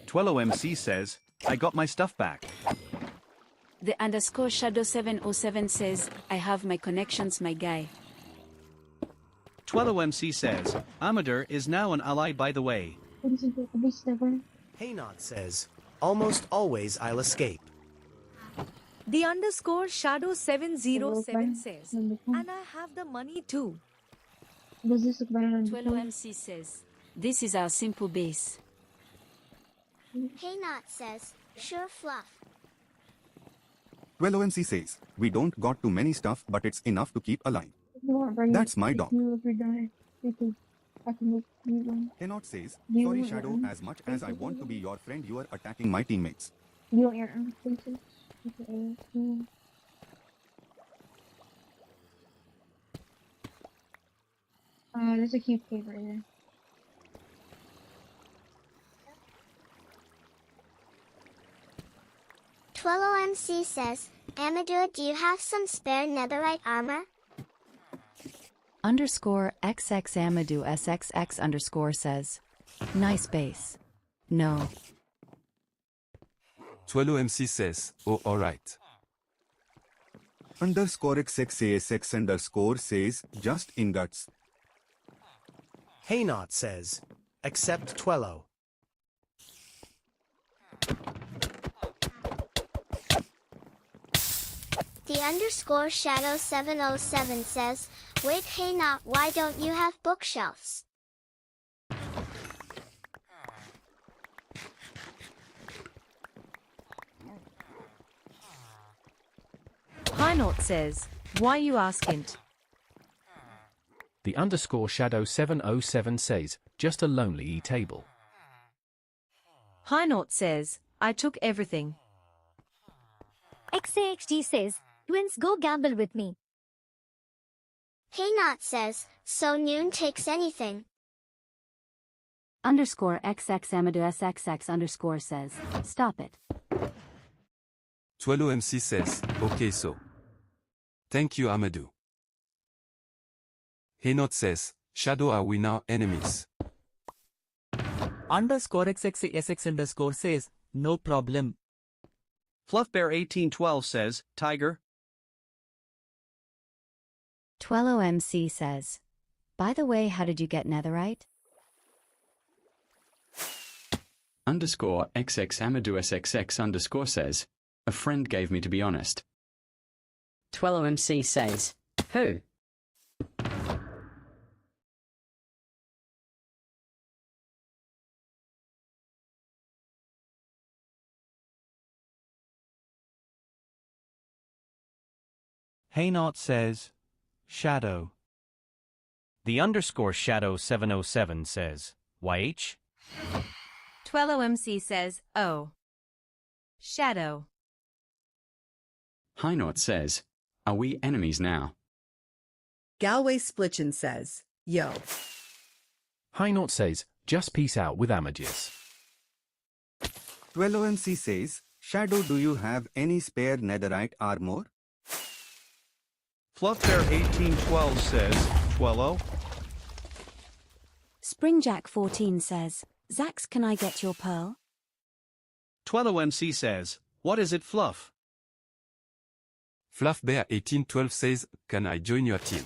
TwelloMC says, I got my stuff back. The underscore shadow 707 says, I have my connections, my guy. TwelloMC says, Amador is now an ally, by the way. Haynot says, almost always I'll escape. The underscore shadow 707 says, and I have the money too. 12MC says, this is our simple base. Haynot says, sure Fluff. 12OMC says, we don't got too many stuff but it's enough to keep alive. That's my dog. Haynot says, sorry Shadow, as much as I want to be your friend you are attacking my teammates. You want your own places? There's a cube cave right there. TwelloMC says, Amador, do you have some spare netherite armor? Underscore XX Amadou SXX underscore says, nice base. No. 12OMC says, oh alright. Underscore XXASX underscore says, just ingots. Haynot says, accept Twello. The underscore shadow 707 says, wait, Haynot, why don't you have bookshelves? Haynot says, why you asking? The underscore shadow 707 says, just a lonely e-table. Haynot says, I took everything. XAXG says, twins go gamble with me. Haynot says, so Noon takes anything. Underscore XX Amadou SXX underscore says, stop it. 12OMC says, okay so. Thank you Amadou. Haynot says, Shadow, are we now enemies? Underscore XXSX underscore says, no problem. FluffBear1812 says, Tiger. 12OMC says, by the way, how did you get netherite? Underscore XX Amadou SXX underscore says, a friend gave me to be honest. 12OMC says, who? Haynot says, Shadow. The underscore shadow 707 says, YH? TwelloMC says, oh. Shadow. Haynot says, are we enemies now? Galway Splitchin says, yo. Haynot says, just peace out with Amadeus. 12OMC says, Shadow, do you have any spare netherite armor? FluffBear1812 says, Twello. Springjack14 says, Zax, can I get your pearl? TwelloMC says, what is it, Fluff? FluffBear1812 says, can I join your team?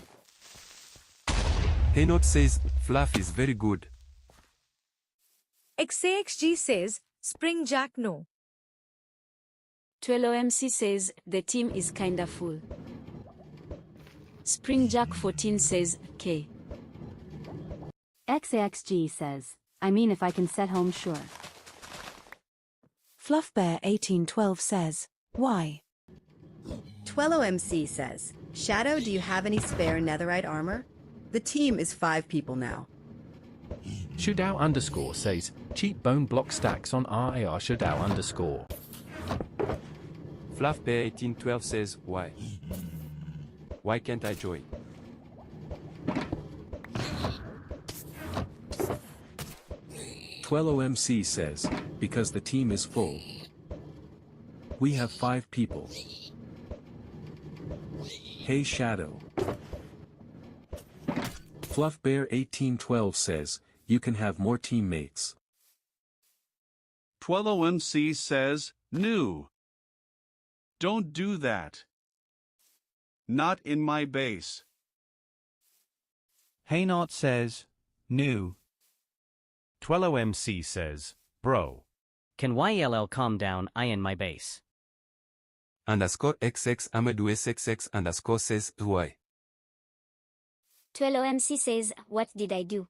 Haynot says, Fluff is very good. XAXG says, Springjack no. 12OMC says, the team is kinda full. Springjack14 says, K. XAXG says, I mean if I can set home, sure. Fluffbear1812 says, Why? TwelloMC says, Shadow, do you have any spare netherite armor? The team is 5 people now. Shudao underscore says, cheap bone block stacks on RAR Shudao underscore. FluffBear1812 says, why? Why can't I join? TwelloMC says, because the team is full. We have 5 people. Hey Shadow. FluffBear1812 says, you can have more teammates. TwelloMC says, new. Don't do that. Not in my base. Haynot says, new. TwelloMC says, bro. Can YLL calm down? I in my base. Underscore XX Amadou SXX underscore says, why? TwelloMC says, what did I do?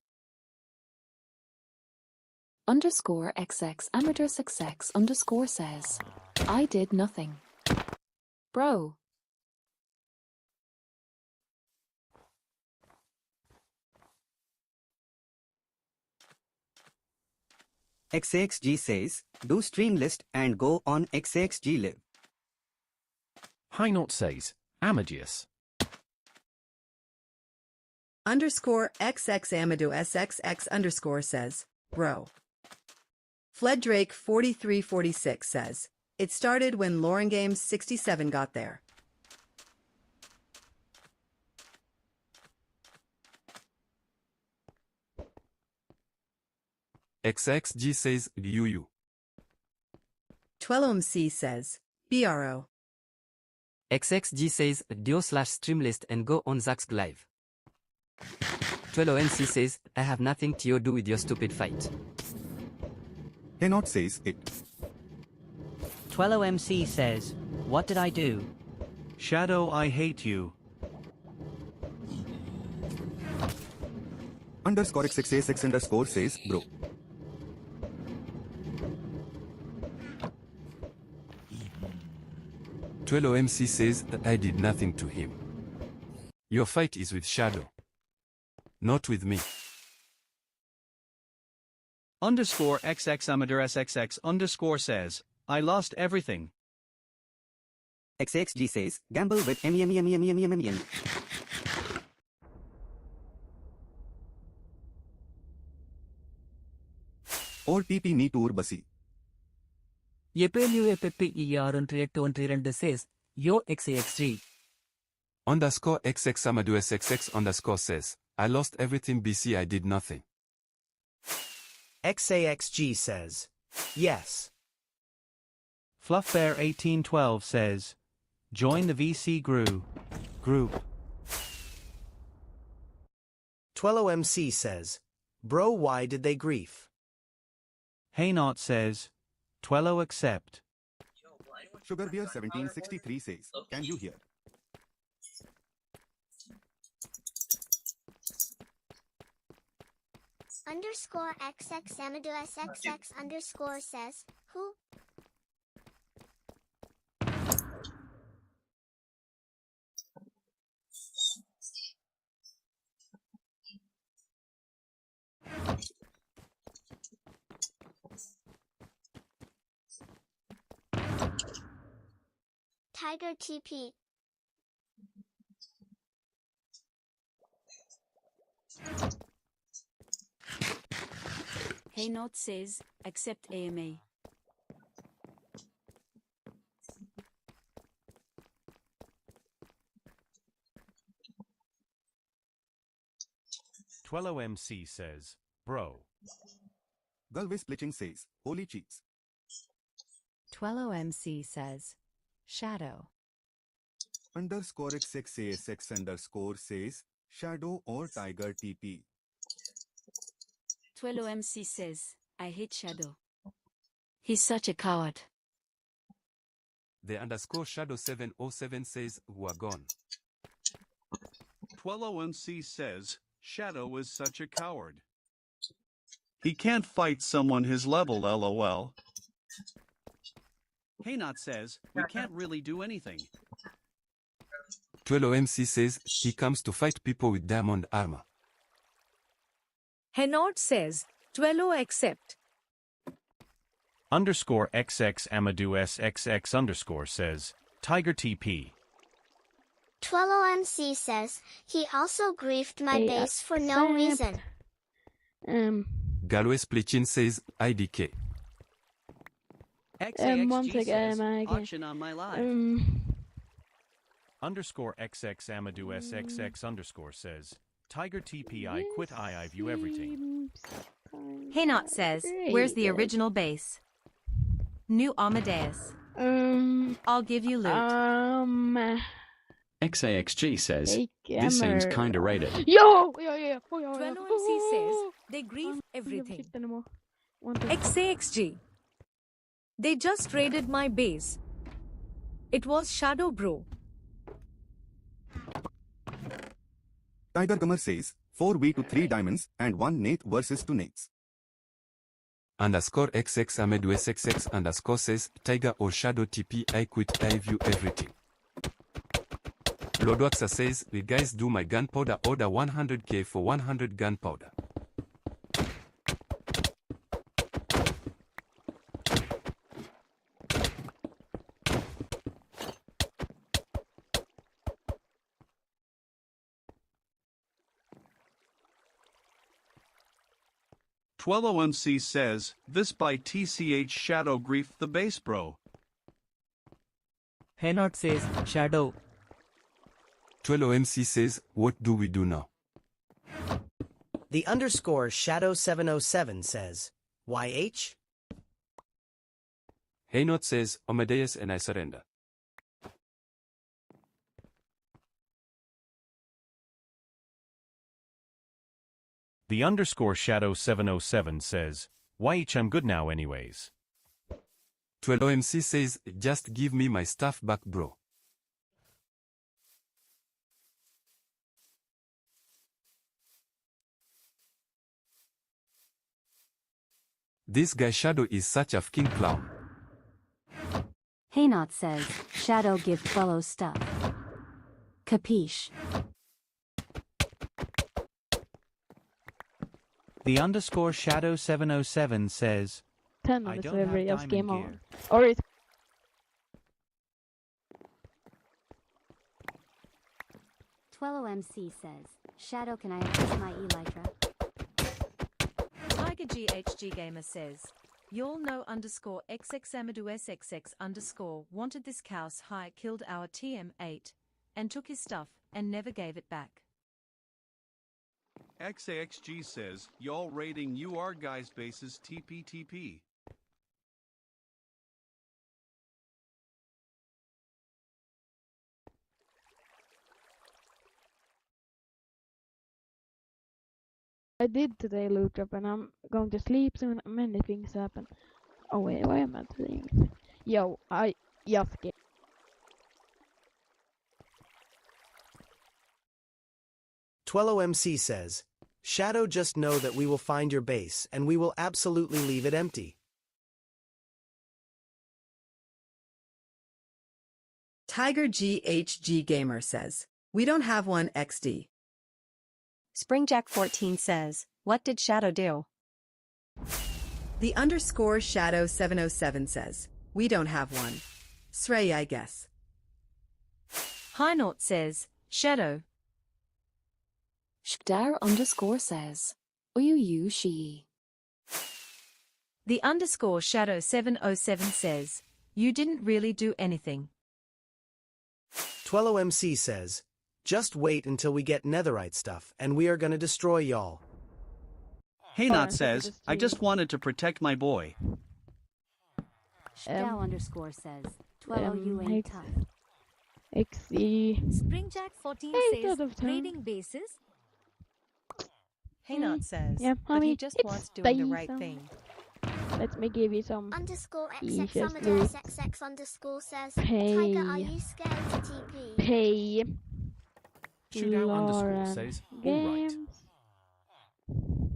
Underscore XX Amadus XX underscore says, I did nothing. Bro. XAXG says, do stream list and go on XAXG live. Haynot says, Amadeus. Underscore XX Amadou SXX underscore says, bro. Fled Drake 4346 says, it started when Lauren Games 67 got there. XXG says, you. TwelloMC says, BRO. XXG says, duo/stream list and go on Zaxg live. 12ONC says, I have nothing to do with your stupid fight. Haynot says it. 12MC says, what did I do? Shadow, I hate you. Underscore XXASX underscore says, bro. TwelloMC says that I did nothing to him. Your fight is with Shadow, not with me. Underscore XX Amateur SXX underscore says, I lost everything. XAXG says, gamble with MEMEMEMEMEMEM. Or PP me tour basi. EPLUFPER182 says, yo XAXG. Underscore XX Amadou SXX underscore says, I lost everything BC, I did nothing. XAXG says, yes. FluffBear1812 says, join the VC group. 12OMC says, bro, why did they grief? Haynot says, Twello accept. SugarBear1763 says, can you hear? Underscore XX Amadou SXX underscore says, who? Tiger TP. Haynot says, accept AMA. TwelloMC says, bro. Gulwis Glitching says, holy cheats. 12MC says, shadow. Underscore XXASX underscore says, shadow or tiger TP. 12MC says, I hate Shadow. He's such a coward. The underscore shadow 707 says, who are gone. 12ONC says, Shadow is such a coward. He can't fight someone his level, lol. Haynot says, we can't really do anything. 12OMC says, he comes to fight people with diamond armor. Henot says, 12 accept. Underscore XX Amadou SXX underscore says, Tiger TP. Twello MC says, he also griefed my base for no reason. Galway Splichin says, IDK. XAXG says, auction on my live. Underscore XX Amadou SXX underscore says, Tiger TP I quit I view everything. Haynot says, where's the original base? New Amadeus. I'll give you loot. XAXG says, this seems kinda rated. Yo! 12MC says, they grieve everything. XAXG. They just raided my base. It was Shadow Bro. Tiger Comer says, 4v to 3 diamonds and 1 Nate versus 2 Nates. Underscore XX Amadou SXX underscore says, Tiger or Shadow TP I quit I view everything. Lodwaxa says, the guys do my gunpowder order 100k for 100 gunpowder. OMC says, this by TCH Shadow grief the base bro. Henot says, Shadow. 12OMC says, what do we do now? The underscore Shadow 707 says, YH? Haynot says, Amadeus and I surrender. The underscore Shadow 707 says, YH I'm good now anyways. 12OMC says, just give me my stuff back bro. This guy Shadow is such a fucking clown. Haynot says, Shadow give fellow stuff. Capiche? The underscore Shadow 707 says, 10 I on the don't server have just diamond came gear. on. Or it's 12OMC says, Shadow can I access my Elytra? Tiger GHG Gamer says, you'll know underscore XX Amadou SXX underscore wanted this cow's high killed our TM8 and took his stuff and never gave it back. XAXG says, y'all raiding UR guys bases TPTP. I did today loot drop and I'm going to sleep soon. Many things happen. Oh wait, why am I saying it? Yo, I Yaski. Twello MC says, Shadow just know that we will find your base and we will absolutely leave it empty. Tiger GHG Gamer says, we don't have one XD. Springjack14 says, what did Shadow do? The underscore Shadow 707 says, we don't have one. Srey, I guess. Haynot says, Shadow. Shkdar underscore says, Uyu she. The underscore Shadow 707 says, you didn't really do anything. Twello MC says, just wait until we get netherite stuff and we are gonna destroy y'all. Haynot says, I just wanted to protect my boy. Shkdow underscore says, 12 you ain't tough. XE. Springjack14 says, raiding bases. Haynot says, yeah, but he mean, just it's wants doing the right some- thing. Let me give you some. Underscore Yes, XX Amadou loot. SXX underscore says, Pay. Tiger, are you scared to TP? Pay. Shootout underscore Lauren says, alright. Games.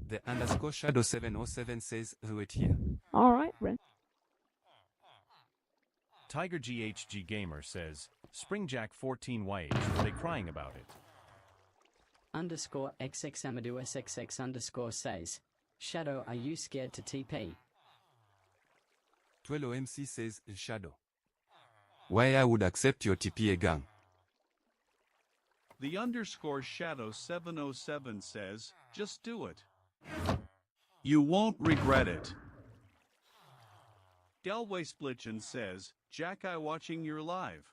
The underscore Shadow 707 says, wait here. Alright, Brent. Tiger GHG Gamer says, Springjack14YH, are they crying about it? Underscore XX Amadou SXX underscore says, Shadow, are you scared to TP? TwelloMC says, Shadow. Why I would accept your TP again. The underscore shadow 707 says, just do it. You won't regret it. Delway Splitchin says, Jack, I watching your live.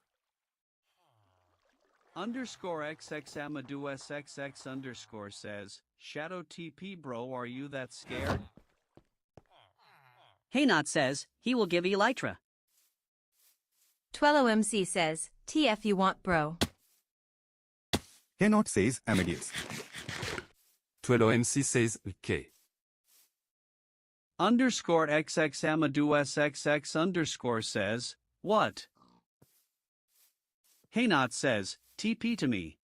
Underscore XX Amadou SXX underscore says, Shadow TP bro, are you that scared? Haynot says, he will give Elytra. TwelloMC says, TF you want bro. Cannot says Amadeus. TwelloMC says, K. Underscore XX Amadou SXX underscore says, what? Haynot says, TP to me.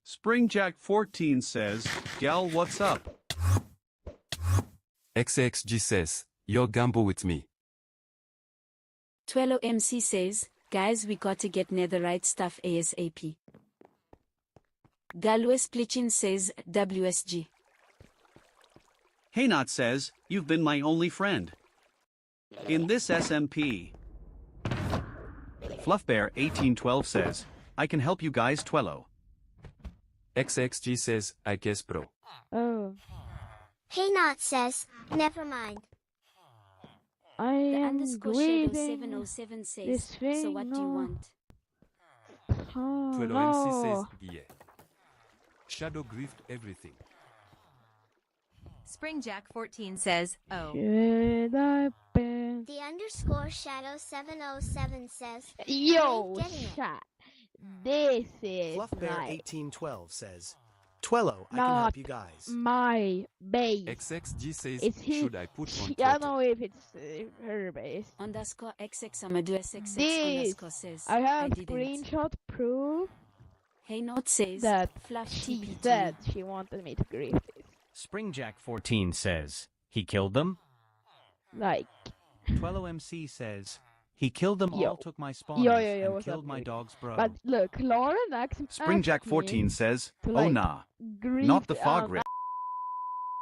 Springjack14 says, gal, what's up? XXG says, yo gamble with me. TwelloMC says, guys, we gotta get netherite stuff ASAP. Galway Splitchin says, WSG. Haynot says, you've been my only friend. In this SMP. Fluffbear1812 says, I can help you guys, Twello. XXG says, I guess bro. Oh. Haynot says, never mind. I The am underscore shadow grieving 707 says, this thing, so what do you want? Oh, TwelloMC says, no. yeah. Shadow grieved everything. Springjack14 says, oh. Should I be? The underscore shadow 707 says, Yo, I ain't getting it. chat. This is like Fluffbear1812 says, Twello, I can not help you guys. my base. XXG says, It's his. should I put on I don't throttle? know if it's her base. Underscore XX Amadou SXX This, underscore says, I have didn't. screenshot proof Haynot says, that Fluff she TP to said me. she wanted me to grieve this. Springjack14 says, he killed them? Like, TwelloMC says, he killed them Yo. all, took my spawners, yo, and what's killed up, my dude? dogs, bro. But look, Lauren asked Springjack14 me says, to, oh like, nah. grieve Not the fog rip.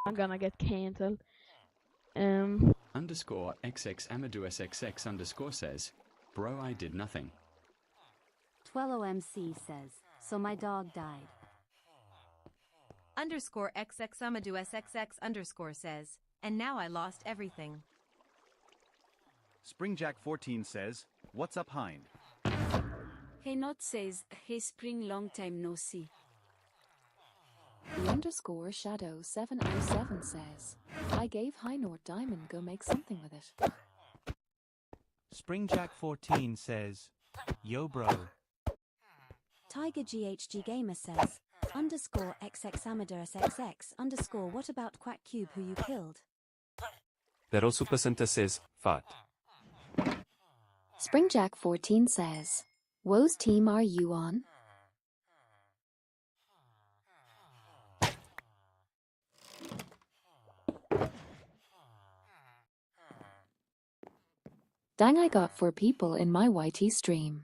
I'm gonna get cancelled. Underscore XX Amadou SXX underscore says, Bro, I did nothing. TwelloMC says, so my dog died. Underscore XX Amadou SXX underscore says, and now I lost everything. Springjack14 says, what's up, Hind? Haynot says, hey Spring, long time no see. The underscore shadow 707 says, I gave Haynort diamond, go make something with it. Springjack14 says, yo bro. Tiger GHG Gamer says, underscore XX Amadou SXX underscore what about Quack Cube who you killed? Pero Super Center says, fat. Springjack14 says, Woe's team are you on? Dang, I got 4 people in my YT stream.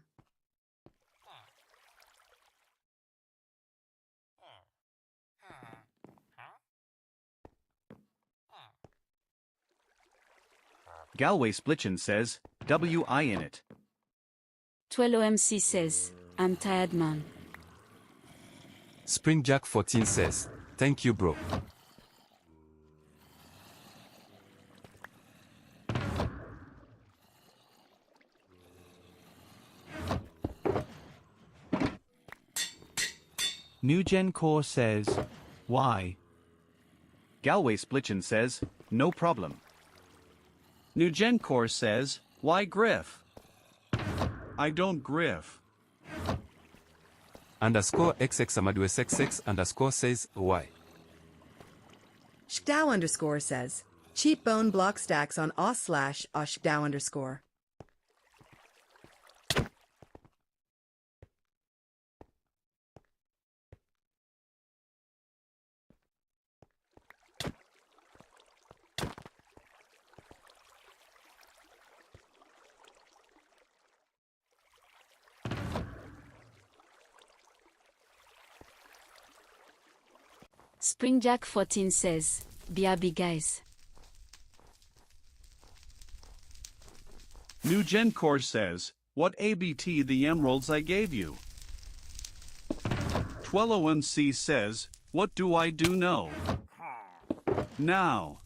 Galway Splitchin says, WI in it. TwelloMC says, I'm tired, man. Springjack14 says, thank you, bro. NewGen Core says, why? Galway Splitchin says, no problem. Nugencor says, why Griff? I don't Griff. Underscore XX Amadou SXX underscore says, why? Shkdow underscore says, cheap bone block stacks on /Shkdow underscore. Springjack 14 says, BRB guys. New Gen Core says, what ABT the emeralds I gave you? 1201C says, what do I do know? Now.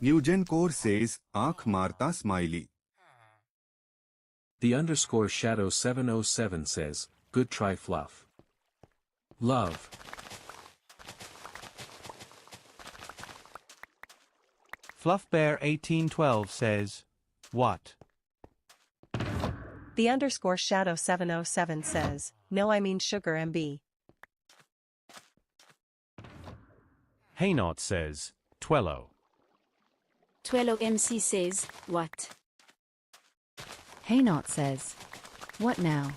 New Gen Core says, Aankh Marta Smiley. The underscore shadow 707 says, good try Fluff. Love. Fluffbear1812 says, what? The underscore shadow 707 says, no I mean sugar MB. Haynot says, Twello. 12MC says, what? Haynot says, what now?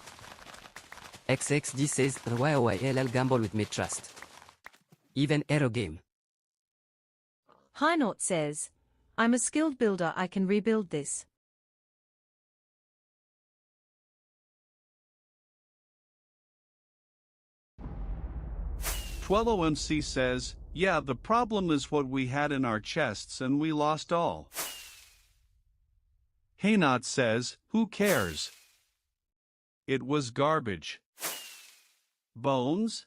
XXD says, LL gamble with me trust. Even Aero game. Haynot says, I'm a skilled builder, I can rebuild this. MC says, yeah, the problem is what we had in our chests and we lost all. Haynot says, who cares? It was garbage. Bones?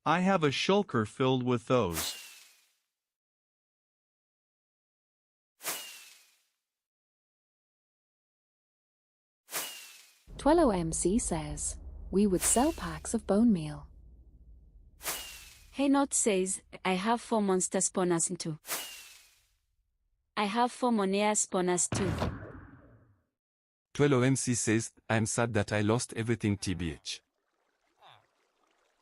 I have a shulker filled with those. MC says, we would sell packs of bone meal. Haynot says, I have 4 monster spawners too. I have 4 Monea spawners too. 12MC says, I'm sad that I lost everything TBH.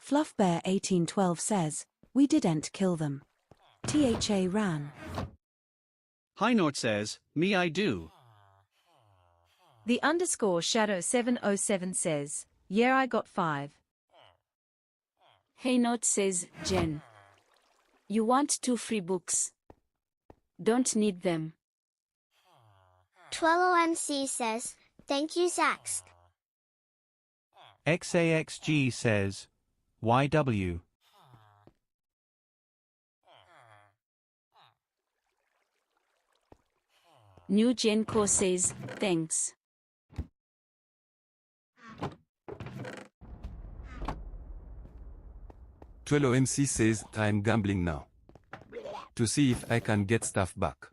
Fluffbear1812 says, we didn't kill them. THA ran. Haynot says, me I do. The underscore shadow 707 says, yeah I got 5. Haynot says, Jen. You want 2 free books. Don't need them. 12MC says, thank you Zax. XAXG says, YW. New Gen Core says, thanks. MC says, I'm gambling now. To see if I can get stuff back.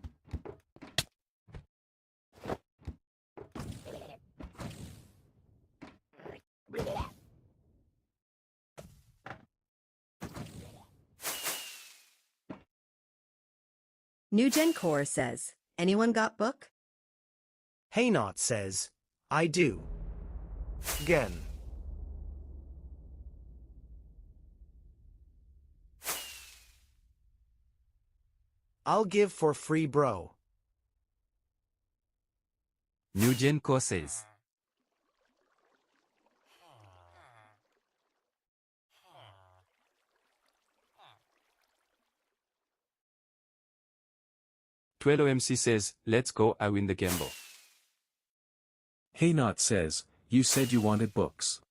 New Gen Core says, anyone got book? Haynot says, I do. Again. I'll give for free bro. New Gen Core says. MC says, let's go, I win the gamble. Haynot says, you said you wanted books.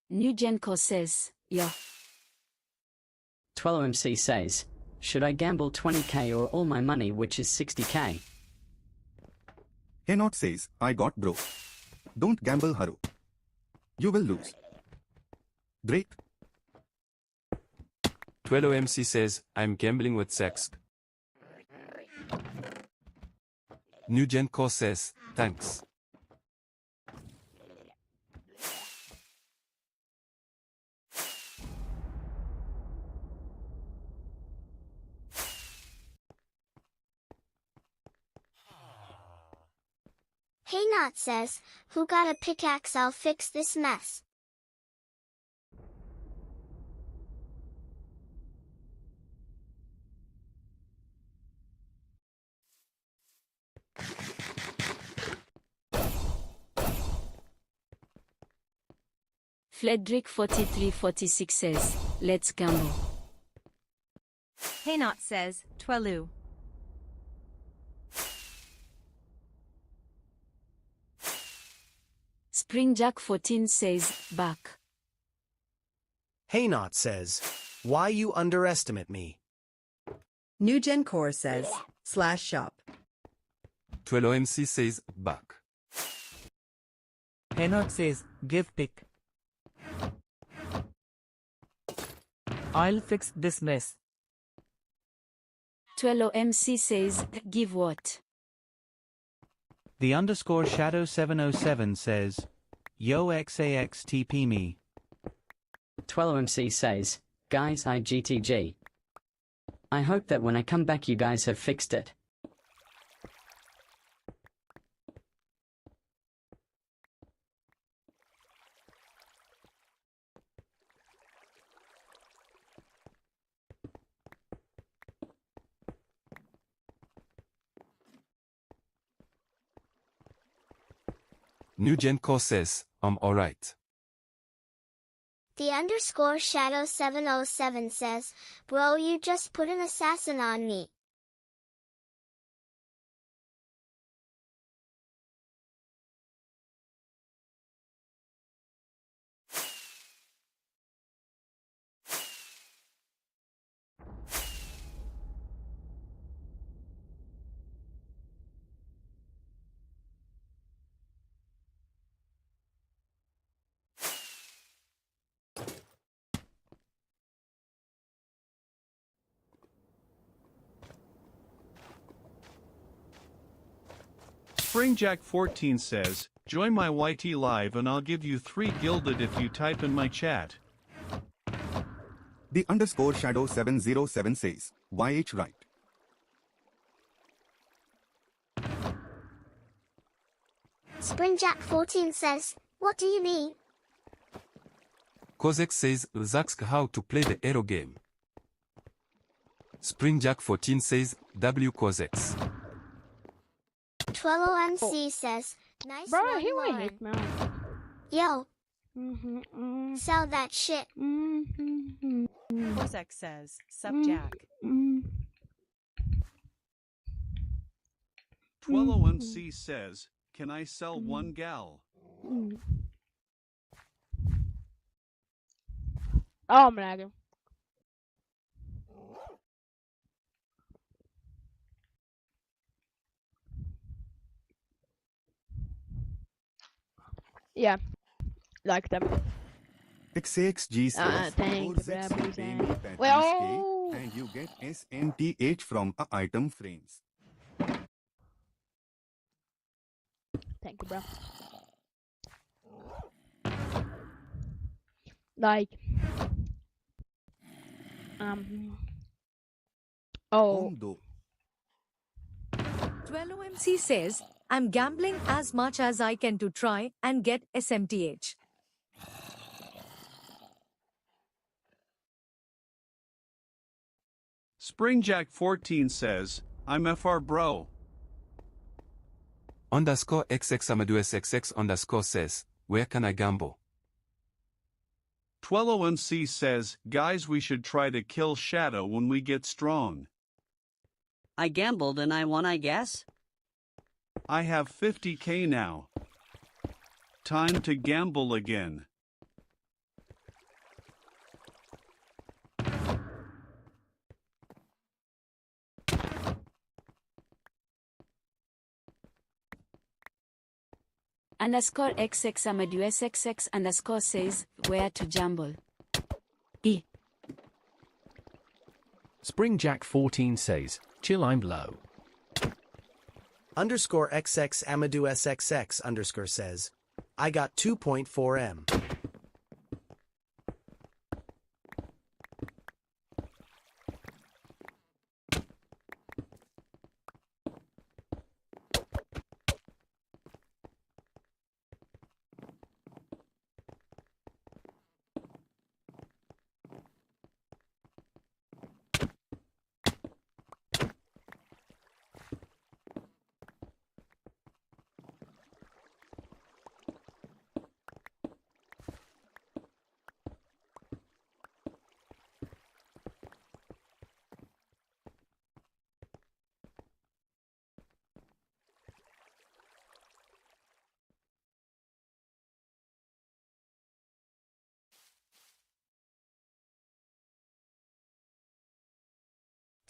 New Gen Core says, yeah. 12MC says, should I gamble 20k or all my money, which is 60k? Haynot says, I got bro. Don't gamble Haru. You will lose. Great. 12MC says, I'm gambling with sex. New Gen Core says, thanks. Haynot says, who got a pickaxe? I'll fix this mess. Fledrick 4346 says, let's gamble. Haynot says, Twelu. Springjack 14 says, back. Haynot says, why you underestimate me? NewGen Core says, /shop. 12OMC says, back. Haynot says, give pick. I'll fix this mess. 12OMC says, give what? The underscore shadow 707 says, yo XAX TP me. 12MC says, guys IGTG. I hope that when I come back you guys have fixed it. NewGen Core says, I'm alright. The underscore shadow 707 says, bro, you just put an assassin on me. SpringJack14 says, join my YT live and I'll give you 3 gilded if you type in my chat. The underscore shadow 707 says, YH right. SpringJack14 says, what do you mean? Kozek says, Zaksk how to play the arrow game. SpringJack14 says, W Kozex. 12OMC says, nice Bro, one, he Lauren. will hit me. Yo, sell that shit. Kozek says, sup Jack. 12OMC says, can I sell one gal? Oh, I'm lagging. Yeah, like them. XAXG says, Thank you, Corzex bro, obtain please. patterns Well, K and you get SNTH from a item frames. thank you, bro. Like, oh. 12OMC says, I'm gambling as much as I can to try and get SMTH. SpringJack14 says, I'm FR bro. Underscore XX Amadou SXX underscore says, where can I gamble? 12OMC says, guys we should try to kill Shadow when we get strong. I gambled and I won, I guess. I have 50k now. Time to gamble again. Underscore XX Amadou SXX underscore says, where to gamble. E. SpringJack14 says, chill I'm low. Underscore XX Amadou SXX underscore says, I got 2.4 M.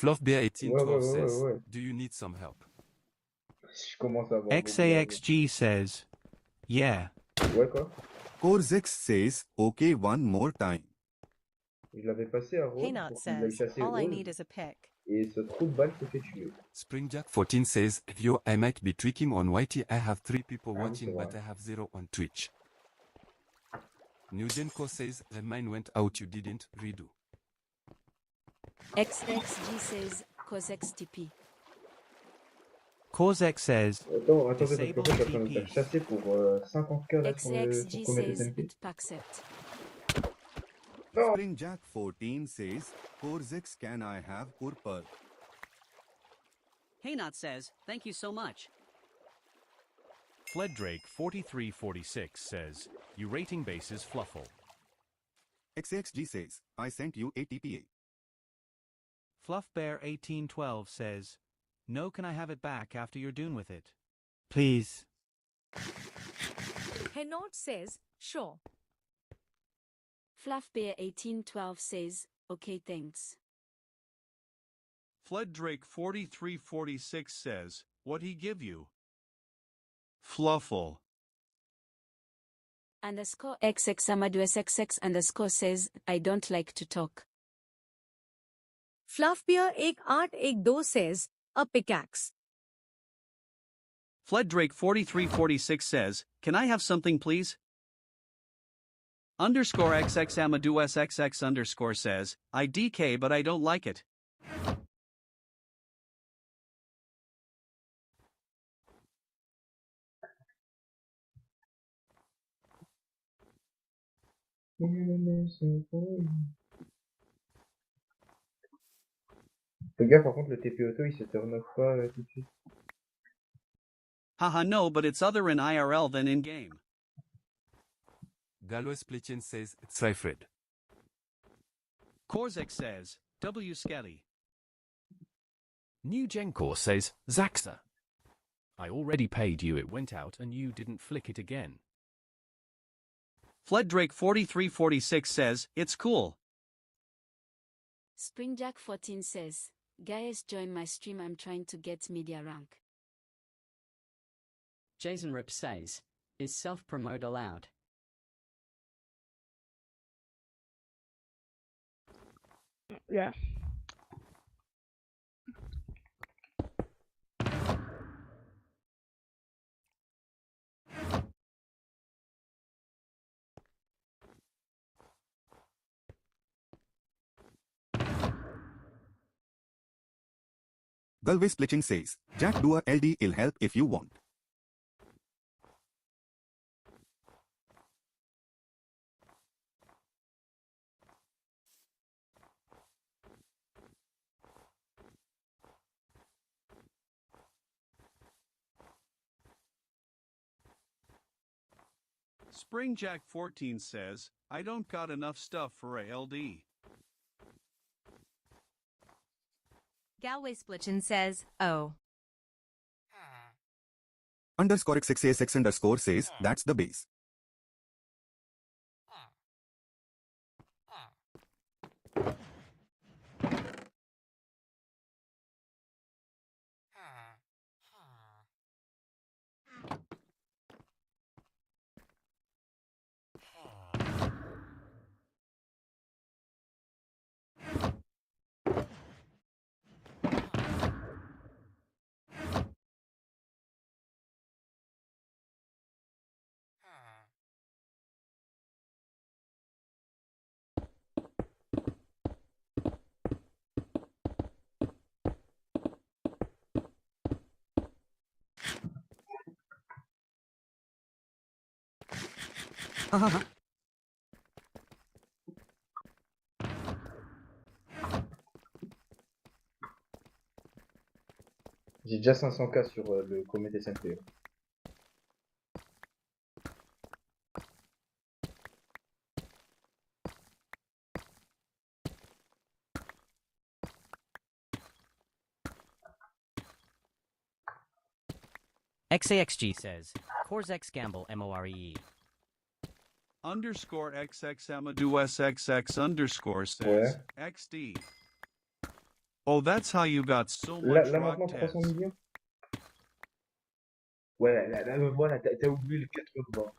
Fluffbear1812 says, ouais. do you need some help? Je commence à avoir beaucoup XAXG says, yeah. Ouais, quoi? CoreX says, okay, one more time. Je l'avais passé à Rose Haynot pour qu'il aille says, chasser all I Rose. need is a pick. Et ce trou de balle s'est fait tuer. Springjack14 says, yo, I might be tricking on Whitey. I have 3 people Ah oui, watching, c'est but vrai. I have 0 on Twitch. Nudenko says, the mine went out, you didn't redo. XXG says, CosetSMP. CosetSMP says, Attends, parce qu'en disable fait, je suis en train de me faire TP. chasser pour 50K là sur XXG says, CometSMP. accept. Springjack14 says, CoreX, can I have Core Pearl? Haynot says, thank you so much. Fleddrake4346 says, you rating bases fluffle. XXG says, I sent you a TPA. Fluffbear1812 says, no, can I have it back after you're done with it? Please. Haynot says, sure. Fluffbear1812 says, okay, thanks. Fleddrake4346 says, what he give you? Fluffle. Underscore XX Amadou SXX underscore says, I don't like to talk. Fluffbear1812 says, a pickaxe. Fleddrake4346 says, can I have something please? Underscore XX Amadou SXX underscore says, I DK but I don't like it. Le gars, par contre, le TP auto, il se turn off pas tout de suite. Haha no, but it's other in IRL than in game. Gallows-Splitchen says, Cyfred. Korzek says, W Skelly. New Gencor says, Zaxa. I already paid you, it went out and you didn't flick it again. Fleddrake4346 says, it's cool. Springjack14 says, guys, join my stream, I'm trying to get media rank. Jason Rip says, is self-promote allowed? Yeah. Galway Splitching says, Jack, do a LD, it'll help if you want. Springjack14 says, I don't got enough stuff for a LD. Galway Splitchin says, oh. Underscore XXASX underscore says, that's the base. J'ai déjà 500K sur le CometSMP. XAXG says, Corzex Gamble MOREE. Underscore XX Amadou SXX underscore says, XD. Oh, that's how you got so Là, much là rock maintenant 300 Tez. millions. Ouais, là, voilà, t'as oublié le 80.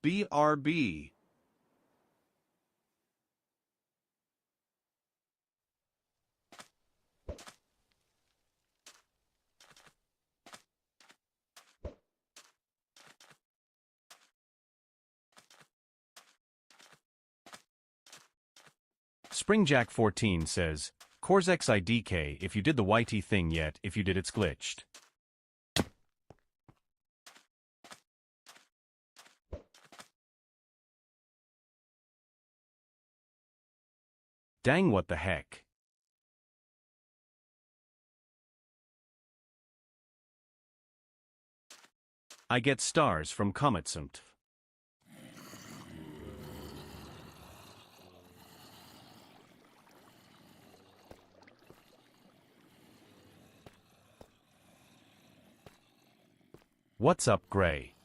BRB. SpringJack14 says, Corzex IDK if you did the YT thing yet, if you did it's glitched. Dang what the heck. I get stars from CometSMP. What's up, Gray?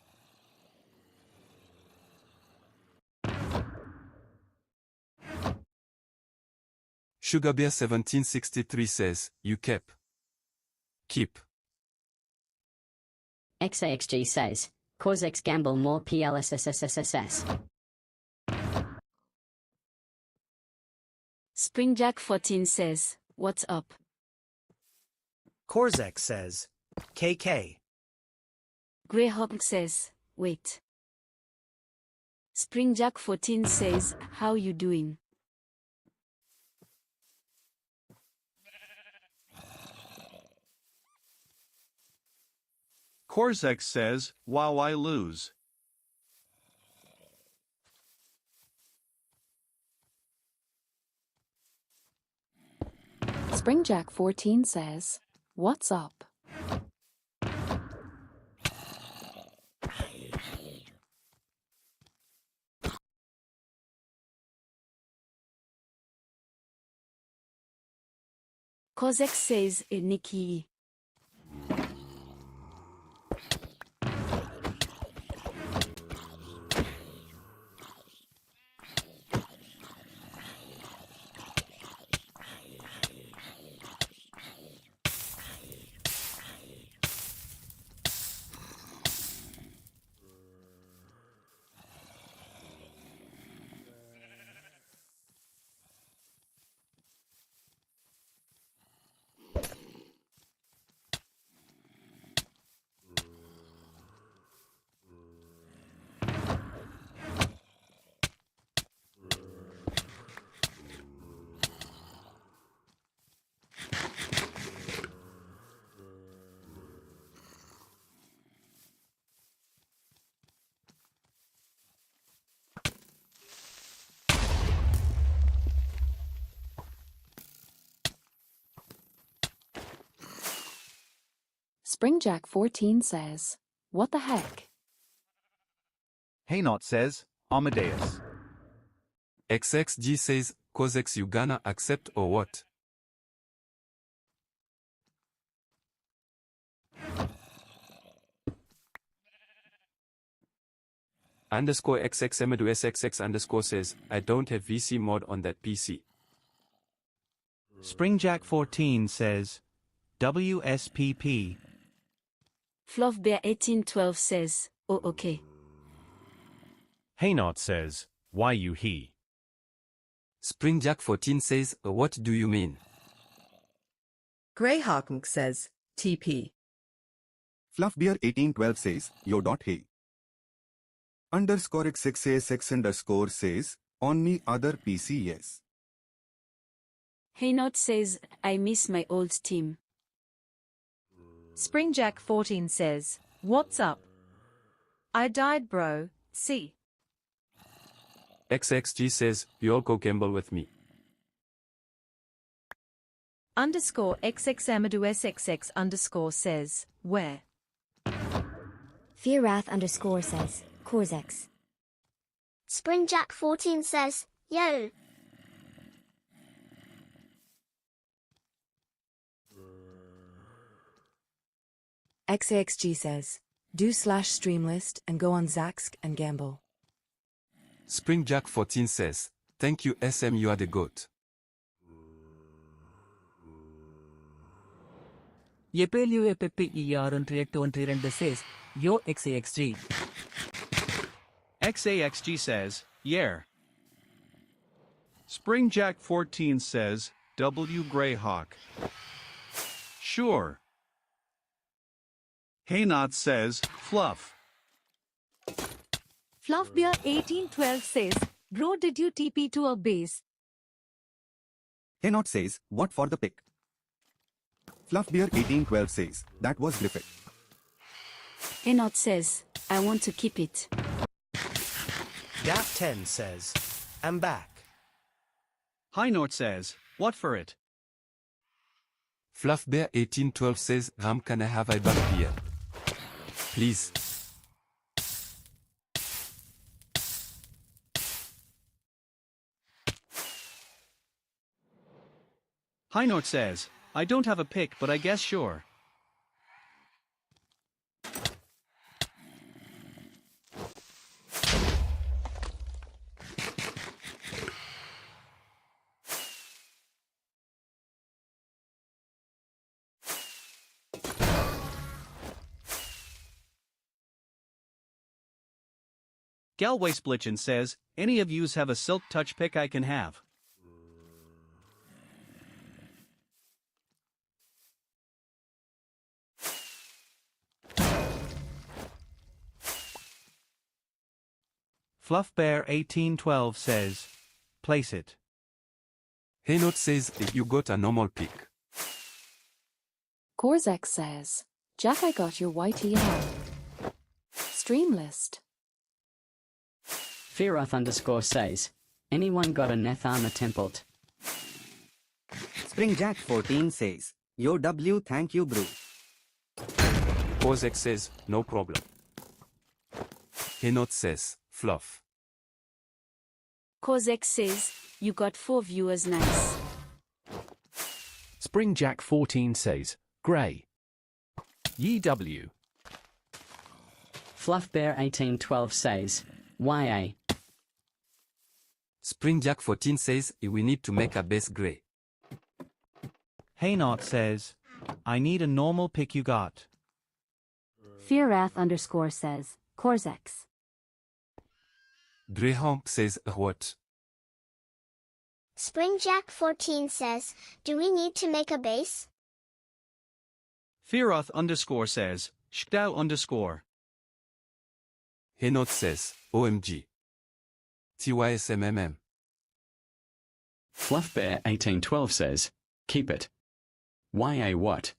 SugarBear1763 says, you keep. XAXG says, Corzex gamble more PLSSSSSS. SpringJack14 says, what's up? Corzex says, KK. Greyhawk says, wait. SpringJack14 says, how you doing? Corzex says, wow, I lose. SpringJack14 says, what's up? Corzex says, Nikki. SpringJack14 says, what the heck? Haynot says, Amadeus. XXG says, Corzex you gonna accept or what? Underscore XXMDUSXX underscore says, I don't have VC mod on that PC. SpringJack14 says, WSPP. FluffBear1812 says, oh okay. Haynot says, why you he? SpringJack14 says, what do you mean? Greyhawk says, TP. FluffBear1812 says, yo dot hey. Underscore XXASX underscore says, on me other PC yes. Haynot says, I miss my old team. SpringJack14 says, what's up? I died, bro. See. XXG says, you'll go gamble with me. Underscore XXAmadouSXX underscore says, where? Fearwrath underscore says, Corzex. SpringJack14 says, yo. XAXG says, do/streamlist and go on Zaxk and gamble. SpringJack14 says, thank you SM, you are the GOAT. EPLUEPPER12 says, yo XAXG. XAXG says, yeah. SpringJack14 says, W Greyhawk. Sure. Haynot says, Fluff. Fluffbear1812 says, bro, did you TP to a base? Haynot says, what for the pick? Fluffbear1812 says, that was Griffith. Haynot says, I want to keep it. Gap10 says, I'm back. Haynot says, what for it? Fluffbear1812 says, Ram, can I have a back beer? Please. Haynot says, I don't have a pick, but I guess sure. Galway Splitchin says, any of yous have a silk touch pick I can have? Fluffbear1812 says, place it. Haynot says, you got a normal pick. Corzex says, Jack, I got your YTR. Streamlist. Fearoth_ says, anyone got a Neth armor template? SpringJack14 says, yo W, thank you bro. Corzex says, no problem. Haynot says, fluff. Corzex says, you got 4 viewers, nice. SpringJack14 says, grey. YW. Fluffbear1812 says, YA. SpringJack14 says, we need to make a base grey. Haynot says, I need a normal pick you got. Fearwrath_ says, Corzex. Greyhawk says, what? SpringJack14 says, do we need to make a base? Fearoth_ says, Shkdow_. Haynot says, OMG. TYSMMM. Fluffbear1812 says, keep it. YA what?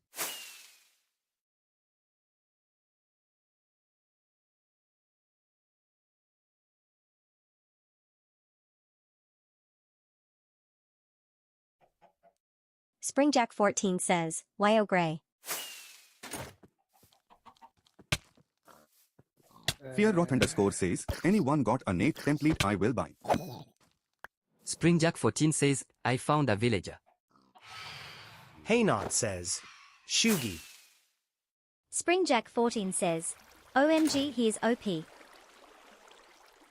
SpringJack14 says, YO Gray. Fearroth_ says, anyone got a Nate template I will buy. SpringJack14 says, I found a villager. Haynot says, Shugi. SpringJack14 says, OMG, he is OP.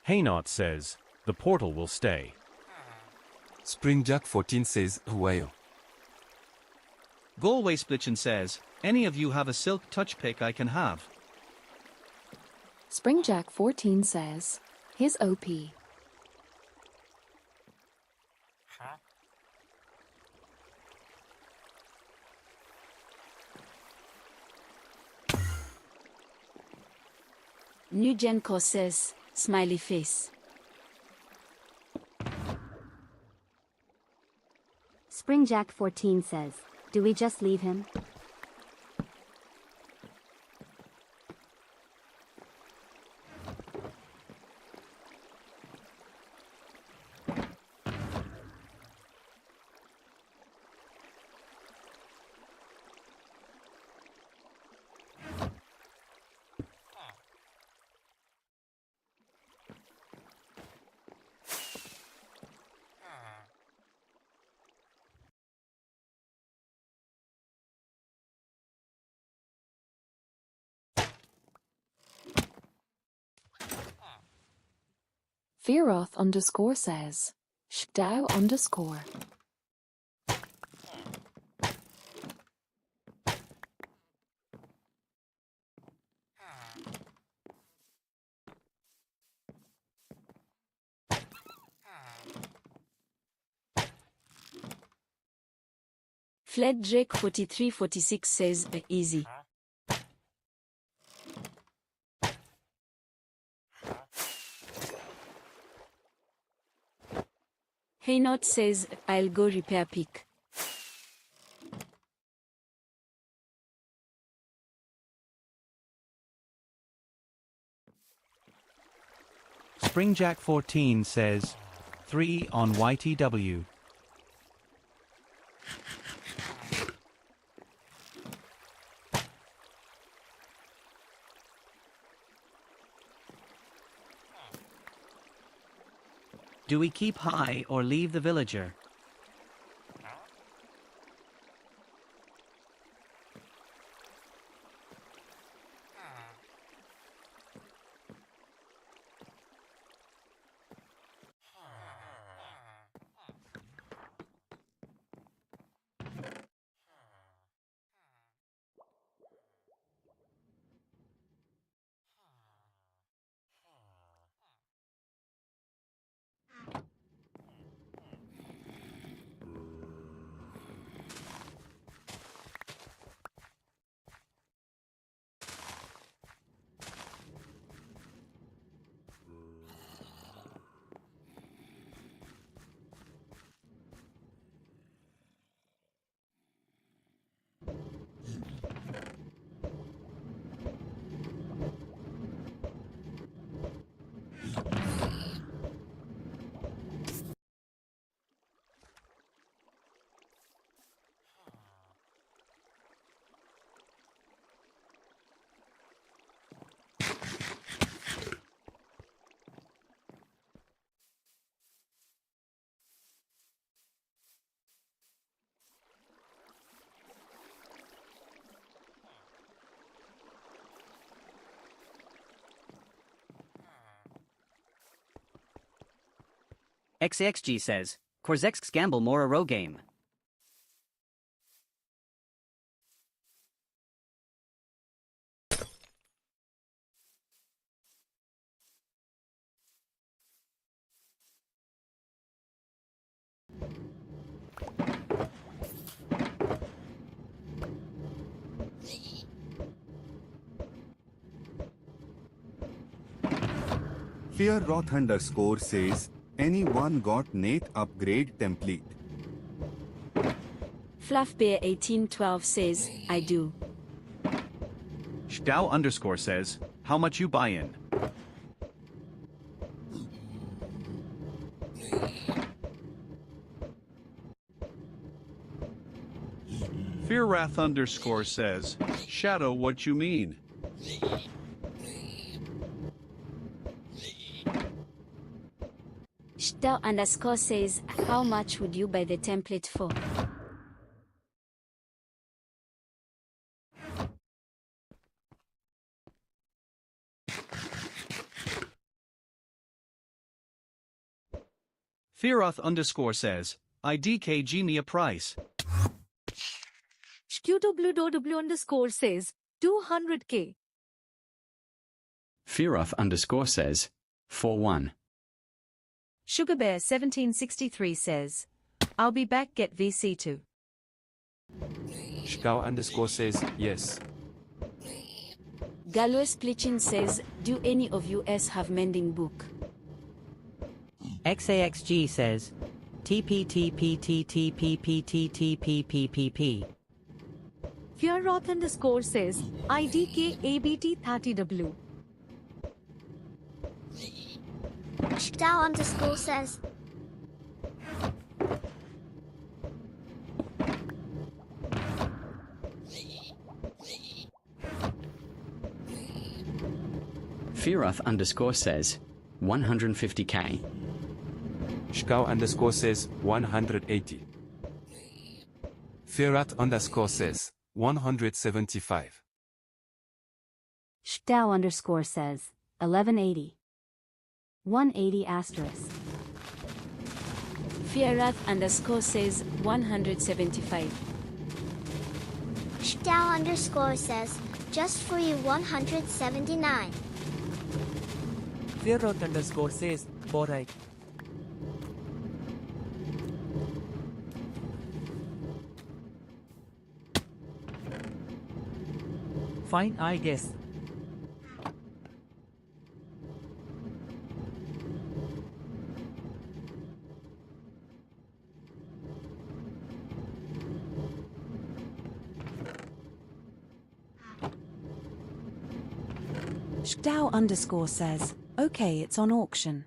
Haynot says, the portal will stay. SpringJack14 says, Huayo. Galway Splitchin says, any of you have a silk touch pick I can have? SpringJack14 says, his OP. New Genco says, smiley face. SpringJack14 says, do we just leave him? Fearoth underscore says, Stau underscore. Fled Drake 4346 says, easy. Haynot says, I'll go repair pick. Springjack14 says, 3 on YTW. Do we keep high or leave the villager? XAXG says, Korzek's gamble more a row game. Fearroth underscore says, anyone got Nate upgrade template? Fluffbear 1812 says, I do. Stau underscore says, how much you buy in? Fearwrath underscore says, Shadow, what you mean? Stau underscore says, how much would you buy the template for? Fearoth underscore says, IDKG me a price. QWW underscore says, 200k. Fearoth underscore says, 4-1. Sugarbear 1763 says, I'll be back, get VC2. Shkau underscore says, yes. Galway Splichin says, do any of us have mending book? XAXG says, TPTPTTPPTTPPPPP. Fearroth underscore says, IDKABT30W. Stau underscore says, Fearoth underscore says, 150k. Shkau underscore says, 180. Fearat underscore says, 175. Stau underscore says, 1180. 180 asterisk. Fierath_ says 175. Shdow_ says, just for you 179. Fearoth_ says, alright. Fine, I guess. Shdow_ says, okay, it's on auction.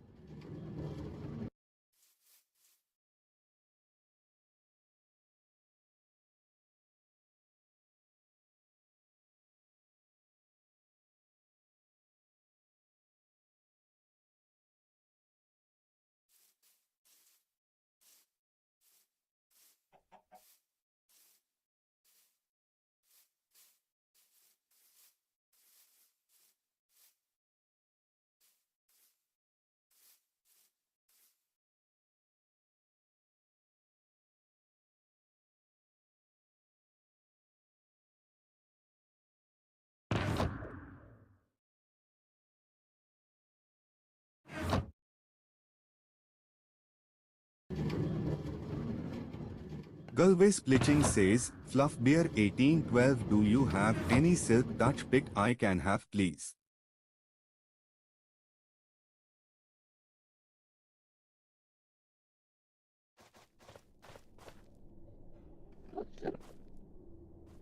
Gulwes Bleaching says, Fluff Bear 1812, do you have any silk touch pick I can have please?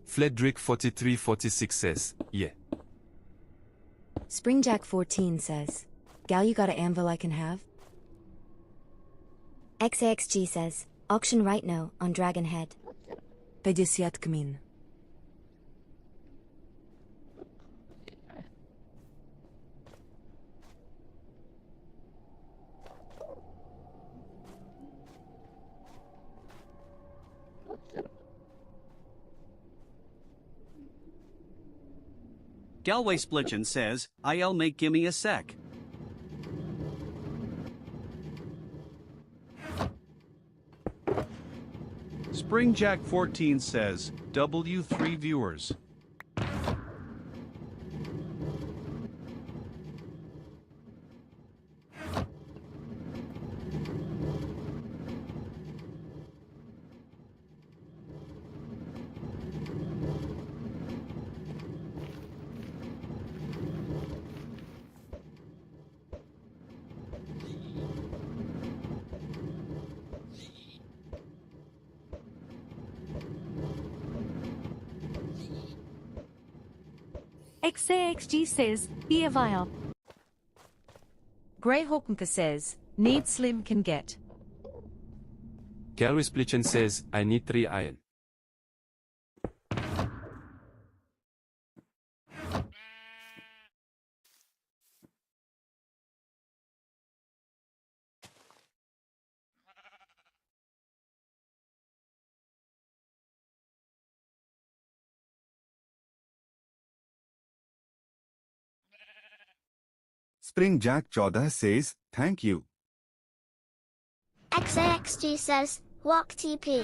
Fledrick 4346 says, yeah. Springjack14 says, gal you got a anvil I can have? XAXG says, auction right now on Dragon Head. 50 kmin. Galway Splitchin says, I'll make gimme a sec. Springjack14 says, W3 viewers. XAXG says, be a vial. Greyhawkenka says, need slim can get. Galwes Bleaching says, I need 3 iron. Springjack 14 says, thank you. XAXG says, walk TP.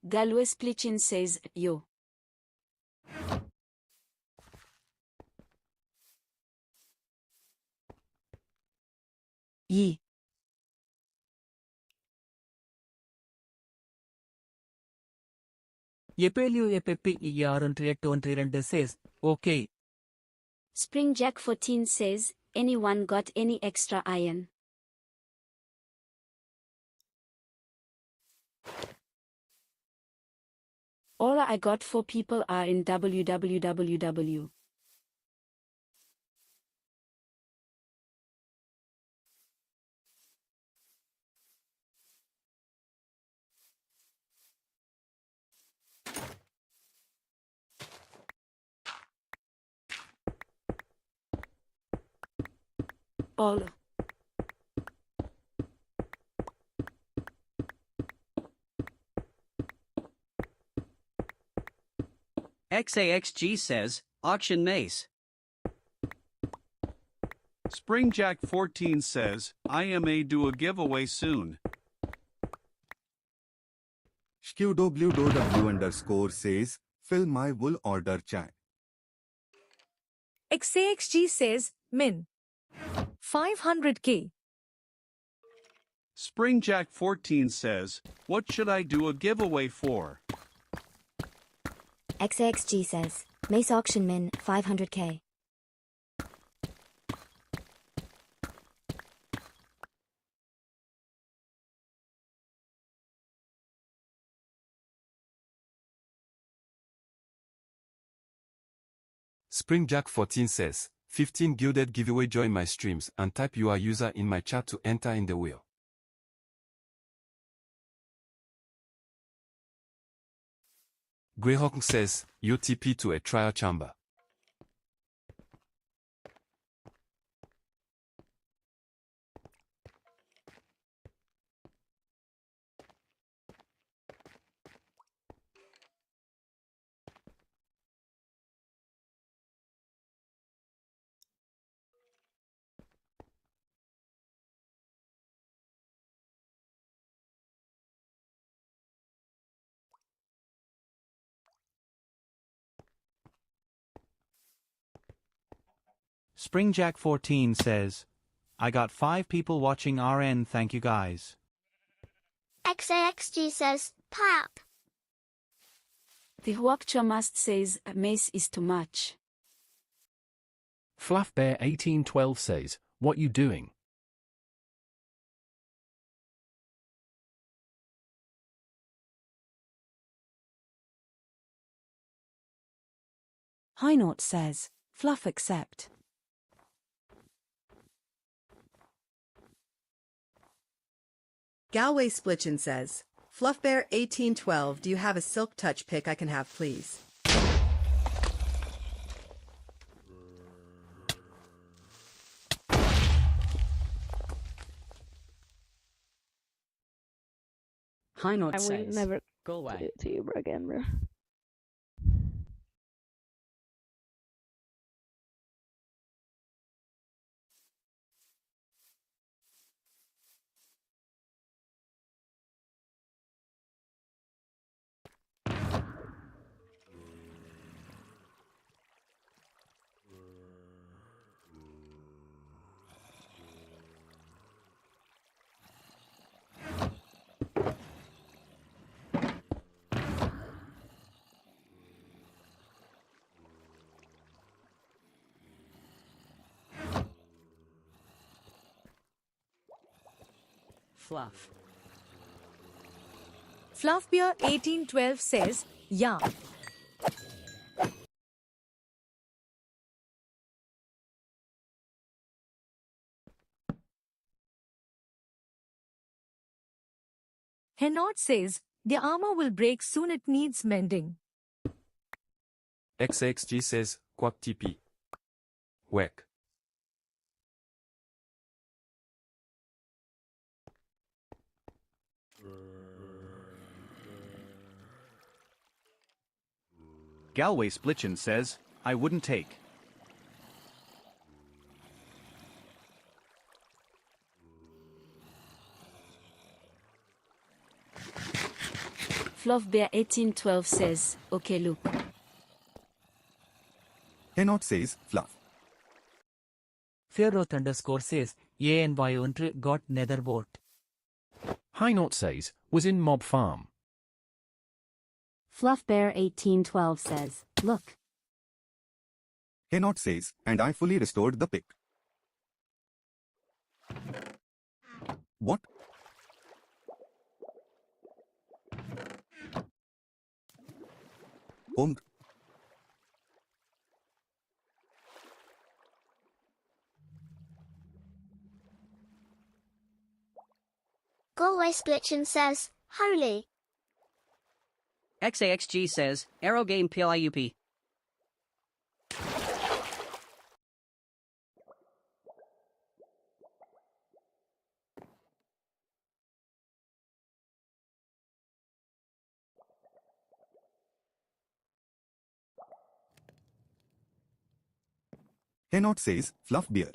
Galwes Bleaching says, yo. Yi. Epelio Epepi ER1 says, okay. Springjack14 says, anyone got any extra iron? All I got 4 people are in www. All. XAXG says, auction mace. Springjack14 says, I am do a giveaway soon. SkewWW says, fill my wool order chat. XAXG says, min. 500k. Springjack14 says, what should I do a giveaway for? XAXG says, mace auction min, 500k. SpringJack14 says, 15 gilded giveaway, join my streams and type your user in my chat to enter in the wheel. Greyhawk says, UTP to a trial chamber. Springjack14 says, I got 5 people watching RN, thank you guys. XAXG says, pop. The Huakchamast says, a mace is too much. Fluffbear1812 says, what you doing? Hynort says, fluff accept. Galway Splitchin says, Fluffbear1812, do you have a silk touch pick I can have, please? Hynort I will says, never go away. do it to you bro, again, bro. Fluff. Fluffbear1812 says, yeah. Hynort says, the armor will break soon, it needs mending. XAXG says, Quack TP. Whack. Galway Splitchin says, I wouldn't take. Fluffbear1812 says, okay look. Cannot says, fluff. Fearoth_ says, ANY got netherboard. Hynort says, was in Mob Farm. Fluffbear1812 says, look. Cannot says, and I fully restored the pick. What? Home. Galway Splitchin says, holy. XAXG says, Arrow Game PLIUP. Henot says, Fluff Bear.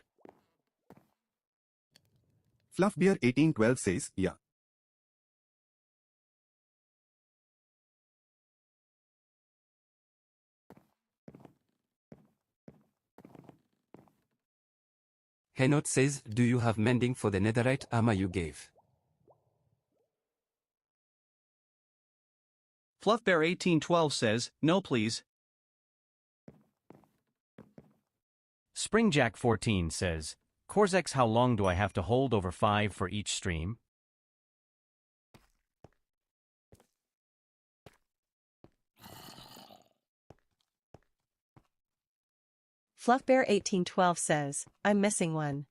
Fluff Bear 1812 says, yeah. Henot says, do you have mending for the netherite armor you gave? Fluffbear1812 says, no please. Springjack14 says, Corzex, how long do I have to hold over 5 for each stream? Fluffbear1812 says, I'm missing one.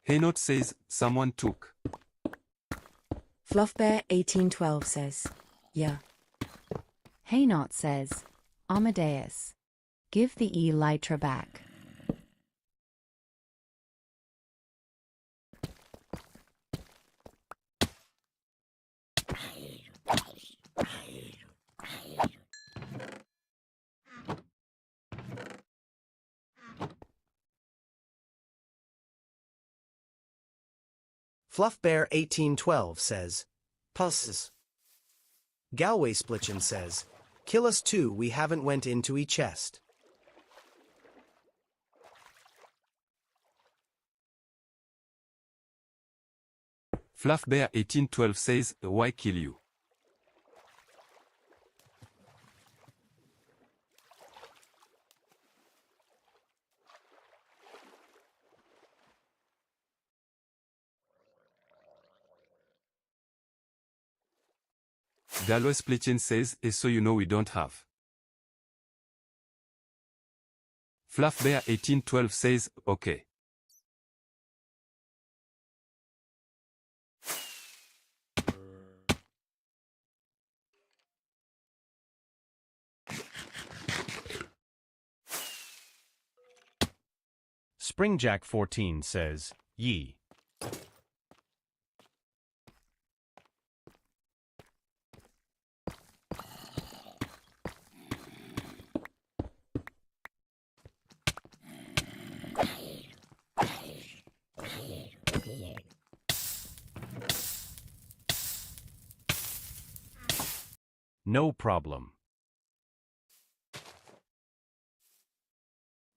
Henot says, someone took. Fluffbear1812 says, yeah. Haynot says, Amadeus. Give the elytra back. Fluffbear1812 says, Pusses. Galway Splitchin says, kill us too, we haven't went into e chest. Fluffbear1812 says, why kill you? Galway Splitchin says, so you know we don't have. Fluffbear1812 says, okay. Springjack14 says, ye. No problem.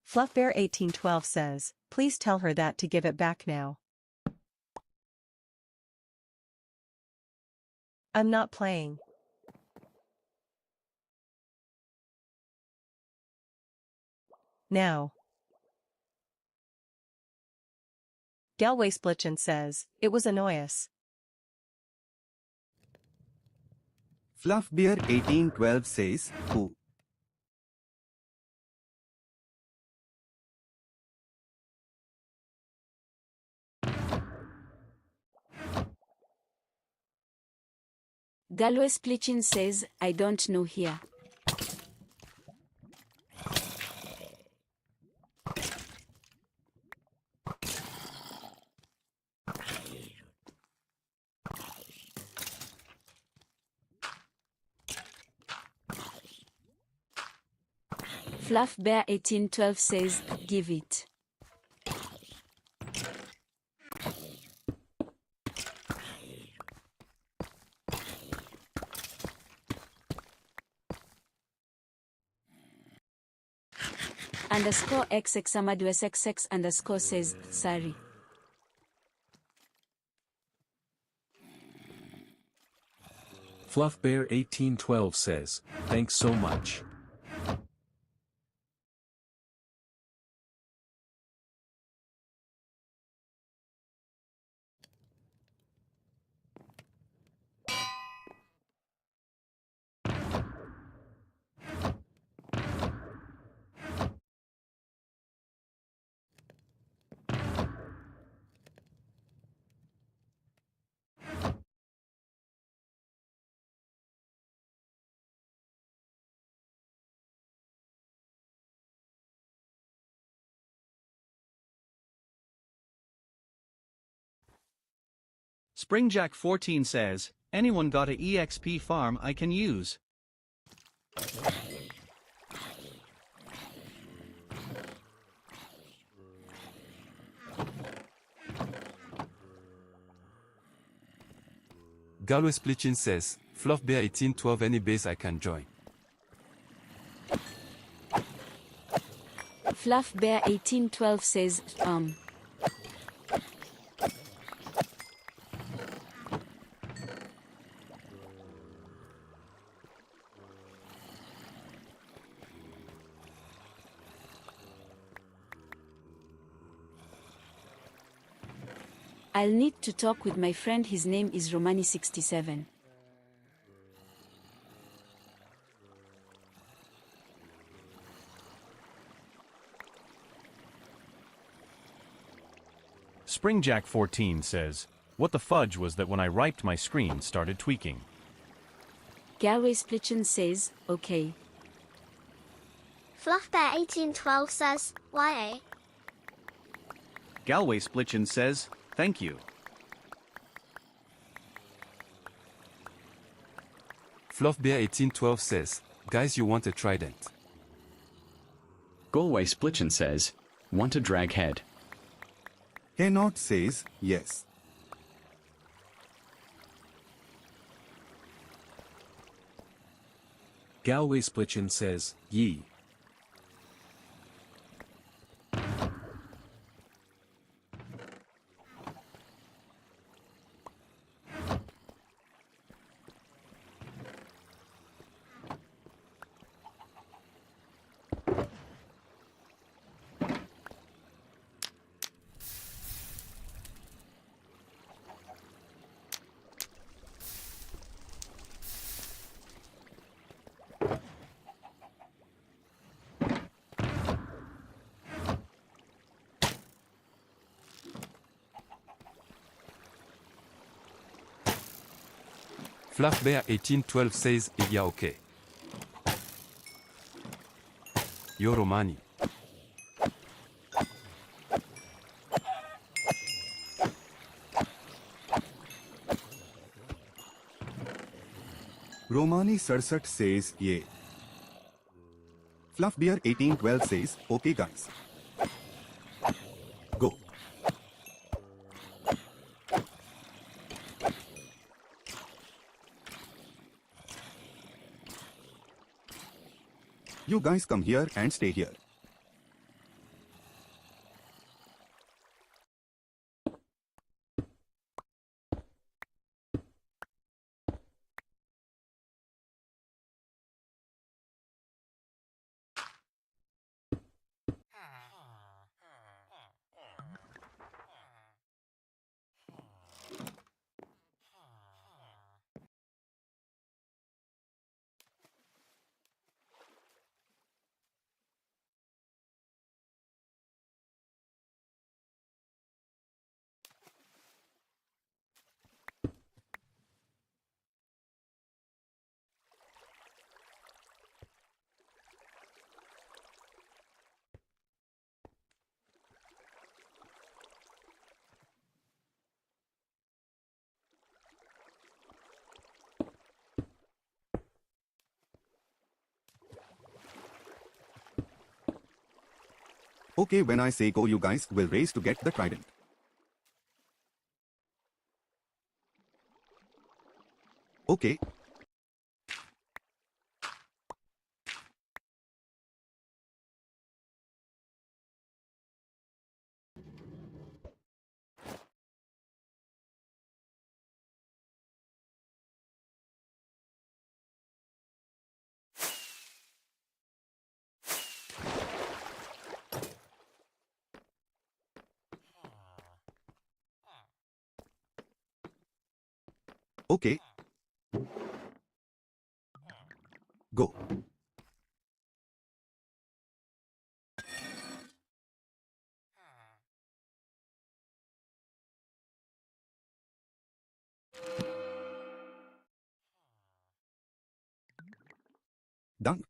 Fluffbear1812 says, please tell her that to give it back now. I'm not playing. Now. Galway Splitchin says, it was annoyous. Fluffbear1812 says, who? Galway Splitchin says, I don't know here. Fluffbear1812 says, give it. Underscore XX Amadou SXX underscore says, sorry. Fluffbear1812 says, thanks so much. Springjack14 says, anyone got a EXP farm I can use? Galway Splichin says, Fluffbear 1812 any base I can join. Fluffbear 1812 says, I'll need to talk with my friend, his name is Romani67. SpringJack14 says, what the fudge was that when I riped my screen started tweaking. Galway Splichin says, okay. Fluffbear1812 says, YA. Galway Splichin says, thank you. Fluffbear 1812 says, guys, you want a trident. Galway Splichin says, want a drag head. Cannot says, yes. Galway Splichin says, ye. Fluffbear 1812 says, yeah, okay. Yo Romani. Romani Sarsat says, yeah. Fluffbear 1812 says, okay guys. Go. You guys come here and stay here. Okay, when I say go, you guys will race to get the trident. Okay. Okay. Go. Done.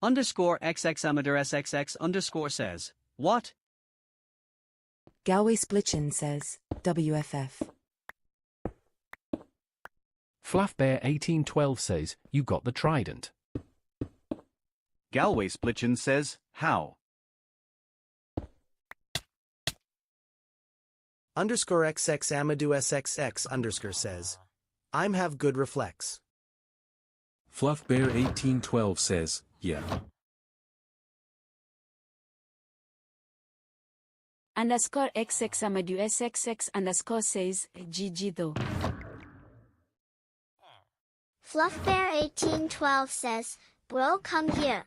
Underscore XX Amador SXX underscore says, what? Galway Splichin says, WFF. Fluffbear 1812 says, you got the trident. Galway Splichin says, how? Underscore XX Amadou SXX underscore says, I'm have good reflex. FluffBear1812 says, yeah. Underscore XX Amadou SXX underscore says, GG though. FluffBear1812 says, bro, come here.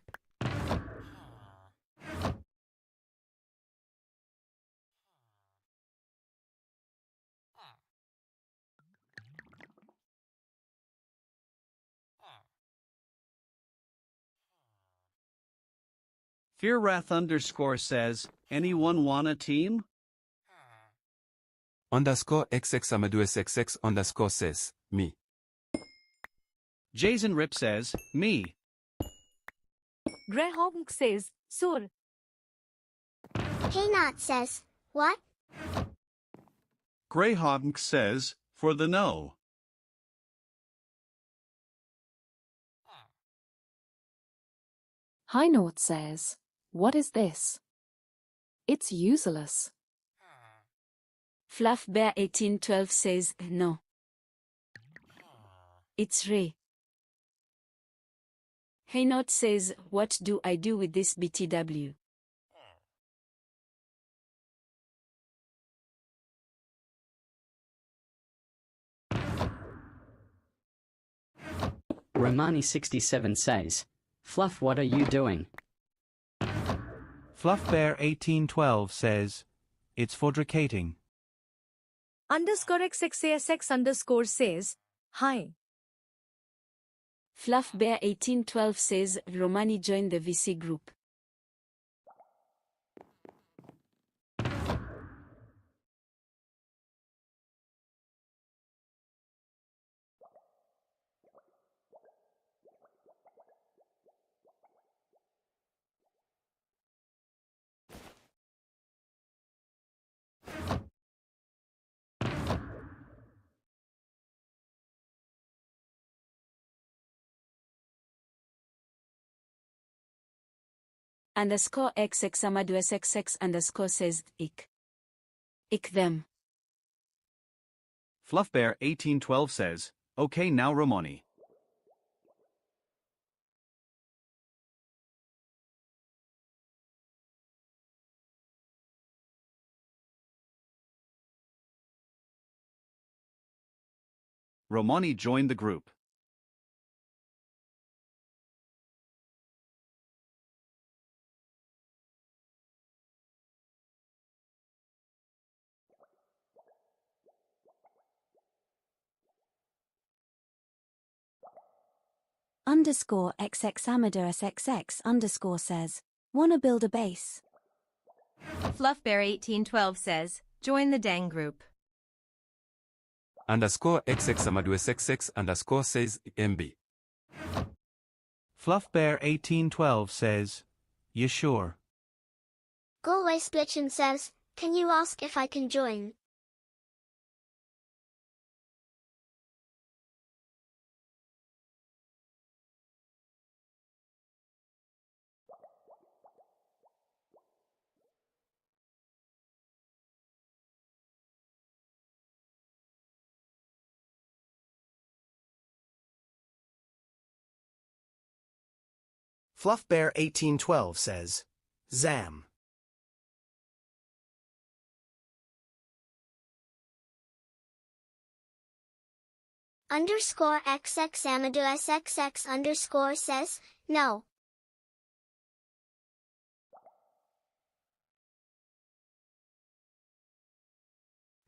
FearWrath underscore says, anyone want a team? Underscore XX Amadou SXX underscore says, me. Jason Rip says, me. Greyhawk says, Sur. Haynot says, what? Greyhawk says, for the no. High Note says, what is this? It's useless. FluffBear1812 says, no. It's Ray. Haynot says, what do I do with this BTW? Romani67 says, Fluff, what are you doing? FluffBear1812 says, it's for dracating. Underscore XXASX underscore says, hi. FluffBear1812 says, Romani joined the VC group. Underscore XX Amadou SXX underscore says, ick. Ick them. FluffBear1812 says, okay now Romani. Romani joined the group. Underscore XX Amadou SXX underscore says, wanna build a base. FluffBear1812 says, join the dang group. Underscore XX Amadou SXX underscore says, MB. FluffBear1812 says, you sure? Galway Splitchin says, can you ask if I can join? FluffBear1812 says, Zam. Underscore XX Amadou SXX underscore says, no.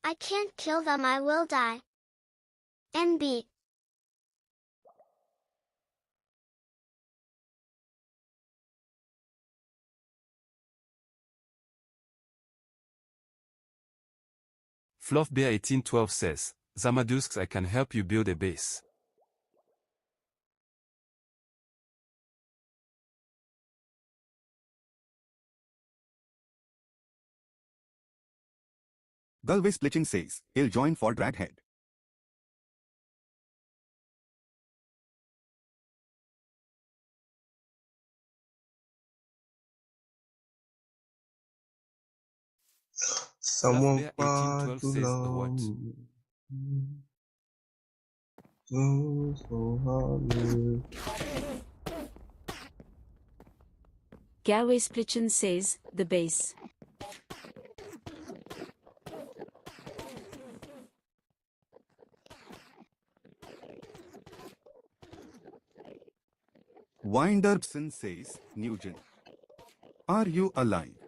I can't kill them, I will die. NB. FluffBear1812 says, Zamadusks, I can help you build a base. Galway Splitching says, he'll join for Draghead. Someone Bear far 1812 too says the what? long. So hard. Galway Splitchen says, the base. Winderson says, Nugent. Are you alive?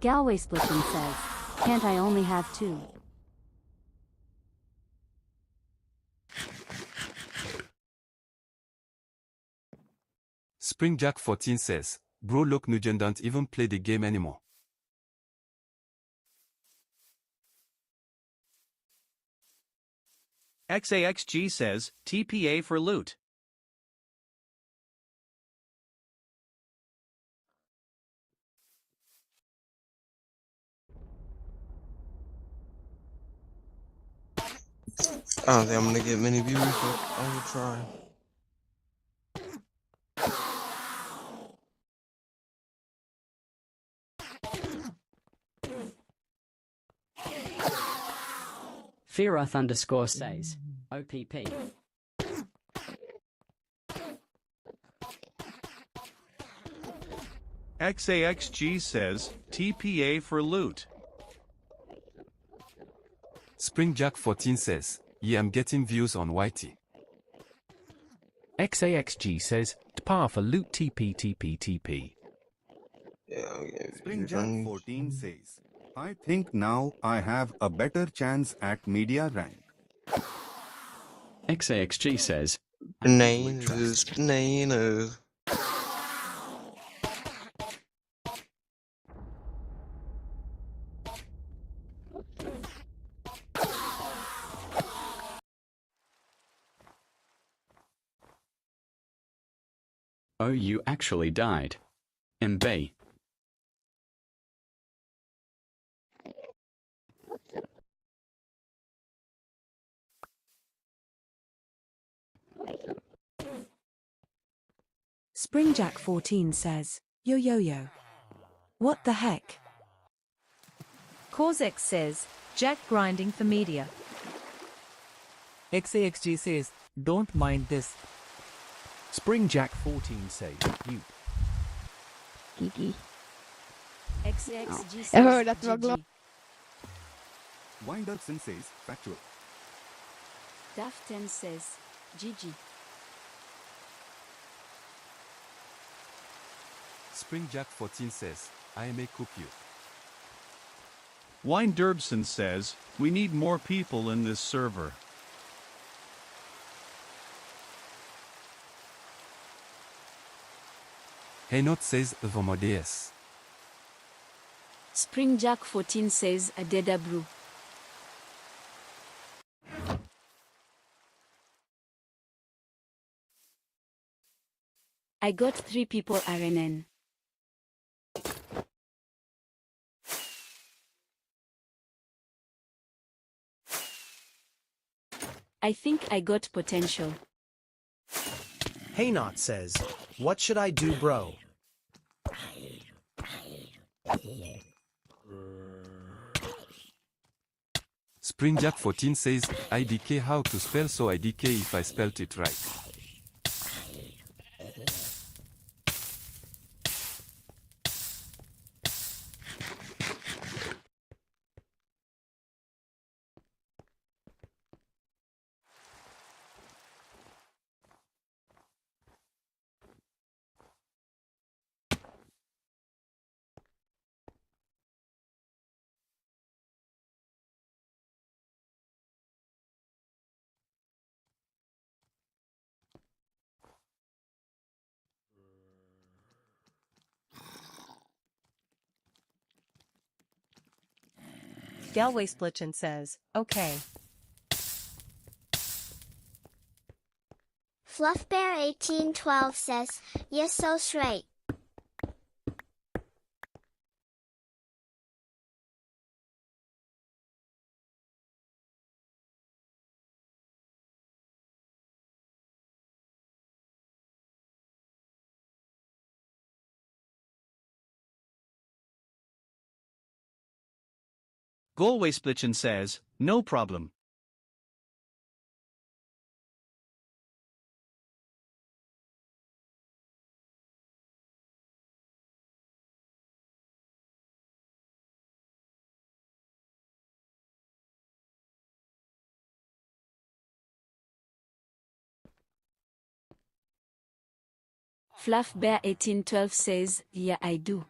Galway Splitchen says, can't I only have two? Springjack 14 says, bro look Nugent don't even play the game anymore. XAXG says, TPA for loot. I don't think I'm gonna get many viewers, but I will try. Fearoth says, OPP. XAXG says, TPA for loot. Springjack 14 says, yeah, I'm getting views on YT. XAXG says, TPA for loot TP. Springjack 14 says, I think now I have a better chance at media rank. XAXG says, Bananas. oh, you actually died. MB. Springjack 14 says, yo yo yo. What the heck? CauseX says, Jack grinding for media. XAXG says, don't mind this. Springjack 14 says, you. Gigi. XAXG says, Jag hörde att du var glad. GG. Winderson says, factual. Daft 10 says, GG. Springjack 14 says, I may cook you. Winderbson says, we need more people in this server. Haynot says, Vomodeus. Springjack 14 says, Adeda Brew. I got 3 people RNN. I think I got potential. Haynot says, what should I do, bro? Springjack 14 says, IDK how to spell so IDK if I spelt it right. Galway Splitchen says, okay. Fluffbear1812 says, you're so straight. Galway Splitchin says, no problem. Fluff Bear 1812 says, yeah, I do.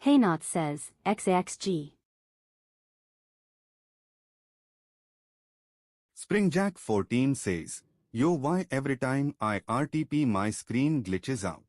Haynot says, XAXG. Springjack 14 says, yo, why every time I RTP my screen glitches out?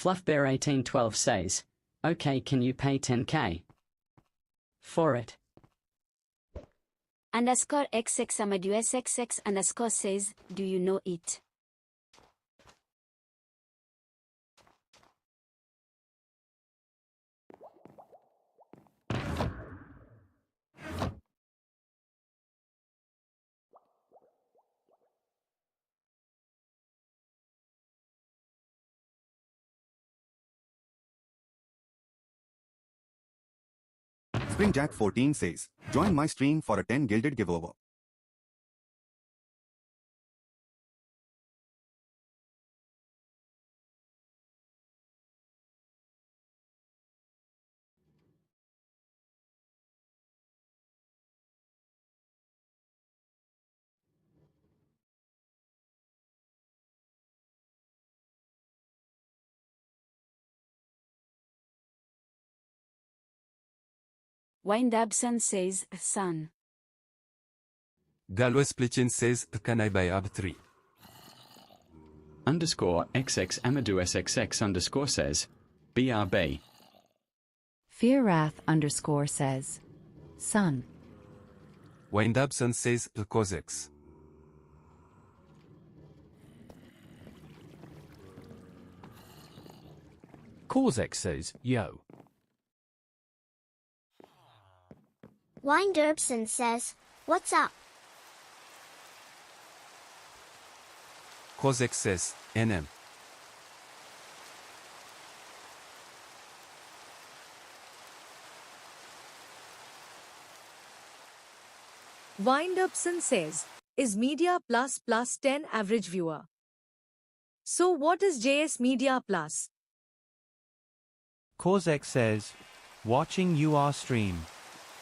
Fluffbear1812 says, okay, can you pay 10k for it? Underscore XX Amadou SXX underscore says, do you know it? Springjack 14 says, join my stream for a 10 gilded giveaway. Windabson says, son. Galway Splitchin says, can I buy ab 3? Underscore XX Amadou SXX underscore says, BRB. Fearwrath underscore says, son. Windabson says, Kozex. Corzex says, yo. Winderbson says, what's up? Kozex says, NM. Windupson says, is Media Plus plus 10 average viewer? So what is JS Media Plus? Kozek says, watching UR stream.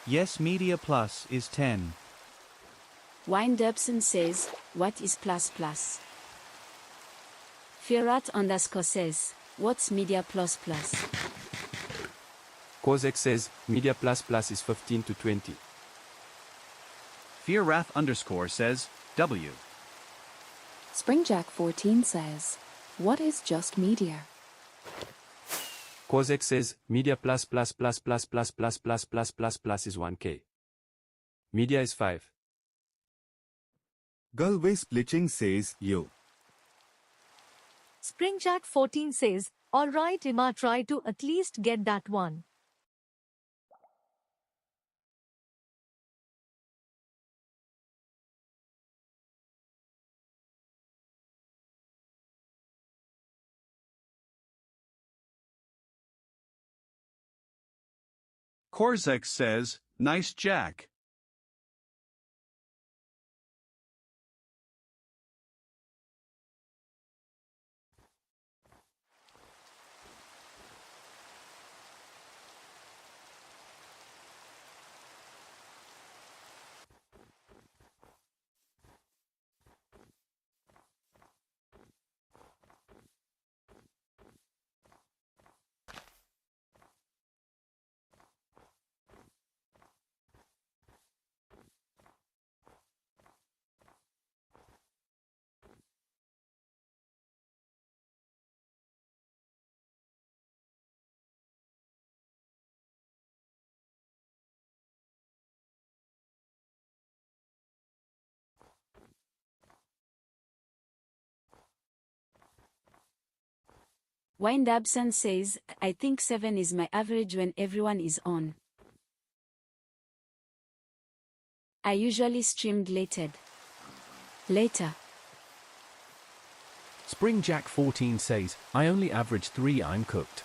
Yes, Media Plus is 10. Windupson says, what is plus plus? Fearwrath underscore says, what's Media Plus plus? Kozex says, Media Plus Plus is 15 to 20. Fearwrath underscore says, W. Springjack 14 says, what is just media? Kozex says, Media Plus Plus Plus Plus Plus Plus Plus Plus Plus Plus is 1k. Media is 5. Galway Splitching says, yo. Springjack 14 says, alright Ima, try to at least get that one. Korzek says, nice Jack. Windabson says, I think 7 is my average when everyone is on. I usually stream deleted. Later. Springjack14 says, I only average 3. I'm cooked.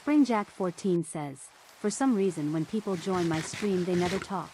Springjack14 says, for some reason when people join my stream they never talk.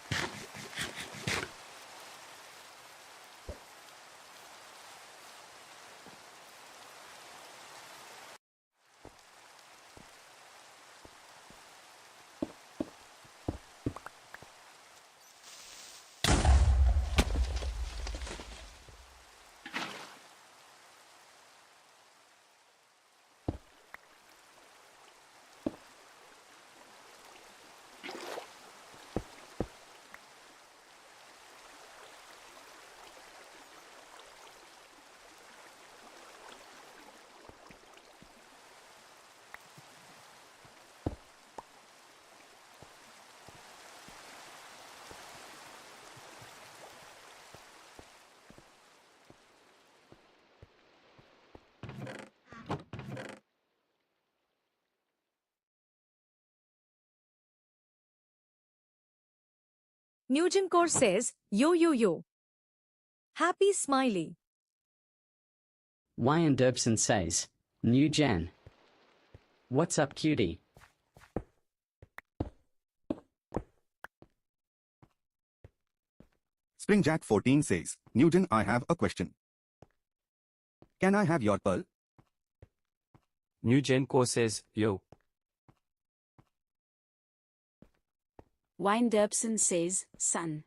Nugent says, yo yo yo. Happy smiley. Windabson says, New Gen. What's up, cutie? Springjack14 says, Nugent, I have a question. Can I have your pearl? Nugent says, yo. Windabson says, son.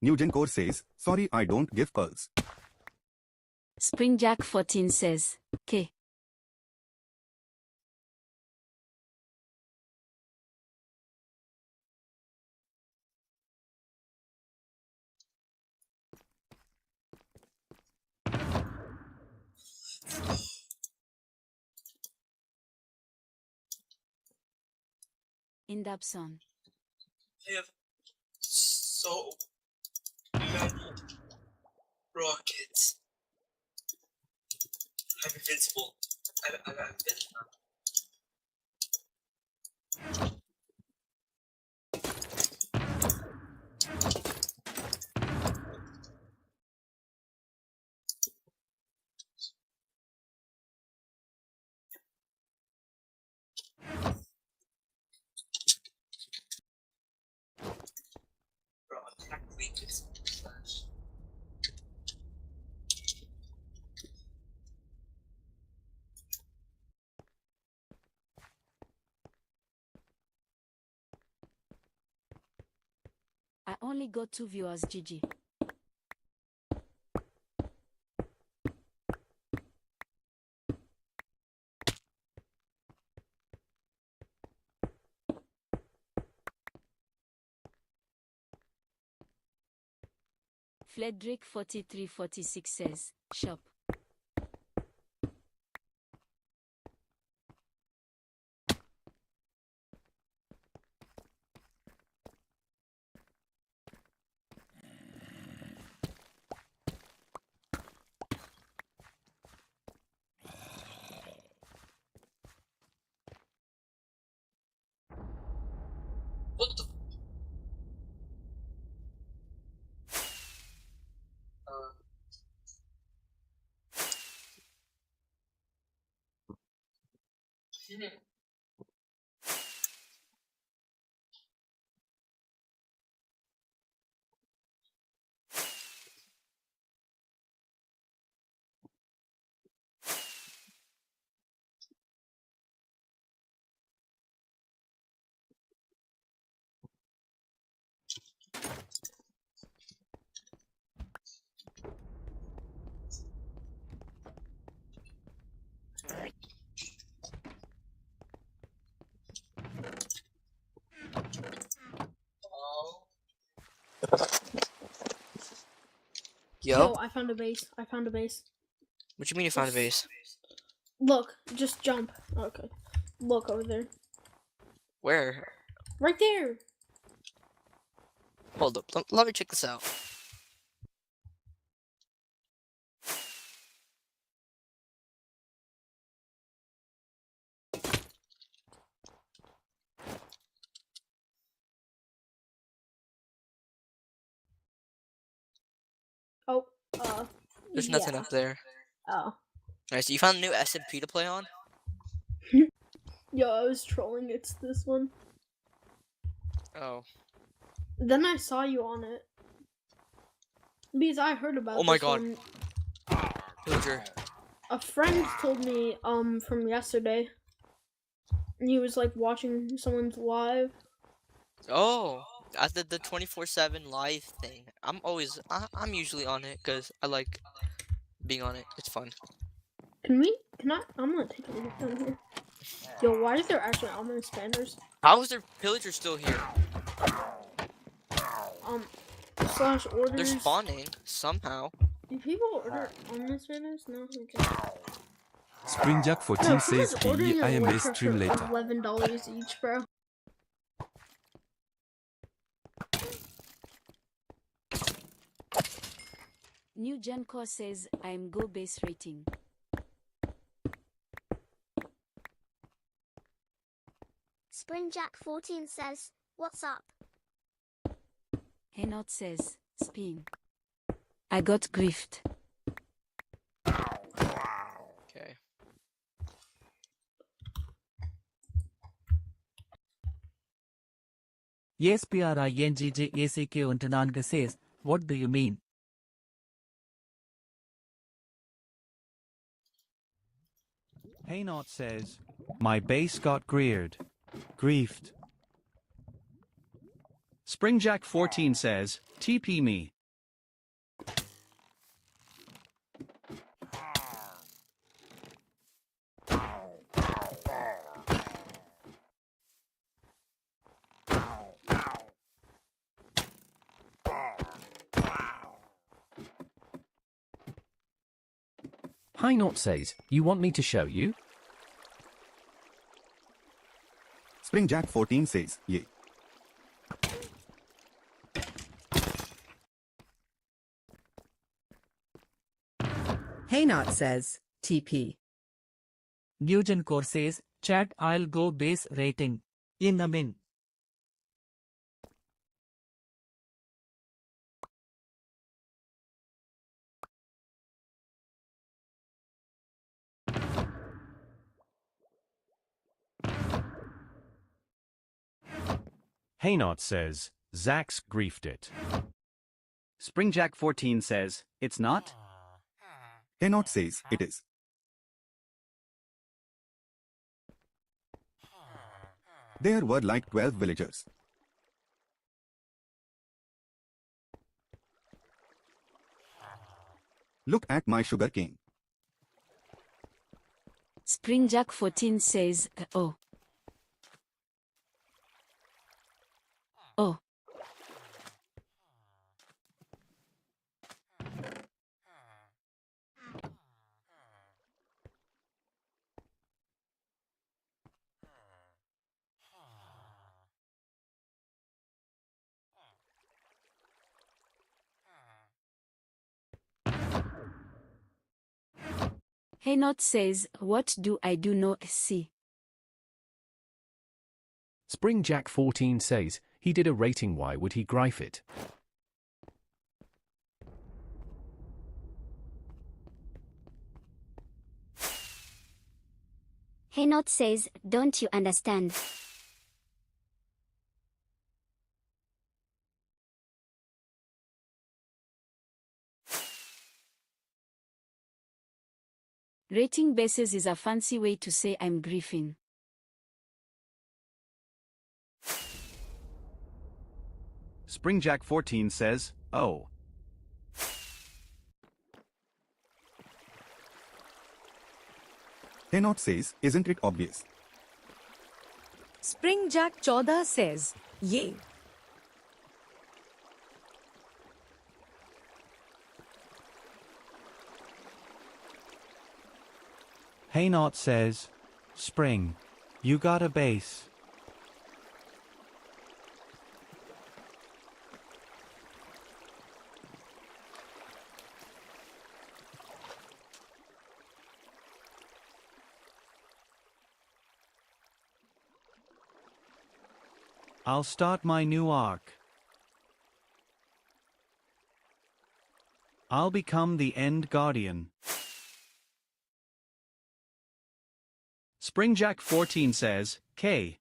Nugent says, sorry, I don't give pearls. Springjack14 says, K. Indabson. I have so many rockets. I'm invincible. I'm invincible. weakest slash. I only got 2 viewers, GG. Frederick 4346 says, shop. What the? Hmm. Yo, I found a base. I found a base. What you mean you found a base? Look, just jump. Okay. Look over there. Where? Right there. Hold up. Let me check this out. Oh, There's nothing yeah. up there. Oh. Alright, so you found a new SMP to play on? Yo, I was trolling. It's this one. Oh. Then I saw you on it. Because I heard about Oh my this god. one. Pillager. A friend told me, from yesterday. And he was, like, watching someone's live. Oh. I did the 24/7 live thing. I'm usually on it because I like being on it. It's fun. Can I, I'm gonna take a look down here. Yo, why is there actually ominous banners? How is there Pillager still here? Slash orders. They're spawning somehow. Do people order ominous banners? No, okay. Springjack14 says ordering PE an IMA Elytra stream for later. $11 each, bro. New Gen Core says, I'm go base rating. Springjack14 says, what's up? Henot says, spin. I got griefed. Okay. Yes, PRINGJACK says, what do you mean? Haynot says, my base got griefed. Springjack14 says, TP me. Haynot says, you want me to show you? Springjack14 says, yay. Haynot says, TP. New Gen Core says, chat I'll go base rating. In a min. Haynot says, Zax griefed it. Springjack14 says, it's not? Cannot says, it is. There were like 12 villagers. Look at my sugar cane. Springjack14 says, oh. Oh. Haynot says, what do I do not see? Springjack14 says, he did a rating, why would he gripe it? Haynot says, don't you understand? Rating basis is a fancy way to say I'm griefing. Springjack14 says, oh. Cannot says, isn't it obvious? Springjack14 says, yay. Haynot says, Spring, you got a base. I'll start my new arc. I'll become the End Guardian. Springjack14 says, K.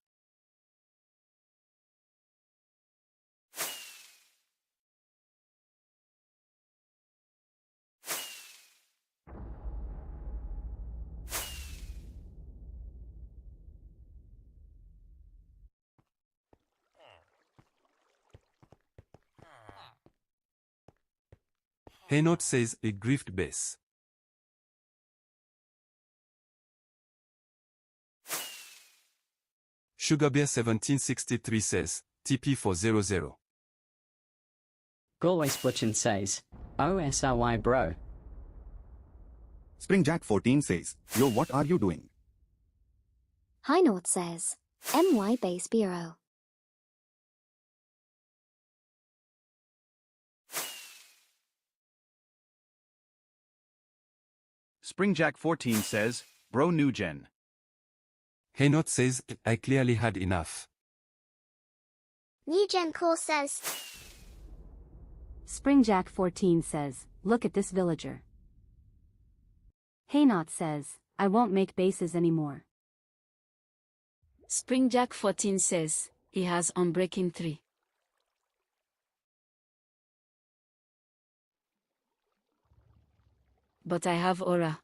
Haynot says a grift base. Sugarbear1763 says, TP for 00. Galway Splitchin says, OSRY bro. Springjack14 says, yo, what are you doing? Haynot says, MY Base Bureau. Springjack14 says, bro new gen. Haynot says, I clearly had enough. New Gen Core says, Springjack14 says, look at this villager. Haynot says, I won't make bases anymore. Springjack14 says, he has Unbreaking 3. But I have Aura.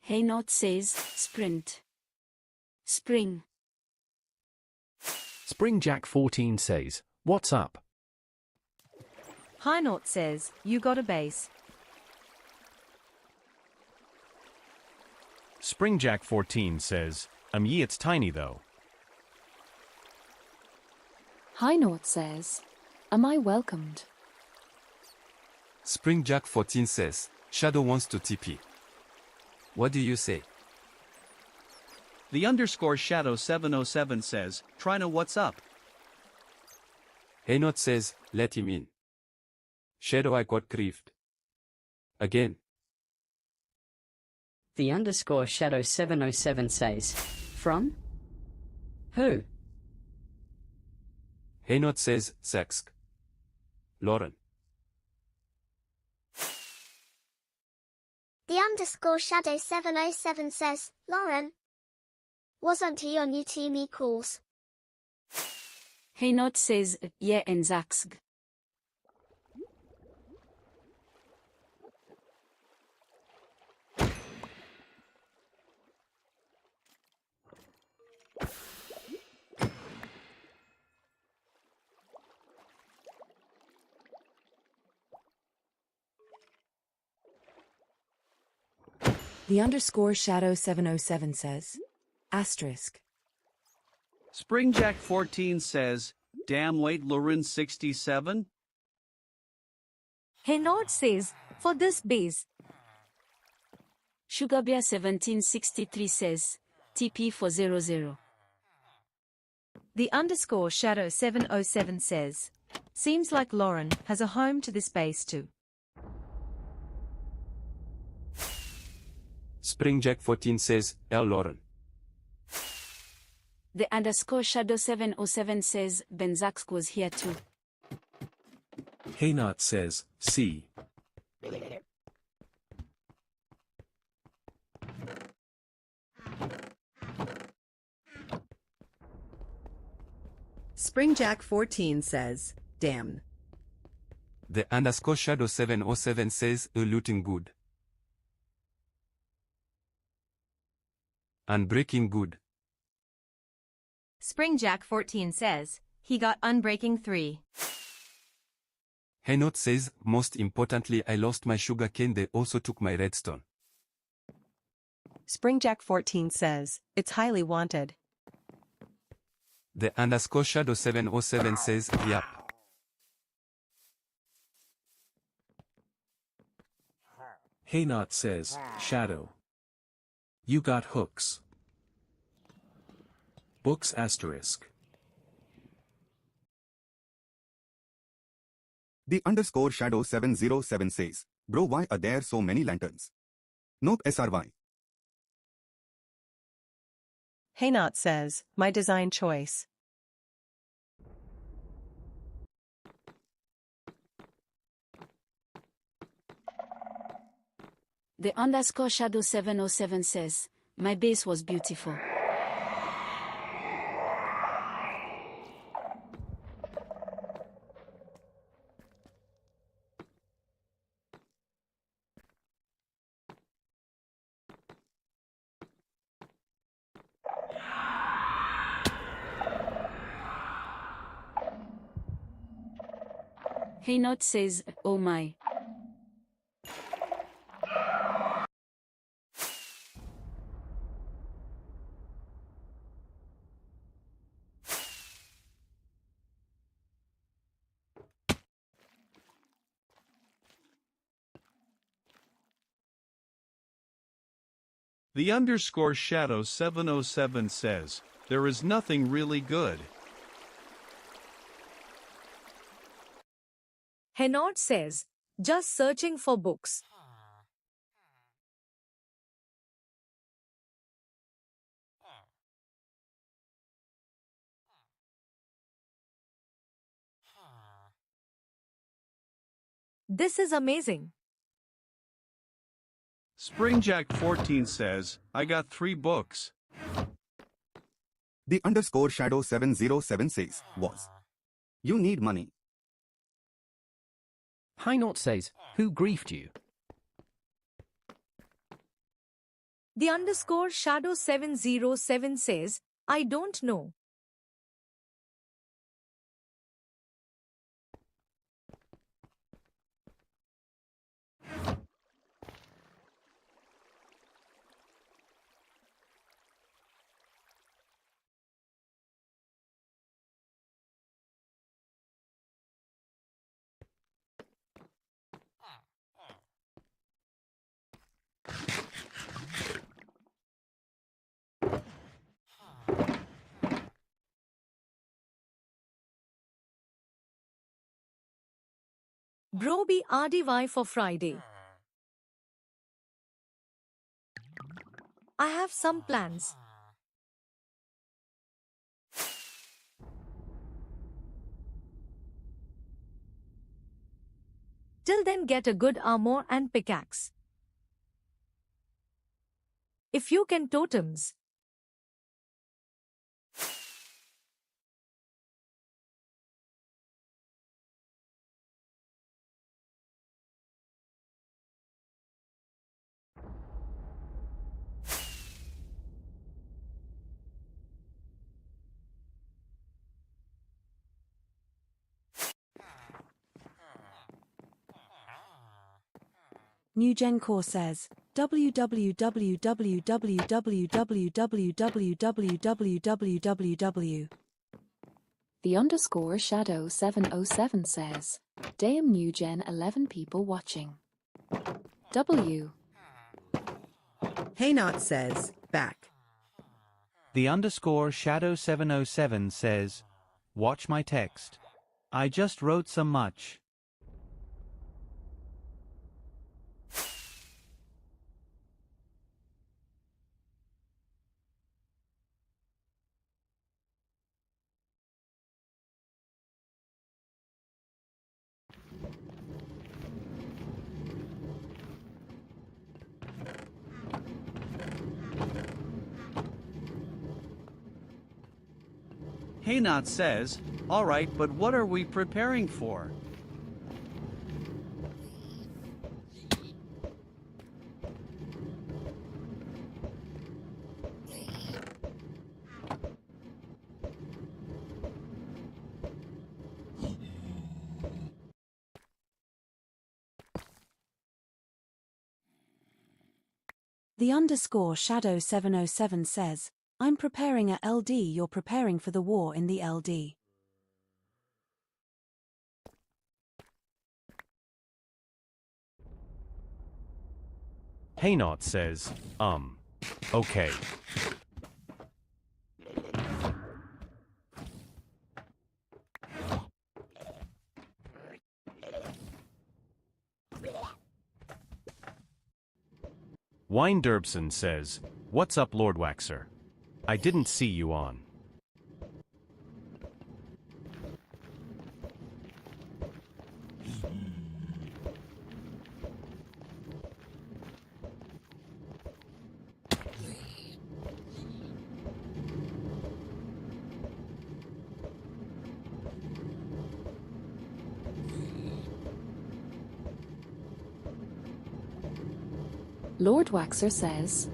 Haynot says, sprint. Spring. Springjack14 says, what's up? Haynot says, you got a base. Springjack14 says, ye it's tiny though. Haynot says, am I welcomed? Springjack14 says, Shadow wants to TP. What do you say? The underscore Shadow 707 says, Trina what's up? Haynot says, let him in. Shadow, I got griefed. Again. The underscore Shadow 707 says, from? Who? Hainaut says, Zaksk. Lauren. The underscore shadow 707 says, Lauren. Wasn't he on UTME course? Hainaut says, yeah and Zaksk. The underscore shadow 707 says, asterisk. Springjack14 says, damn wait Lauren 67? Hainaut says, for this base. Sugarbear1763 says, TP for 00. The underscore shadow 707 says, seems like Lauren has a home to this base too. Springjack14 says, L. Lauren. The underscore shadow 707 says, Ben Zaksk was here too. Hainaut says, C. Springjack14 says, damn. The underscore shadow 707 says, looting good. Unbreaking good. Springjack14 says, he got Unbreaking 3. Hainaut says, most importantly I lost my sugarcane, they also took my redstone. Springjack14 says, it's highly wanted. The underscore shadow 707 says, yup. Hainaut says, Shadow. You got hooks. Books asterisk. The underscore shadow 707 says, bro, why are there so many lanterns? Nope SRY. Hainaut says, my design choice. The underscore shadow 707 says, my base was beautiful. Hainaut says, oh my. The underscore shadow 707 says, there is nothing really good. Hainaut says, just searching for books. This is amazing. Springjack14 says, I got 3 books. The underscore shadow 707 says, was. You need money. Hainaut says, who griefed you? The underscore shadow 707 says, I don't know. Bro be RDY for Friday. I have some plans. Till then, get a good armor and pickaxe. If you can totems. New Gen Core says www. The underscore shadow 707 says, damn new gen 11 people watching. W. Haynot says, back. The underscore shadow 707 says, watch my text. I just wrote some much. Haynot says, alright, but what are we preparing for? The underscore shadow 707 says, I'm preparing a LD. You're preparing for the war in the LD. Haynot says, okay. Wine Derbson says, what's up, Lord Waxer? I didn't see you on. Lord Waxer says,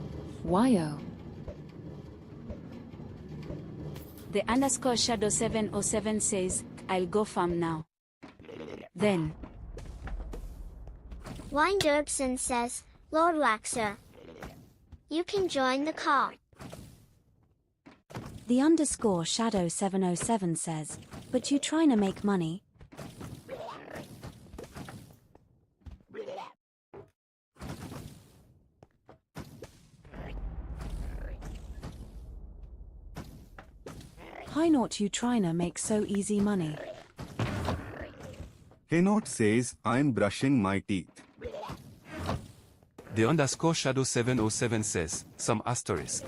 Wyo. The underscore shadow 707 says, I'll go farm now. Then. Wine Derbson says, Lord Waxer, you can join the call. The underscore shadow 707 says, but you trying to make money? Why not you tryna make so easy money? Haynot says, I'm brushing my teeth. The underscore shadow 707 says, some asterisk.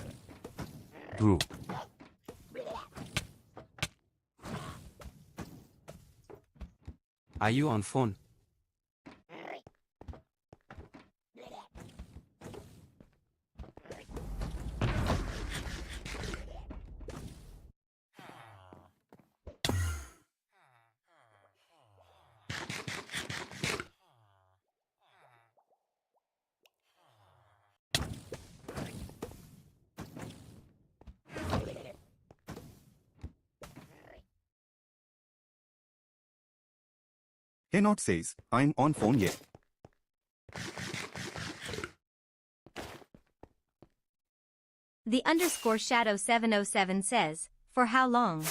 Brew. Are you on phone? Haynot says, I'm on phone yet. The underscore shadow 707 says, for how long?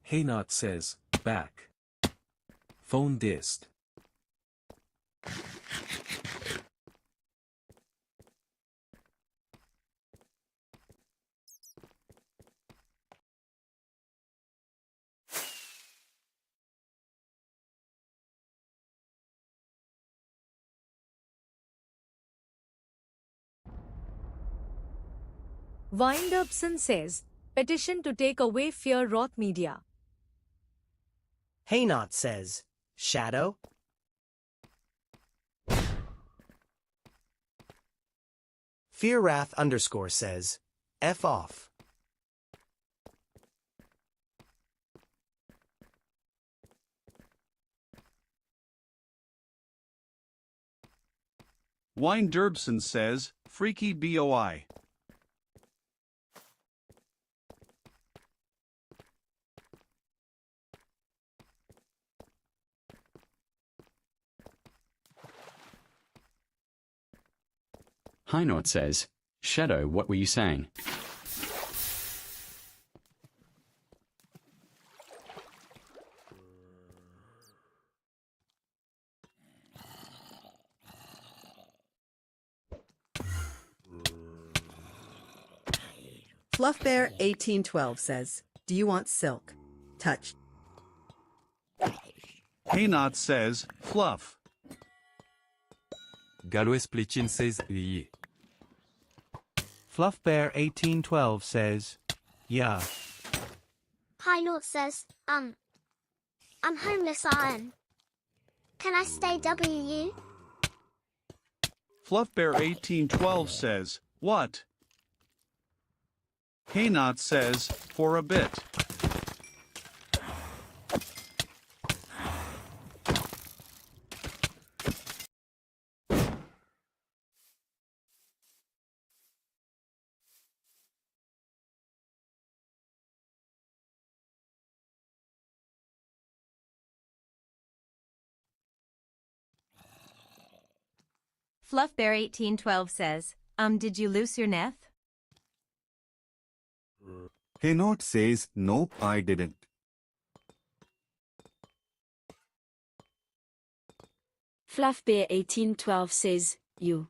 Haynot says, back. Phone dissed. Windupson says, petition to take away fear wrought media. Haynot says, shadow. Fearwrath _ says, F off. Wine Derbson says, freaky BOI. Haynot says, shadow, what were you saying? Fluffbear1812 says, do you want silk? Touch. Haynot says, fluff. Galoesplichin says, oui. Fluffbear1812 says, yeah. Haynot says, I'm homeless iron. Can I stay WU? Fluffbear1812 says, what? Haynot says, for a bit. Fluffbear1812 says, did you loose your neth? Haynot says, nope, I didn't. Fluffbear1812 says, you.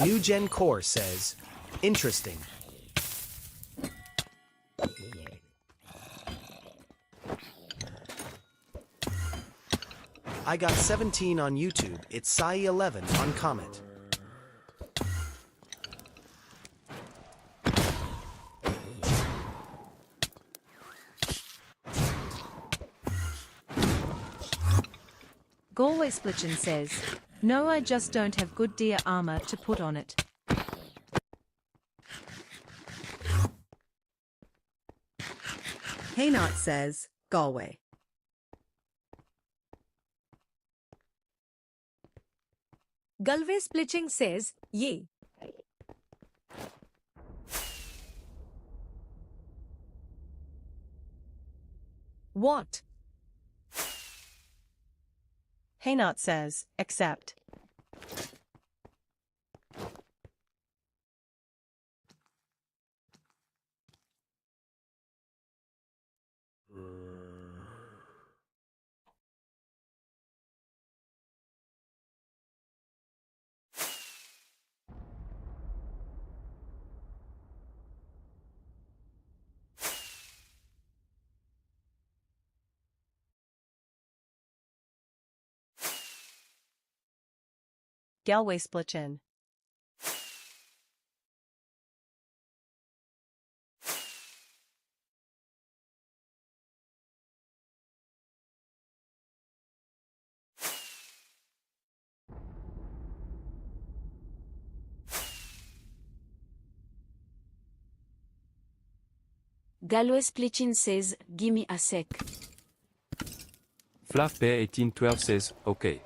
New Gen Core says, interesting. I got 17 on YouTube. It's Sai11 on Comet. Galway-Splitchin says, no, I just don't have good deer armor to put on it. Haynot says, Galway. Galway-Splitching says, yay. What? Haynot says, accept. Galway Splitchin. Galway Splitchin says, gimme a sec. Fluff Bear 1812 says, okay.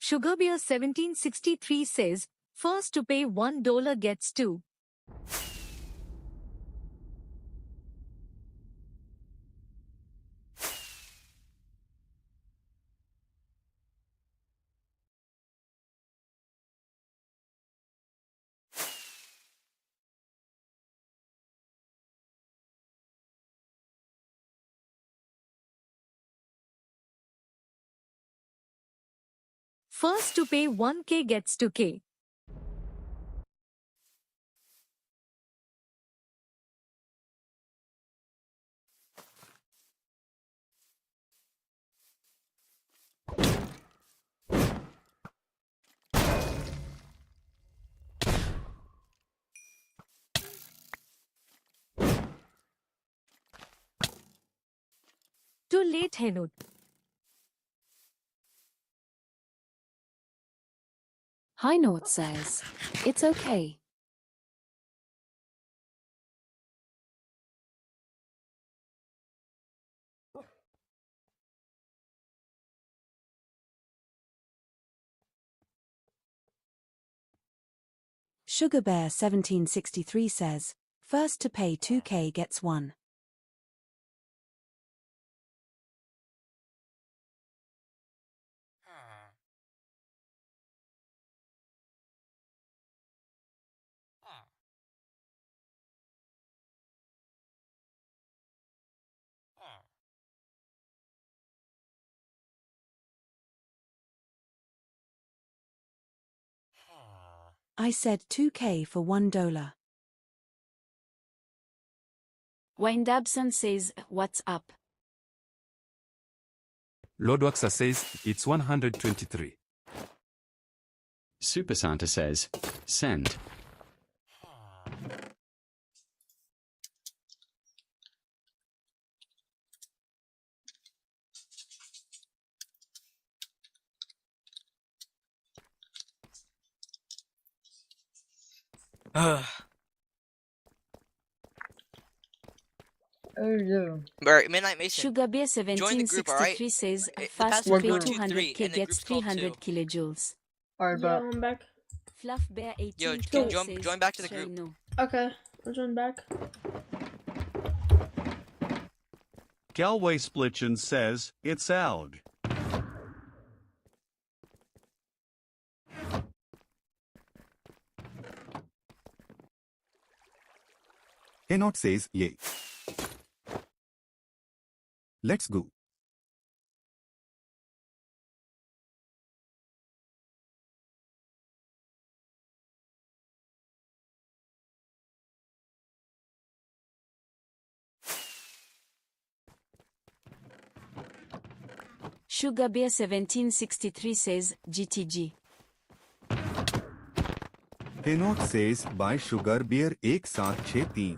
Sugarbeer 1763 says, first to pay $1 gets 2. First to pay 1K gets 2K. Too late, Henut. High Note says, it's okay. Sugarbear 1763 says, first to pay 2K gets 1. I said 2K for $1. Wayne Dabson says, what's up? Lord Waxa says, it's 123. Super Santa says, send. Alright, Midnight Mason. Sugarbeer Join the group, alright? 1763 says, The fast to password's pay 123, 200K and the gets group's called 300 2. kilojoules. Alright, Yeah, but I'm back. Fluff Bear Yo, 18 can you says, join back to the say group. no. Okay, I'll join back. Galway Splitchin says, it's Alg. Henot says, yay. Let's go. Sugarbeer 1763 says, GTG. Henot says, buy sugar beer 1763.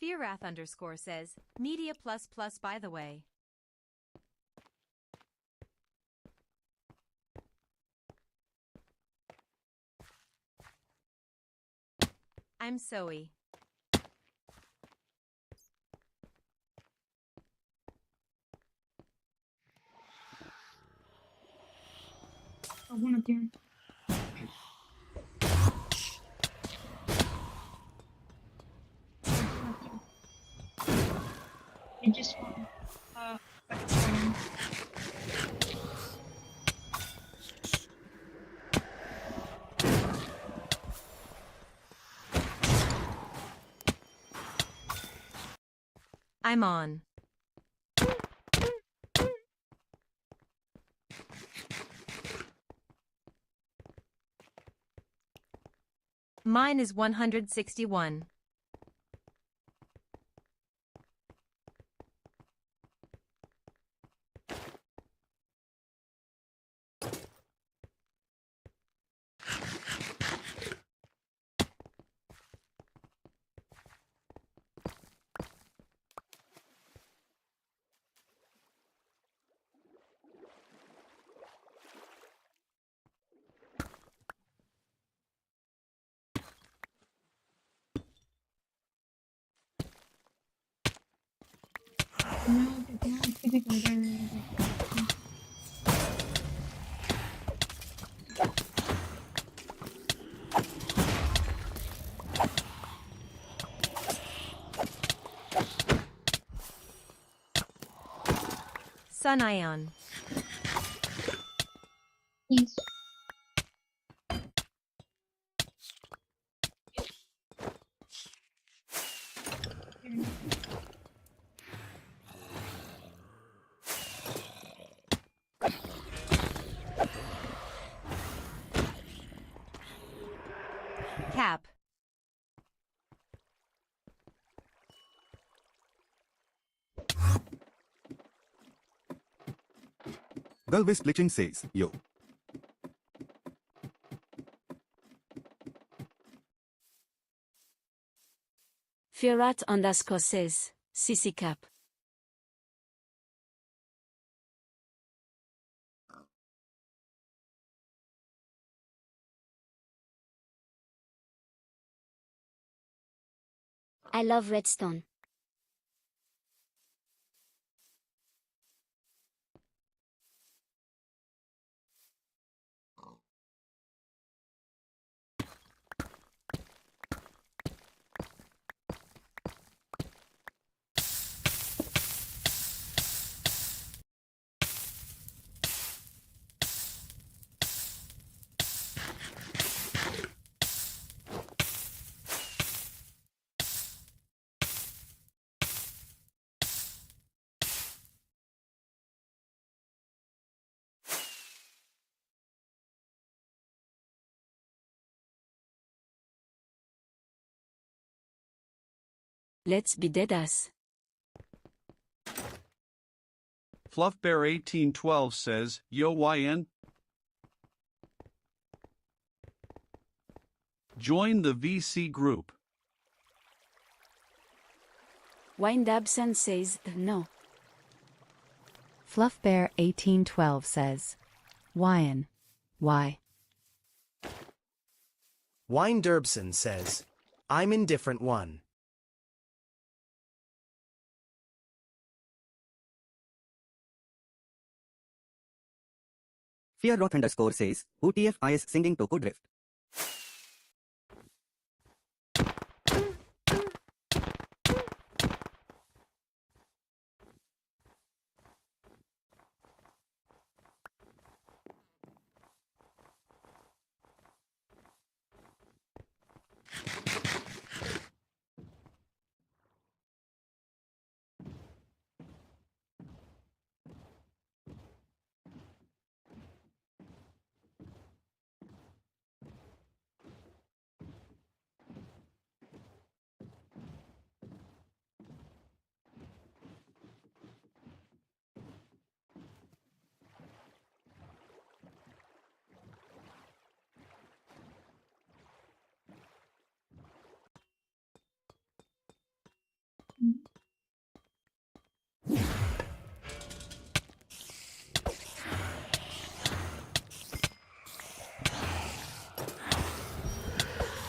Fearwrath underscore says, Media plus plus by the way. I'm Zoe. one again. It just I'm on. Mine is 161. Sun Ion. Yes. Cap. Galvis Glitching says, yo. Fearwrath underscore says, CC cap. I love redstone. Let's be deadass. Fluffbear1812 says, yo YN. Join the VC group. Windabson says, no. Fluffbear1812 says, Wyan. Why? Wine Derbson says, I'm indifferent one. Fearroth underscore says, UTF is singing Toko Drift.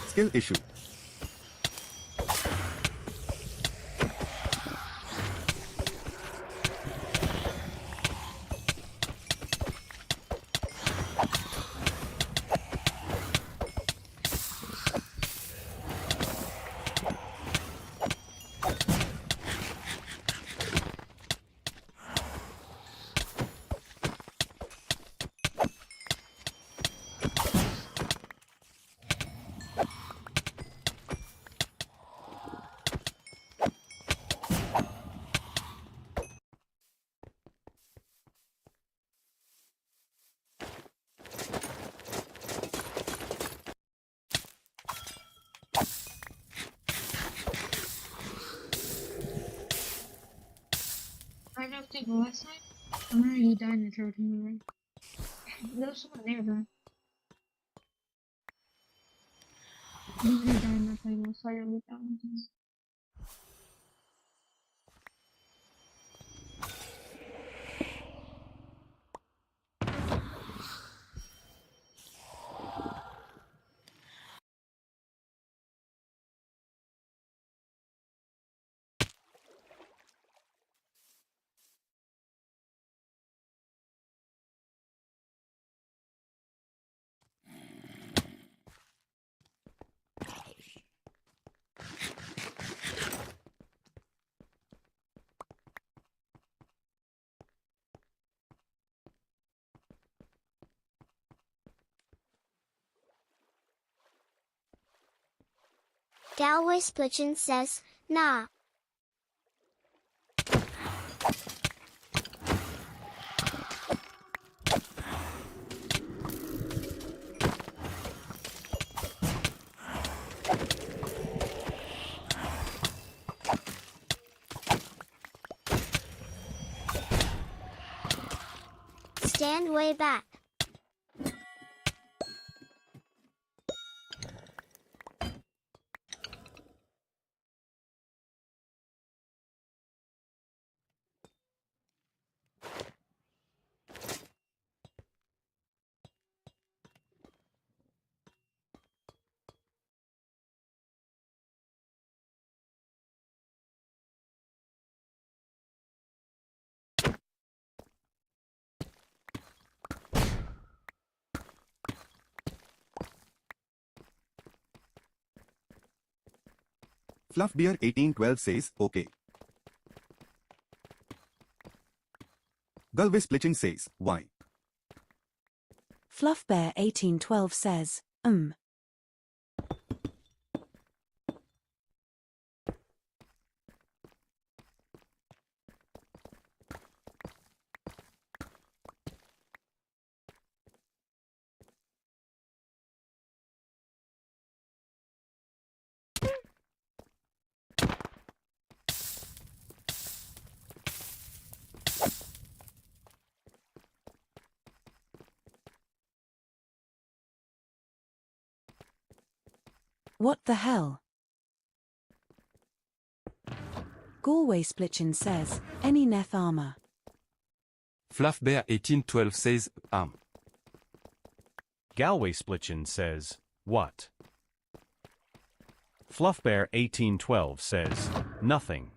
Skill issue. I don't know if they go outside. I'm already died in the third one. There was someone there, though. Usually die in that table, so I gotta look that one. Galway Splitchin says, nah. Stand way back. Fluffbear 1812 says, okay. Galway Splitchin says, why? Fluffbear 1812 says, What the hell? Galway Splitchin says, any Neth armor. Fluffbear 1812 says, Galway Splitchin says, what? Fluffbear 1812 says, nothing.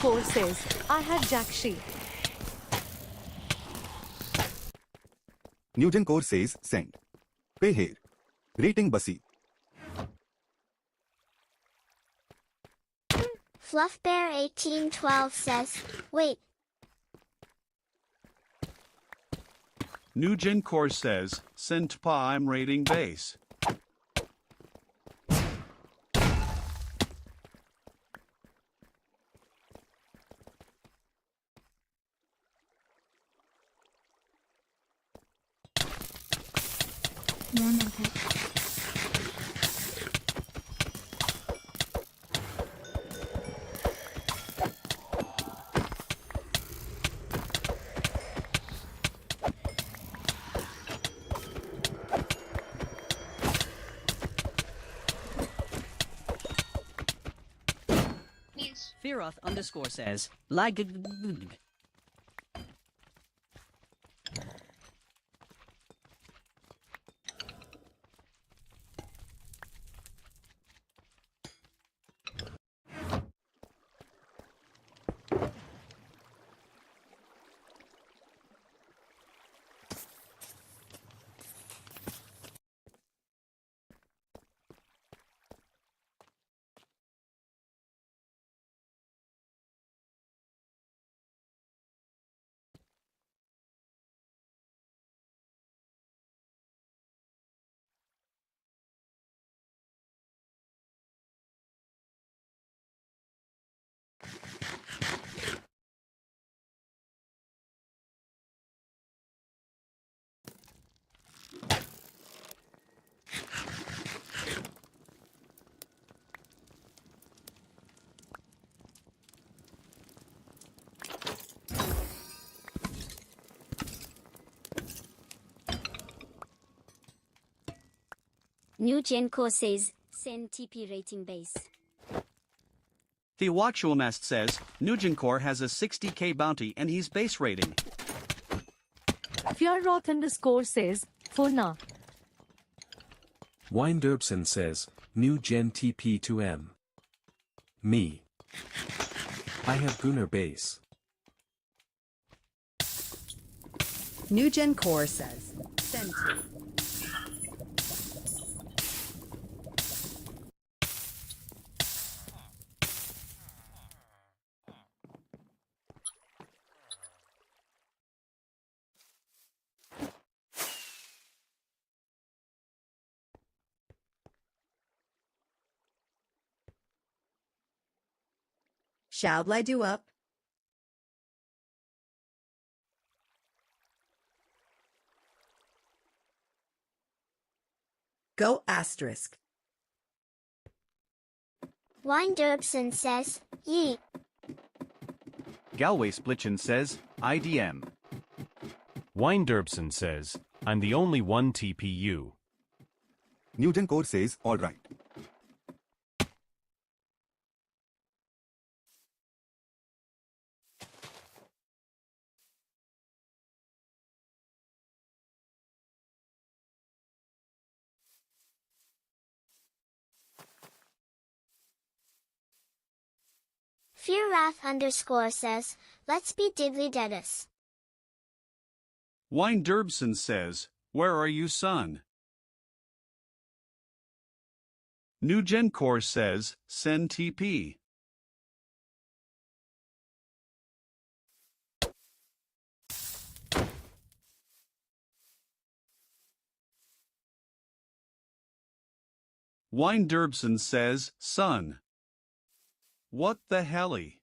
Pierroth_ says, I had jack sheep. Nugent Core says, send. Pay here. Rating Bussy. Fluffbear 1812 says, wait. Nugent Core says, send pa I'm rating base. Run, okay. Fearoth underscore says, like. New Gen Core says, send TP rating base. The Watchul Nest says, Nugenkor has a 60k bounty and he's base rating. Fearoth underscore says, for now. Winderbson says, new gen TP to M. Me. I have Gunnar base. New Gen Core says, send to. Shall I do up? Go asterisk. Winderbson says, Yeet. Galway Splitchin says, IDM. Winderbson says, I'm the only one TPU. Newgen Core says, alright. Fearwrath underscore says, let's be diddly deadus. Winderbson says, where are you, son? New Gen Core says, send TP. Winderbson says, son. What the helly?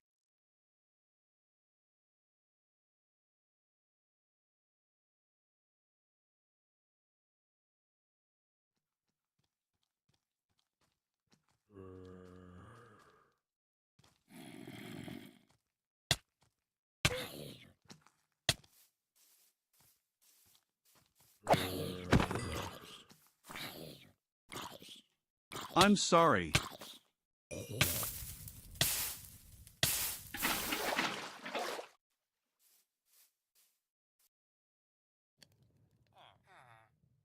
I'm sorry.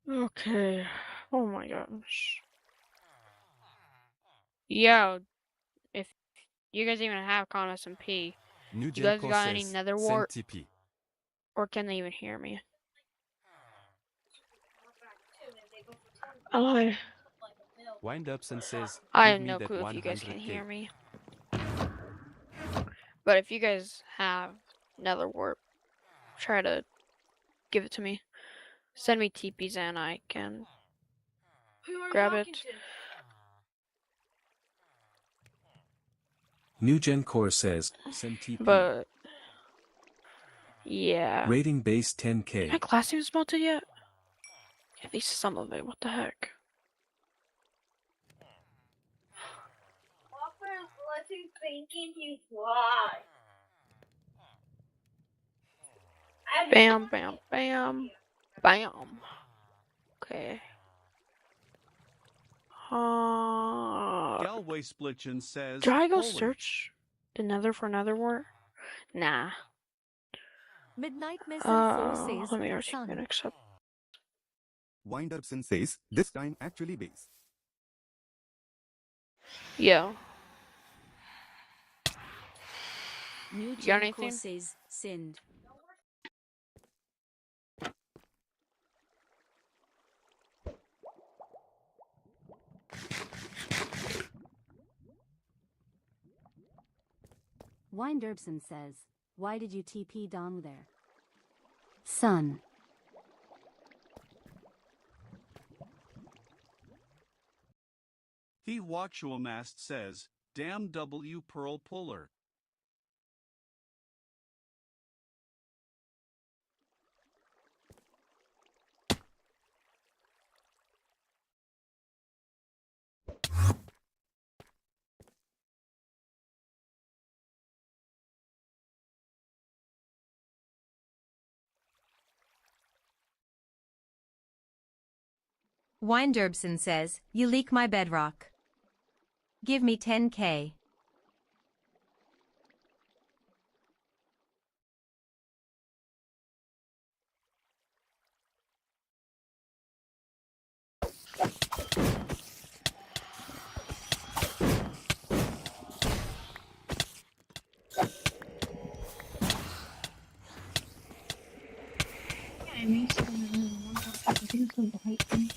Okay. Oh my gosh. Yo, if you guys even have CometSMP, you guys got any nether wart? Or can they even hear me? Winderbson says, I give have me no that clue if you guys can 100K. hear me. But if you guys have nether wart, try to give it to me. Send me TPs and I can grab it. New Gen Core says, send TP. But yeah. Rating base 10k. My class even melted yet? At least some of it. What the heck? Bam, bam, bam, bam. Okay. Galway Splitchin says, Do I go holy. search the Nether for Nether wart? Nah. Midnight Mason 4 says, Let me already Sun. accept. Winderson says, this time actually base. Yeah. New You got Gen anything? says, send. Winderbson says, why did you TP down there? Sun. He Watchualmast says, damn W Pearl Puller. Winderbson says, you leak my bedrock. Give me 10k. Yeah, I may still have another one, but I think it's going to bite me.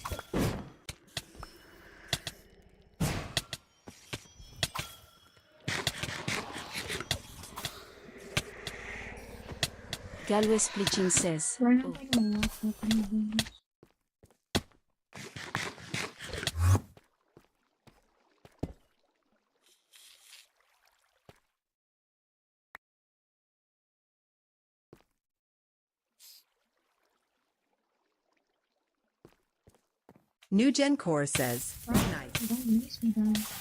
Galway Splitching says, We're not going to walk with anything. New Gen Core says, nice. Don't miss me, guys.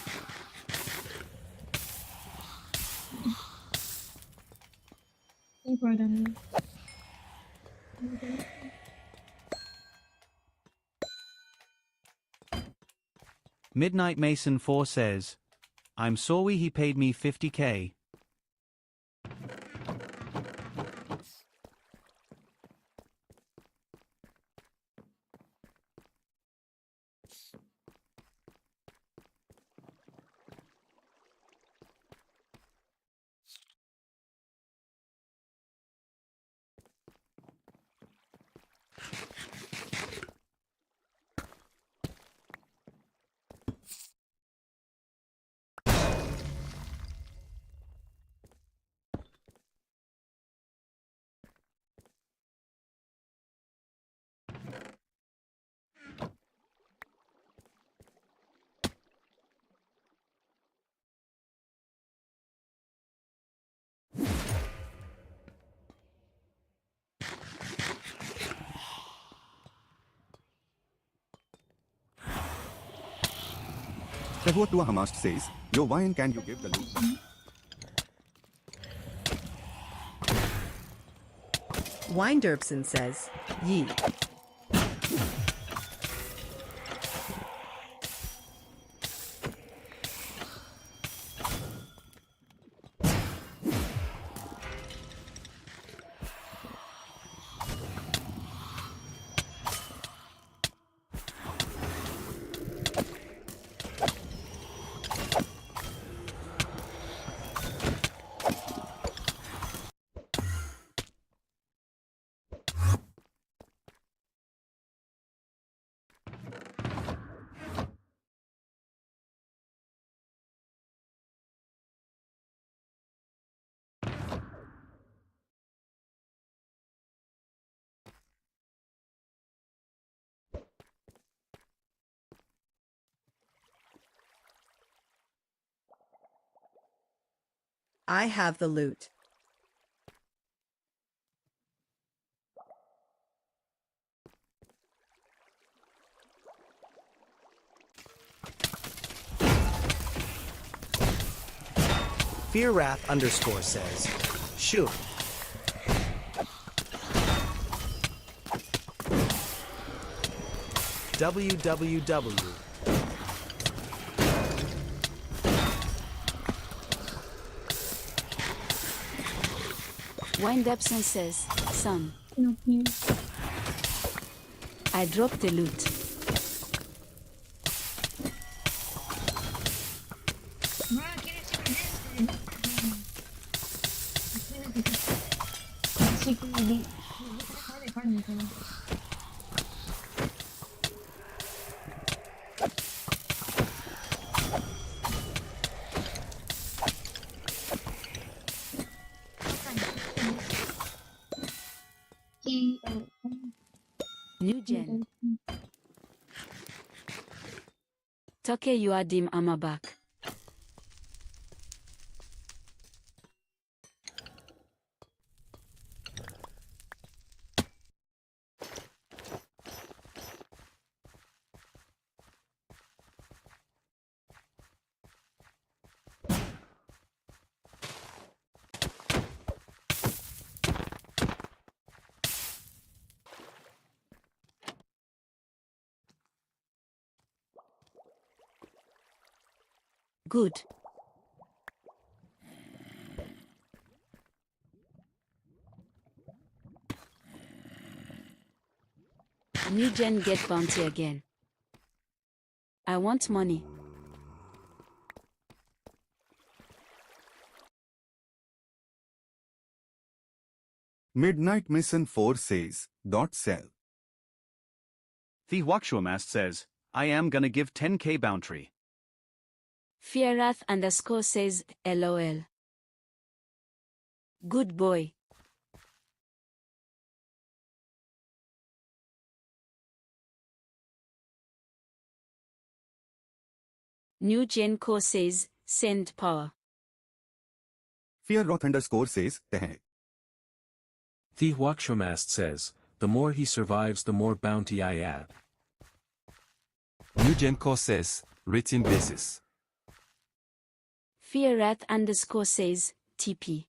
Deeper than me. Midnight Mason 4 says, I'm sorry he paid me 50k. Tehuatua Hamast says, yo why can you give the loot? Winderbson says, ye. I have the loot. FearWrath underscore says, shoot. www. Wind-Upson says, son, No, please. I dropped the loot. Bro, can you see what it is? New gen. Toke Yuadim Amabak. Good. New gen get bounty again. I want money. Midnight Mission 4 says, .sell. The Wakshuamast says, I am gonna give 10k bounty. FearWrath underscore says, LOL. Good boy. New Gen Co says, send power. FearWrath underscore says, Teh. The Wakshamast says, the more he survives the more bounty I add. Nugenco says, written basis. FearWrath underscore says, TP.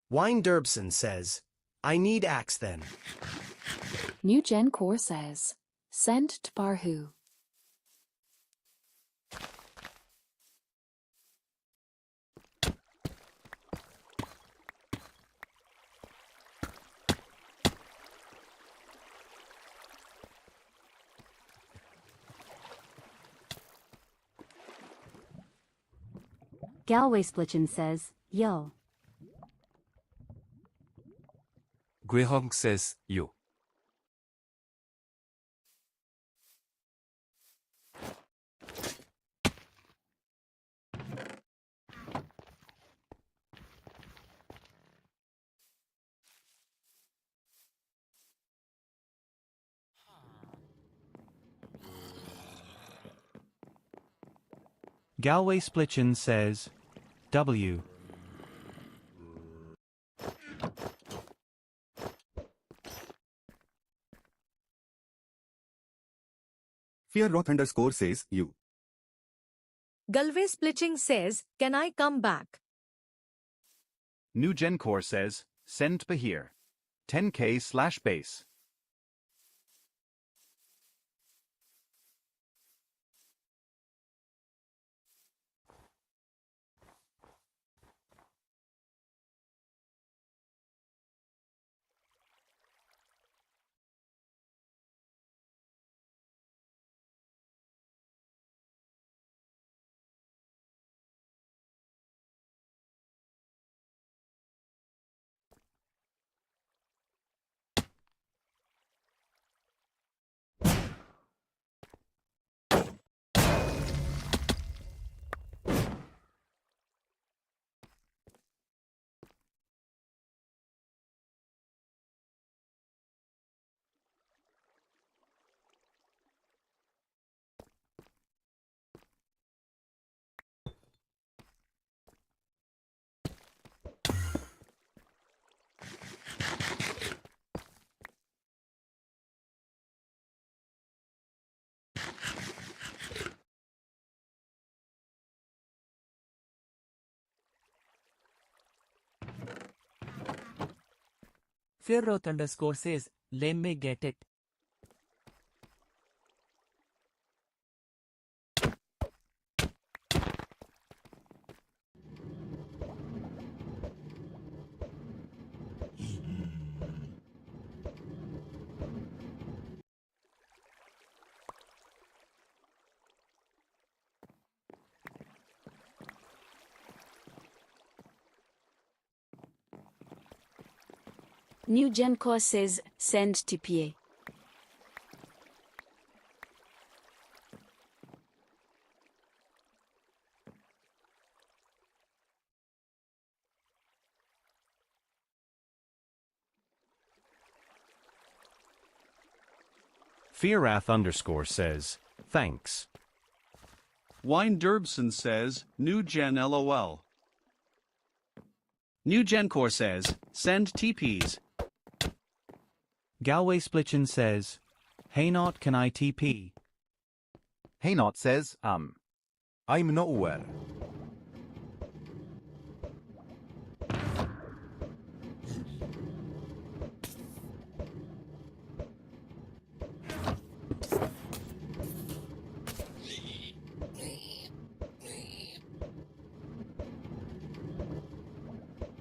Wine Derbson says, I need axe then. New Gen Core says, send to Barhu. Galway Splitchin says, yo. Guehong says, yo. Galway Splitchin says, W. FearWrath underscore says, you. Galway Splitching says, can I come back? New Gen Core says, send Bahir. 10k/base. Firroth_ says, let me get it. New Gen Core says, send TPA. Fearath_ says, thanks. Wine Derbson says, New Gen LOL. New Gen Core says, send TPs. Galway Splitchin says, hey not can I TP? Hey not says, I'm not aware.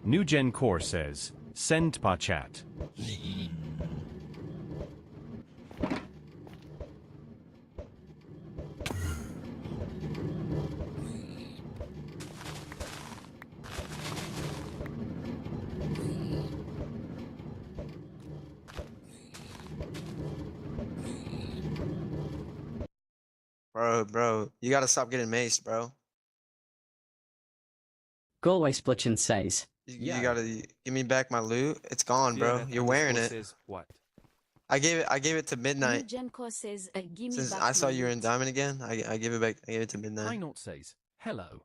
New Gen Core says, send pa chat. Bro, you gotta stop getting maced, bro. Galway Splitchin says, You gotta give me back my loot. It's gone, bro. You're wearing it. Says, what? I gave it to New Midnight. Gen Core says, give me Since back I saw my you were in loot. Diamond again, I gave it back. I gave it to Midnight. High Note says, hello.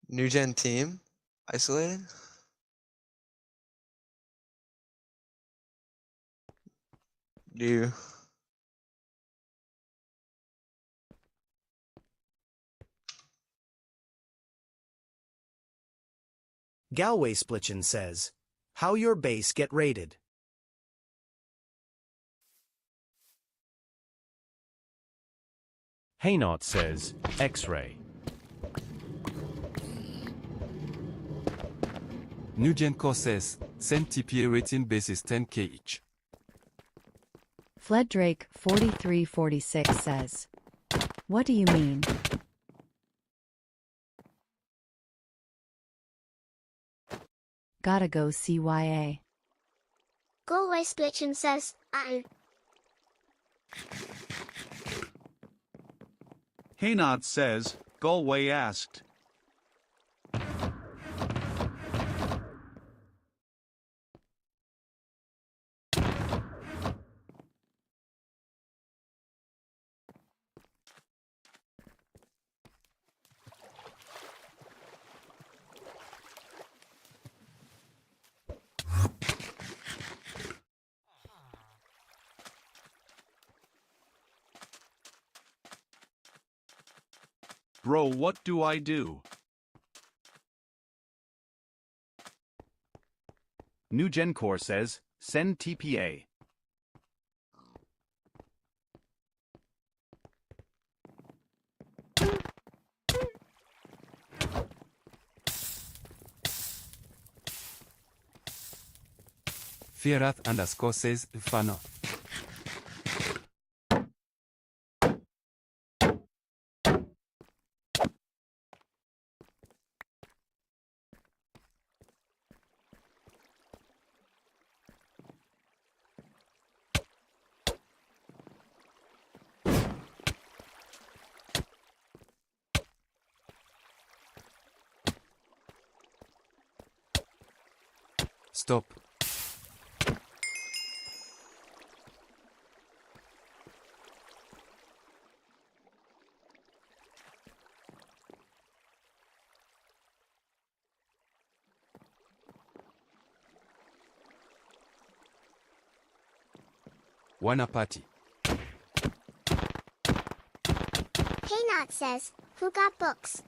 New Gen team, isolated. Do Galway Splitchin says, how your base get rated. Hey not says, X-ray. New Gen Core says, send TPA rating bases 10k each. Fleddrake4346 says, what do you mean? Gotta go CYA. Galway Splitchin says, Haynot says, Galway asked. Bro, what do I do? New Gen Core says, send TPA. Fearath_ says, Fano. Stop. Wanna party? Haynot says, who got books?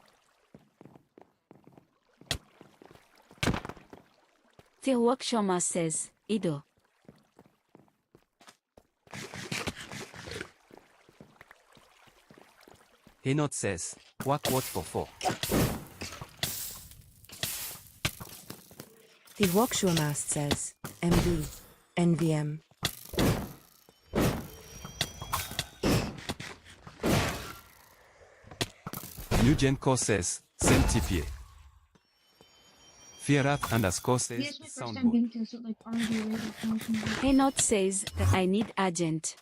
Phil Workshoma says, Ido. Heynote says, what for 4? The Wakshuamast says, MV, NVM. New Gen Core says, send TPA. Fierath underscore says, Yes, my first time soundboard. being tested like RD rated. Hey Not says, I need agent.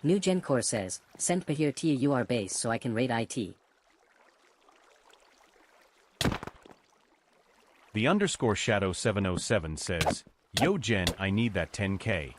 New Gen Core says, send Bahir TUR base so I can raid IT. The underscore shadow 707 says, Yo Jen, I need that 10k.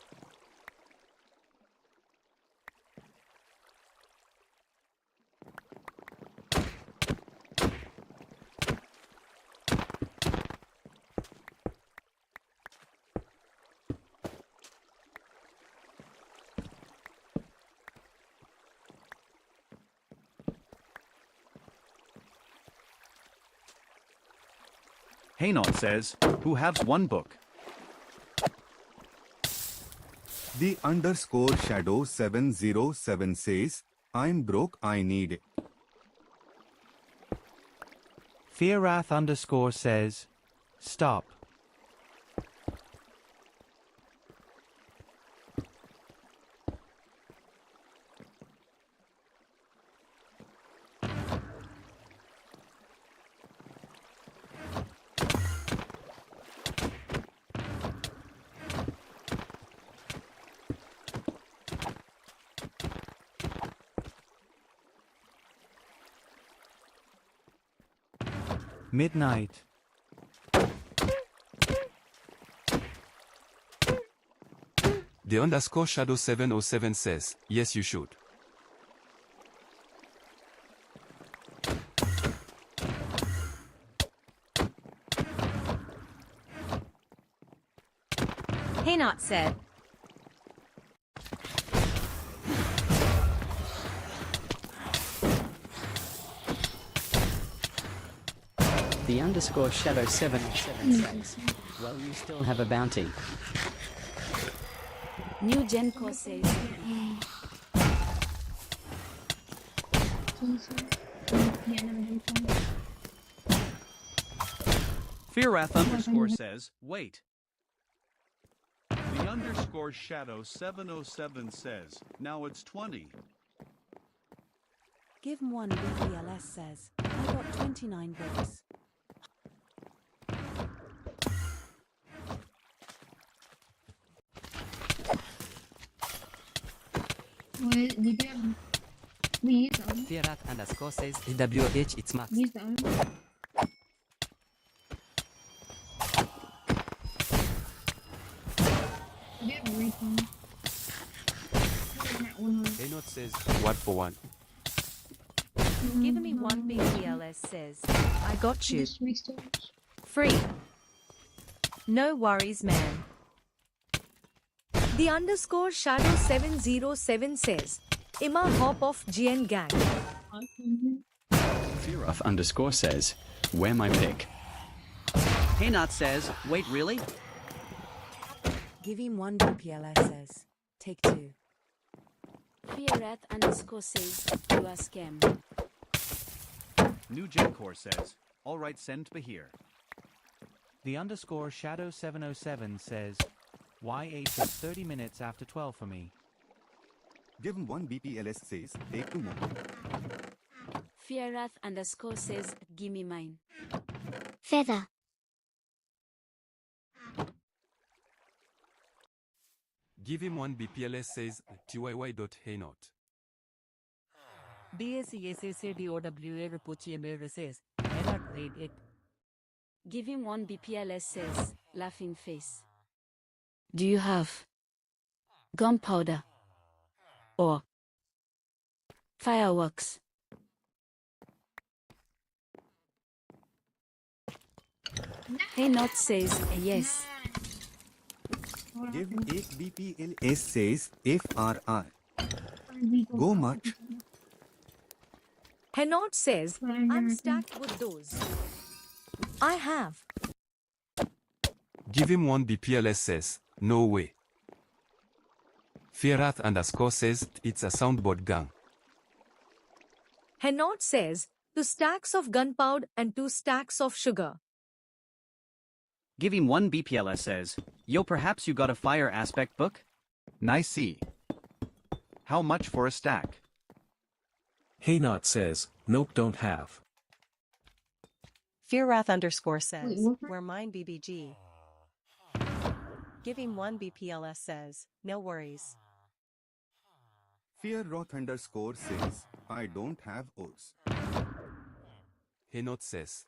Haynot says, who has one book? The underscore shadow 707 says, I'm broke, I need it. Fierath underscore says, stop. Midnight. The underscore shadow 707 says, yes you should. Haynot said, The underscore shadow 707 says, well, you still have a bounty. New Gen Core says, Fierath underscore says, wait. The underscore shadow 707 says, now it's 20. give him one BPLS says, I got 29 books. Well, you get these on. Fierath underscore says, WH it's max. These on. You have a refund. Heynote says, what for 1? Give me one BPLS says, I got you. Just mixed it. Free. No worries, man. The underscore shadow 707 says, Ima hop off GN gang. Fierath underscore says, where my pick? Haynot says, wait really? Give him one BPLS says, take two. Fierath underscore says, you are scam. New Gen Core says, alright send Bahir. The underscore shadow 707 says, Y8 is 30 minutes after 12 for me. Give him one BPLS says, take 2 more. Fierath underscore says, gimme mine. Feather. Give him 1 BPLS says, tyy.heynote. DSESSADOWA repucci says, I not read it. Give him one BPLS says, laughing face. Do you have gunpowder or fireworks? Hey Not says yes. Give 1 BPLS says FRI. Go much. Henot says, I'm stacked with those. I have. Give him 1 BPLS says, no way. Fierath underscore says, it's a soundboard gang. Henot says, 2 stacks of gunpowder and 2 stacks of sugar. Give him 1 BPLS says, yo, perhaps you got a fire aspect book? Nice see. How much for a stack? Hey Not says, nope don't have. Fearwrath underscore says, what? where mine BBG. Give him 1 BPLS says, no worries. Fearroth underscore says, I don't have O's. Henot says,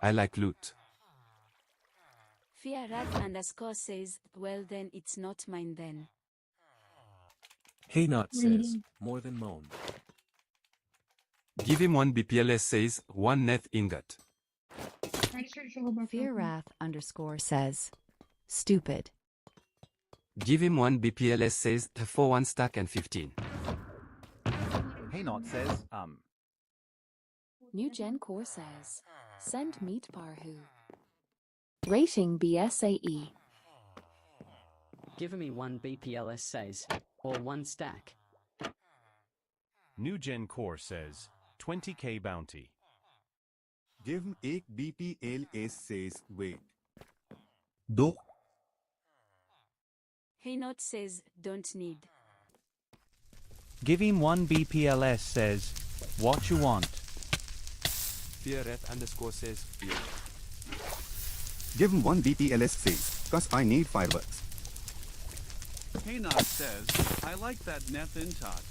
I like loot. Fiarat underscore says, well then it's not mine then. Hey Not says, more than moan. Give him 1 BPLS says, 1 net ingot. Fearwrath underscore says, stupid. Give him 1 BPLS says, for 1 stack and 15. Hey Not says, New Gen Core says, send meat Parhu. Rating BSAE. Give me 1 BPLS says, or 1 stack. New Gen Core says, 20k bounty. Give 1 BPLS says, wait. Do. Hey Not says, don't need. Give him 1 BPLS says, what you want. Fearath underscore says, yeah. Give him 1 BPLS says, cause I need fireworks. Haynot says, I like that Nethin tot.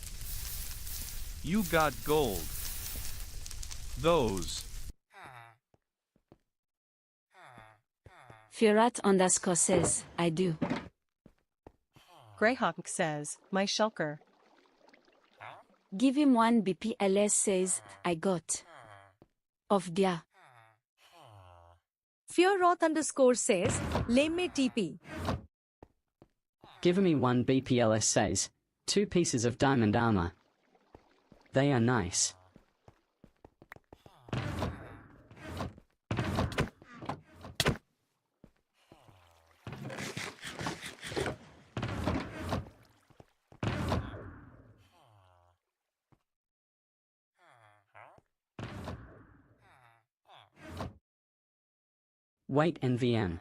You got gold. Those. Fiarat underscore says, I do. Greyhawk says, my shulker. Give him 1 BPLS says, I got. Of dia. Fearroth underscore says, lame me TP. Give me 1 BPLS says, 2 pieces of diamond armor. They are nice. Wait NVM.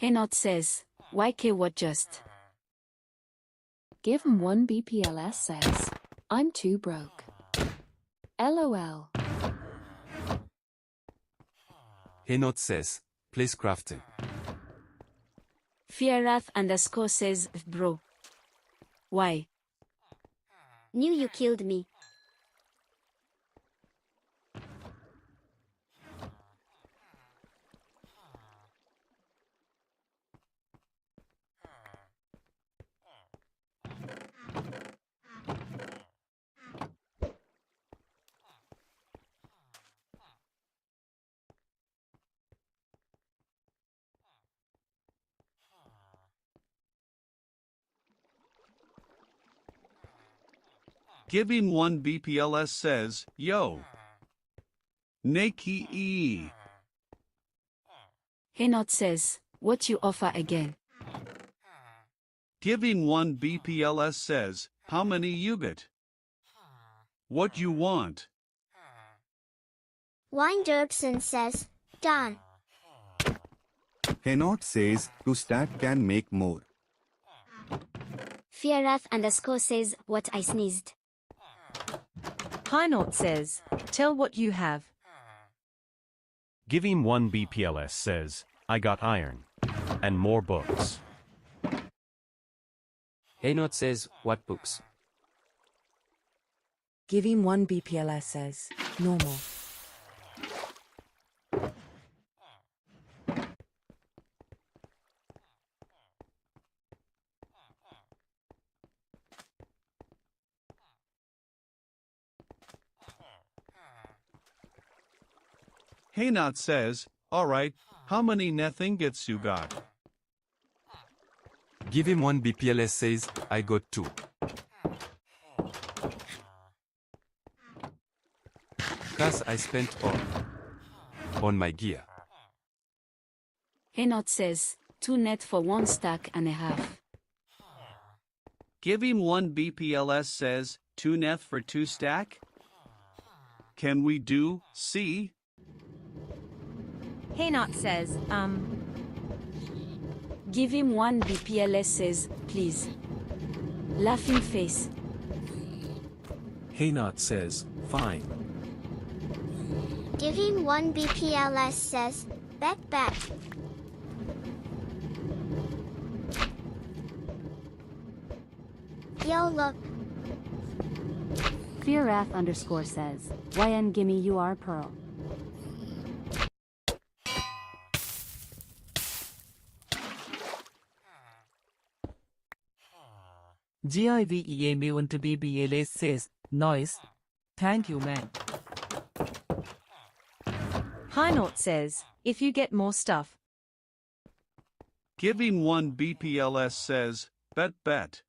Henot says, YK what just? Give him 1 BPLS says, I'm too broke. LOL. Henot says, place crafting. Fiarath underscore says, bro. Why? Knew you killed me. Give him 1 BPLS says, yo. Nakey E. Henot says, what you offer again? Give him 1 BPLS says, how many you get? What you want? Wine Dirksen says, done. Henot says, to stack can make more. Fearath underscore says, what I sneezed. Hynort says, tell what you have. Give him 1 BPLS says, I got iron. And more books. Henot says, what books? Give him 1 BPLS says, normal. Haynot says, alright, how many net ingots you got? Give him 1 BPLS says, I got 2. Cause I spent all on my gear. Haynot says, 2 net for 1 stack and a half. Give him 1 BPLS says, 2 net for 2 stack? Can we do C? Haynot says, Give him 1 BPLS says, please. Laughing face. Haynot says, fine. Give him 1 BPLS says, bet. Yo look. Fearwrath underscore says, YN gimme you are pearl. GIVEMA1BBLS says, nice. Thank you, man. Haynot says, if you get more stuff. Give him 1 BPLS says, bet.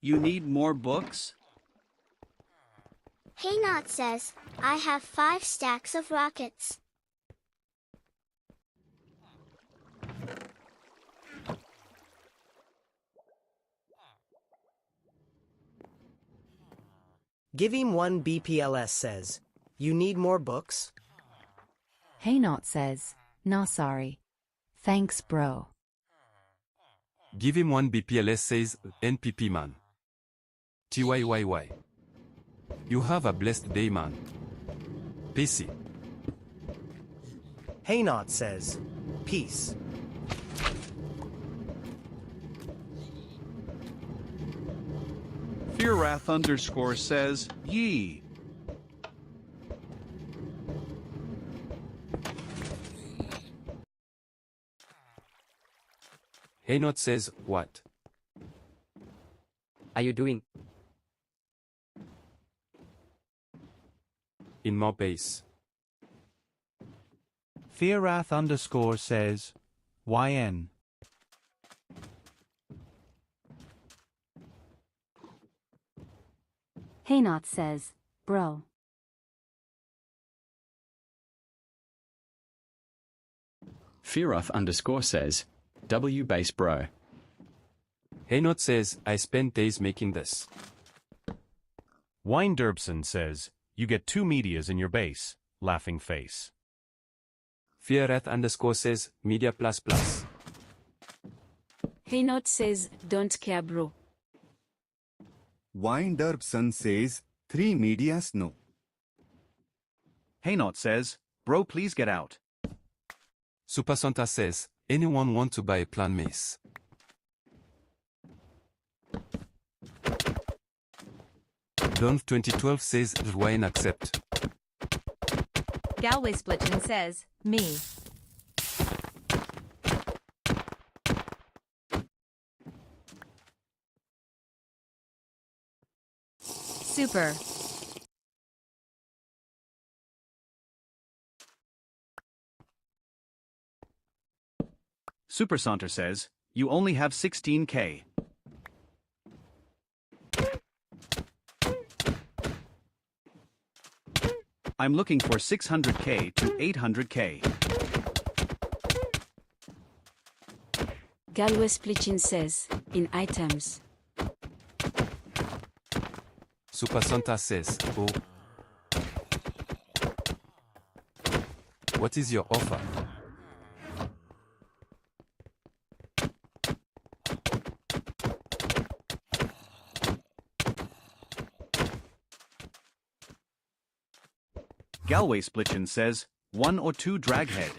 You need more books? Haynot says, I have 5 stacks of rockets. Give him 1 BPLS says, you need more books? Haynot says, nah sorry. Thanks bro. Give him 1 BPLS says, NPP man. TYYY. You have a blessed day, man. PC. Haynot says, peace. Fearwrath underscore says, yee. Haynot says, what are you doing? In my base. Fearwrath underscore says, YN. Haynot says, bro. Fearoff underscore says, W base bro. Haynot says, I spent days making this. Wine Derbson says, you get 2 medias in your base, laughing face. Fearwrath underscore says, media plus. Haynot says, don't care bro. Winderbson says, 3 medias no. Haynot says, bro please get out. Super Santa says, anyone want to buy a plan mace? Don 2012 says, Ryan accept. Galway Splitchin says, me. Super. Super Saunter says, you only have 16K. I'm looking for 600K to 800K. Galway Splitchin says, in items. Super Santa says, oh. What is your offer? Galway Splitchin says, 1 or 2 draghead.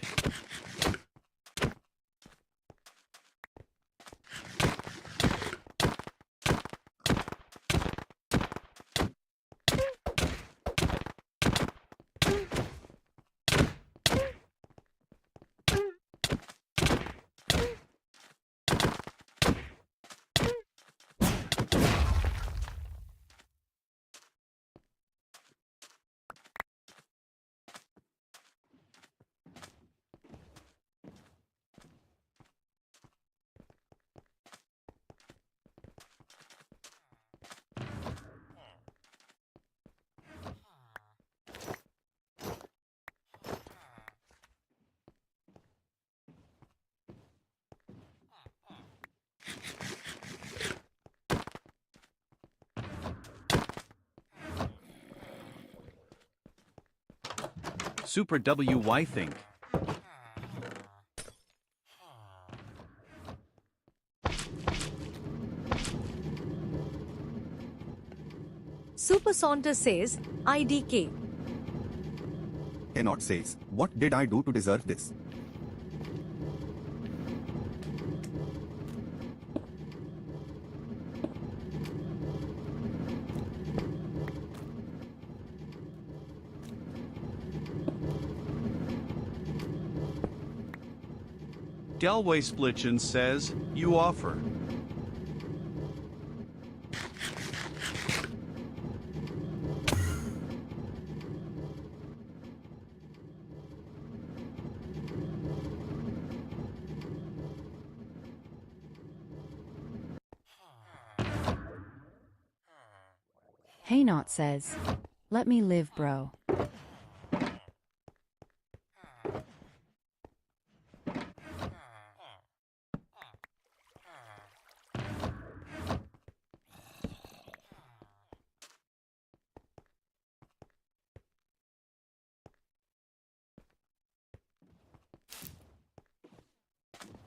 Super WY think. Super Saunter says, IDK. Enoch says, what did I do to deserve this? Galway Splitchin says, you offer. Hey Not says, let me live, bro.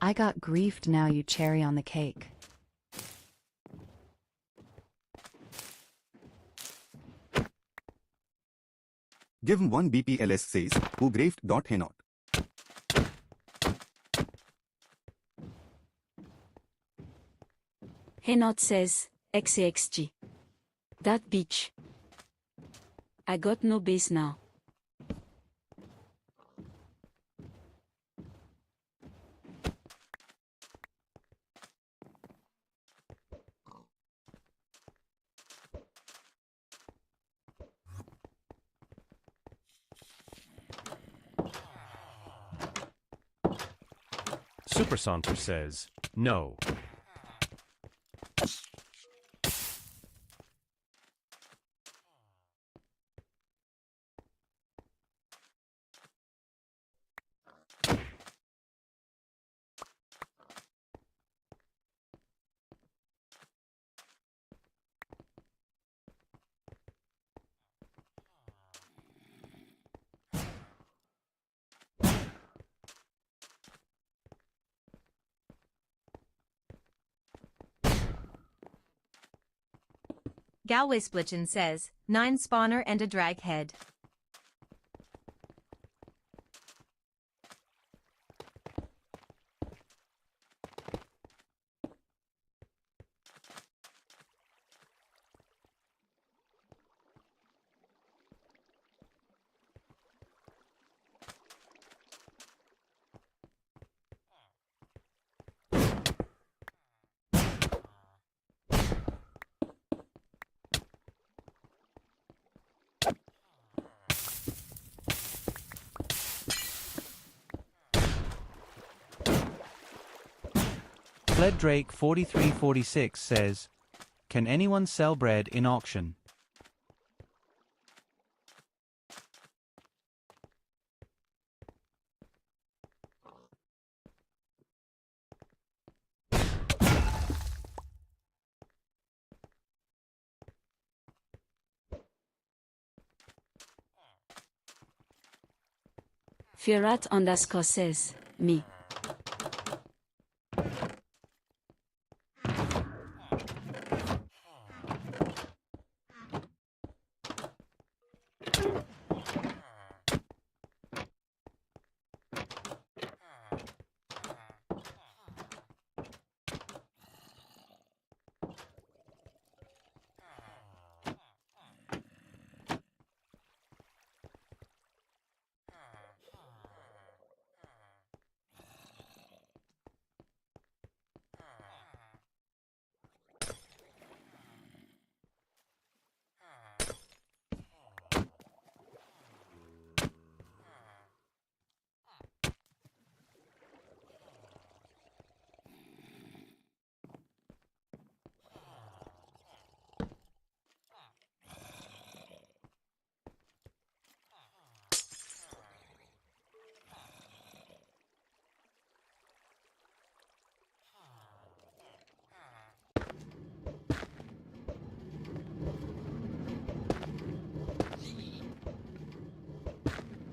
I got griefed now, you cherry on the cake. Give him 1 BPLS says, who graved. Henot. Henot says, XAXG. That bitch. I got no base now. Super Saunter says, no. Galway Splitchin says, 9 spawner and a drag head. Fled Drake 4346 says, can anyone sell bread in auction? Firat_ says, me.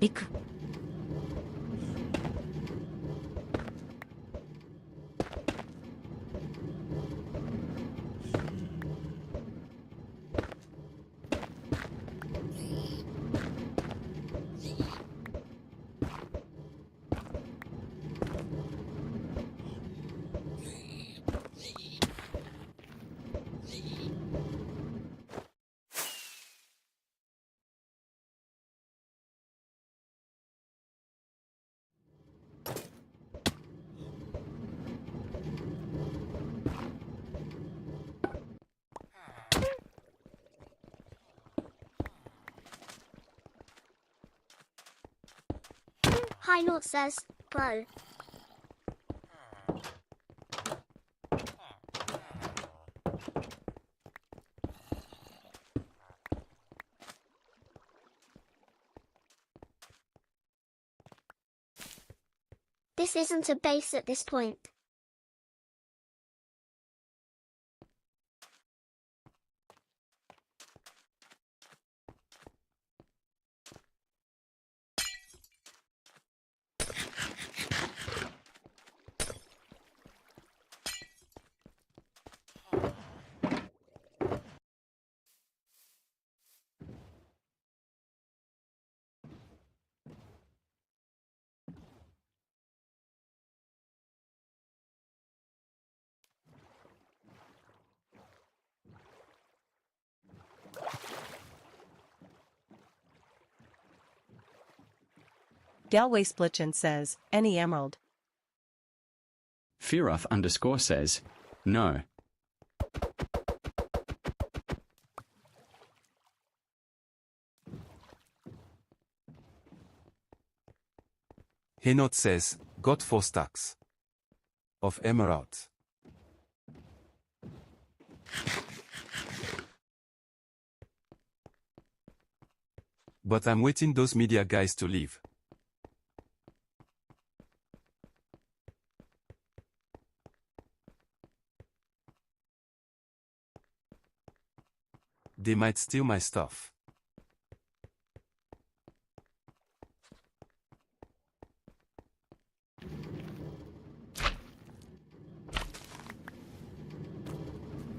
Ik. Hi Not says, bro. This isn't a base at this point. Galway Splitchin says, any emerald. Fearoth _ says, no. Henot says, got 4 stacks of emeralds. But I'm waiting those media guys to leave. They might steal my stuff.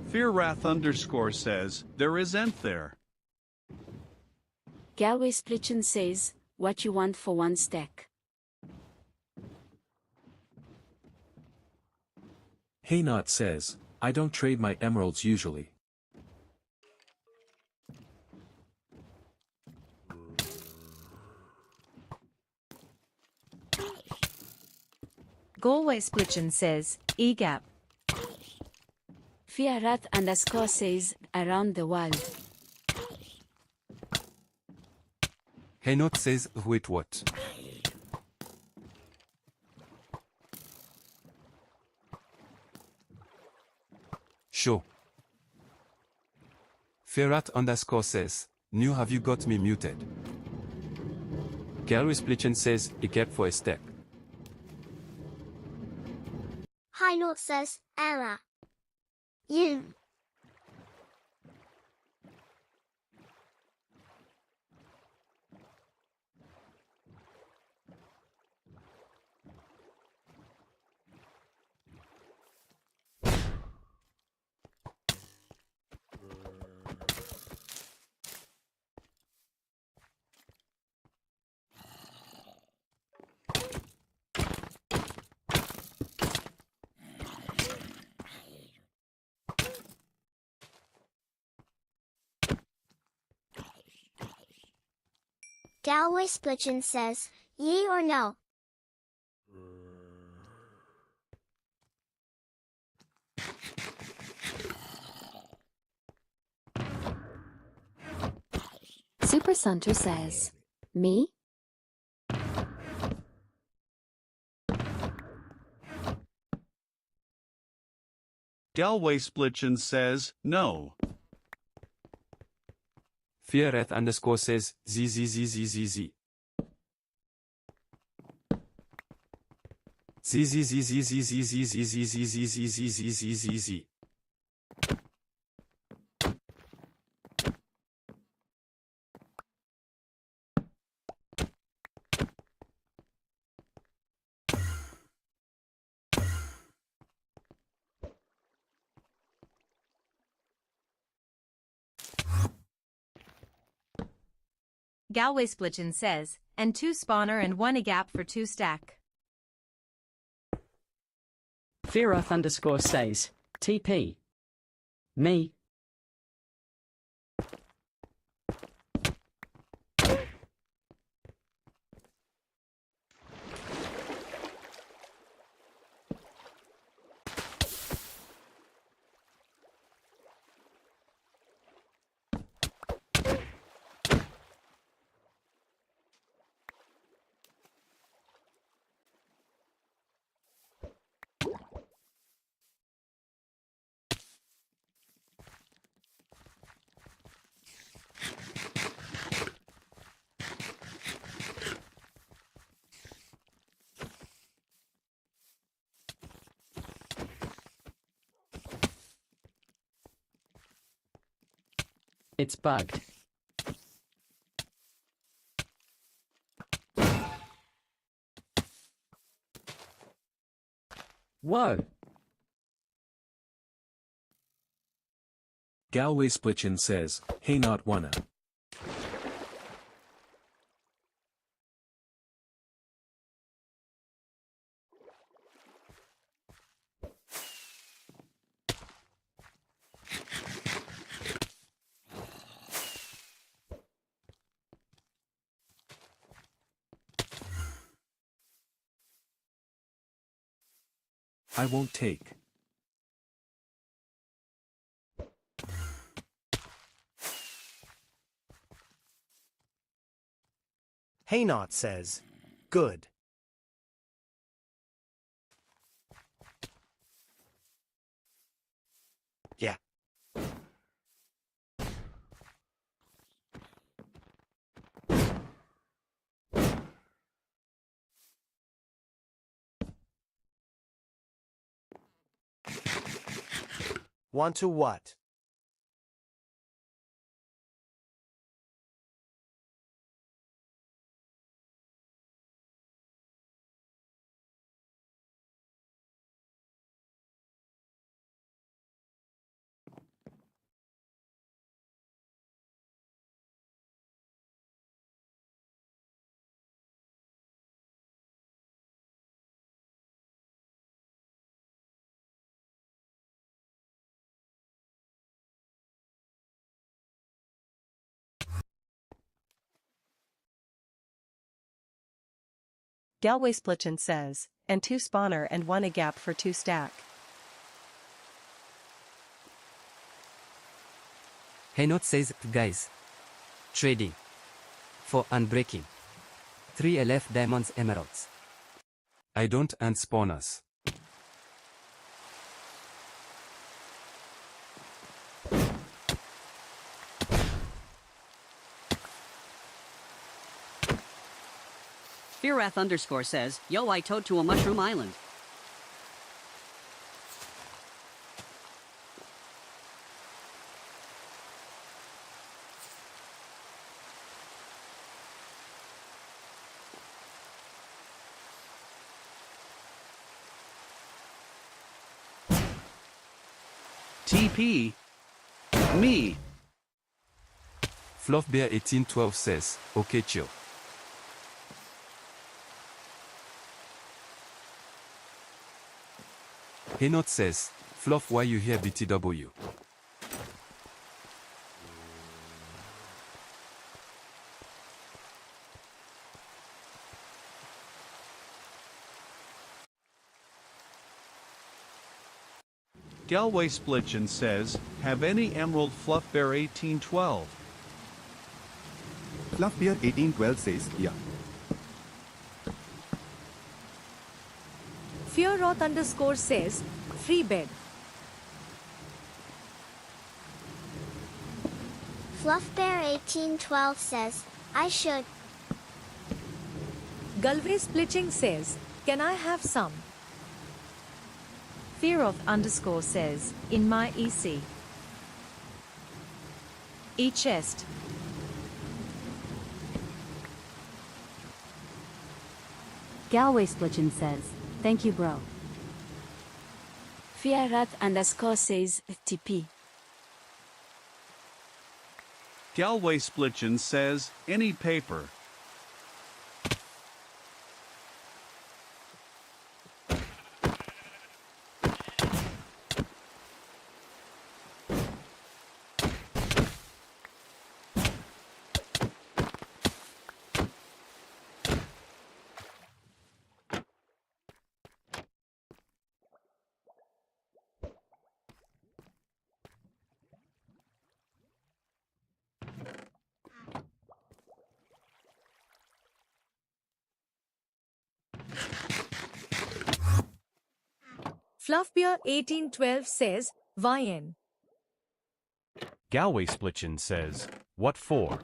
Fearwrath _ says, there isn't there. Galway Splitchin says, what you want for 1 stack? Hey Not says, I don't trade my emeralds usually. Galway Splitchin says, E-gap. Fearoth _ says, around the world. Henot says, wait what? Sure. Fearoth _ says, new have you got me muted? Galway Splitchin says, he kept for a stack. Hi Not says, error. You. Galway Splitchin says, ye or no? Super Center says, me? Galway Splitchin says, no. Fearoth _ says, z. Z. Galway Splitchin says, and 2 spawner and 1 E-gap for 2 stack. Fearoth _ says, TP. Me. It's bugged. Whoa! Galway Splitchin says, hey not wanna. I won't take. Haynot says, good. Yeah. Want to what? Galway Splitchin says, and 2 spawner and 1 a gap for 2 stack. Haynot says, guys. Trading. For unbreaking. 3 LF diamonds emeralds. I don't and spawners. Fearwrath underscore says, yo, I towed to a mushroom island. TP? Me? Fluffbear1812 says, okay chill. Haynot says, Fluff why you here BTW? Galway Splitchin says, have any Emerald Fluff Bear 1812? Fluffbear 1812 says, yeah. Fearroth underscore says, free bed. Fluffbear1812 says, I should. Galway Splitching says, can I have some? Fearoth underscore says, in my EC. E-chest. Galway Splitchin says, thank you bro. Fearrath underscore says, TP. Galway Splitchin says, any paper. Fluffbear 1812 says, YN. Galway Splitchin says, what for?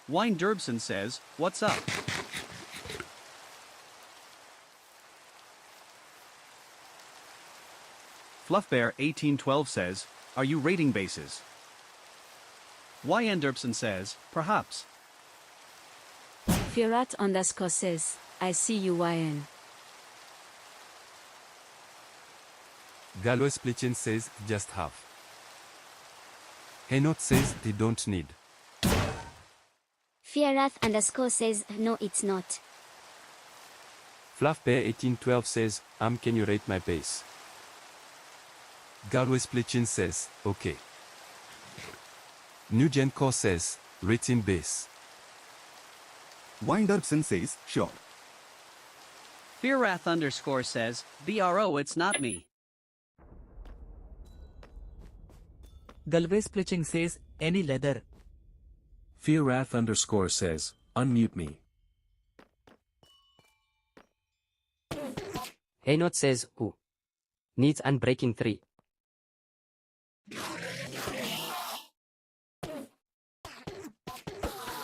Wine Derbson says, what's up? Fluffbear 1812 says, are you raiding bases? YNDerpson says, perhaps. Firat_ says, I see you YN. Gallows-Splitchen says, just have. Henot says, they don't need. Fierath_ says, no it's not. Fluffbear1812 says, can you rate my pace? Gallows-Splitchen says, okay. NewGenCore says, rate in base. YNDerpson says, sure. Fearwrath_ says, BRO it's not me. Galway-Splitching says, any leather. Fearwrath_ says, unmute me. Henot says, ooh. Needs unbreaking 3.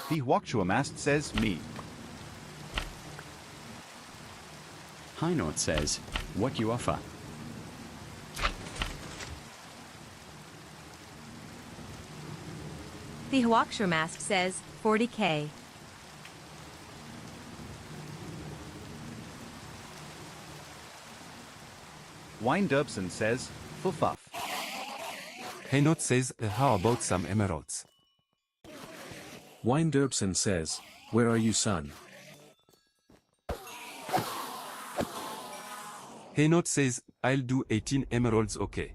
The Huakshuamast says, me. Heinort says, what you offer? The Huaksher Mask says 40k. YNDerpson says, fuff. Henot says, how about some emeralds? YNDerpson says, where are you son? Henot says, I'll do 18 emeralds okay.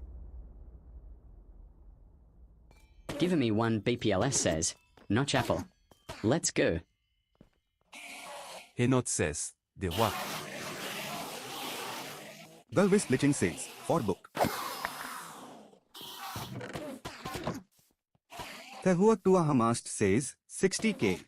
Give me 1 BPLS says, notch apple. Let's go. Henot says, the what? Galway-Splitching says, for book. Tehuatuahamast says, 60k.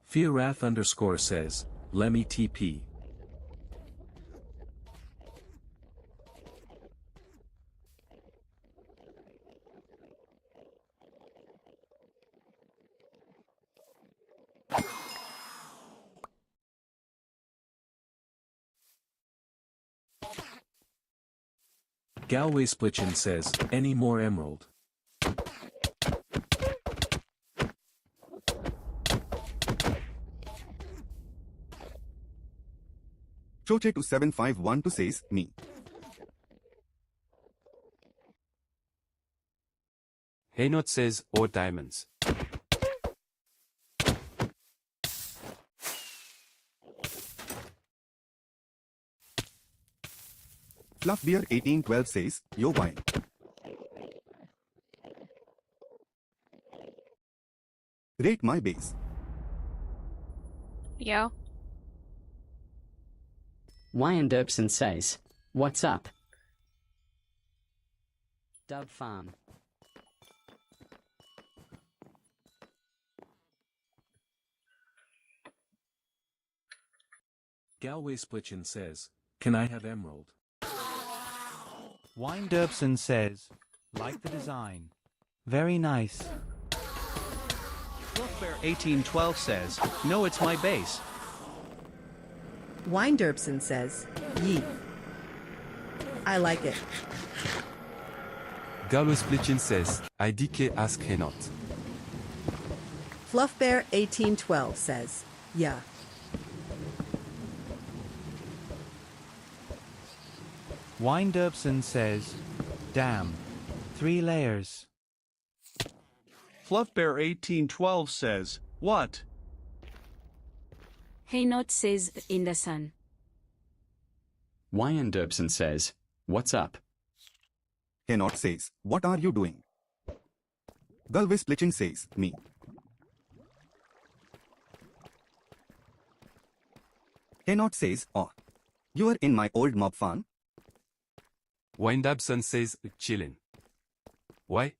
Fearwrath_ says, Lemmy TP. Galway-Splitchen says, any more emerald? Choche2751 says, me. Henot says, or diamonds. Fluffbear1812 says, yo wine. Rate my base. Yo. YNDerpson says, what's up? Dove Farm. Galway-Splitchen says, can I have emerald? YNDerpson says, like the design. Very nice. Fluffbear1812 says, no it's my base. YNDerpson says, yeet. I like it. Gallows-Splitchen says, IDK ask Henot. Fluffbear1812 says, yeah. YNDerpson says, damn. 3 layers. Fluffbear1812 says, what? Henot says, in the sun. YNDerpson says, what's up? Henot says, what are you doing? Galway-Splitching says, me. Henot says, oh. You are in my old mob farm? Windabson says, chillin'. Why?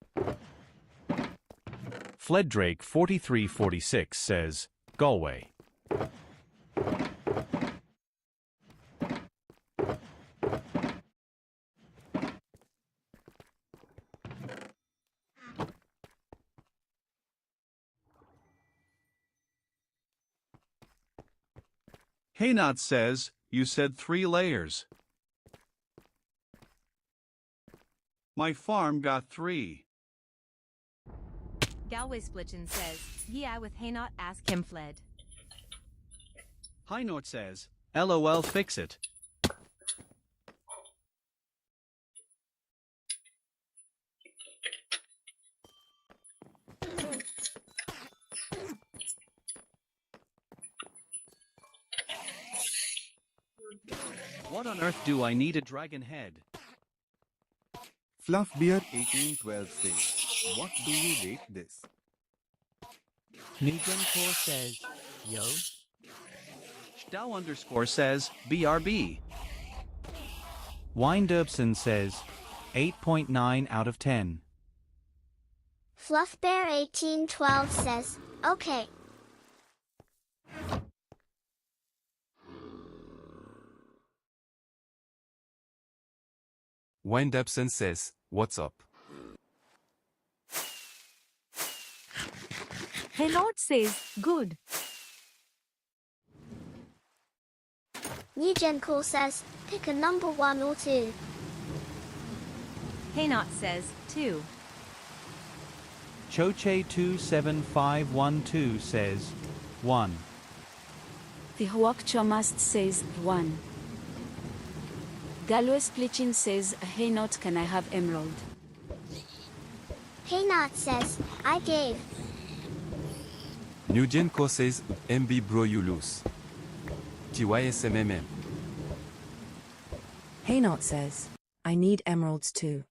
Fleddrake 4346 says, Galway. Haynot says, you said 3 layers. My farm got 3. Galway Splitchin says, Ye I with Haynot ask him fled. Haynot says, LOL fix it. What on earth do I need a dragon head? Fluffbeer 1812 says, what do you rate this? NewGenCore says, yo. Stow_ says, BRB. Winderbson says, 8.9 out of 10. Fluffbear1812 says, okay. Windabson says, what's up? Haynot says, good. NewGenCore says, pick a number 1 or 2. Haynot says, 2. Choche27512 says, 1. Tihuak Chomast says, 1. Galway Splitchin says, Haynot, can I have emerald? Haynot says, I gave. NewGenCore says, MB bro you lose. TYSMMM. Haynot says, I need emeralds too.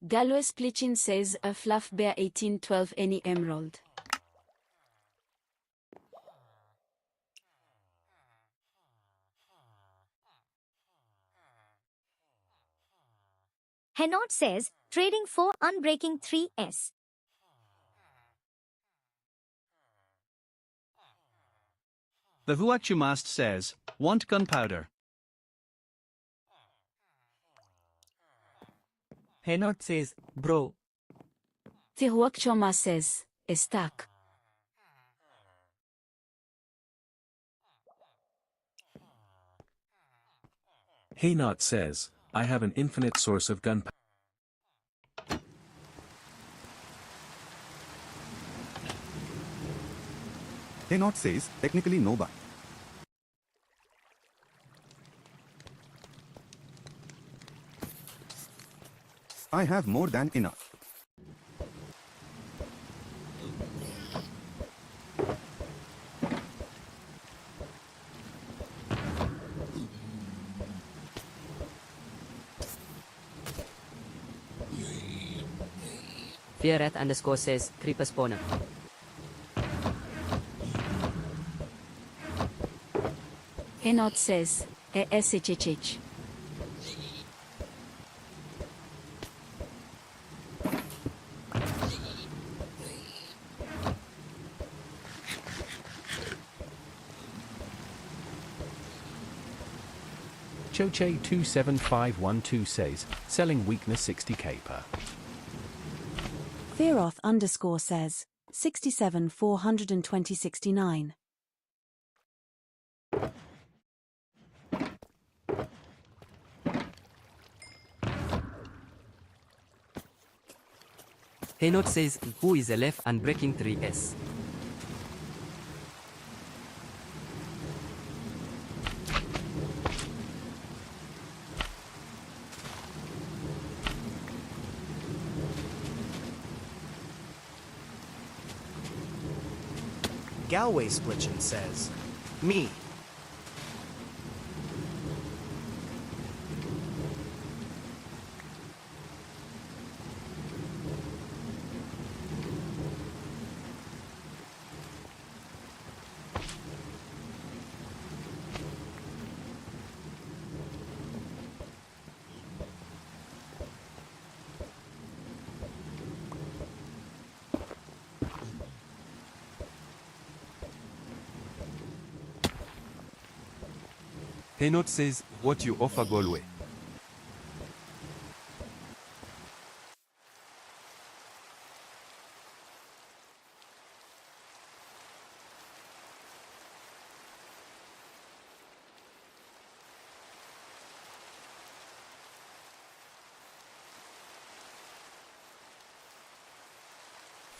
Galway Splitchin says, a fluff bear 1812 any emerald. Haynot says, trading for unbreaking 3S. The Vuakchumast says, want gunpowder. Haynot says, bro. Tihuak Choma says, stuck. Haynot says, I have an infinite source of gunpowder. Haynot says, technically no but. I have more than enough. Fearrat_ says, creeper spawner. Haynot says, SHHH. Choche27512 says, selling weakness 60k per. Fearoth_ says, 67 420 69. Haynot says, who is a left and breaking 3S? Galway Splitchin says, me. Henot says, what you offer Galway.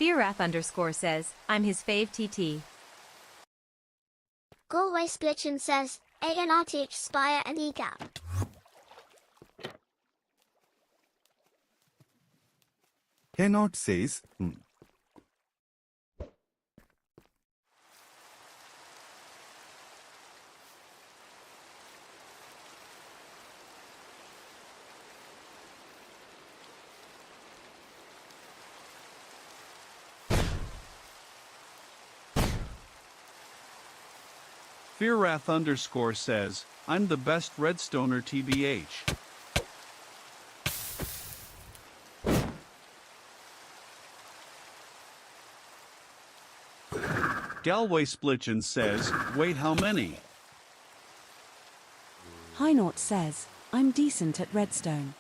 Fearwrath_ says, I'm his fave TT. Galway Splitchin says, ANRTH Spire and EGAP. Cannot says, Fearwrath_ says, I'm the best redstoner TBH. Galway Splitchin says, wait, how many? Hynort says, I'm decent at redstone.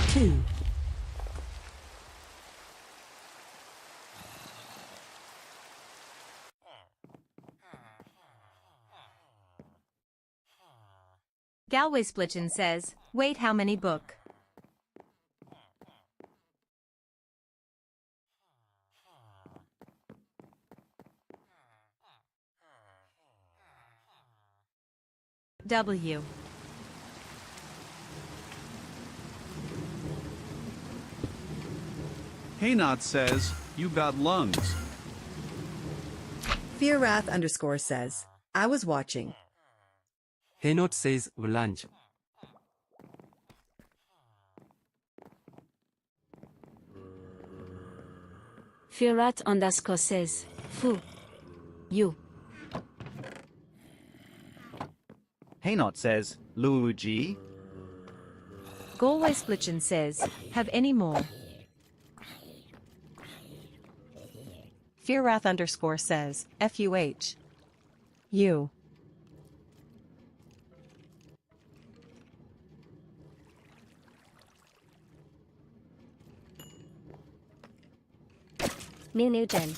Two. Galway Splitchin says, wait, how many book? W. Haynot says, you got lungs. Fearwrath_ says, I was watching. Henot says, Vlange. Fearwrath_ says, Fu. You. Haynot says, Luigi. Galway Splitchin says, have any more? Fearwrath_ says, FUH. You. New Gen.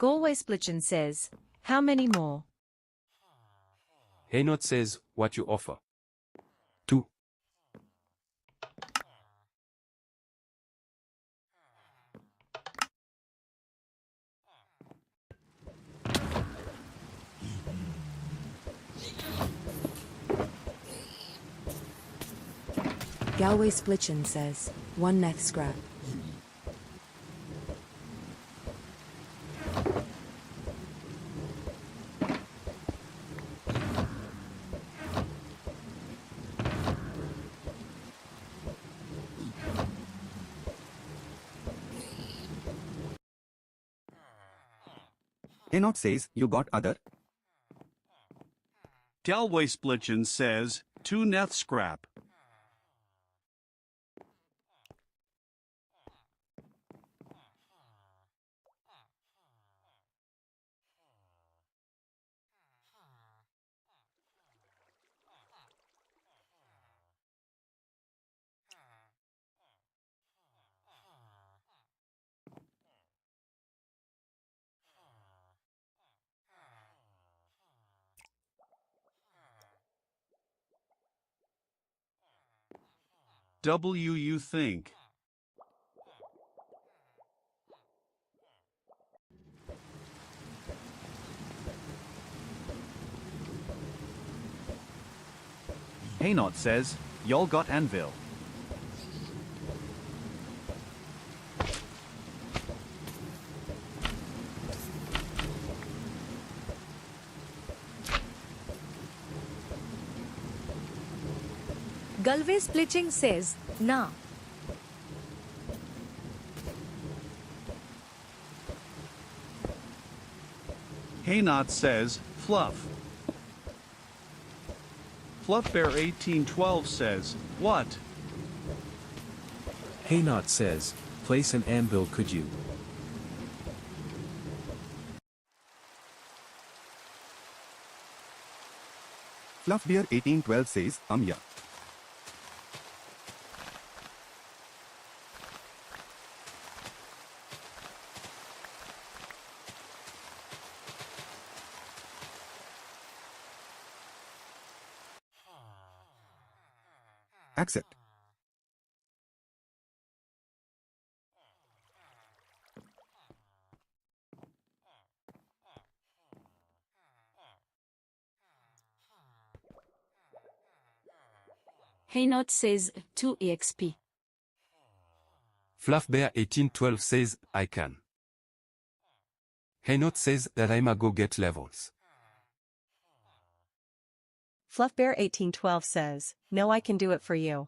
Galway Splitchin says, how many more? Henot says, what you offer. Galway Splitchin says, one neth scrap. Cannot says, you got other. Galway Splitchin says, 2 neth scrap. W you think. Haynot says, y'all got anvil. Galway Splitching says, nah. Haynot says, fluff. Fluffbear1812 says, what? Haynot says, place an anvil could you? Fluffbear1812 says, yeah. Accept. Haynot says 2 EXP. Fluffbear1812 says, I can. Haynot says that I'ma go get levels. Fluffbear1812 says, no, I can do it for you.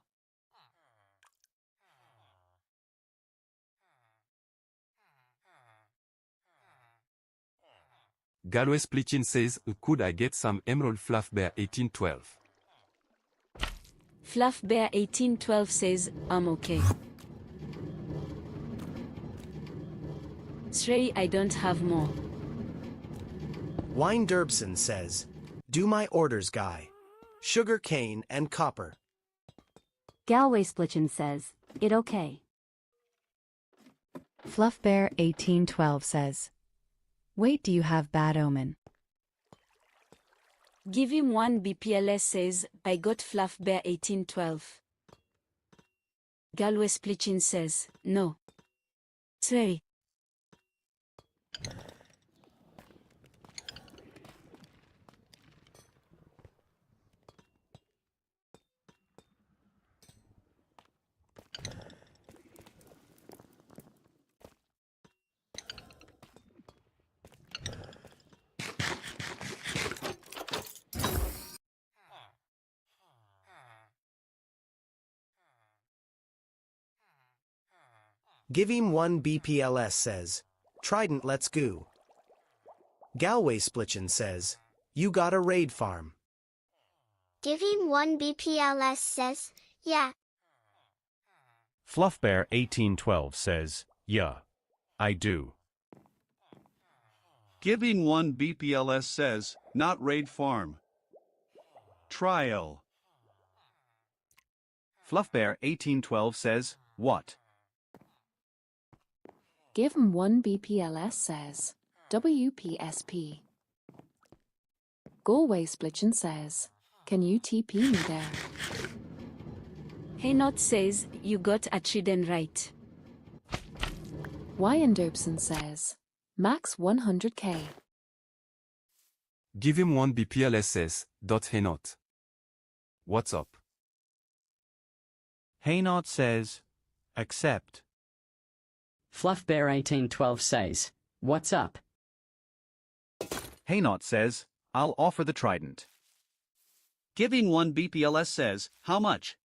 Galway Splitchin says, could I get some emerald Fluffbear1812? Fluffbear1812 says, I'm okay. Sorry, I don't have more. Wine Derbson says, do my orders, guy. Sugar cane and copper. Galway Splitchin says, it okay. Fluffbear1812 says, wait, do you have bad omen? Give him 1 BPLS says, I got Fluffbear1812. Galway Splitchin says, no. Sorry. Give him 1 BPLS says, Trident let's go. Galway Splitchin says, you got a raid farm. Give him 1 BPLS says, yeah. Fluffbear1812 says, yeah. I do. Giving 1 BPLS says, not raid farm. Trial. Fluffbear1812 says, what? Give him 1 BPLS says, WPSP. Galway Splitchin says, can you TP me there? Haynot says, you got a Trident right. Wyan Derbson says, max 100k. Give him 1 BPLS says, Haynot. What's up? Haynot says, accept. Fluffbear1812 says, what's up? Haynot says, I'll offer the trident. Giving 1 BPLS says, how much?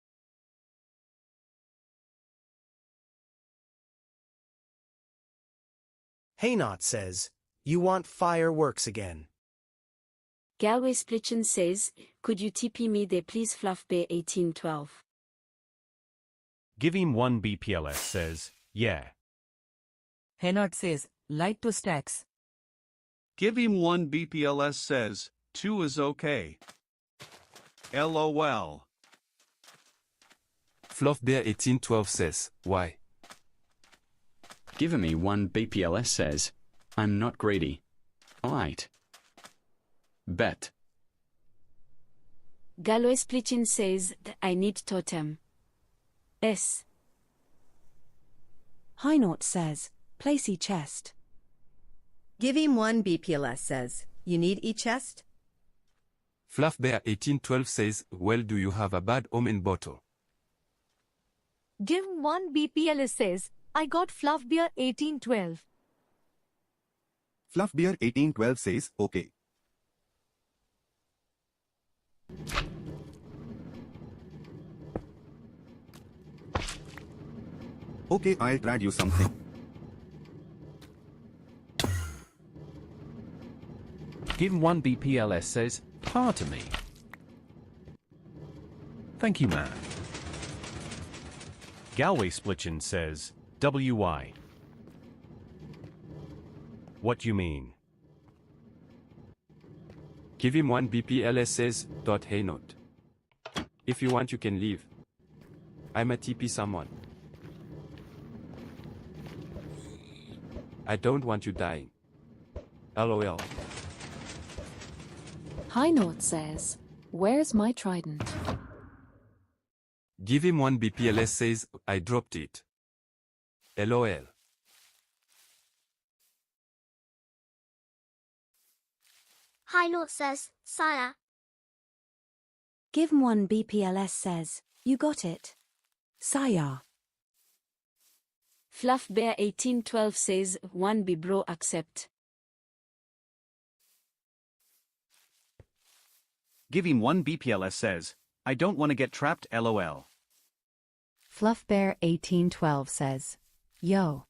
Haynot says, you want fireworks again. Galway Splitchin says, could you TP me there please Fluffbear1812? Give him 1 BPLS says, yeah. Haynot says, light to stacks. Give him 1 BPLS says, 2 is okay. LOL. Fluffbear1812 says, why? Give me 1 BPLS says, I'm not greedy. Alright. Bet. Galway Splitchin says, I need totem. S. Haynot says, place e-chest. Give him 1 BPLS says, you need e-chest? FluffBear1812 says, well, do you have a bad omen bottle? Give 1 BPLS says, I got Fluff Beer 1812. Fluffbear 1812 says, okay. Okay, I'll trade you something. Give 1 BPLS says, pardon me. Thank you, man. Galway Splitchin says, WY. What you mean? Give him 1 BPLS says, hey note. If you want you can leave. I'm a TP someone. I don't want you dying. LOL. High Note says, where's my trident? Give him 1 BPLS says, I dropped it. LOL. High Note says, Sire. Give 1 BPLS says, you got it. Sire. FluffBear1812 says, 1 B bro accept. Give him 1 BPLS says, I don't want to get trapped LOL. FluffBear1812 says, yo.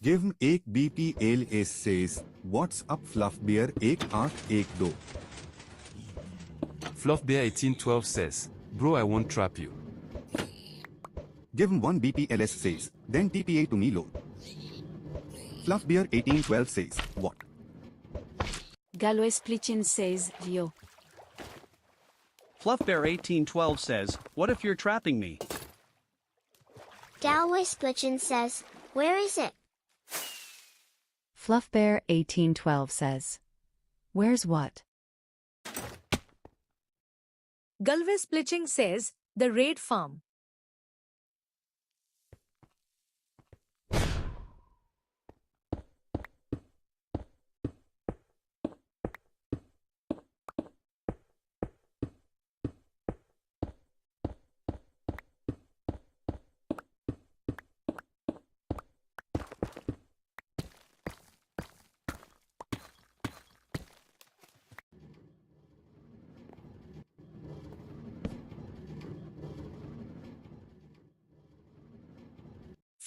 Give him 1 BPLS says, what's up Fluffbear 1 FluffBear1812 says, bro I won't trap you. Give him 1 BPLS says, then TPA to me low. Fluffbear 1812 says, what? Galway Splitchin says, yo. FluffBear1812 says, what if you're trapping me? Galway Splitchin says, where is it? FluffBear1812 says, where's what? Galway Splitching says, the raid farm.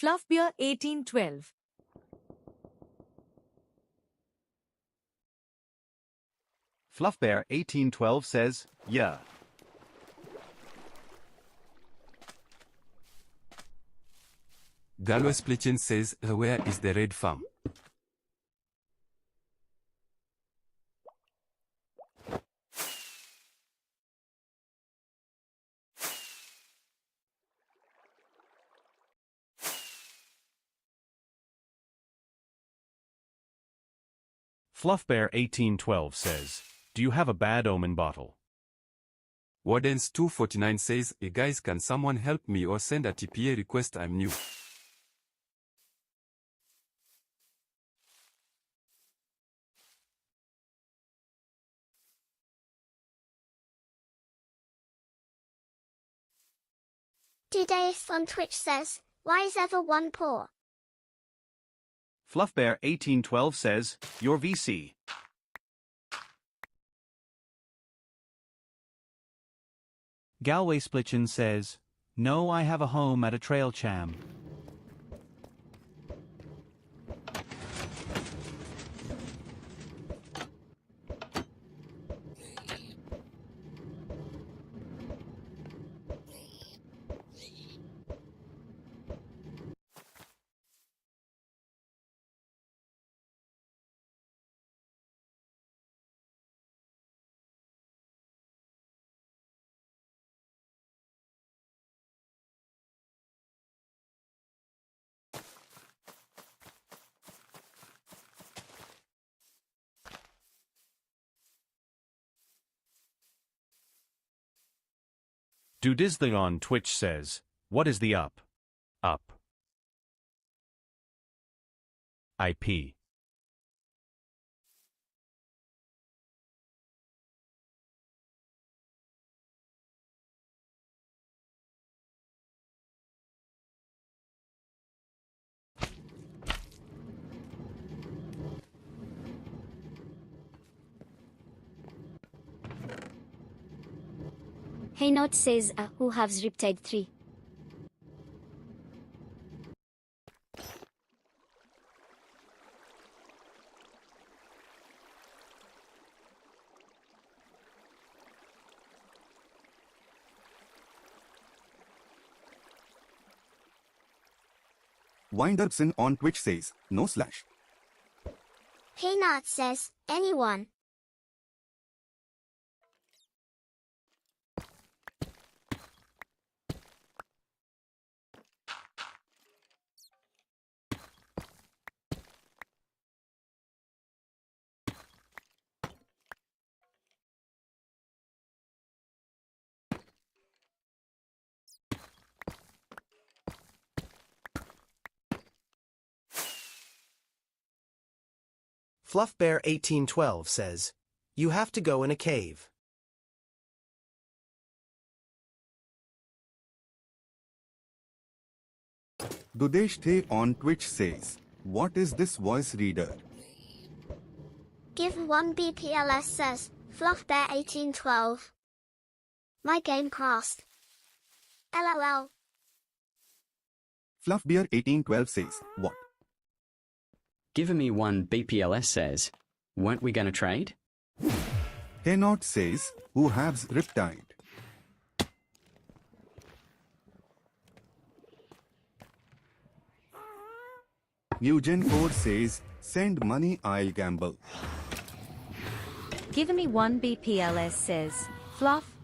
Fluffbeer 1812. Fluffbear 1812 says, yeah. Galway Splitchin says, where is the red farm? FluffBear1812 says, do you have a bad omen bottle? Wardens249 says, hey guys, can someone help me or send a TPA request? I'm new. Today on Twitch says, why is everyone poor? FluffBear1812 says, your VC. Galway Splitchin says, no, I have a home at a trail cham. Dudizly on Twitch says, what is the up? Up. IP. Hey Not says, who has Riptide 3? Winderson on Twitch says, no slash. Hey Not says, anyone. FluffBear1812 says, you have to go in a cave. Dudesh The on Twitch says, what is this voice reader? Give 1 BPLS says, FluffBear1812. My game crashed. LOL. Fluffbear1812 says, what? Give me 1 BPLS says, weren't we gonna trade? Not says, who has Riptide? Eugen 4 says, send money, I'll gamble. Give me 1 BPLS says, Fluff.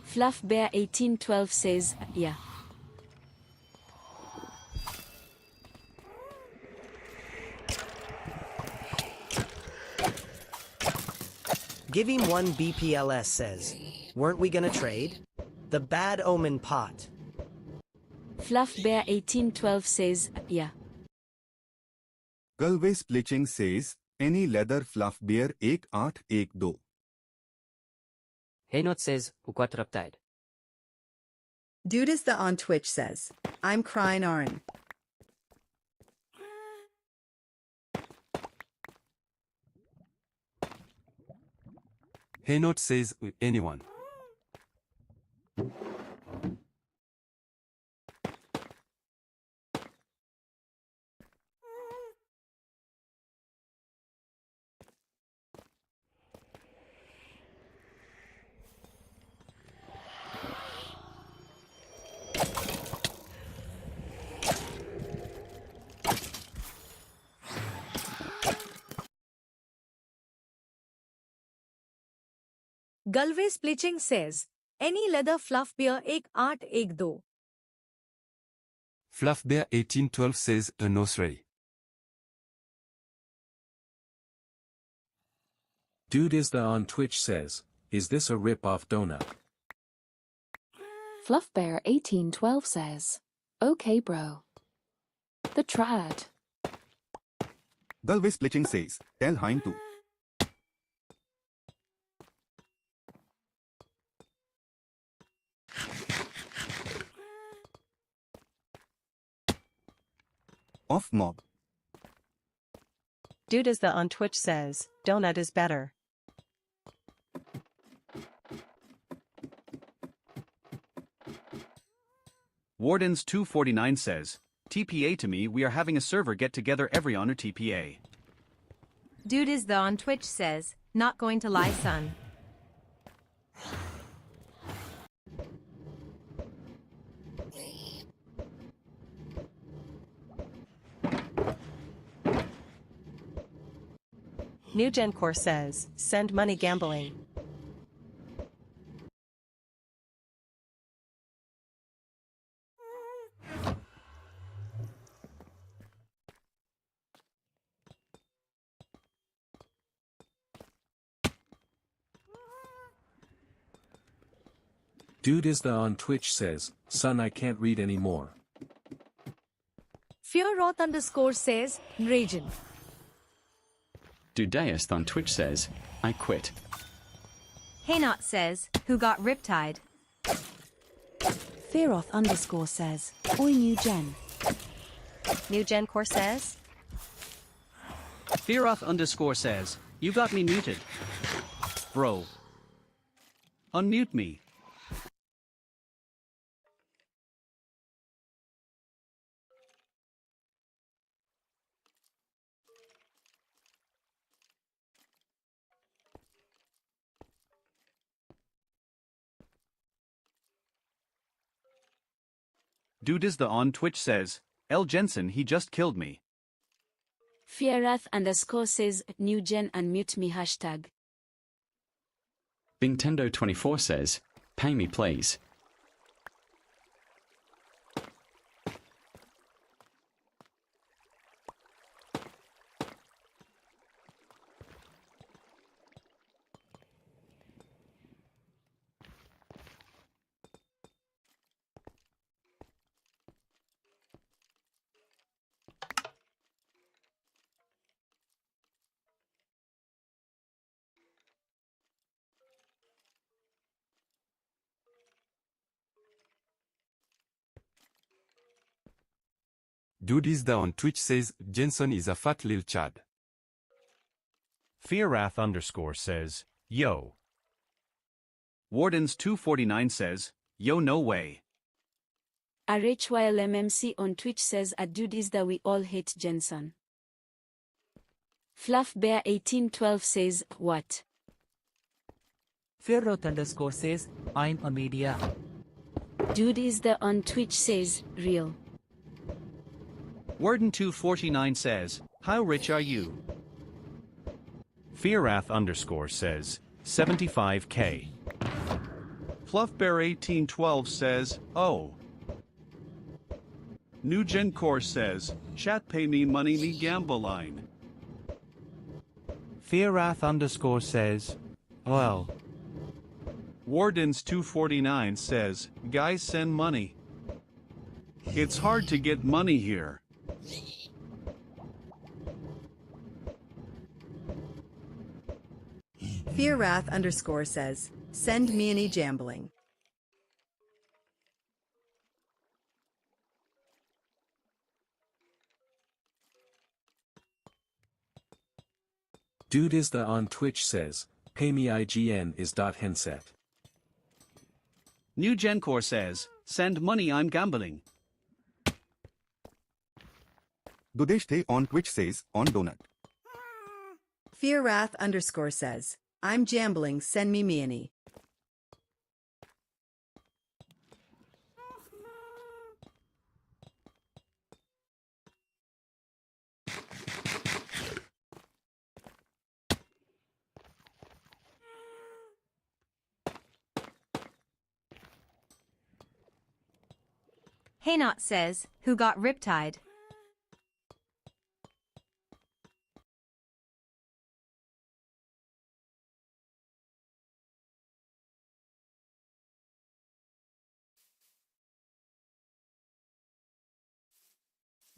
Fluffbear 1812 says, yeah. Give him 1 BPLS says, weren't we gonna trade? The Bad Omen pot. Fluffbear 1812 says, yeah. Galway Splitching says, any leather fluff bear 1812. Hey Not says, who got Riptide? Dude is the on Twitch says, I'm crying Aaron. Hey Not says, anyone. Galway Splitching says, any leather fluff beer 1812. Fluffbear 1812 says, a no three. Dude is the on Twitch says, is this a rip-off donut? Fluffbear 1812 says, okay bro. The trad. Galway Splitching says, tell Hein to. Off mob. Dude is the on Twitch says, donut is better. Wardens 249 says, TPA to me, we are having a server get together every honor TPA. Dude is the on Twitch says, not going to lie son. New Gen Core says, send money gambling. Dude is the on Twitch says, son I can't read anymore. Fearroth underscore says, Nragen. Dudeist on Twitch says, I quit. Haynot says, who got riptide? Fearoth underscore says, Oi new gen. New Gen Core says, Fearoth underscore says, you got me muted. Bro. Unmute me. Dude is the on Twitch says, L Jensen he just killed me. Fearrath underscore says, new gen unmute me hashtag. Nintendo24 says, pay me please. Dudisda on Twitch says, Jensen is a fat lil Chad. Fearrath underscore says, yo. Wardens249 says, yo no way. RHYLMMC on Twitch says, a dude is that we all hate Jensen. FluffBear1812 says, what? Fearroth underscore says, I'm a media. Dude is the on Twitch says, real. Warden249 says, how rich are you? Fearrath underscore says, 75k. Fluffbear1812 says, oh. New Gen Core says, chat pay me money me gamble line. Fearrath underscore says, well. Wardens249 says, guys send money. It's hard to get money here. Fearrath underscore says, send me any jambling. Dude is the on Twitch says, pay me IGN is .henset. New Gen Core says, send money I'm gambling. Dudeshte on Twitch says, on Donut. Fearrath underscore says, I'm jambling, send me meany. Haynot says, who got riptide?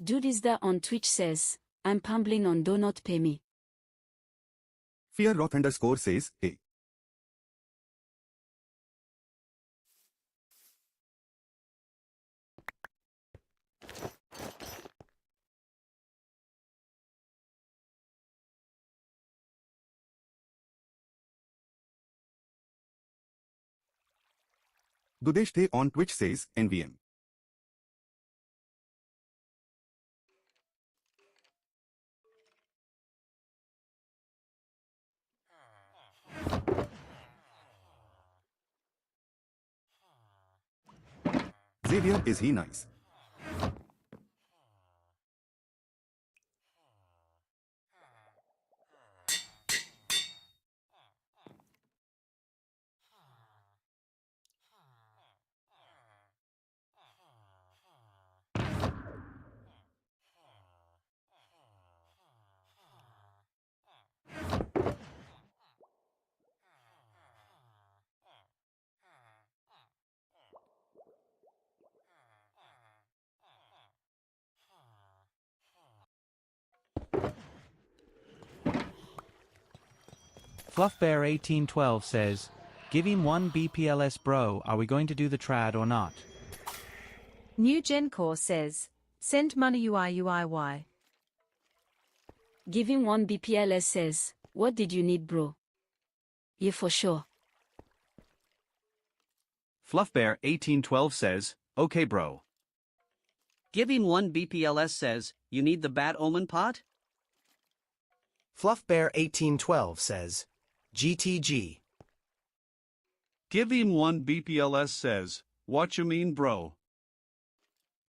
Dude is the on Twitch says, I'm pumbling on do not pay me. Fearroth underscore says, hey. Dudeshte on Twitch says, NVM. Xavier is he nice. FluffBear1812 says, give him 1 BPLS bro, are we going to do the trad or not? New Gen Core says, send money UIUIY. Give him 1 BPLS says, what did you need bro? Yeah for sure. FluffBear1812 says, okay bro. Give him 1 BPLS says, you need the Bad Omen pot? FluffBear1812 says, GTG. Give him 1 BPLS says, what you mean bro?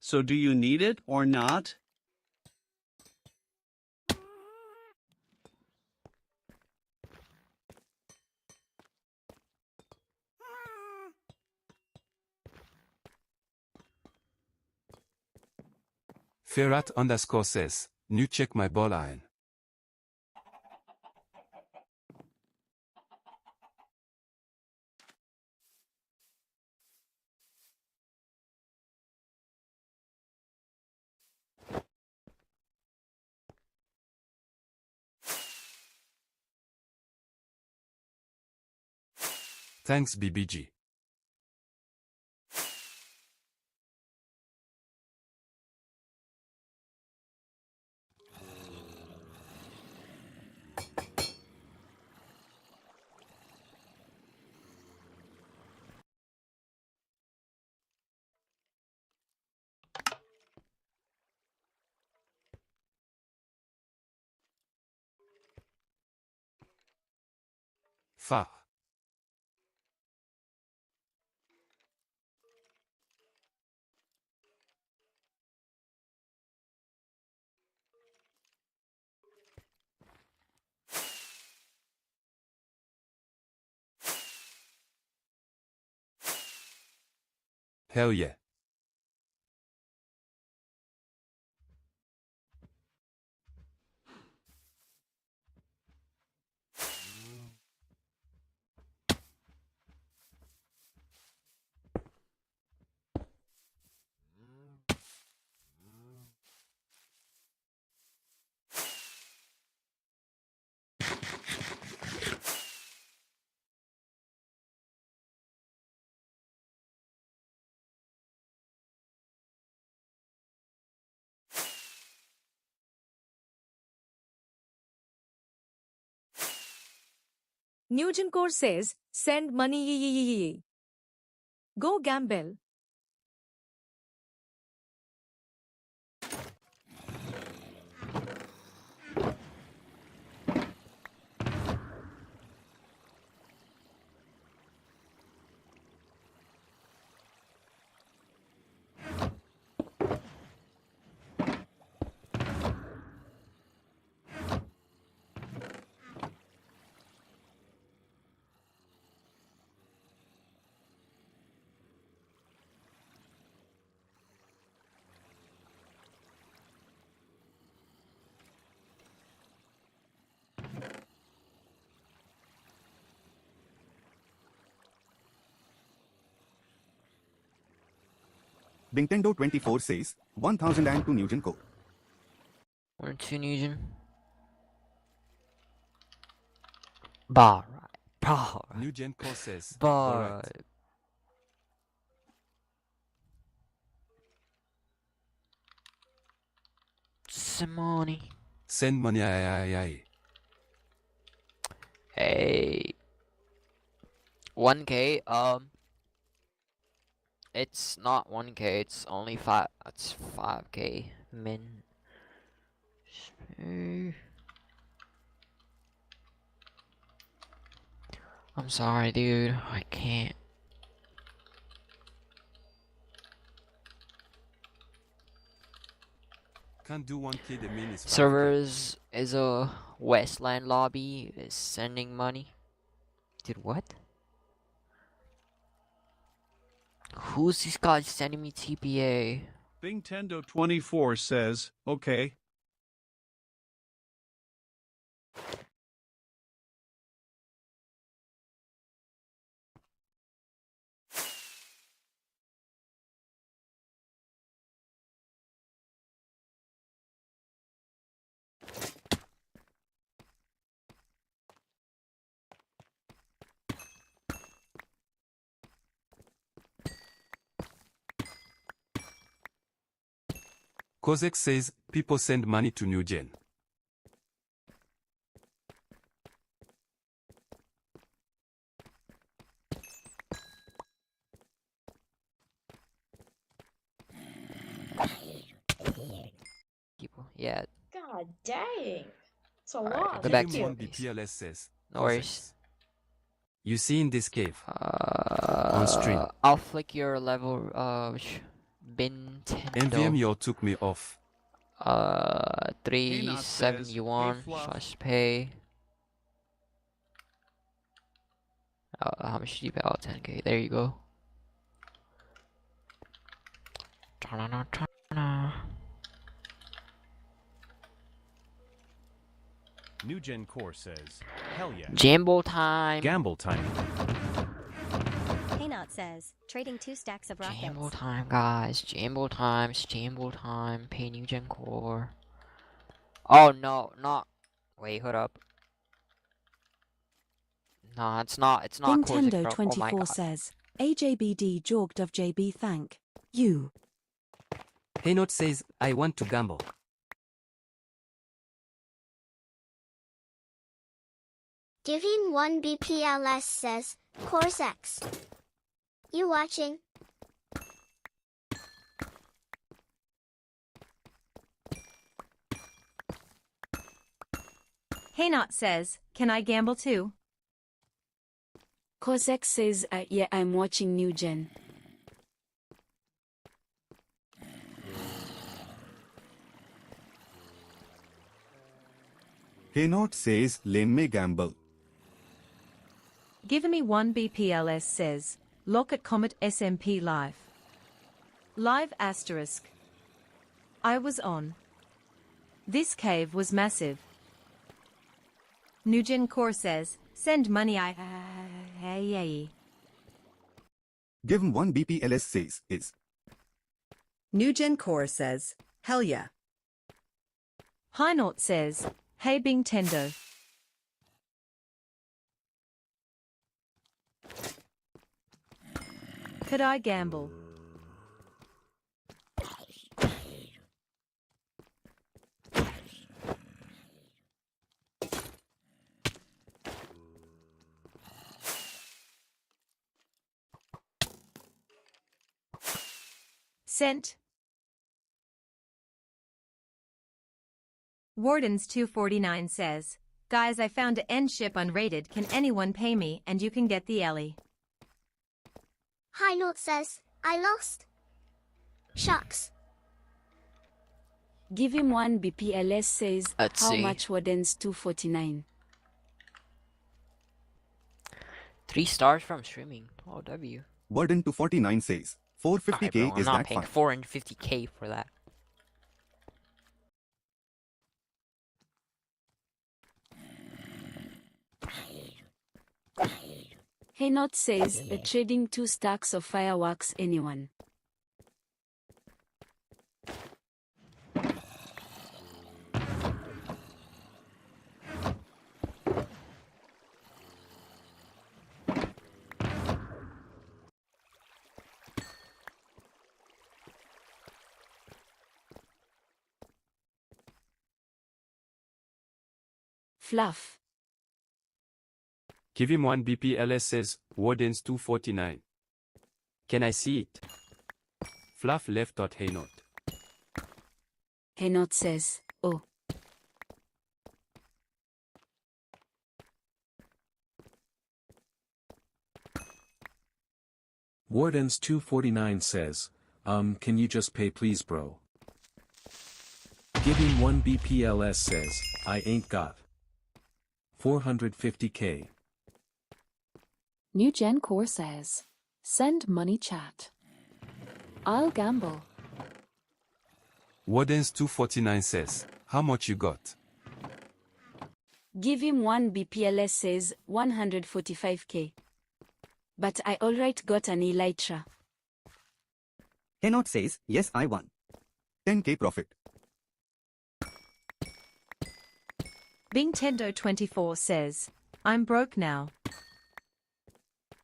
So do you need it or not? Ferrat_ says, new check my ball iron. Thanks BBG. Fa. Hell yeah. New Gen Core says, send money. Go gamble. Nintendo24 says, 1002 Nugent Co. 1 2 Nugent. Bar right. New Gen Core says, Bar. correct. Some money. Send money aye. Hey. 1K, it's not 1K, it's only 5, it's 5K min. I'm sorry, dude, I can't. Can't do 1K, the min is 5K. Servers is a Westland lobby, is sending money. Dude, what? Who's this guy sending me TPA? Nintendo24 says, okay. Kozek says, people send money to New Gen. People, yeah. God dang. It's a Alright, lot. go back Give to him your one base. BPLS says, No worries. You see in this cave. On stream. I'll flick your level, NVM Bintendo. your took me off. 371 slash pay. How much did you pay? Oh, 10k. There you go. New Gen Core says, hell yeah. Gamble time. Gamble time. Haynot says, trading 2 stacks of rockets. Jamble time, guys. Jamble times. Jamble time. Pay New Gen Core. Oh no, not. Wait, hold up. No, it's not. It's not. Nintendo Bro. 24 Oh my God. says, AJBD jogged of JB thank you. Haynot says, I want to gamble. Giving 1 BPLS says, Course X. You watching? Haynot says, can I gamble too? Kozek says, yeah, I'm watching New Gen. Haynot says, Lane may gamble. Give me 1 BPLS says, look at CometSMP live. Live asterisk. I was on. This cave was massive. Nugent Core says, send money Give him 1 BPLS says, is. New Gen Core says, hell yeah. Haynot says, hey Bing Tendo. Could I gamble? Sent. Wardens 249 says, guys, I found an end ship unrated. Can anyone pay me and you can get the Ellie? High Note says, I lost. Shucks. Give him 1 BPLS says, Let's how see. much Wardens 249? 3 stars from streaming. Oh, W. Burden to 49 says, 450k Alright, bro, I'm is not that paying fine. 450k for that. Haynot says, trading 2 stacks of fireworks anyone. Fluff. Give him 1 BPLS says, Wardens 249. Can I see it? Fluff left dot Haynot. Haynot says, oh. Wardens 249 says, can you just pay please bro? Giving 1 BPLS says, I ain't got 450k. New Gen Core says, send money chat. I'll gamble. Wardens 249 says, how much you got? Give him 1 BPLS says, 145k. But I alright got an elytra. Haynot says, yes I won. 10k profit. Bing Tendo 24 says, I'm broke now.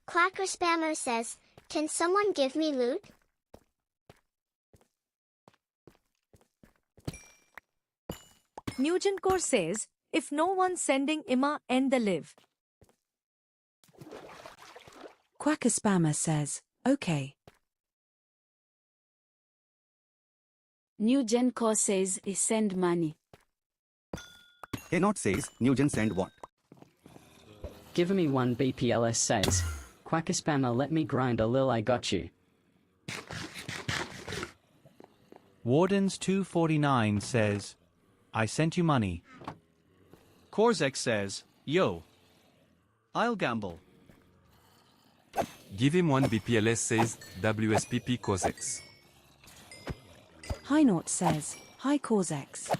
Clacker Spammer says, can someone give me loot? Nugent Core says, if no one's sending Ima, end the live. Quacker Spammer says, okay. New Gen Core says, send money. Not says, Nugent send what? Give me one BPLS says, Quacker Spammer let me grind a lil I got you. Wardens 249 says, I sent you money. Korzek says, yo. I'll gamble. Give him one BPLS says, WSPP Cosex. Hi Naught says, hi Corzex.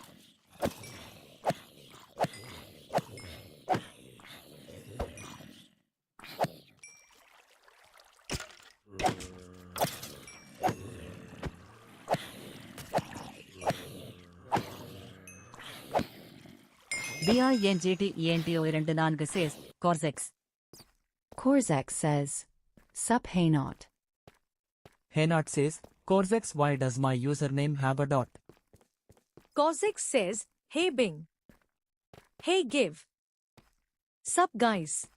BRNGT says, Corzex. Corzex says, sup hey Naught. Heynot says, Corzex, why does my username have a dot? Corzex says, hey Bing. Hey give. Sup guys.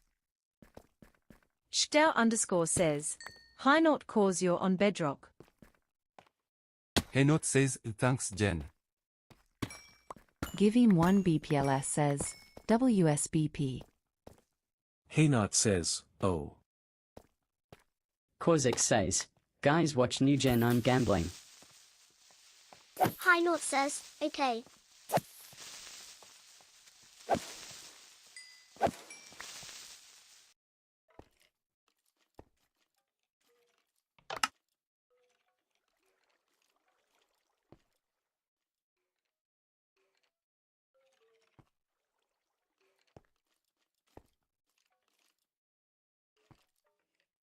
Stau_ says, hi Naught cause you're on bedrock. Henot says, thanks Jen. Give him one BPLS says, WSBP. Heynot says, oh. Korzek says, guys watch New Gen I'm gambling. Hi Naught says, okay.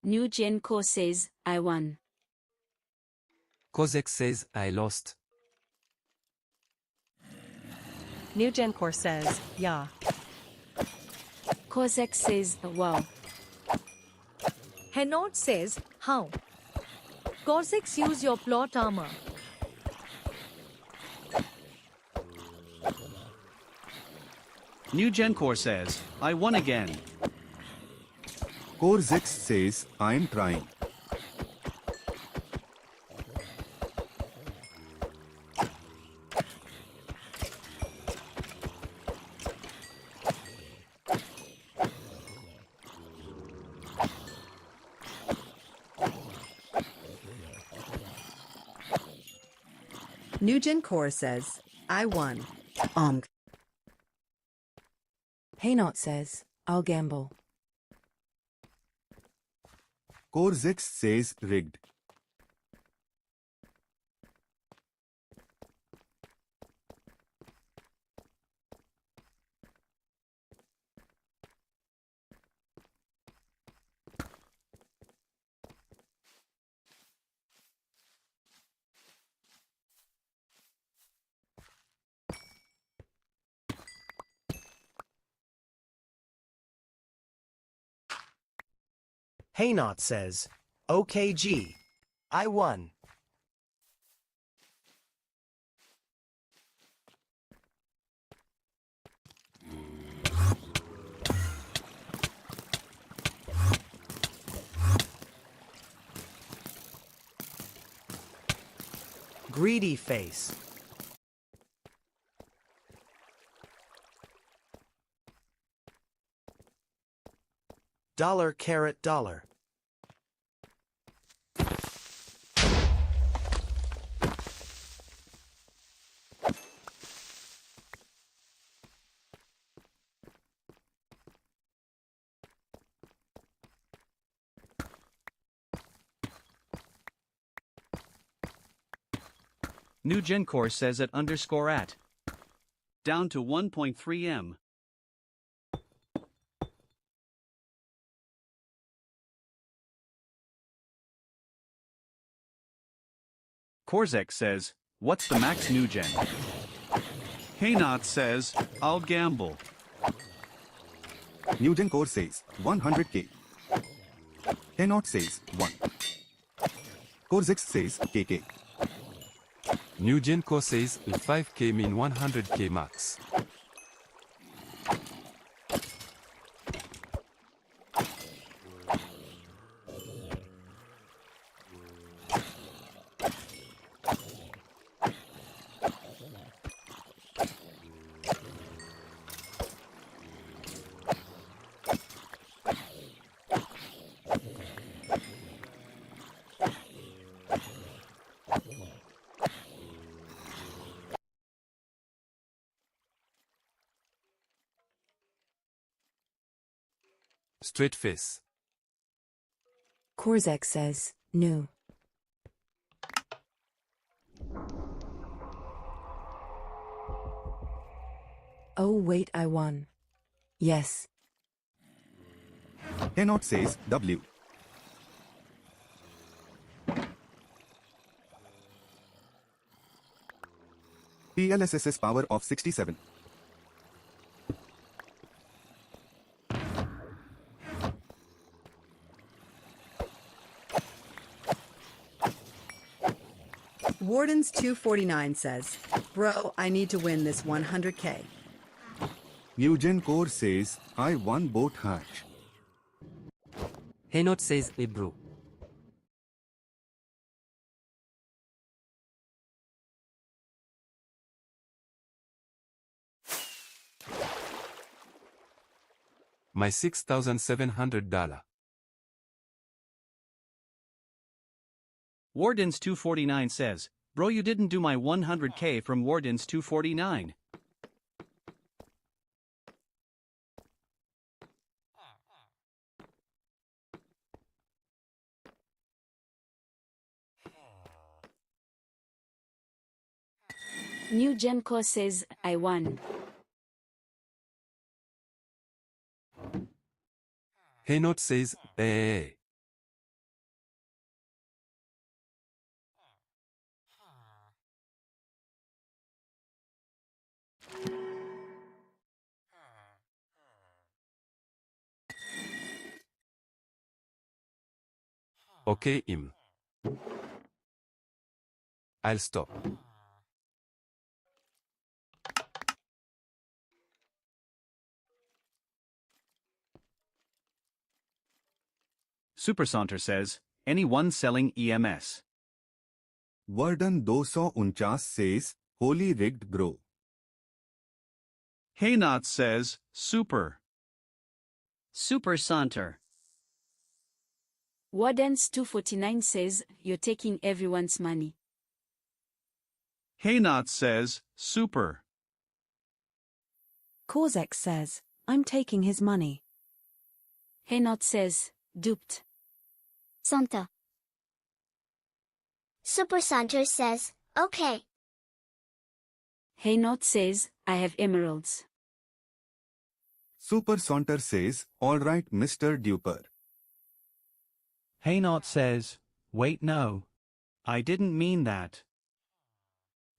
New Gen Core says, I won. Kozek says, I lost. New Gen Core says, yeah. Kozek says, wow. Henot says, how? Corzex use your plot armor. New Gen Core says, I won again. Korzek says, I'm trying. Nugent Core says, I won. Heynot says, I'll gamble. Korzek says, rigged. Heynot says, OKG. I won. Greedy face. $. New Gen Core says at _at. Down to 1.3 M. Korzek says, what's the max New Gen? Heynot says, I'll gamble. Nugent Core says, 100k. Henot says, 1. Korzek says, KK. New Gen Core says 5k mean 100k max. Straight face. Corzex says, no. Oh wait, I won. Yes. Cannot says W. PLSS's power of 67. Warden's 249 says, bro, I need to win this 100k. Eugen Core says, I won boat hatch. Henot says, bro. My $6,700. Warden's 249 says, bro, you didn't do my 100k from Warden's 249. New Gen Core says, I won. Henot says, eh. Okay, him. I'll stop. Super Saunter says, anyone selling EMS? Warden 249 says, holy rigged bro. Haynot says, super. Super Saunter. Warden's 249 says, you're taking everyone's money. Haynot says, super. Corzex says, I'm taking his money. Henot says, duped. Santa. Super Saunter says, okay. Henot says, I have emeralds. Super Saunter says, alright Mr. Duper. Haynot says, wait no. I didn't mean that.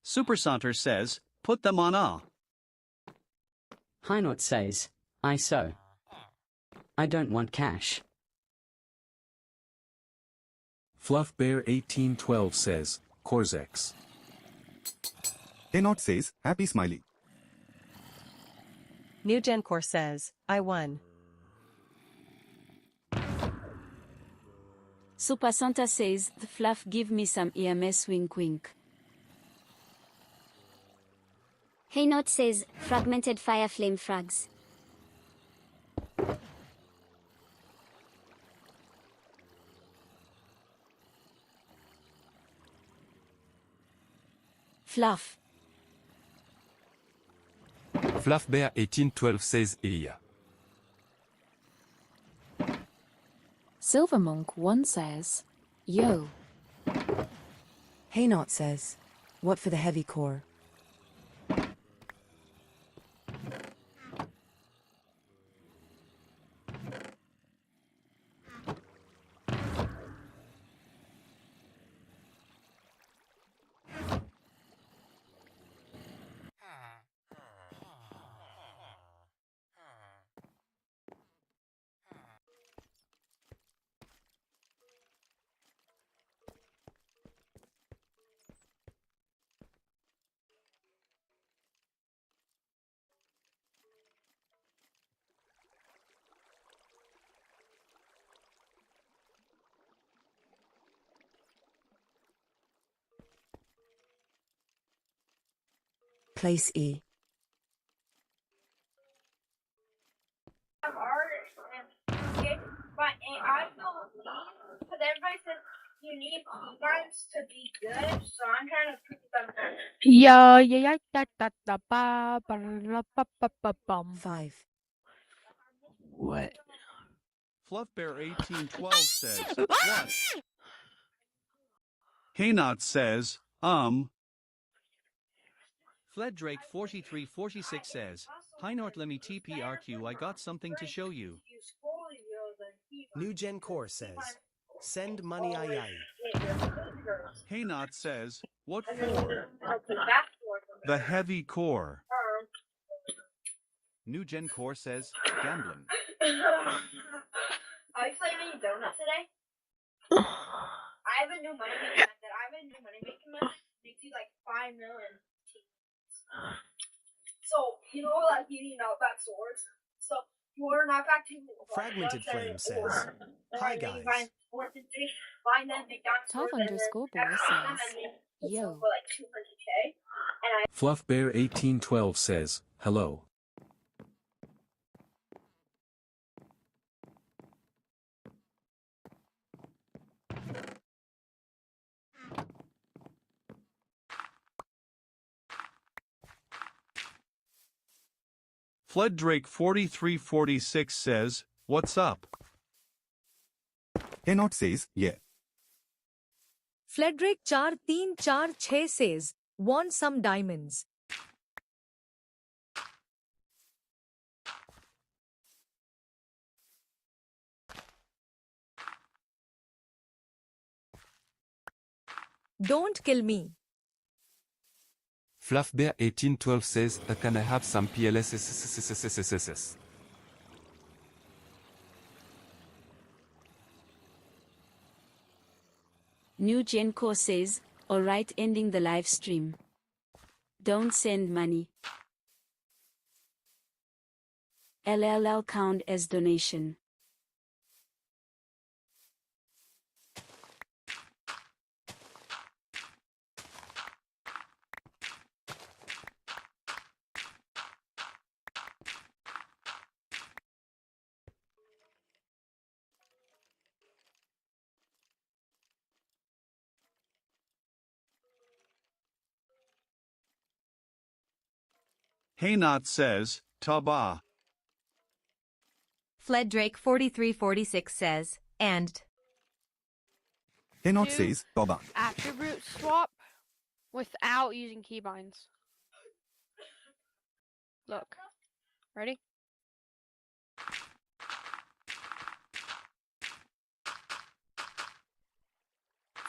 Super Saunter says, put them on A. Hynot says, I so. I don't want cash. Fluffbear 1812 says, Corzex. Cannot says, happy smiley. New Gen Core says, I won. Super Santa says, the fluff give me some EMS wink wink. Haynot says, fragmented fire flame frags. Fluff. Fluffbear 1812 says, yeah. Silvermonk 1 says, yo. Haynot says, what for the heavy core? Place E. Because everybody says you need keybinds to be good, so I'm trying to prove them. Bum. 5. What? Fluffbear1812 says, what? Haynot says, Fleddrake4346 says, Hi Nort, let me TPRQ, I got something to show you. New Gen Core says, send money aye. Haynot says, what for? The heavy core. New Gen Core says, gambling. Are you playing any donuts today? I have a new money making method. Makes you like 5 million. So, you know, like you need knockback swords. So, you order knockback 2. Fragmented Flame says, hi guys. Top_boy says, yo. For like 200K. Fluffbear1812 says, hello. Fleddrake4346 says, what's up? Haynot says, yeah. Frederick 4346 says, want some diamonds. Don't kill me. Fluffbear1812 says, can I have some PLS? New Gen Core says, alright, ending the live stream. Don't send money. LLL count as donation. Haynot says, Taba. Fleddrake4346 says, and. Haynot says, Toba. Attribute swap without using keybinds. Look. Ready?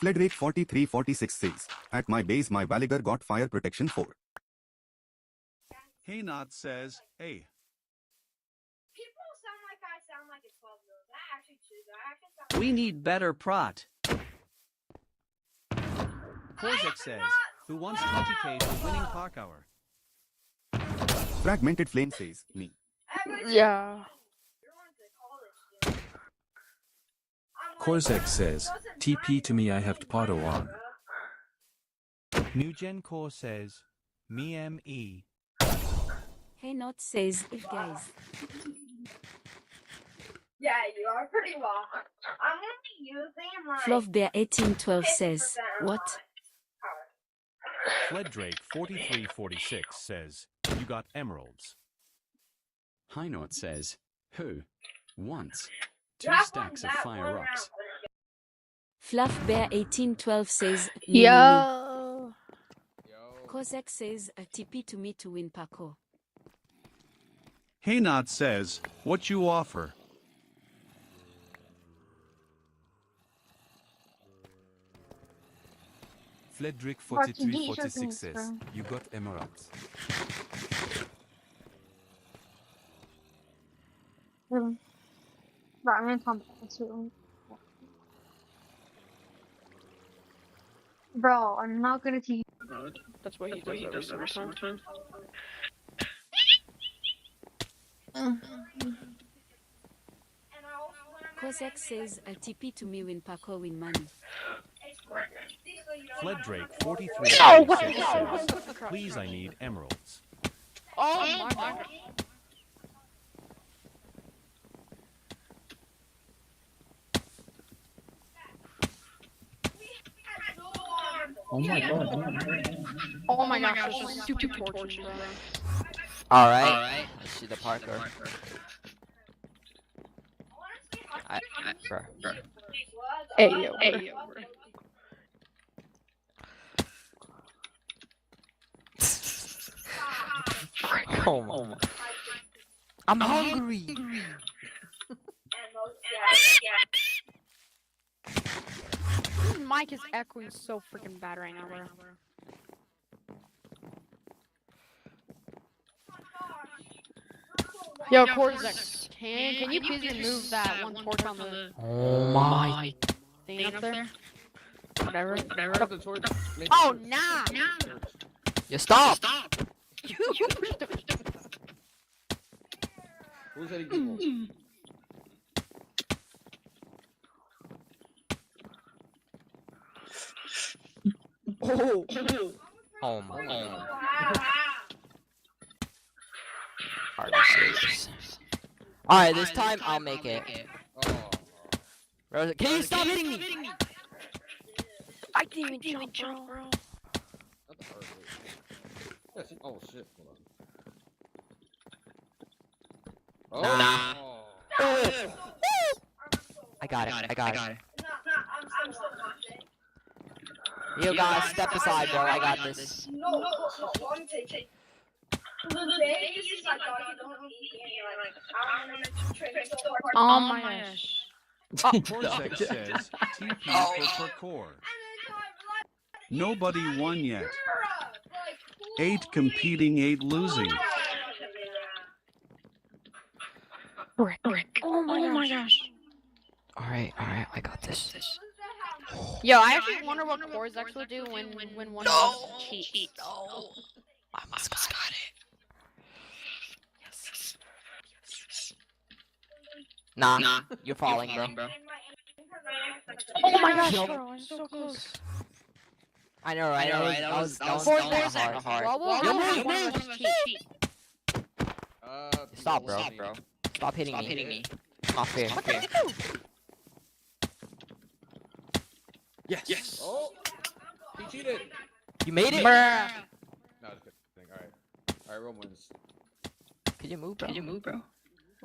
Fleddrake4346 says, at my base my Valiger got fire protection 4. Haynot says, hey. People sound like I sound like a 12-year-old. That actually true. We need better prot. Korzek says, who wants 20K for winning Park Hour? Fragmented Flame says, me. Yeah. Korzek says, TP to me I have Tpato on. New Gen Core says, me. Hey Not says, if guys. Yeah, you are pretty well. I'm gonna be using my Fluffbear1812 says, what? Fleddrake4346 says, you got emeralds. Haynot says, who wants 2 That stacks one, of that fire one rocks? Fluffbear1812 says, Yo. Kozak says, a TP to me to win Paco. Haynot says, what you offer? Fleddrake4346 says, you got emeralds. Bro, I'm not gonna teach. That's what he does every single time. Kozak says, a TP to me win Paco win money. Fleddrake 43 says, please I need emeralds. Oh my god. Oh my god. Oh my gosh, this is stupid torture, bro. Alright. Let's see the Parker. Bro. Hey yo, bro. Oh my. I'm hungry. This mic is echoing so freaking bad right now, bro. Yo, Cortex, can you please remove that one torch on the thing up there? Whatever. Oh, nah! You stop! Who's that people? Oh! Oh my god. Alright, this time I'll make it. Rosa, can you stop hitting me? I didn't even jump, bro. Oh shit, hold on. Oh. Nah. Oh. I got it. You guys, step aside, bro. I got this. Oh my gosh. Cortex says TP for parkour. Nobody won yet. 8 competing, 8 losing. Oh my gosh. Alright, I got this. Yo, I actually wonder what Cortex will do when one of us cheats. No. I almost got it. Nah, you're falling, bro. Oh my gosh, bro, I'm so close. I know, right? That was hard. Stop, bro. Stop hitting me. Not fair. What did you do? Yes. Oh, he cheated. You made it? Bruh. No, just kidding. Alright, Rome wins. Could you move, bro?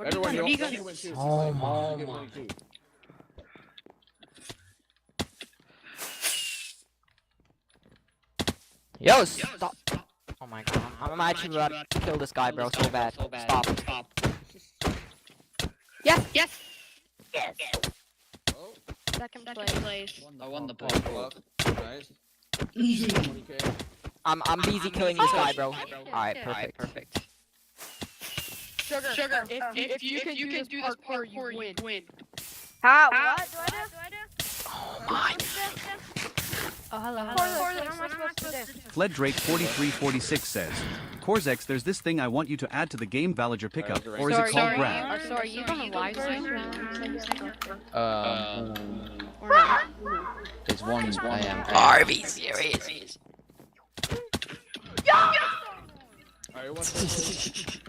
Everyone, you can win too. Oh my. Yo, stop. Oh my god. I'm actually about to kill this guy, bro. So bad. Stop. Yes. Oh. Second place. I won the ball. Nice. I'm busy killing this guy, bro. Alright, perfect. Sugar. If you can do this parkour, you win. How? What do I do? Oh my. Oh, hello. What am I supposed to do? Fleddrake 4346 says, Cortex, there's this thing I want you to add to the game Vallager pickup, or is it called grab? Sorry, you gonna live stream? It's 1 a.m. Are we serious? Alright, what's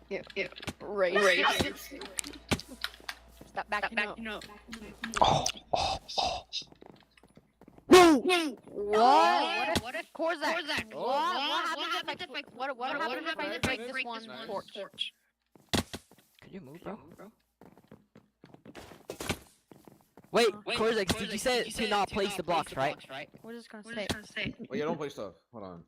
Yeah. Race. Stop backing up. Oh. What if Cortex? What happens if I break this one torch? Can you move, bro? Wait, Cortex, did you say to not place the blocks, right? What is it gonna say? Well, yeah, don't play stuff. Hold on.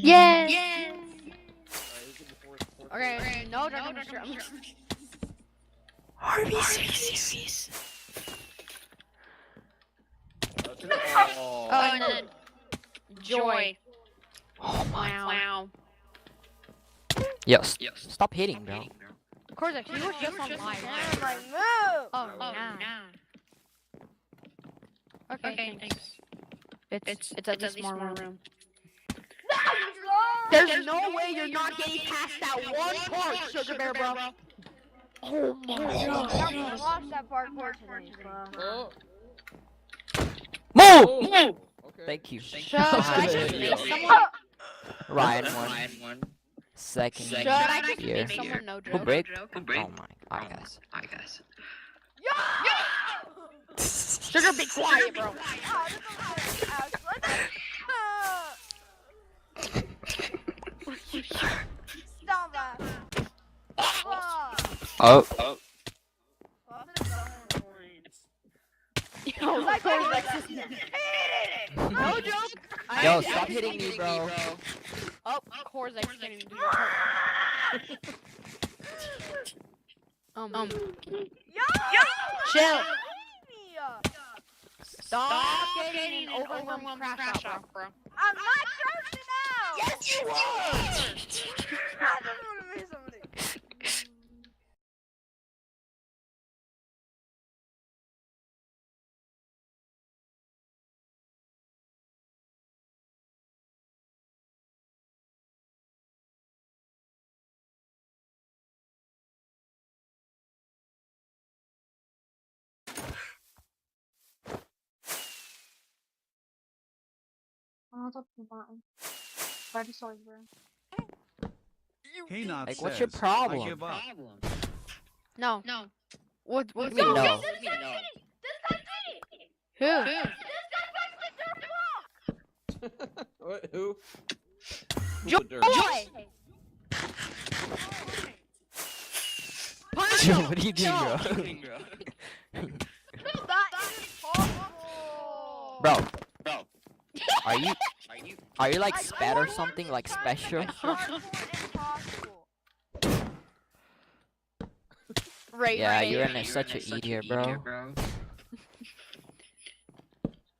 Yes. Okay, no, don't. Are we serious? Oh, and then Joy. Oh my. Wow. Yes. Stop hitting, bro. Cortex, you were just on live. I'm like, move! Oh, nah. Okay, thanks. It's at this small room. No! There's no way you're not getting past that one part, Sugar Bear, bro. Oh my god. I watched that parkour today, bro. Move! Okay. Thank you. Should I just make someone? Ryan won. Second Should I just year. make someone no Who joke? break? Oh my. Alright, guys. Sugar, be quiet, bro. Stop that. Oh. No joke. Yo, stop hitting me, bro. Oh, Corzex getting chill. Stop getting an overwhelmed crash out, bro. I'm not crashing out. Yes, you are. I just want to make somebody. Hey, not Like, what's your says, problem? I give up. No. What do you mean mean no? Who? What? Who? Joy! Joe, what are you doing, bro? Bro. Are you like spat or something like special? Yeah, you're in such an idiot, bro.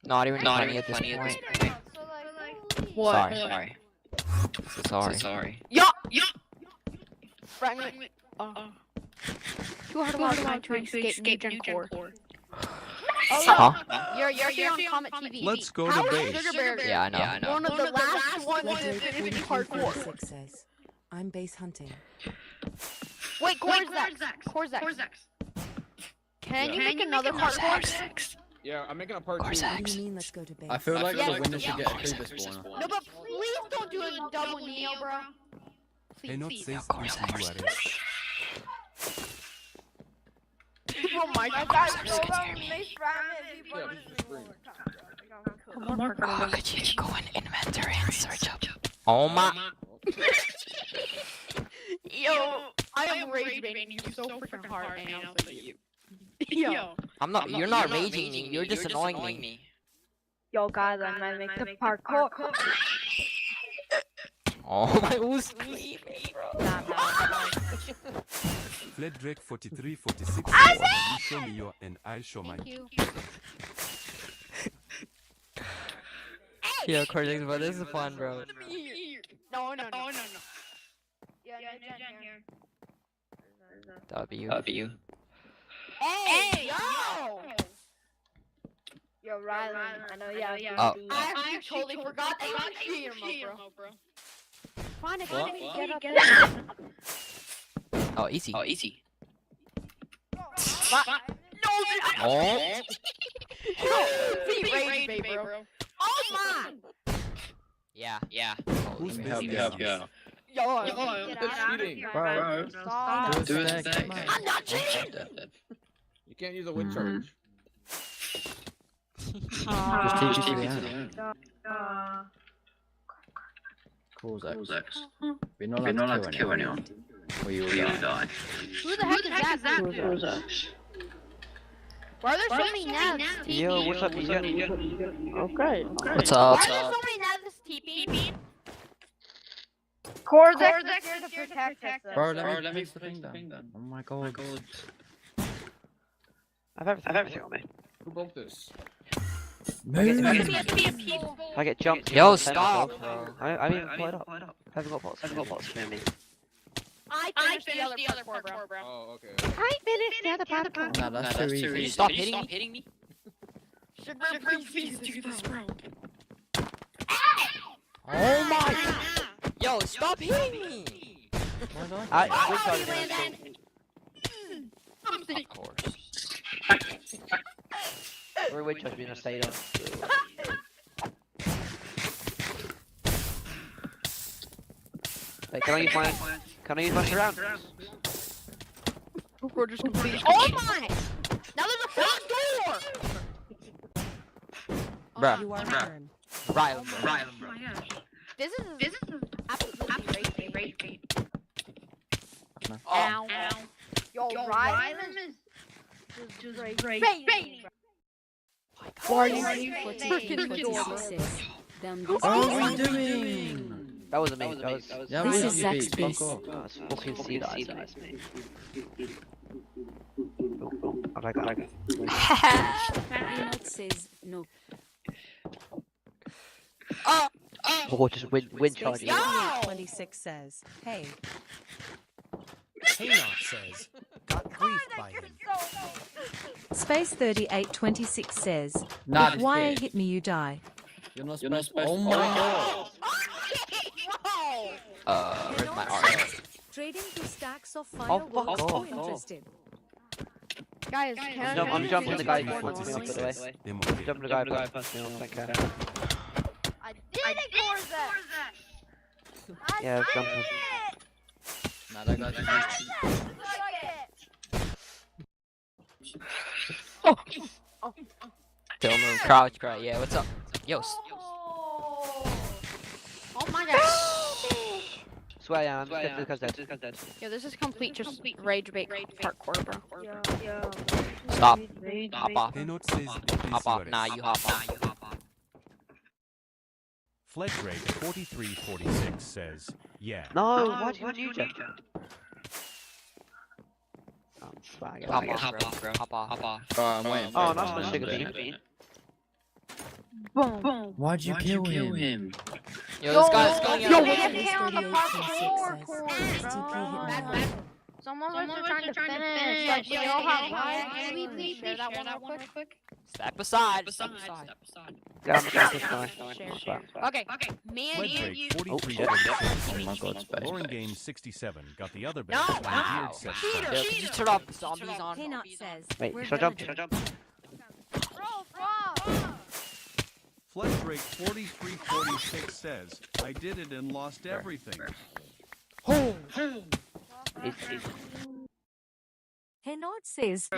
Not even funny at this point. What? Sorry. Yo! Fragment. Too hard to escape New Gen Core. Huh? You're here on Comet TV. Let's go to How is base. Sugar Bear Yeah, I know. one of the last ones to finish parkour? 4346 says, I'm base hunting. Wait, Corzex. Can you make another parkour? Yeah, I'm making a part What 2. do you mean let's go to base? I feel like Yes. the winner should get a previous spawner. No, but please don't do a double Neo, bro. Hey, not Please. says Oh my I god. got so many fragments. You go in inventory and search up. Oh my. Yo, I am rage baiting you so freaking hard right now. Yo. I'm not. You're not raging me. You're just annoying me. Yo, guys, I might make the parkour. Oh my. Who's Fled Drake 4346 says, you show me your and I show mine. Yo, Cortex, but this is fun, bro. No. Yeah, here. W. Hey, yo! Yo, Rylan, I know you have Oh. I actually totally forgot that you cheater mode, bro. Fine, if you What? didn't get up there. Oh, easy. No, Oh. Be rage bait, bro. Oh my! Yeah. Who's Let me busy? help you out. Yo, That's cheating. Bro, stop. Do it. I'm not cheating! You can't use a wind charge. CometSMP. We're not allowed to kill anyone. Or you will die. Who the heck is that? Why are there so many nabs? Yo, what's up, Ian? Okay. What's up? Why are there so many nabs, TP? Corzex is here to protect us. Bro, let me place the thing down. Oh my god. I have everything on me. Who broke this? I get jumped. Yo, stop, bro. I haven't even played up. I haven't got pots near me. I finished the other parkour, bro. Oh, okay. I finished the other parkour. Nah, that's too easy. Can you stop hitting me? Sugar, please do this, bro. Oh my. Yo, stop hitting me! Of course. We're way just being a side on. Wait, can I use my surround? We're just complete. Oh my! Now there's a front door! Bruh. You are returned. Right, Oh my gosh. This is absolutely raging. Ow. Yo, Rylan is just great. Why are you freaking down What are we doing? That was amazing. That was Yeah, This we is Zach's beat. piece. Fuck off. That's fucking sea guys, mate. I like that. Not says no. Oh, just wind charging. Space 26 says, hey. Haynot says, got griefed by him. Space 3826 says, Nah, if YA this hit me, you die. You're not supposed to. Oh my god. Where's my art? Trading to stacks of Oh, fireworks. fuck So off. interested. Guys, can I I'm jumping the guy who Fortnite puts me off, by the way. Demo Jumping the guy who puts me off, thank you. I did it, Corza! Yeah, jumping. Nah, that guy's Don't move. Crouch, crouch. Yeah, what's up? Yo. Oh my gosh. Swear, yeah, I'm just getting because dead. Yo, this is complete just rage bait parkour, bro. Stop. Hop off. Haynot says Hop off. Nah, you hop off. Fledgrade 4346 says, yeah. No, why did you jump? Swag. Hop off, bro. Hop off. Hop off. I'm waiting. Oh, that's my sugar bean. Boom. Why'd you kill him? Yo, this guy's going Yo, out. we have hit on the parkour, bro. Someone was trying to finish. Like, we all have lives. Can we please share that one real quick? Step aside. Yeah, I'm gonna this guy. Okay. Me and Fledgrade you. 4346 Oh my god, space. Lauren Game 67 got the other No, best when wow. Beard said Peter, so. Yo, can you turn off the zombies on? Haynot says, Wait, we're should I gonna jump? Fletchrate 4346 says, I did it and lost everything. Haynot says,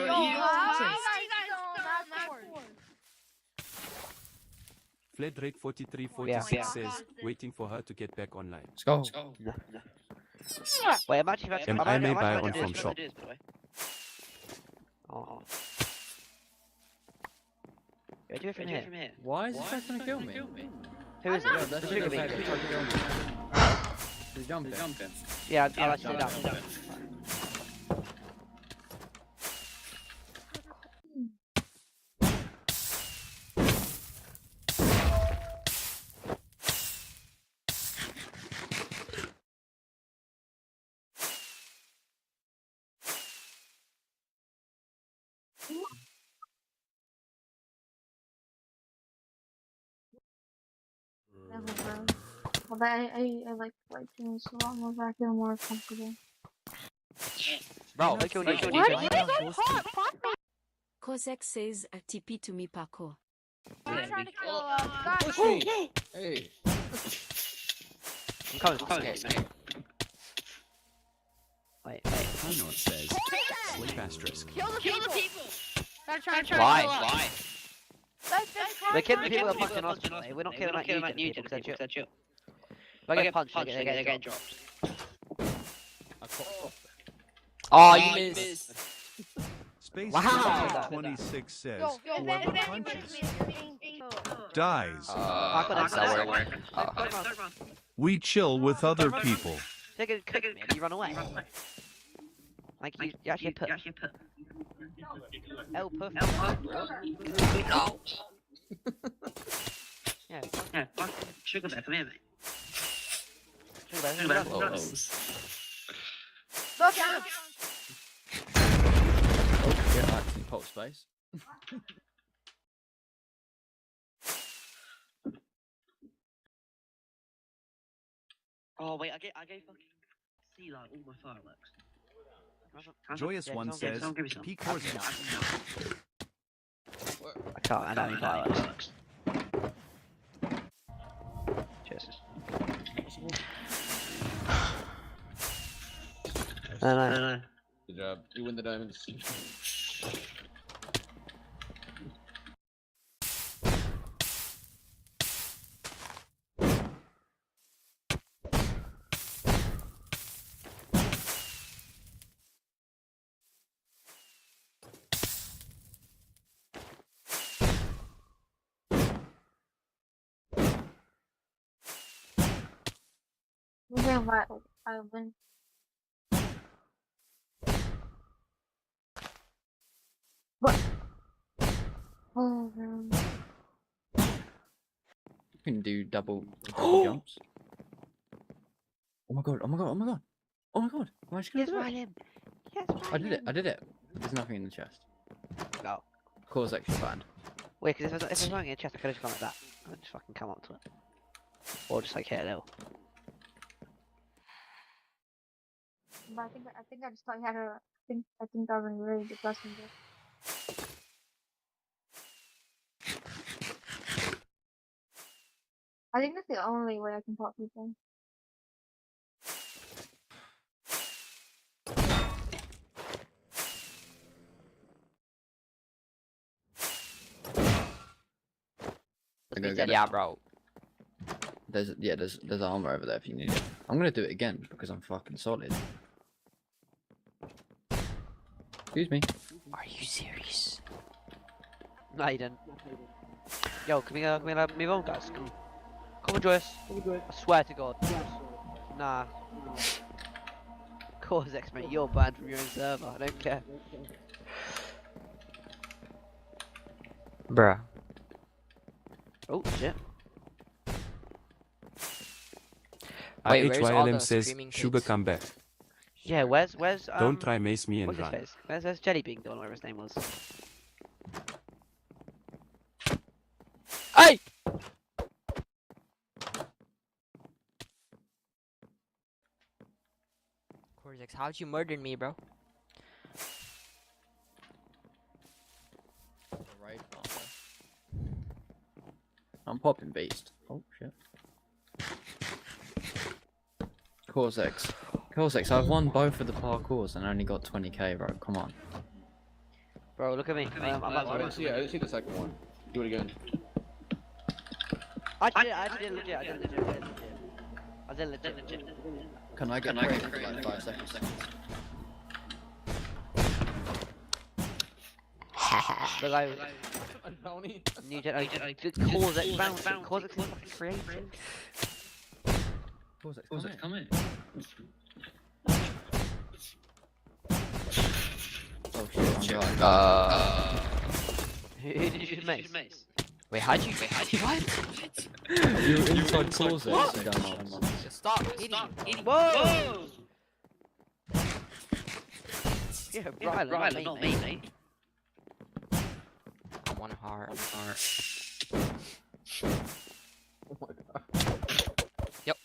Fledrate 4346 says, waiting for her to get back online. Let's go. Wait, I'm actually about to. I may buy I'm on actually from about to shop. do this, by the way. Oh. Yeah, do it from here. Why is this guy trying to kill me? Who is it? Yeah, that's Sugar the guy bean. who tried to kill me. He's jumping. Yeah, I'll actually do that. I like fighting, so I'm more back and more comfortable. Bro, What? you Kozek says a TP to me parkour. I'm trying to kill Push me. Hey. I'm coming. Wait. Haynot says, sleep asterisk. Kill the people! Why? We're killing people that are punching us, mate. We're not killing that new people, because that's you. If I get punched, they get dropped. Oh, you missed. Space Wow. 26 says, Yo, whoever punches dies. That's not where it works. We chill with other people. Take a quick minute, you run away. Like, you actually put. L puff. No. Yeah. Sugar bear, come here, mate. Sugar bear, Look out. Oh, yeah, acting pop space. Oh wait, I gave fucking C like all my fireworks. Joyous one says, P Corsax. I can't. I don't need fireworks. Cheers. No. Good job. You win the diamonds. I win. What? Oh, no. You can do double jumps. Oh my god, oh my god, oh my god. Oh my god. Why did you do it? Yes, I did it. There's nothing in the chest. No. Cause extra banned. Wait, because if there's something in the chest, I could have just gone like that. And just fucking come up to it. Or just like hit a little. But I think I just thought you had a. I think that was really depressing. I think that's the only way I can pop people. Yeah, bro. There's armor over there if you need it. I'm gonna do it again because I'm fucking solid. Excuse me. Are you serious? No, you didn't. Yo, can we move on, guys? Come on, Joyce. I swear to God. Nah. CometSMP, mate, you're banned from your own server. I don't care. Bruh. Oh shit. Wait, where's all the IHYLM says, streaming Sugar kids? come back. Yeah, where's Don't try mace me and what's his run. face? Where's Jellybean gone, whatever his name was? Hey! CometSMP, how'd you murder me, bro? Right. I'm popping beast. Oh shit. CometSMP, I've won both of the parkours and only got 20k, bro. Come on. Bro, look at me. I didn't see it. I didn't see the second one. Do it again. I did legit. I did legit. Can I get break for like 5 seconds? But like, new gen, CometSMP bounce. CometSMP is fucking creative. CometSMP, come in. Oh shit, I'm right. Who did you mace? Wait, how'd you what? You were inside CometSMP, dumbass. Stop hitting. Whoa! Yeah, Rylan, not me, mate. I want heart. Oh my god. Yep.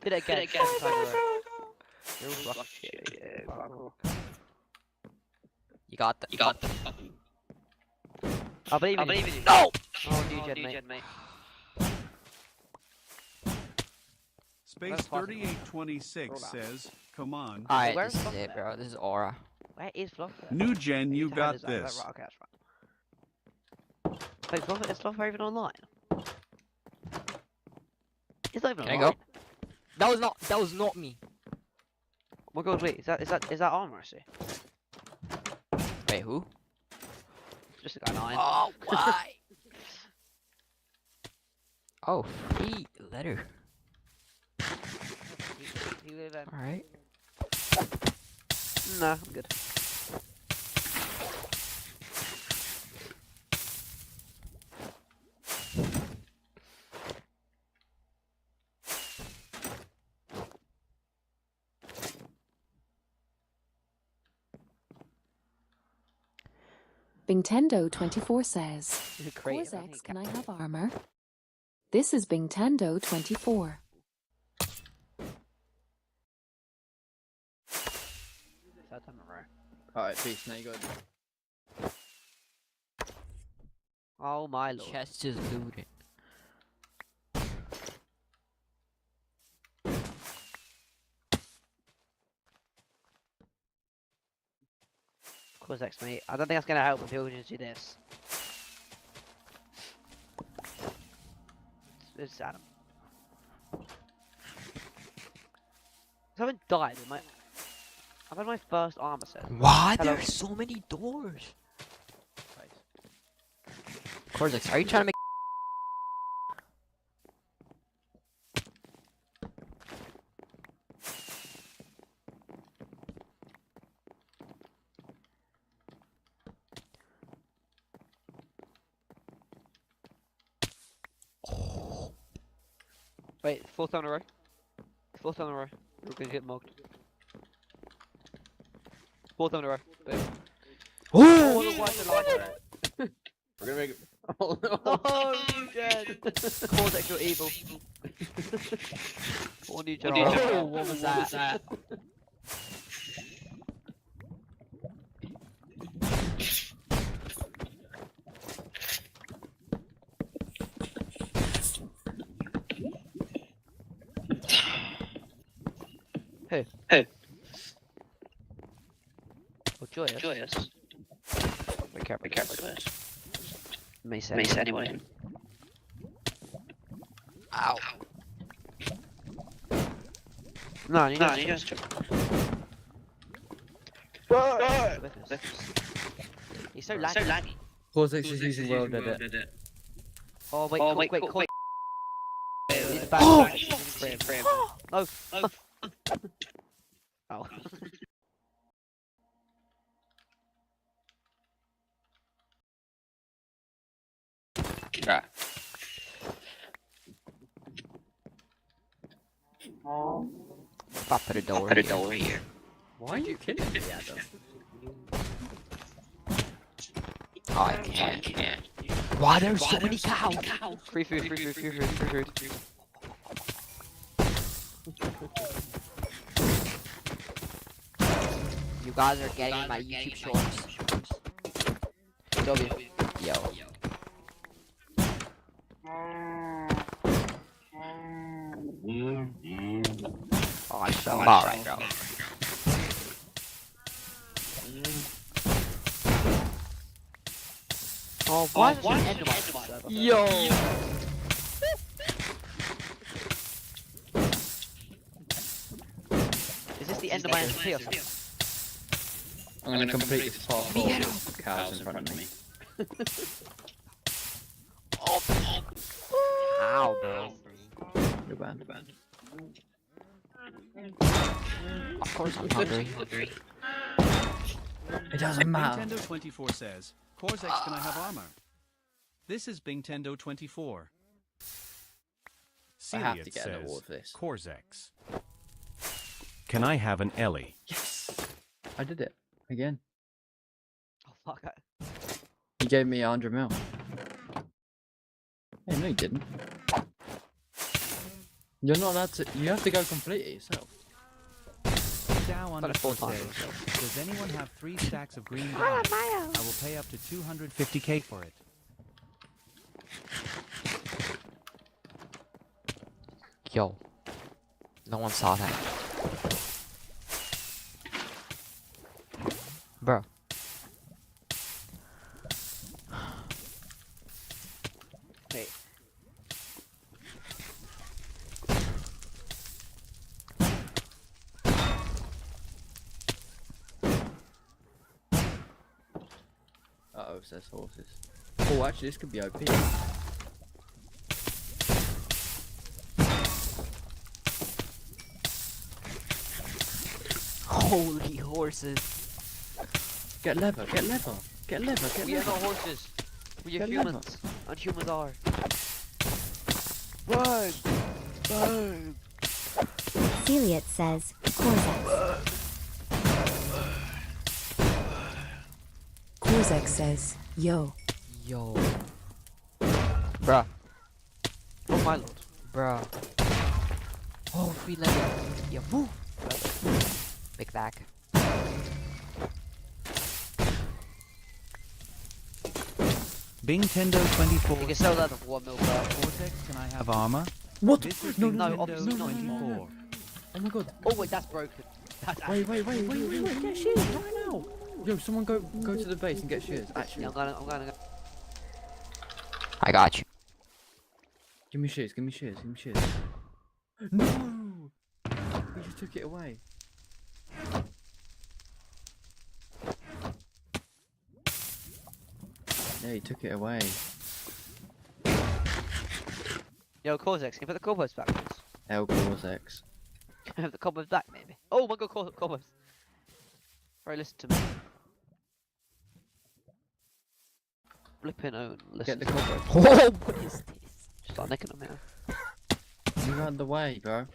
Did it again. You got that. I believe in you. No! Oh, new gen, mate. Space 3826 says, come on. Alright, Where's this is Fluff it, at? bro. This is Aura. Where is Fluff? New gen, you His hand got is like that, this. right, okay, that's right. Wait, is Fluff even online? It's not even Can I online. go? That was not me. Oh my god, wait, is that armor I see? Wait, who? Just a guy 9. Oh, why? Oh, free letter. Alright. Nah, I'm good. Bingtendo24 says, Creative, Corzex, can I have armor? This is Bingtendo24. Third time in a row. Alright, peace, now you got it. Oh my lord. Chest is looted. Corzex, mate. I don't think that's gonna help when people just do this. It's Adam. I haven't died in my. I've had my first armor set. Why? Hello. There's so many doors. Corzex, are you trying to make? Wait, fourth time in a row. Fourth time in a row. We're gonna get mugged. Fourth time in a row. Boom. Oh, the white line. We're gonna make it. Oh no! Oh, new gen! Corzex, you're evil. Or new gen. Oh, what was that? Who? Who? Oh, Joyous. Joyous. Be careful, Joyous. Mace anyway. Ow. No, you just. He's so laggy. Corzex is using world edit. Oh wait, quick. It's back. Oh! No. Oh. Right. Pop at a door here. Why are you kidding me, Adam? Oh, I can't. Why there's so many cows? Free food. You guys are getting my YouTube shorts. W. Yo. Oh, I'm so alright, bro. Oh, why is it end of my server? Yo. Is this the end of my SMP or something? I'm gonna complete this parkour with the cows in front of me. Ow, bro. You're banned. Of course I'm hungry. It doesn't matter. Bingtendo24 says, Corzex, can I have armor? This is Bingtendo24. I have to Celiot get an award says, for this. Corzex. Can I have an Ellie? Yes! I did it. Again. Oh fuck that. He gave me 100 mil. Hey, no you didn't. You're not allowed to. You have to go complete it yourself. Dow underscore says, does anyone have 3 stacks of green diamonds? I will pay up to 250k for it. Yo. No one saw that. Bro. Hey. Uh-oh, it says horses. Oh, actually, this could be OP. Holy horses. Get leather, get leather, get leather, get We are leather. not horses. We are Get humans. And humans are. Run! Burn! Celiot says, Corzex. Corzex says, yo. Yo. Bruh. Oh my lord. Bruh. Oh, 3 levels. Yeah, woo. Big back. Bingtendo 24. You can sell that for 1 mil per. Cortex, can I have armor? What? This is No, Bingtendo obviously not. 24. Oh my god. Oh wait, that's broken. That's Wait, get shears right now. Yo, someone go to the base and get shears. Actually, Yeah, I'm gonna go. I got you. give me shears. No! He just took it away. Yeah, he took it away. Yo, Corzex, can you put the cobwebs back, please? L Corzex. Can I have the cobwebs back, maybe? Oh my god, cobwebs. Right, listen to me. Flipping own. Listen. Get the cobwebs. Oh, what is this? Just start nicking them here. Move out of the way, bro.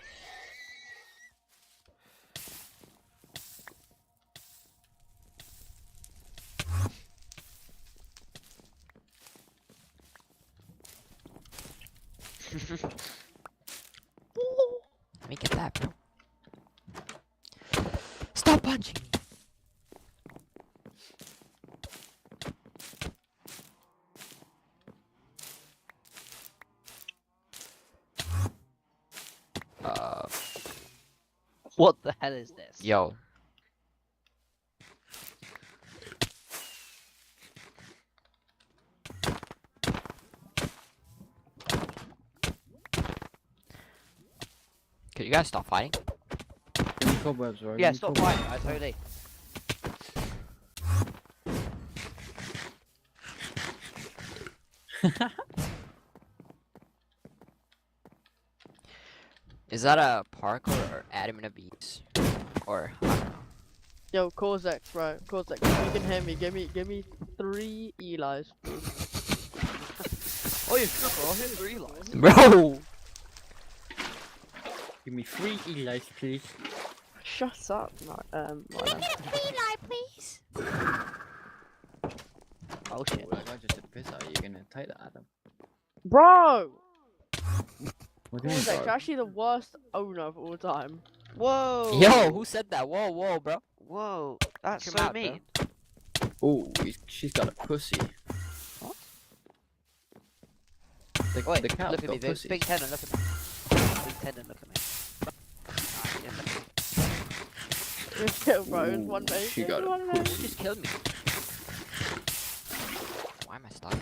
Let me get that, bro. Stop punching me. What the hell is this? Yo. Could you guys stop fighting? Give me cobwebs, bro. Yeah, stop fighting, guys, holy. Is that a park or Adam and a Beast? Or I don't know. Yo, Corzex, right? Corzex, if you can hear me, give me 3 Eli's, please. Oh, you stripper, I'll hit 3 Eli's. Bro! Give me 3 Eli's, please. Shut up, Eli, please. Oh shit. Well, if I just did piss out, you're gonna take that, Adam. Bro! What do you mean, Corzex, bro? you're actually the worst owner of all time. Whoa! Yo, who said that? Whoa, whoa, bro. Whoa, that's Check so him out, mean. Oh, she's got a pussy. What? The cat's look at me, got pussy. big tendon, look at me. Big tendon, look at me. You're still, bro, it's one mate. She got a one mate. pussy. Just killed me. Why am I stuck?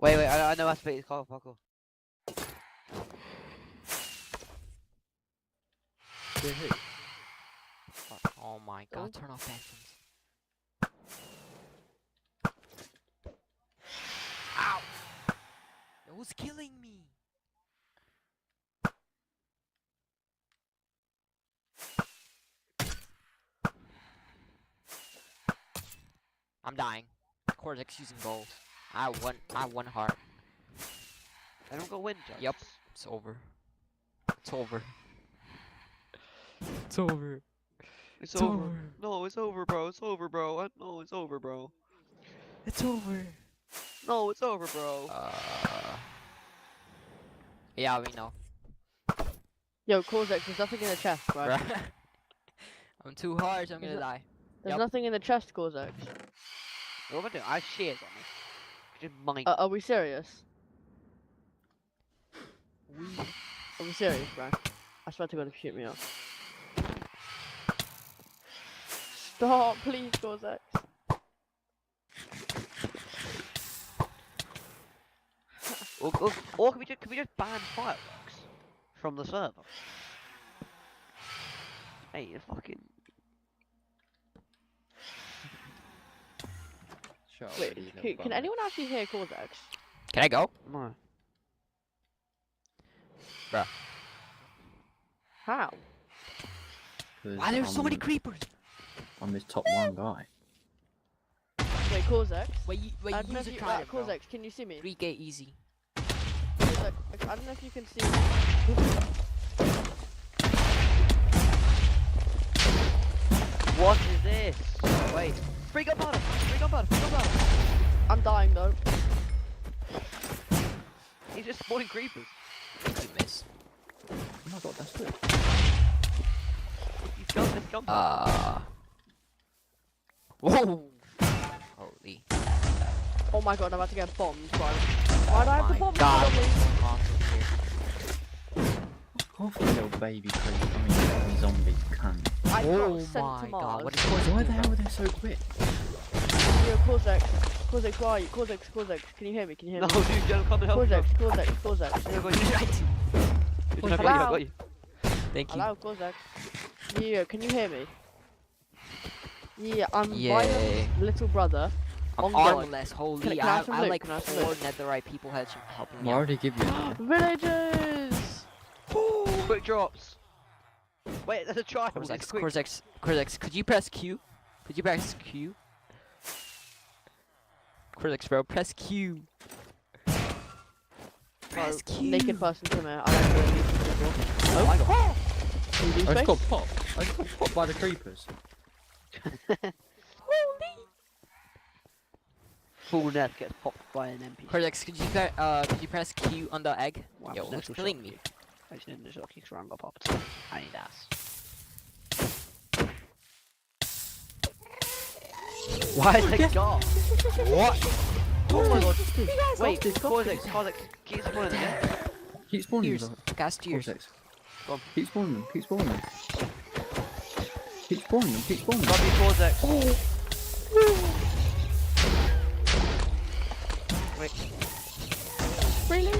Wait, I know how to beat this car parkour. Oh my god, turn off engines. Ow! It was killing me. I'm dying. Cortex using gold. I won heart. I don't go win, Jones. Yep, it's over. It's over. It's over. It's over. No, it's over, bro. It's over, bro. No, it's over, bro. It's over. No, it's over, bro. Yeah, we know. Yo, Corzex, there's nothing in the chest, right? Bruh. I'm too hard, so I'm gonna die. There's nothing in the chest, Corzex. What am I doing? I have shears on me. Just mine. Are we serious? Are we serious, bro? I swear to God, if you shoot me up. Stop, please, Corzex. Or can we just ban fireworks from the server? Hey, you fucking. Wait, can anyone actually hear Corzex? Can I go? No. Bruh. How? Why there's so many creepers? I'm this top 1 guy. Wait, Corzex? Wait, I don't know use if a you, trident, bro. Corzex, can you see me? 3K easy. Corzex, I don't know if you can see me. dying though. He's just spawning creepers. You miss. Oh my god, that's good. He's got this gun. Whoa! Holy. Oh my god, I'm about to get bombed. Why do I have to bomb God. Half a little baby creep. I mean, zombie cunt. I Oh got sent my to Mars. god, what is Why the hell are they so quick? Yo, Cortex, where are you? Cortex, can you hear me? Can you hear No, me? dude, don't come and help me. Cortex. I got you. Thank you. Hello, Cortex. Yeah, can you hear me? Yeah, I'm Yeah. my little brother. I'm on God. armless, holy. Can I I have have some like loot? Can I have some 4 loot? netherite people helping I me out. already give you that. Villagers! Quick drops. Wait, there's a child. Cortex, could you press Q? Could you press Q? Cortex, bro, press Q. Press Q. Naked person, come here. I don't really need people. Oh my god. Can you do I just space? got popped. I just got popped by the creepers. Full death gets popped by an MP. Cortex, could you press Q on the egg? Wow, Yo, that's who's so killing me? I just didn't just keep around got popped. I need ass. Why is it gone? What? Oh my god. Wait, Cortex, keep spawning them. Keep spawning Cheers. them. Gas cheers. Cortex. Keep spawning them. Keep spawning them. Keep spawning them. Keep spawning them. Love you, Cortex. Wait. Really?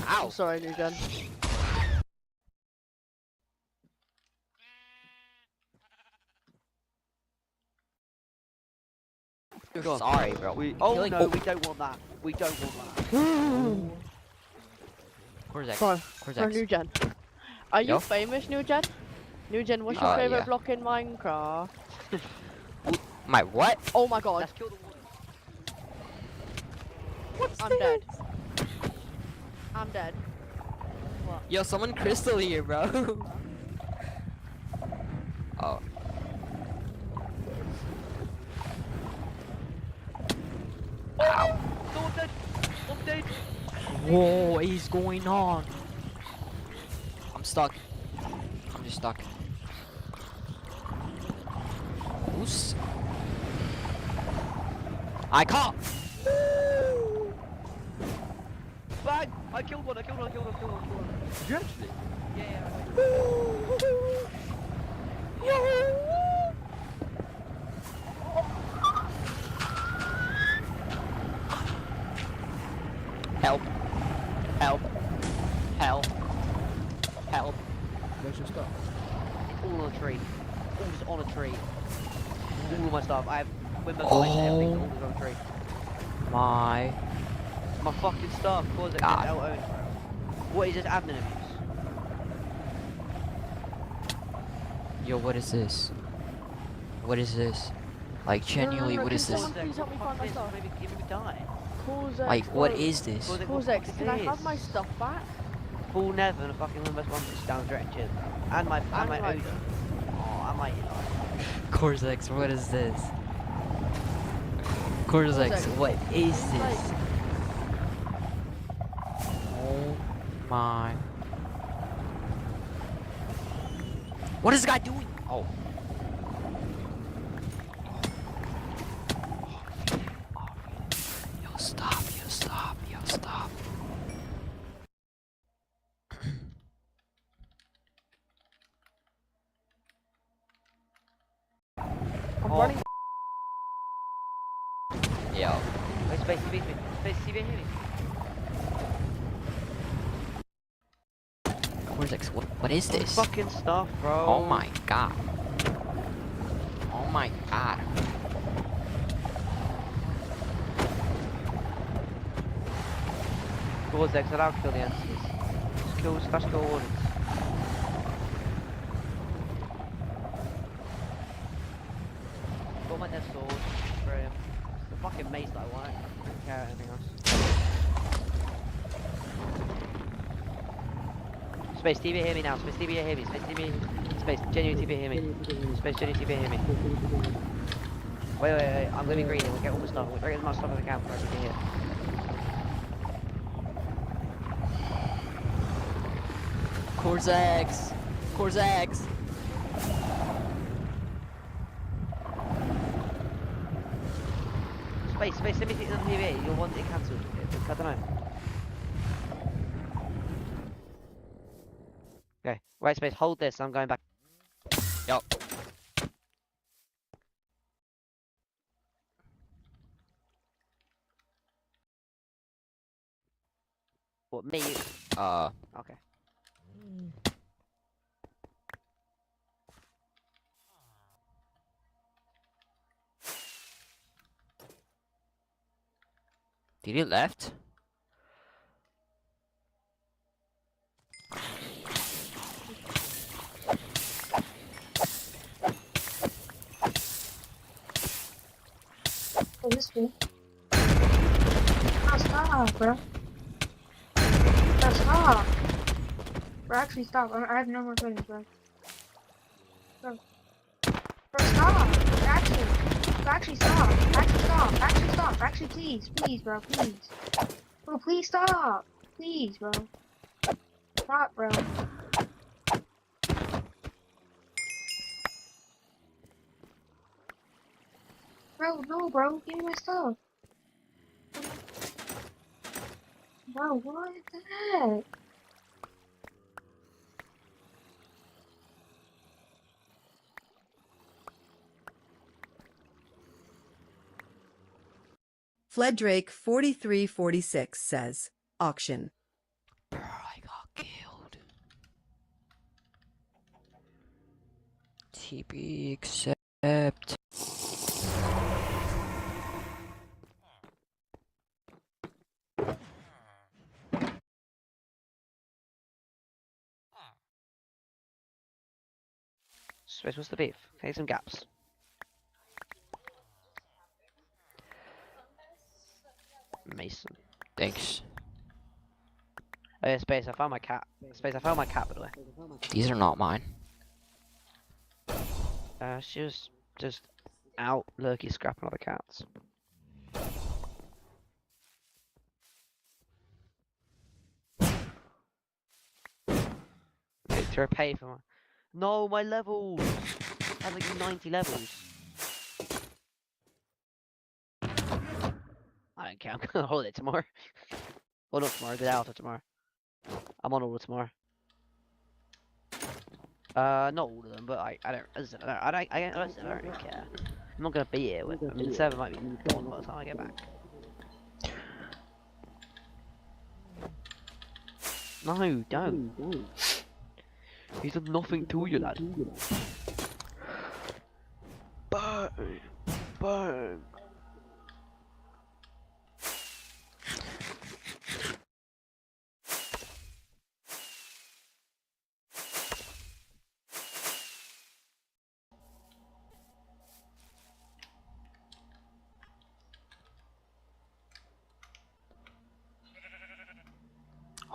Ow. I'm sorry, new gen. Sorry, bro. Oh Killing- no, we don't want that. We don't want that. Cortex. For new gen. Are you Yo? famous, new gen? New gen, what's your favorite yeah. block in Minecraft? My what? Oh my god. Let's kill the one. I'm dead. I'm dead. Yo, someone crystal here, bro. Oh. Ow. No, I'm dead. I'm dead. Whoa, what is going on? I'm stuck. I'm just stuck. Who's... I caught! Bang! I killed one. Did you actually? Help. Help. Help. Help. Where's your stuff? It's all on a tree. All just on a tree. All of my stuff. I have windows Oh. and everything. All just on a tree. My... My fucking stuff. Cause it God. L owned, bro. What is this admin abuse? Yo, what is this? What is this? Like, genuinely, what is this? Please help me find my stuff. Maybe give me die. Cortex, Like, what bro. is this? Cortex, can I have my stuff back? Full Nev and a fucking Windows 1 just down direct chin. And my And Odin. like- Oh, I might Cortex, what is this? Cortex, Cortex, what is this? like- Oh my. What is this guy doing? Oh. Yo, stop, yo, stop, yo, stop. I'm running. Yo. Wait, space, hear me. Cortex, what is this? Fucking stuff, bro. Oh my god. Oh my god. Cortex, allow to kill the entities. Just kill, slash kill wardens. Got my death sword. Brilliant. It's the fucking mace that I want. I don't care about anything else. Space TV, hear me now. Space TV, hear me. Space TV, Space genuine TV, hear me. Space genuine TV, hear me. Wait. I'm gonna be green and we'll get all the stuff. We'll get as much stuff as I can before I get here. Cortex! Cortex! Space, send me things on TV. You'll want it cancelled. I don't know. Okay, right, Space, hold this. I'm going back. Yup. What, me? Okay. Did he left? Oh, this way. Oh, stop, bro. Oh, stop. Bro, actually stop. I have no more feelings, bro. Bro, stop. Actually stop. Actually, please, bro, please. Bro, please stop. Please, bro. Stop, bro. Bro, no, bro. Give me my stuff. Bro, what the heck? Fledrake 4346 says, auction. Bro, I got killed. TB accept. Space, what's the beef? Okay, some gaps. Mason. Thanks. Oh yeah, Space, I found my cat. Space, I found my cat, by the way. These are not mine. She was just out lurky scrapping other cats. To repay for my... No, my levels! I had like 90 levels. I don't care, I'm going on holiday tomorrow. Well, not tomorrow, the day after tomorrow. I'm on order tomorrow. Not all of them, but I don't really care. I'm not gonna be here. I mean, the server might be gone by the time I get back. No, don't. He's done nothing to you, lad. Bang! Bang!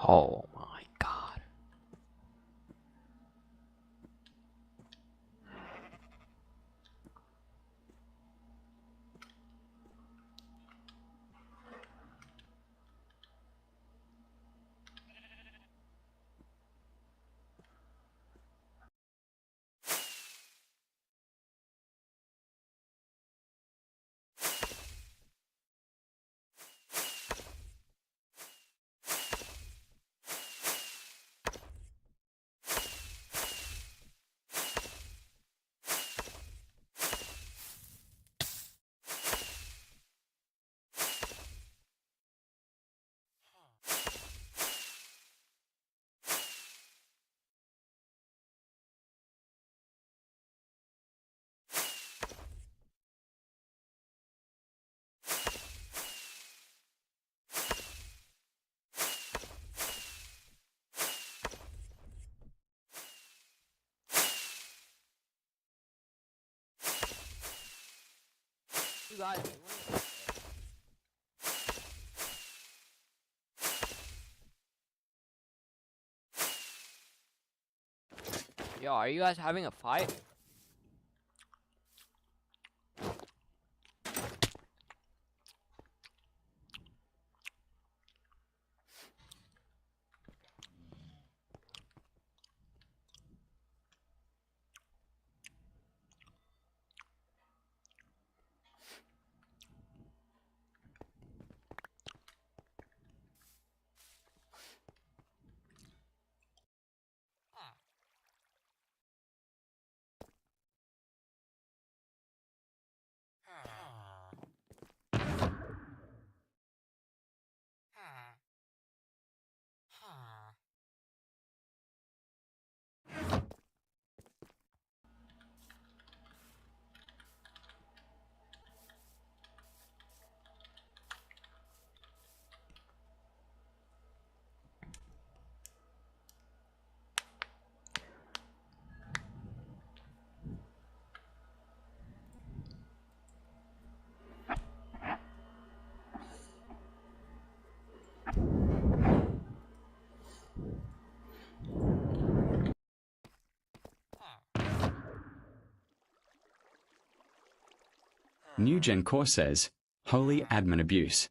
Oh my god. guys doing? Yo, are you guys having a fight? New Gen Core says, holy admin abuse.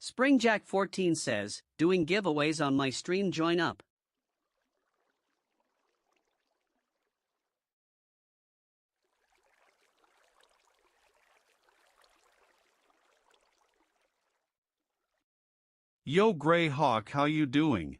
SpringJack14 says, doing giveaways on my stream, join up. Yo Grey Hawk, how you doing?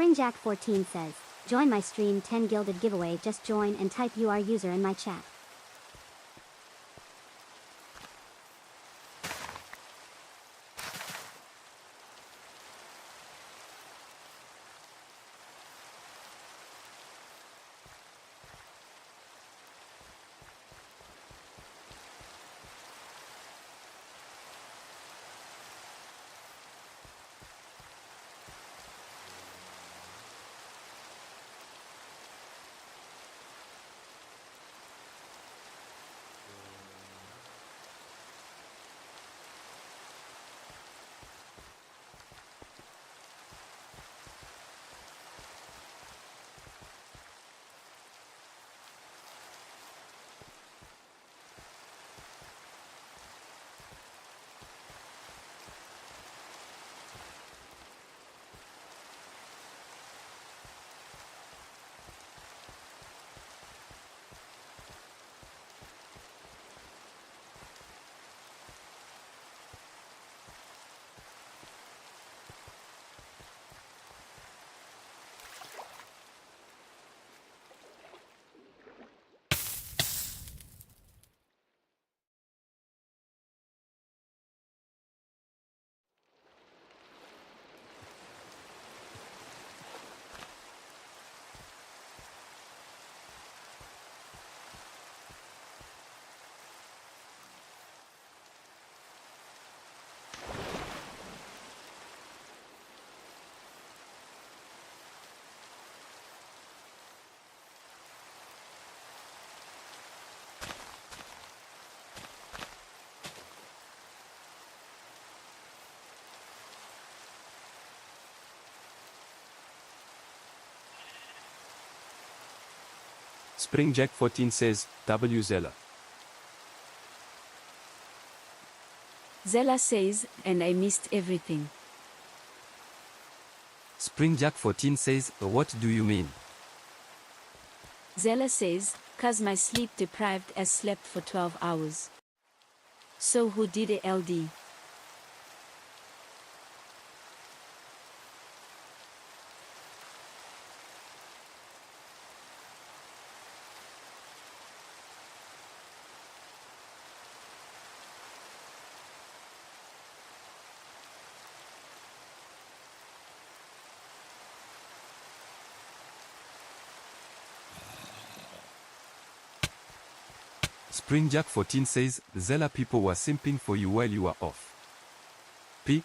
Springjack14 says, join my stream 10 gilded giveaway, just join and type you are user in my chat. Springjack14 says, W Zella. Zella says, and I missed everything. Springjack14 says, what do you mean? Zella says, cause my sleep deprived as slept for 12 hours. So who did a LD? Springjack14 says, Zella people were simping for you while you were off. P.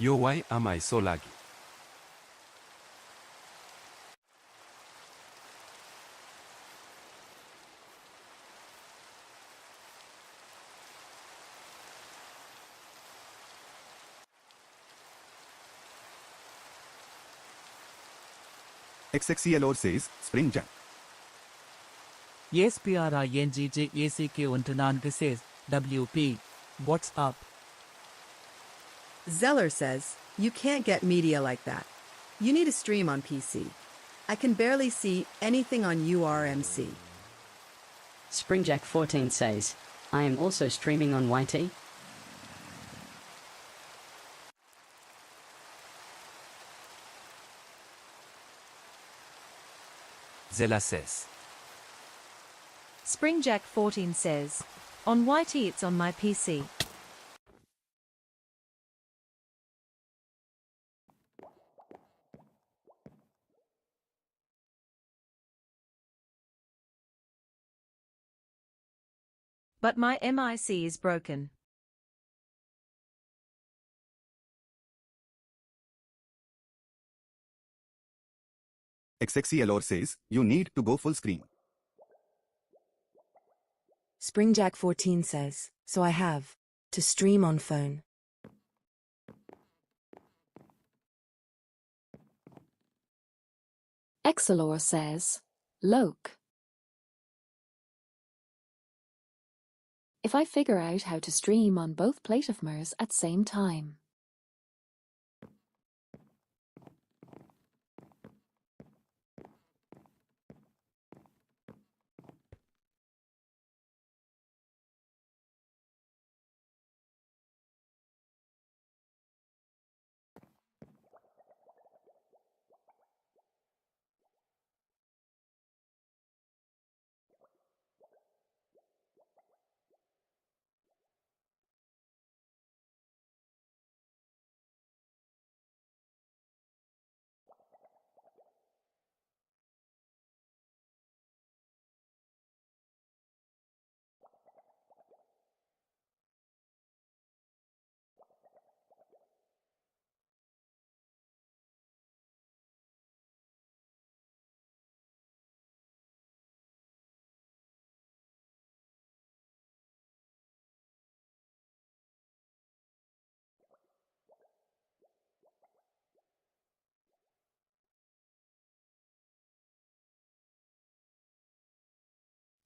Yo, why am I so laggy? XXCLO says, Springjack. SPRINGJACK14 says, WP. What's up? Zeller says, you can't get media like that. You need a stream on PC. I can barely see anything on URMC. Springjack14 says, I am also streaming on YT. Zella says. Springjack14 says, on Whitey it's on my PC. But my MIC is broken. XXCLOR says, you need to go full screen. Springjack14 says, so I have to stream on phone. Excelor says, Loke. If I figure out how to stream on both Platifmers at same time.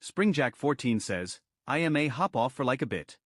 Springjack14 says, I am a hop off for like a bit.